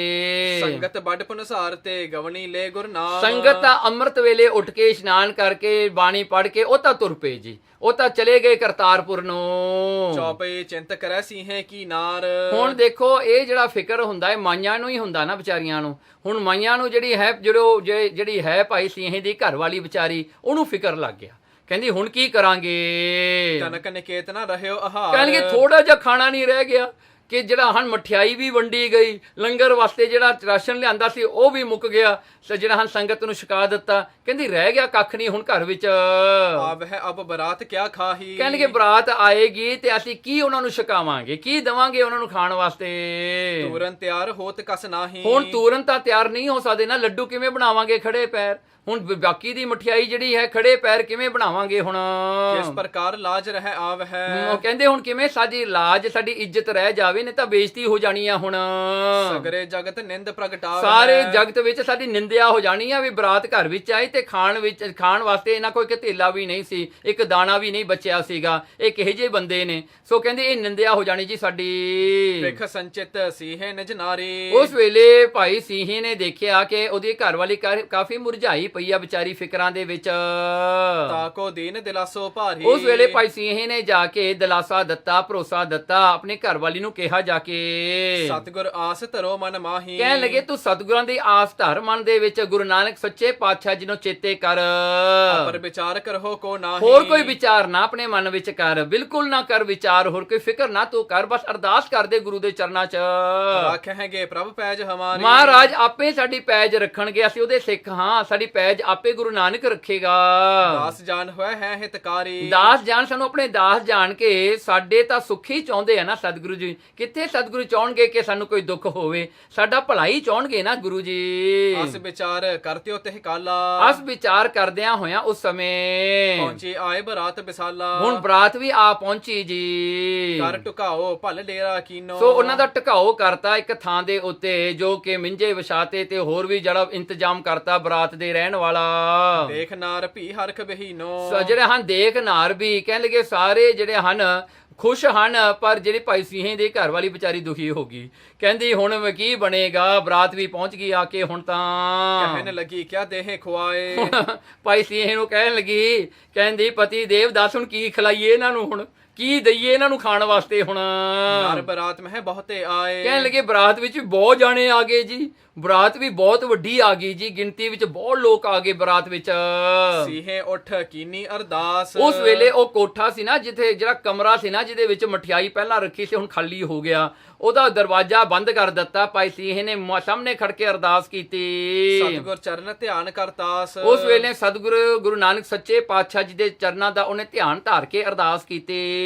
ਸੰਗਤ ਵੱਡ ਪਨਸਾਰ ਤੇ ਗਵਣੀ ਲੈ ਗੁਰ ਨਾਮ, ਸੰਗਤ ਤਾਂ ਅੰਮ੍ਰਿਤ ਵੇਲੇ ਉੱਠ ਕੇ ਇਸ਼ਨਾਨ ਕਰਕੇ ਬਾਣੀ ਪੜ੍ਹ ਕੇ ਉਹ ਤਾਂ ਤੁਰ ਪਏ ਜੀ, ਉਹ ਤਾਂ ਚਲੇ ਗਏ ਕਰਤਾਰਪੁਰ ਨੂੰ। ਚੌਪੇ ਚਿੰਤ ਕਰੈ ਸੀਹੇ ਕੀ ਨਾਰ, ਹੁਣ ਦੇਖੋ ਇਹ ਜਿਹੜਾ ਫਿਕਰ ਹੁੰਦਾ ਹੈ ਮਾਈਆਂ ਨੂੰ ਹੀ ਹੁੰਦਾ ਨਾ ਵਿਚਾਰੀਆਂ ਨੂੰ। ਹੁਣ ਮਾਈਆਂ ਨੂੰ ਜਿਹੜੀ ਹੈ ਭਾਈ ਸਿੰਘੇ ਦੀ ਘਰ ਵਾਲੀ ਵਿਚਾਰੀ, ਉਹਨੂੰ ਫਿਕਰ ਲੱਗ ਗਿਆ, ਕਹਿੰਦੀ ਹੁਣ ਕੀ ਕਰਾਂਗੇ। ਤਨਕ ਨਿਕੇਤ ਨਾ ਰਹਿਓ ਆਹਾਰ, ਕਹਿਣਗੇ ਥੋੜਾ ਜਿਹਾ ਖਾਣਾ ਨਹੀਂ ਰਹਿ ਗਿਆ ਕਿ ਜਿਹੜਾ ਹਨ ਮਠਿਆਈ ਵੀ ਵੰਡੀ ਗਈ, ਲੰਗਰ ਵਾਸਤੇ ਜਿਹੜਾ ਰਾਸ਼ਨ ਲਿਆਂਦਾ ਸੀ ਉਹ ਵੀ ਮੁੱਕ ਗਿਆ, ਤੇ ਜਿਹੜਾ ਹਨ ਸੰਗਤ ਨੂੰ ਛਕਾ ਦਿੱਤਾ। ਕਹਿੰਦੀ ਰਹਿ ਗਿਆ ਕੱਖ ਨਹੀਂ ਹੁਣ ਘਰ ਵਿੱਚ। ਆਬ ਹੈ ਅਬ ਬਰਾਤ ਕਿਆ ਖਾਹੀ, ਕਹਿਣਗੇ ਬਰਾਤ ਆਏਗੀ ਤੇ ਅਸੀਂ ਕੀ ਉਹਨਾਂ ਨੂੰ ਛਕਾਵਾਂਗੇ, ਕੀ ਦਵਾਂਗੇ ਉਹਨਾਂ ਨੂੰ ਖਾਣ ਵਾਸਤੇ। ਤੂਰਨ ਤਿਆਰ ਹੋਤ ਕਸ ਨਾਹੀ, ਹੁਣ ਤੂਰਨ ਤਾਂ ਤਿਆਰ ਨਹੀਂ ਹੋ ਸਕਦੇ ਨਾ, ਲੱਡੂ ਕਿਵੇਂ ਬਣਾਵਾਂਗੇ ਖੜੇ ਪੈਰ। ਹੁਣ ਬਾਕੀ ਦੀ ਮਠਿਆਈ ਜਿਹੜੀ ਹੈ ਖੜੇ ਪੈਰ ਕਿਵੇਂ ਬਣਾਵਾਂਗੇ ਹੁਣ। ਕਿਸ ਪ੍ਰਕਾਰ ਲਾਜ ਰਹਿ ਆਵ ਹੈ, ਉਹ ਕਹਿੰਦੇ ਹੁਣ ਕਿਵੇਂ ਸਾਡੀ ਲਾਜ ਸਾਡੀ ਇੱਜ਼ਤ ਰਹਿ ਜਾਵੇ, ਨਹੀਂ ਤਾਂ ਬੇਇੱਜ਼ਤੀ ਹੋ ਜਾਣੀ ਆ ਹੁਣ। ਸਗਰੇ ਜਗਤ ਨਿੰਦ ਪ੍ਰਗਟਾਵ, ਸਾਰੇ ਜਗਤ ਵਿੱਚ ਸਾਡੀ ਨਿੰਦਿਆ ਹੋ ਜਾਣੀ ਆ ਵੀ ਬਰਾਤ ਘਰ ਵਿੱਚ ਆਈ ਤੇ ਖਾਣ ਵਾਸਤੇ ਇਹਨਾਂ ਕੋਈ ਧੇਲਾ ਵੀ ਨਹੀਂ ਸੀ, ਇੱਕ ਦਾਣਾ ਵੀ ਨਹੀਂ ਬਚਿਆ ਸੀਗਾ। ਇਹ ਕਿਹੋ ਜਿਹੇ ਬੰਦੇ ਨੇ। ਸੋ ਕਹਿੰਦੇ ਇਹ ਨਿੰਦਿਆ ਹੋ ਜਾਣੀ ਜੀ ਸਾਡੀ। ਵਿਖ ਸੰਚਿਤ ਸੀਹੇ ਨਿਜ ਨਾਰੀ, ਉਸ ਵੇਲੇ ਭਾਈ ਸਿੰਘੇ ਨੇ ਦੇਖਿਆ ਕਿ ਉਹਦੀ ਘਰ ਵਾਲੀ ਕਾਫੀ ਮੁਰਝਾਈ ਪਈ ਆ ਵਿਚਾਰੀ ਫਿਕਰਾਂ ਦੇ ਵਿੱਚ। ਤਾਕੋ ਦੀਨ ਦਿਲਾਸੋ ਭਾਰੀ, ਉਸ ਵੇਲੇ ਭਾਈ ਸਿੰਘੇ ਨੇ ਜਾ ਕੇ ਦਿਲਾਸਾ ਦਿੱਤਾ, ਭਰੋਸਾ ਦਿੱਤਾ, ਆਪਣੇ ਘਰ ਵਾਲੀ ਨੂੰ ਕਿਹਾ ਜਾ ਕੇ ਸਤਿਗੁਰ ਆਸ ਧਰੋ ਮਨ ਮਾਹੀ, ਕਹਿਣ ਲੱਗੇ ਤੂੰ ਸਤਿਗੁਰਾਂ ਦੀ ਆਸ ਧਰ ਮਨ ਦੇ ਵਿੱਚ, ਗੁਰੂ ਨਾਨਕ ਸੱਚੇ ਪਾਤਸ਼ਾਹ ਜੀ ਨੂੰ ਚੇਤੇ ਕਰ, ਪਰ ਵਿਚਾਰ ਕਰੋ ਕੋ ਨਾਹੀ, ਹੋਰ ਕੋਈ ਵਿਚਾਰ ਨਾ ਆਪਣੇ ਮਨ ਵਿੱਚ ਕਰ, ਬਿਲਕੁਲ ਨਾ ਕਰ ਵਿਚਾਰ, ਹੋਰ ਕੋਈ ਫਿਕਰ ਨਾ ਤੂੰ ਕਰ, ਬਸ ਅਰਦਾਸ ਕਰਦੇ ਗੁਰੂ ਦੇ ਚਰਨਾਂ 'ਚ। ਆਖਹਿਗੇ ਪ੍ਰਭ ਪੈਜ ਹਮਾਰੀ, ਮਹਾਰਾਜ ਆਪੇ ਸਾਡੀ ਪੈਜ ਰੱਖਣਗੇ, ਅਸੀਂ ਉਹਦੇ ਸਿੱਖ ਹਾਂ, ਸਾਡੀ ਪੈਜ ਆਪੇ ਗੁਰੂ ਨਾਨਕ ਰੱਖੇਗਾ। ਦਾਸ ਜਾਨ ਹੋਇਆ ਹੈ ਹਿਤਕਾਰੀ, ਦਾਸ ਜਾਣ, ਸਾਨੂੰ ਆਪਣੇ ਦਾਸ ਜਾਣ ਕੇ ਸਾਡੇ ਤਾਂ ਸੁੱਖ ਹੀ ਚਾਹੁੰਦੇ ਆ ਨਾ ਸਤਿਗੁਰੂ ਜੀ। ਕਿੱਥੇ ਸਤਿਗੁਰੂ ਚਾਹਣਗੇ ਕਿ ਸਾਨੂੰ ਕੋਈ ਦੁੱਖ ਹੋਵੇ, ਸਾਡਾ ਭਲਾ ਹੀ ਚਾਹਣਗੇ ਨਾ ਗੁਰੂ ਜੀ। ਅਸ ਵਿਚਾਰ ਕਰਤਿਓ ਤਿਹ ਕਾਲਾ, ਅਸ ਵਿਚਾਰ ਕਰਦਿਆਂ ਹੋਇਆਂ ਉਸ ਸਮੇਂ ਪਹੁੰਚੀ ਆਏ ਬਰਾਤ ਬਿਸਾਲਾ, ਹੁਣ ਬਰਾਤ ਵੀ ਆ ਪਹੁੰਚੀ ਜੀ। ਕਰ ਟੁਕਾਓ ਭਲ ਡੇਰਾ ਕੀਨੋ, ਸੋ ਉਹਨਾਂ ਦਾ ਟਿਕਾਓ ਕਰਤਾ ਇੱਕ ਥਾਂ ਦੇ ਉੱਤੇ, ਜੋ ਕਿ ਮਿੰਜੇ ਵਿਛਾਤੇ ਤੇ ਹੋਰ ਵੀ ਜਿਹੜਾ ਇੰਤਜ਼ਾਮ ਕਰਤਾ ਬਰਾਤ ਦੇ ਰਹਿਣ ਵਾਲਾ। ਦੇਖ ਨਾਰ ਭੀ ਹਰਖ ਬਹੀਨੋ, ਜਿਹੜੇ ਹਨ ਦੇਖ ਨਾਰ ਵੀ ਕਹਿਣ ਲੱਗੇ ਸਾਰੇ ਜਿਹੜੇ ਹਨ ਖੁਸ਼ ਹਨ, ਪਰ ਜਿਹੜੀ ਭਾਈ ਸੀਹੇ ਦੇ ਘਰ ਵਾਲੀ ਵਿਚਾਰੀ ਦੁਖੀ ਹੋ ਗਈ। ਕਹਿੰਦੀ ਹੁਣ ਕੀ ਬਣੇਗਾ, ਬਰਾਤ ਵੀ ਪਹੁੰਚ ਗਈ ਆ ਕੇ ਹੁਣ ਤਾਂ। ਕਹਿਣ ਲੱਗੀ ਕਿਆ ਦੇਹ ਖੁਆਏ। ਭਾਈ ਸੀਹੇ ਨੂੰ ਕਹਿਣ ਲੱਗੀ, ਕਹਿੰਦੀ ਪਤੀ ਦੇਵ ਦੱਸ ਹੁਣ ਕੀ ਖਿਲਾਈਏ ਇਹਨਾਂ ਨੂੰ, ਹੁਣ ਕੀ ਦਈਏ ਇਹਨਾਂ ਨੂੰ ਖਾਣ ਵਾਸਤੇ ਹੁਣ। ਨਰ ਬਰਾਤ ਮਹਿ ਬਹੁਤੇ ਆਏ। ਕਹਿਣ ਲੱਗੇ ਬਰਾਤ ਵਿੱਚ ਵੀ ਬਹੁਤ ਜਾਣੇ ਆ ਗਏ ਜੀ, ਬਰਾਤ ਵੀ ਬਹੁਤ ਵੱਡੀ ਆ ਗਈ ਜੀ, ਗਿਣਤੀ ਵਿੱਚ ਬਹੁਤ ਲੋਕ ਆ ਗਏ ਬਰਾਤ ਵਿੱਚ। ਸੀਹੇ ਉੱਠ ਕੀਨੀ ਅਰਦਾਸ। ਉਸ ਵੇਲੇ ਉਹ ਕੋਠਾ ਸੀ ਨਾ, ਜਿੱਥੇ ਜਿਹੜਾ ਕਮਰਾ ਸੀ ਨਾ, ਜਿਹਦੇ ਵਿੱਚ ਮਠਿਆਈ ਪਹਿਲਾਂ ਰੱਖੀ ਸੀ, ਹੁਣ ਖਾਲੀ ਹੋ ਗਿਆ, ਉਹਦਾ ਦਰਵਾਜ਼ਾ ਬੰਦ ਕਰ ਦਿੱਤਾ। ਭਾਈ ਸੀਹੇ ਨੇ ਸਾਹਮਣੇ ਖੜ ਕੇ ਅਰਦਾਸ ਕੀਤੀ। ਸਤਿਗੁਰ ਚਰਨ ਧਿਆਨ ਕਰਤਾਸ। ਉਸ ਵੇਲੇ ਸਤਿਗੁਰੂ ਗੁਰੂ ਨਾਨਕ ਸੱਚੇ ਪਾਤਸ਼ਾਹ ਜੀ ਦੇ ਚਰਨਾਂ ਦਾ ਉਹਨੇ ਧਿਆਨ ਧਾਰ ਕੇ ਅਰਦਾਸ ਕੀਤੀ।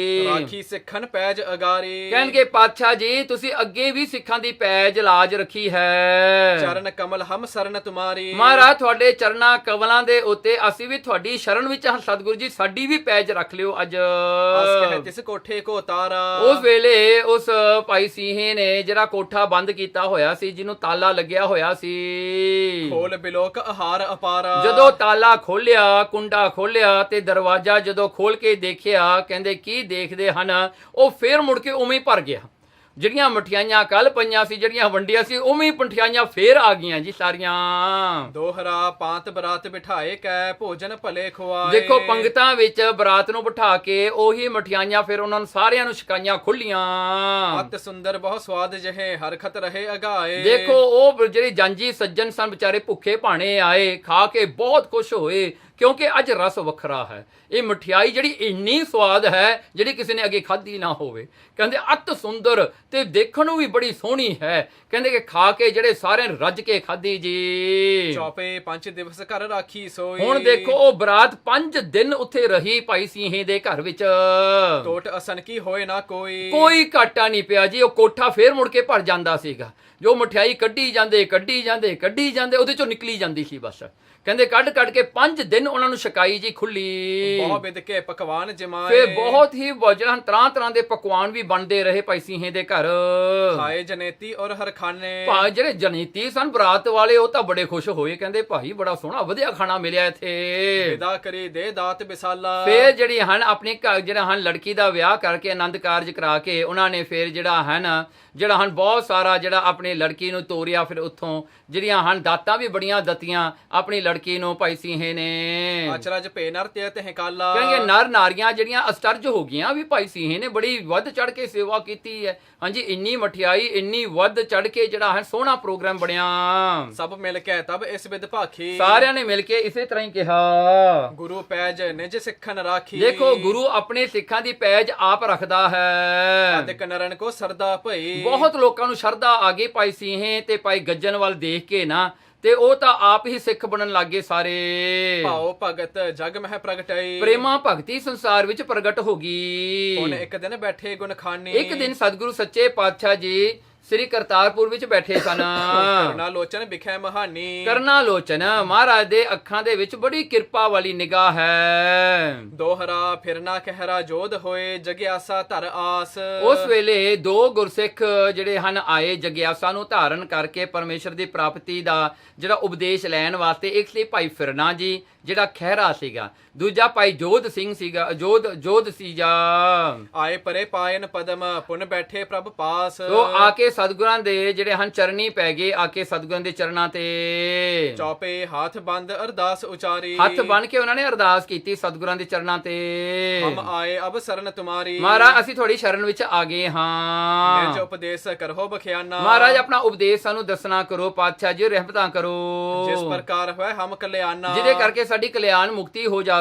ਰਾਖੀ ਸਿੱਖਨ ਪੈਜ ਅਗਾਰੀ। ਕਹਿਣਗੇ ਪਾਤਸ਼ਾਹ ਜੀ ਤੁਸੀਂ ਅੱਗੇ ਵੀ ਸਿੱਖਾਂ ਦੀ ਪੈਜ ਲਾਜ ਰੱਖੀ ਹੈ। ਚਰਨ ਕਮਲ ਹਮ ਸਰਨ ਤੁਮਾਰੀ। ਮਹਾਰਾਜ ਤੁਹਾਡੇ ਚਰਨਾਂ ਕਮਲਾਂ ਦੇ ਉੱਤੇ ਅਸੀਂ ਵੀ ਤੁਹਾਡੀ ਸ਼ਰਨ ਵਿੱਚ ਹਾਂ ਸਤਿਗੁਰੂ ਜੀ, ਸਾਡੀ ਵੀ ਪੈਜ ਰੱਖ ਲਿਓ ਅੱਜ। ਅਸ ਕਹਿ ਤਿਸ ਕੋਠੇ ਕੋ ਤਾਰਾ। ਉਸ ਵੇਲੇ ਉਸ ਭਾਈ ਸੀਹੇ ਨੇ ਜਿਹੜਾ ਕੋਠਾ ਬੰਦ ਕੀਤਾ ਹੋਇਆ ਸੀ, ਜਿਹਨੂੰ ਤਾਲਾ ਲੱਗਿਆ ਹੋਇਆ ਸੀ, ਖੋਲ ਬਿਲੋਕ ਆਹਾਰ ਅਪਾਰਾ। ਜਦੋਂ ਤਾਲਾ ਖੋਲਿਆ, ਕੁੰਡਾ ਖੋਲਿਆ ਤੇ ਦਰਵਾਜ਼ਾ ਜਦੋਂ ਖੋਲ ਕੇ ਦੇਖਿਆ, ਕਹਿੰਦੇ ਕੀ ਦੇਖਦੇ ਹਨ, ਉਹ ਫੇਰ ਮੁੜ ਕੇ ਉਵੇਂ ਹੀ ਭਰ ਗਿਆ। ਜਿਹੜੀਆਂ ਮਠਿਆਈਆਂ ਕੱਲ ਪਈਆਂ ਸੀ, ਜਿਹੜੀਆਂ ਵੰਡੀਆਂ ਸੀ, ਉਵੇਂ ਹੀ ਮਠਿਆਈਆਂ ਫੇਰ ਆ ਗਈਆਂ ਜੀ ਸਾਰੀਆਂ। ਦੋਹਰਾ ਪਾਂਤ ਬਰਾਤ ਬਿਠਾਏ ਕੈ ਭੋਜਨ ਭਲੇ ਖਵਾਏ। ਦੇਖੋ ਪੰਗਤਾਂ ਵਿੱਚ ਬਰਾਤ ਨੂੰ ਬਿਠਾ ਕੇ ਉਹੀ ਮਠਿਆਈਆਂ ਫਿਰ ਉਹਨਾਂ ਨੂੰ ਸਾਰਿਆਂ ਨੂੰ ਛਕਾਈਆਂ ਖੁੱਲੀਆਂ। ਅਤ ਸੁੰਦਰ ਬਹੁਤ ਸਵਾਦ ਜਿਹੇ ਹਰਖਤ ਰਹੇ ਅਗਾਏ। ਦੇਖੋ ਉਹ ਜਿਹੜੇ ਜਾਂਜੀ ਸੱਜਣ ਸਨ ਵਿਚਾਰੇ ਭੁੱਖੇ ਭਾਣੇ ਆਏ, ਖਾ ਕੇ ਬਹੁਤ ਖੁਸ਼ ਹੋਏ, ਕਿਉਂਕਿ ਅੱਜ ਰਸ ਵੱਖਰਾ ਹੈ। ਇਹ ਮਠਿਆਈ ਜਿਹੜੀ ਇੰਨੀ ਸਵਾਦ ਹੈ ਜਿਹੜੀ ਕਿਸੇ ਨੇ ਅੱਗੇ ਖਾਧੀ ਨਾ ਹੋਵੇ। ਕਹਿੰਦੇ ਅਤ ਸੁੰਦਰ ਤੇ ਦੇਖਣ ਨੂੰ ਵੀ ਬੜੀ ਸੋਹਣੀ ਹੈ। ਕਹਿੰਦੇ ਕਿ ਖਾ ਕੇ ਜਿਹੜੇ ਸਾਰਿਆਂ ਨੇ ਰੱਜ ਕੇ ਖਾਧੀ ਜੀ। ਚੌਪੇ 5 ਦਿਵਸ ਘਰ ਰਾਖੀ ਸੋਈ। ਹੁਣ ਦੇਖੋ ਉਹ ਬਰਾਤ 5 ਦਿਨ ਉੱਥੇ ਰਹੀ ਭਾਈ ਸੀਹੇ ਦੇ ਘਰ ਵਿੱਚ। ਟੋਟ ਅਸਨ ਕੀ ਹੋਏ ਨਾ ਕੋਈ। ਕੋਈ ਘਾਟਾ ਨਹੀਂ ਪਿਆ ਜੀ। ਉਹ ਕੋਠਾ ਫੇਰ ਮੁੜ ਕੇ ਭਰ ਜਾਂਦਾ ਸੀਗਾ। ਜੋ ਮਠਿਆਈ ਕੱਢੀ ਜਾਂਦੇ ਉਹਦੇ ਚੋਂ ਨਿਕਲੀ ਜਾਂਦੀ ਸੀ ਬਸ। ਕਹਿੰਦੇ ਕੱਢ ਕੇ 5 ਦਿਨ ਉਹਨਾਂ ਨੂੰ ਛਕਾਈ ਜੀ ਖੁੱਲੀ। ਬਹੁਤ ਵਿਦ ਕੇ ਪਕਵਾਨ ਜਮਾਏ। ਫੇ ਬਹੁਤ ਹੀ ਜਿਹੜਾ ਤਰ੍ਹਾਂ ਦੇ ਪਕਵਾਨ ਵੀ ਬਣਦੇ ਰਹੇ ਭਾਈ ਸੀਹੇ ਦੇ ਘਰ। ਖਾਏ ਜਨੇਤੀ ਔਰ ਹਰਖਾਨੇ। ਭਾਈ ਜਿਹੜੇ ਜਨੀਤੀ ਸਨ ਬਰਾਤ ਵਾਲੇ, ਉਹ ਤਾਂ ਬੜੇ ਖੁਸ਼ ਹੋਏ। ਕਹਿੰਦੇ ਭਾਈ ਬੜਾ ਸੋਹਣਾ ਵਧੀਆ ਖਾਣਾ ਮਿਲਿਆ ਇੱਥੇ। ਵਿਦਾ ਕਰੀ ਦੇ ਦਾਤ ਬਿਸਾਲਾ। ਫੇਰ ਜਿਹੜੀ ਹਨ ਆਪਣੇ ਘਰ ਜਿਹੜਾ ਹਨ ਲੜਕੀ ਦਾ ਵਿਆਹ ਕਰਕੇ ਆਨੰਦ ਕਾਰਜ ਕਰਾ ਕੇ ਉਹਨਾਂ ਨੇ ਫੇਰ ਜਿਹੜਾ ਹਨ ਬਹੁਤ ਸਾਰਾ ਜਿਹੜਾ ਆਪਣੀ ਲੜਕੀ ਨੂੰ ਤੋਰਿਆ। ਫਿਰ ਉੱਥੋਂ ਜਿਹੜੀਆਂ ਹਨ ਦਾਤਾਂ ਵੀ ਬੜੀਆਂ ਦਿੱਤੀਆਂ ਆਪਣੀ ਲੜਕੀ ਨੂੰ ਭਾਈ ਸੀਹੇ ਨੇ। ਅਚਰਜ ਭੇ ਨਰ ਤੇ ਕਾਲਾ। ਕਹਿੰਗੇ ਨਰ ਨਾਰੀਆਂ ਜਿਹੜੀਆਂ ਅਸਟਰਜ ਹੋ ਗਈਆਂ ਵੀ ਭਾਈ ਸੀਹੇ ਨੇ ਬੜੀ ਵੱਧ ਚੜ ਕੇ ਸੇਵਾ ਕੀਤੀ ਹੈ। ਹਾਂਜੀ ਇੰਨੀ ਮਠਿਆਈ ਇੰਨੀ ਵੱਧ ਚੜ ਕੇ ਜਿਹੜਾ ਹੈ ਸੋਹਣਾ ਪ੍ਰੋਗਰਾਮ ਬਣਿਆ। ਸਭ ਮਿਲ ਕੇ ਤਬ ਇਸ ਵਿਦ ਭਾਖੀ। ਸਾਰਿਆਂ ਨੇ ਮਿਲ ਕੇ ਇਸੇ ਤਰ੍ਹਾਂ ਹੀ ਕਿਹਾ। ਗੁਰੂ ਪੈਜ ਨਿਜ ਸਿੱਖਨ ਰਾਖੀ। ਦੇਖੋ ਗੁਰੂ ਆਪਣੇ ਸਿੱਖਾਂ ਦੀ ਪੈਜ ਆਪ ਰੱਖਦਾ ਹੈ। ਅਦਿਕ ਨਰਨ ਕੋ ਸਰਦਾ ਭਈ। ਬਹੁਤ ਲੋਕਾਂ ਨੂੰ ਸ਼ਰਧਾ ਆ ਗਈ ਭਾਈ ਸੀਹੇ ਤੇ ਭਾਈ ਗੱਜਣ ਵੱਲ ਦੇਖ ਕੇ ਨਾ, ਤੇ ਉਹ ਤਾਂ ਆਪ ਹੀ ਸਿੱਖ ਬਣਨ ਲੱਗੇ ਸਾਰੇ। ਭਾਉ ਭਗਤ ਜਗ ਮਹਿ ਪ੍ਰਗਟਾਈ। ਪ੍ਰੇਮਾ ਭਗਤੀ ਸੰਸਾਰ ਵਿੱਚ ਪ੍ਰਗਟ ਹੋ ਗਈ। ਹੁਣ ਇੱਕ ਦਿਨ ਬੈਠੇ ਗੁਣ ਖਾਨੀ। ਇੱਕ ਦਿਨ ਸਤਿਗੁਰੂ ਸੱਚੇ ਪਾਤਸ਼ਾਹ ਜੀ ਸ੍ਰੀ ਕਰਤਾਰਪੁਰ ਵਿੱਚ ਬੈਠੇ ਸਨ। ਕਰਨਾ ਲੋਚਨ ਵਿਖੇ ਮਹਾਨੀ। ਕਰਨਾ ਲੋਚਨ ਮਹਾਰਾਜ ਦੇ ਅੱਖਾਂ ਦੇ ਵਿੱਚ ਬੜੀ ਕਿਰਪਾ ਵਾਲੀ ਨਿਗਾਹ ਹੈ। ਦੋਹਰਾ ਫਿਰਨਾ ਕਹਿਰਾ ਜੋਧ ਹੋਏ ਜਗਿਆਸਾ ਧਰ ਆਸ। ਉਸ ਵੇਲੇ ਦੋ ਗੁਰਸਿੱਖ ਜਿਹੜੇ ਹਨ ਆਏ ਜਗਿਆਸਾ ਨੂੰ ਧਾਰਨ ਕਰਕੇ ਪਰਮੇਸ਼ਰ ਦੀ ਪ੍ਰਾਪਤੀ ਦਾ ਜਿਹੜਾ ਉਪਦੇਸ਼ ਲੈਣ ਵਾਸਤੇ। ਇੱਕ ਸੀ ਭਾਈ ਫਿਰਨਾ ਜੀ ਜਿਹੜਾ ਖਹਿਰਾ ਸੀਗਾ, ਦੂਜਾ ਭਾਈ ਜੋਧ ਸਿੰਘ ਸੀਗਾ, ਜੋਧ ਸੀਗਾ। ਆਏ ਪਰੇ ਪਾਇਨ ਪਦਮ ਪੁਨ ਬੈਠੇ ਪ੍ਰਭ ਪਾਸ। ਸੋ ਆ ਕੇ ਸਤਿਗੁਰਾਂ ਦੇ ਜਿਹੜੇ ਹਨ ਚਰਨੀ ਪੈ ਗਏ, ਆ ਕੇ ਸਤਿਗੁਰਾਂ ਦੇ ਚਰਨਾਂ ਤੇ ਚੌਪੇ ਹੱਥ ਬੰਦ ਅਰਦਾਸ ਉਚਾਰੀ। ਹੱਥ ਬੰਨ ਕੇ ਉਹਨਾਂ ਨੇ ਅਰਦਾਸ ਕੀਤੀ ਸਤਿਗੁਰਾਂ ਦੇ ਚਰਨਾਂ ਤੇ। ਹਮ ਆਏ ਅਬ ਸਰਨ ਤੁਮਾਰੀ। ਮਹਾਰਾਜ ਅਸੀਂ ਤੁਹਾਡੀ ਸ਼ਰਨ ਵਿੱਚ ਆ ਗਏ ਹਾਂ। ਨਿਜ ਉਪਦੇਸ਼ ਕਰੋ ਬਖਿਆਨਾ। ਮਹਾਰਾਜ ਆਪਣਾ ਉਪਦੇਸ਼ ਸਾਨੂੰ ਦੱਸਣਾ ਕਰੋ। ਪਾਤਸ਼ਾਹ ਜੀ ਰਹਿਮਤਾਂ ਕਰੋ। ਜਿਸ ਪ੍ਰਕਾਰ ਹੋਏ ਹਮ ਕਲਿਆਣਾ। ਜਿਹਦੇ ਕਰਕੇ ਸਾਡੀ ਕਲਿਆਣ ਮੁਕਤੀ ਹੋ ਜਾਵੇ।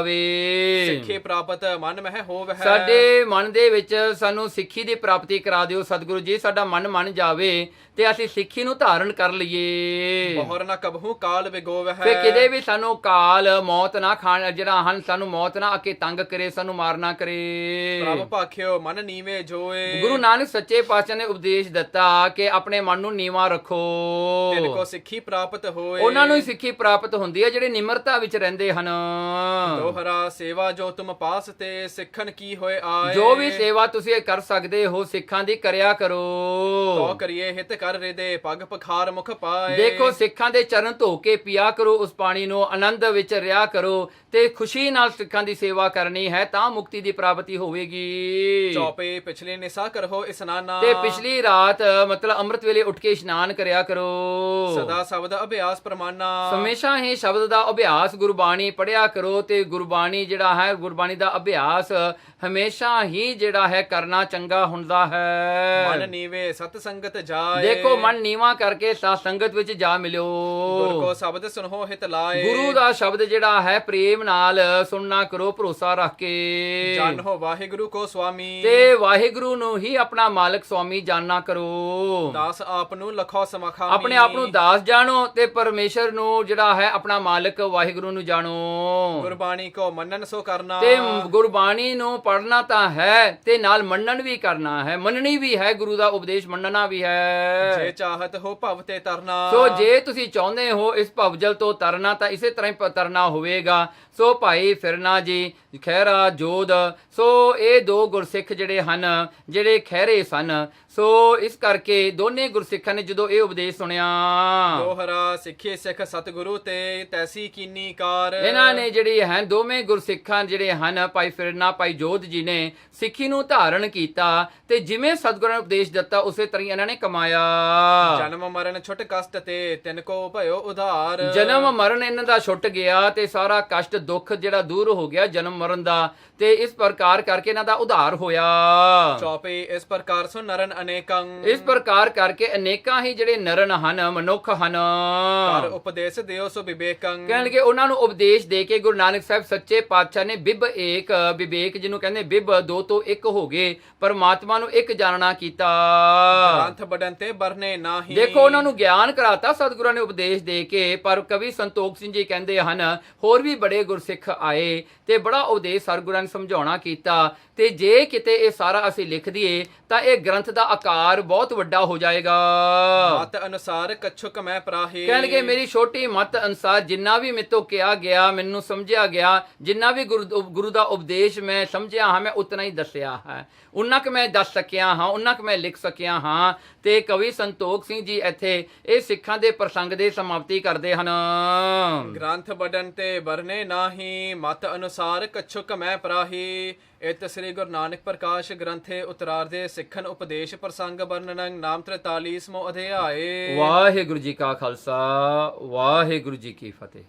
ਸਿੱਖੀ ਪ੍ਰਾਪਤ ਮਨ ਮਹਿ ਹੋਵ ਹੈ। ਸਾਡੇ ਮਨ ਦੇ ਵਿੱਚ ਸਾਨੂੰ ਸਿੱਖੀ ਦੀ ਪ੍ਰਾਪਤੀ ਕਰਾ ਦਿਓ ਸਤਿਗੁਰੂ ਜੀ। ਸਾਡਾ ਮਨ ਮੰਨ ਜਾਵੇ ਤੇ ਅਸੀਂ ਸਿੱਖੀ ਨੂੰ ਧਾਰਨ ਕਰ ਲਈਏ। ਬਹੁਰ ਨਾ ਕਬਹੂ ਕਾਲ ਵਿਗੋਵ ਹੈ। ਫੇ ਕਿਤੇ ਵੀ ਸਾਨੂੰ ਕਾਲ ਮੌਤ ਨਾ ਖਾਣ ਜਿਹੜਾ ਹਨ ਸਾਨੂੰ ਮੌਤ ਨਾ ਆ ਕੇ ਤੰਗ ਕਰੇ, ਸਾਨੂੰ ਮਾਰ ਨਾ ਕਰੇ। ਪ੍ਰਭ ਭਾਖਿਓ ਮਨ ਨੀਵੇਂ ਜੋਏ। ਗੁਰੂ ਨਾਨਕ ਸੱਚੇ ਪਾਤਸ਼ਾਹ ਨੇ ਉਪਦੇਸ਼ ਦਿੱਤਾ ਕਿ ਆਪਣੇ ਮਨ ਨੂੰ ਨੀਵਾਂ ਰੱਖੋ। ਤਿਨ ਕੋ ਸਿੱਖੀ ਪ੍ਰਾਪਤ ਹੋਏ। ਉਹਨਾਂ ਨੂੰ ਹੀ ਸਿੱਖੀ ਪ੍ਰਾਪਤ ਹੁੰਦੀ ਹੈ ਜਿਹੜੇ ਨਿਮਰਤਾ ਵਿੱਚ ਰਹਿੰਦੇ ਹਨ। ਦੋਹਰਾ ਸੇਵਾ ਜੋ ਤੁਮ ਪਾਸ ਤੇ ਸਿੱਖਣ ਕੀ ਹੋਏ ਆਏ। ਜੋ ਵੀ ਸੇਵਾ ਤੁਸੀਂ ਕਰ ਸਕਦੇ ਹੋ ਸਿੱਖਾਂ ਦੀ ਕਰਿਆ ਕਰੋ। ਸੋ ਕਰੀਏ ਹਿਤ ਕਰ ਰਿਦੇ ਪਗ ਪਖਾਰ ਮੁਖ ਪਾਏ। ਦੇਖੋ ਸਿੱਖਾਂ ਦੇ ਚਰਨ ਧੋ ਕੇ ਪੀਆ ਕਰੋ ਉਸ ਪਾਣੀ ਨੂੰ, ਆਨੰਦ ਵਿੱਚ ਰਿਹਾ ਕਰੋ ਤੇ ਖੁਸ਼ੀ ਨਾਲ ਸਿੱਖਾਂ ਦੀ ਸੇਵਾ ਕਰਨੀ ਹੈ ਤਾਂ ਮੁਕਤੀ ਦੀ ਪ੍ਰਾਪਤੀ ਹੋਵੇਗੀ। ਚੌਪੇ ਪਿਛਲੇ ਨਿਸਾ ਕਰੋ ਇਸਨਾਨਾ ਤੇ ਪਿਛਲੀ ਰਾਤ ਮਤਲਬ ਅੰਮ੍ਰਿਤ ਵੇਲੇ ਉੱਠ ਕੇ ਇਸ਼ਨਾਨ ਕਰਿਆ ਕਰੋ। ਸਦਾ ਸ਼ਬਦ ਅਭਿਆਸ ਪ੍ਰਮਾਨਾ ਹਮੇਸ਼ਾ ਹੀ ਸ਼ਬਦ ਦਾ ਅਭਿਆਸ ਗੁਰਬਾਣੀ ਪੜਿਆ ਕਰੋ ਤੇ ਗੁਰਬਾਣੀ ਜਿਹੜਾ ਹੈ ਗੁਰਬਾਣੀ ਦਾ ਅਭਿਆਸ ਹਮੇਸ਼ਾ ਹੀ ਜਿਹੜਾ ਹੈ ਕਰਨਾ ਚੰਗਾ ਹੁੰਦਾ ਹੈ। ਮਨ ਨੀਵੇ ਸਤ ਸੰਗਤ ਜਾਏ। ਦੇਖੋ ਮਨ ਨੀਵਾ ਕਰਕੇ ਸਤ ਸੰਗਤ ਵਿੱਚ ਜਾ ਮਿਲਿਓ। ਗੁਰ ਕੋ ਸ਼ਬਦ ਸੁਨੋ ਹਿਤ ਲਾਏ। ਗੁਰੂ ਦਾ ਸ਼ਬਦ ਜਿਹੜਾ ਹੈ ਪ੍ਰੇਮ ਨਾਲ ਸੁਣਨਾ ਕਰੋ, ਭਰੋਸਾ ਰੱਖ ਕੇ। ਜਨ ਹੋ ਵਾਹਿਗੁਰੂ ਕੋ ਸੁਆਮੀ ਤੇ ਵਾਹਿਗੁਰੂ ਨੂੰ ਹੀ ਆਪਣਾ ਮਾਲਕ ਸੁਆਮੀ ਜਾਨਣਾ ਕਰੋ। ਦਾਸ ਆਪ ਨੂੰ ਲਖੋ ਸਮਖਾਮੀ ਆਪਣੇ ਆਪ ਨੂੰ ਦਾਸ ਜਾਣੋ ਤੇ ਪਰਮੇਸ਼ਰ ਨੂੰ ਜਿਹੜਾ ਹੈ ਆਪਣਾ ਮਾਲਕ ਵਾਹਿਗੁਰੂ ਨੂੰ ਜਾਣੋ। ਗੁਰਬਾਣੀ ਕੋ ਮੰਨਨ ਸੋ ਕਰਨਾ ਤੇ ਗੁਰਬਾਣੀ ਨੂੰ ਪੜਨਾ ਤਾਂ ਹੈ ਤੇ ਨਾਲ ਮੰਨਣ ਵੀ ਕਰਨਾ ਹੈ, ਮੰਨਣੀ ਵੀ ਹੈ, ਗੁਰੂ ਦਾ ਉਪਦੇਸ਼ ਮੰਨਣਾ ਵੀ ਹੈ। ਜੇ ਚਾਹਤ ਹੋ ਭਵ ਤੇ ਤਰਨਾ ਸੋ ਜੇ ਤੁਸੀਂ ਚਾਹੁੰਦੇ ਹੋ ਇਸ ਭਵਜਲ ਤੋਂ ਤਰਨਾ ਤਾਂ ਇਸੇ ਤਰ੍ਹਾਂ ਹੀ ਤਰਨਾ ਹੋਵੇਗਾ। ਸੋ ਭਾਈ ਫਿਰਨਾ ਜੀ ਖਹਿਰਾ ਜੋਧ, ਸੋ ਇਹ ਦੋ ਗੁਰਸਿੱਖ ਜਿਹੜੇ ਹਨ ਜਿਹੜੇ ਖਹਿਰੇ ਸਨ, ਸੋ ਇਸ ਕਰਕੇ ਦੋਨੇ ਗੁਰਸਿੱਖਾਂ ਨੇ ਜਦੋਂ ਇਹ ਉਪਦੇਸ਼ ਸੁਣਿਆ, ਦੋਹਰਾ ਸਿੱਖੇ ਸਿੱਖ ਸਤਿਗੁਰੂ ਤੇ ਤੈਸੀ ਕੀਨੀ ਕਾਰ। ਇਹਨਾਂ ਨੇ ਜਿਹੜੀ ਹੈ ਦੋਵੇਂ ਗੁਰਸਿੱਖਾਂ ਜਿਹੜੇ ਹਨ ਭਾਈ ਫਿਰਨਾ ਭਾਈ ਜੋਧ ਜੀ ਨੇ ਸਿੱਖੀ ਨੂੰ ਧਾਰਨ ਕੀਤਾ ਤੇ ਜਿਵੇਂ ਸਤਿਗੁਰਾਂ ਨੇ ਉਪਦੇਸ਼ ਦਿੱਤਾ ਉਸੇ ਤਰ੍ਹਾਂ ਇਹਨਾਂ ਨੇ ਕਮਾਇਆ। ਜਨਮ ਮਰਨ ਛੁੱਟ ਕਸ਼ਟ ਤੇ ਤਿਨ ਕੋ ਭਇਓ ਉਧਾਰ। ਜਨਮ ਮਰਨ ਇਹਨਾਂ ਦਾ ਛੁੱਟ ਗਿਆ ਤੇ ਸਾਰਾ ਕਸ਼ਟ ਦੁੱਖ ਜਿਹੜਾ ਦੂਰ ਹੋ ਗਿਆ ਜਨਮ ਮਰਨ ਦਾ, ਤੇ ਇਸ ਪ੍ਰਕਾਰ ਕਰਕੇ ਇਹਨਾਂ ਦਾ ਉਧਾਰ ਹੋਇਆ। ਚੌਪੇ ਇਸ ਪ੍ਰਕਾਰ ਸੋ ਨਰਨ ਅਨੇਕੰ। ਇਸ ਪ੍ਰਕਾਰ ਕਰਕੇ ਅਨੇਕਾਂ ਹੀ ਜਿਹੜੇ ਨਰਨ ਹਨ ਮਨੁੱਖ ਹਨ ਪਰ ਉਪਦੇਸ਼ ਦਿਓ ਸੋ ਵਿਵੇਕੰ। ਕਹਿਣਗੇ ਉਹਨਾਂ ਨੂੰ ਉਪਦੇਸ਼ ਦੇ ਕੇ ਗੁਰੂ ਨਾਨਕ ਸਾਹਿਬ ਸੱਚੇ ਪਾਤਸ਼ਾਹ ਨੇ ਬਿਬ ਏਕ ਵਿਵੇਕ ਜਿਹਨੂੰ ਕਹਿੰਦੇ ਬਿਬ ਦੋ ਤੋਂ ਇੱਕ ਹੋ ਗਏ ਪਰਮਾਤਮਾ ਨੂੰ ਇੱਕ ਜਾਣਨਾ ਕੀਤਾ। ਗ੍ਰੰਥ ਬੜਨ ਤੇ ਬਰਨੇ ਨਾਹੀ। ਦੇਖੋ ਉਹਨਾਂ ਨੂੰ ਗਿਆਨ ਕਰਾਤਾ ਸਤਿਗੁਰਾਂ ਨੇ ਉਪਦੇਸ਼ ਦੇ ਕੇ। ਪਰ ਕਵੀ ਸੰਤੋਖ ਸਿੰਘ ਜੀ ਕਹਿੰਦੇ ਹਨ ਹੋਰ ਵੀ ਬੜੇ ਗੁਰਸਿੱਖ ਆਏ ਤੇ ਬੜਾ ਉਪਦੇਸ਼ ਸਤਿਗੁਰਾਂ ਨੇ ਸਮਝਾਉਣਾ ਕੀਤਾ ਤੇ ਜੇ ਕਿਤੇ ਇਹ ਸਾਰਾ ਅਸੀਂ ਲਿਖ ਦਈਏ ਤਾਂ ਇਹ ਗ੍ਰੰਥ ਦਾ ਆਕਾਰ ਬਹੁਤ ਵੱਡਾ ਹੋ ਜਾਏਗਾ। ਮਤ ਅਨੁਸਾਰ ਕਛੁਕ ਮੈਂ ਪਰਾਹੀ। ਕਹਿਣਗੇ ਮੇਰੀ ਛੋਟੀ ਮਤ ਅਨੁਸਾਰ ਜਿੰਨਾ ਵੀ ਮੇਤੋਂ ਕਿਹਾ ਗਿਆ ਮੈਨੂੰ ਸਮਝਿਆ ਗਿਆ, ਜਿੰਨਾ ਵੀ ਗੁਰੂ ਦਾ ਉਪਦੇਸ਼ ਮੈਂ ਸਮਝਿਆ ਹਾਂ ਮੈਂ ਉਤਨਾ ਹੀ ਦੱਸਿਆ ਹੈ, ਉਨਾ ਕੁ ਮੈਂ ਦੱਸ ਸਕਿਆ ਹਾਂ, ਉਨਾ ਕੁ ਮੈਂ ਲਿਖ ਸਕਿਆ ਹਾਂ। ਤੇ ਕਵੀ ਸੰਤੋਖ ਸਿੰਘ ਜੀ ਇੱਥੇ ਇਹ ਸਿੱਖਾਂ ਦੇ ਪ੍ਰਸੰਗ ਦੇ ਸਮਾਪਤੀ ਕਰਦੇ ਹਨ। ਗ੍ਰੰਥ ਬੜਨ ਤੇ ਬਰਨੇ ਨਾਹੀ ਮਤ ਅਨੁਸਾਰ ਕਛੁਕ ਮੈਂ ਪਰਾਹੀ। ਇਤ ਸ੍ਰੀ ਗੁਰੂ ਨਾਨਕ ਪ੍ਰਕਾਸ਼ ਗ੍ਰੰਥੇ ਉਤਰਾਰਧੇ ਸਿੱਖਨ ਉਪਦੇਸ਼ ਪ੍ਰਸੰਗ ਵਰਣਨ ਨਾਮ 43ਵਾਂ ਅਧਿਆਏ। ਵਾਹਿਗੁਰੂ ਜੀ ਕਾ ਖਾਲਸਾ ਵਾਹਿਗੁਰੂ ਜੀ ਕੀ ਫਤਿਹ।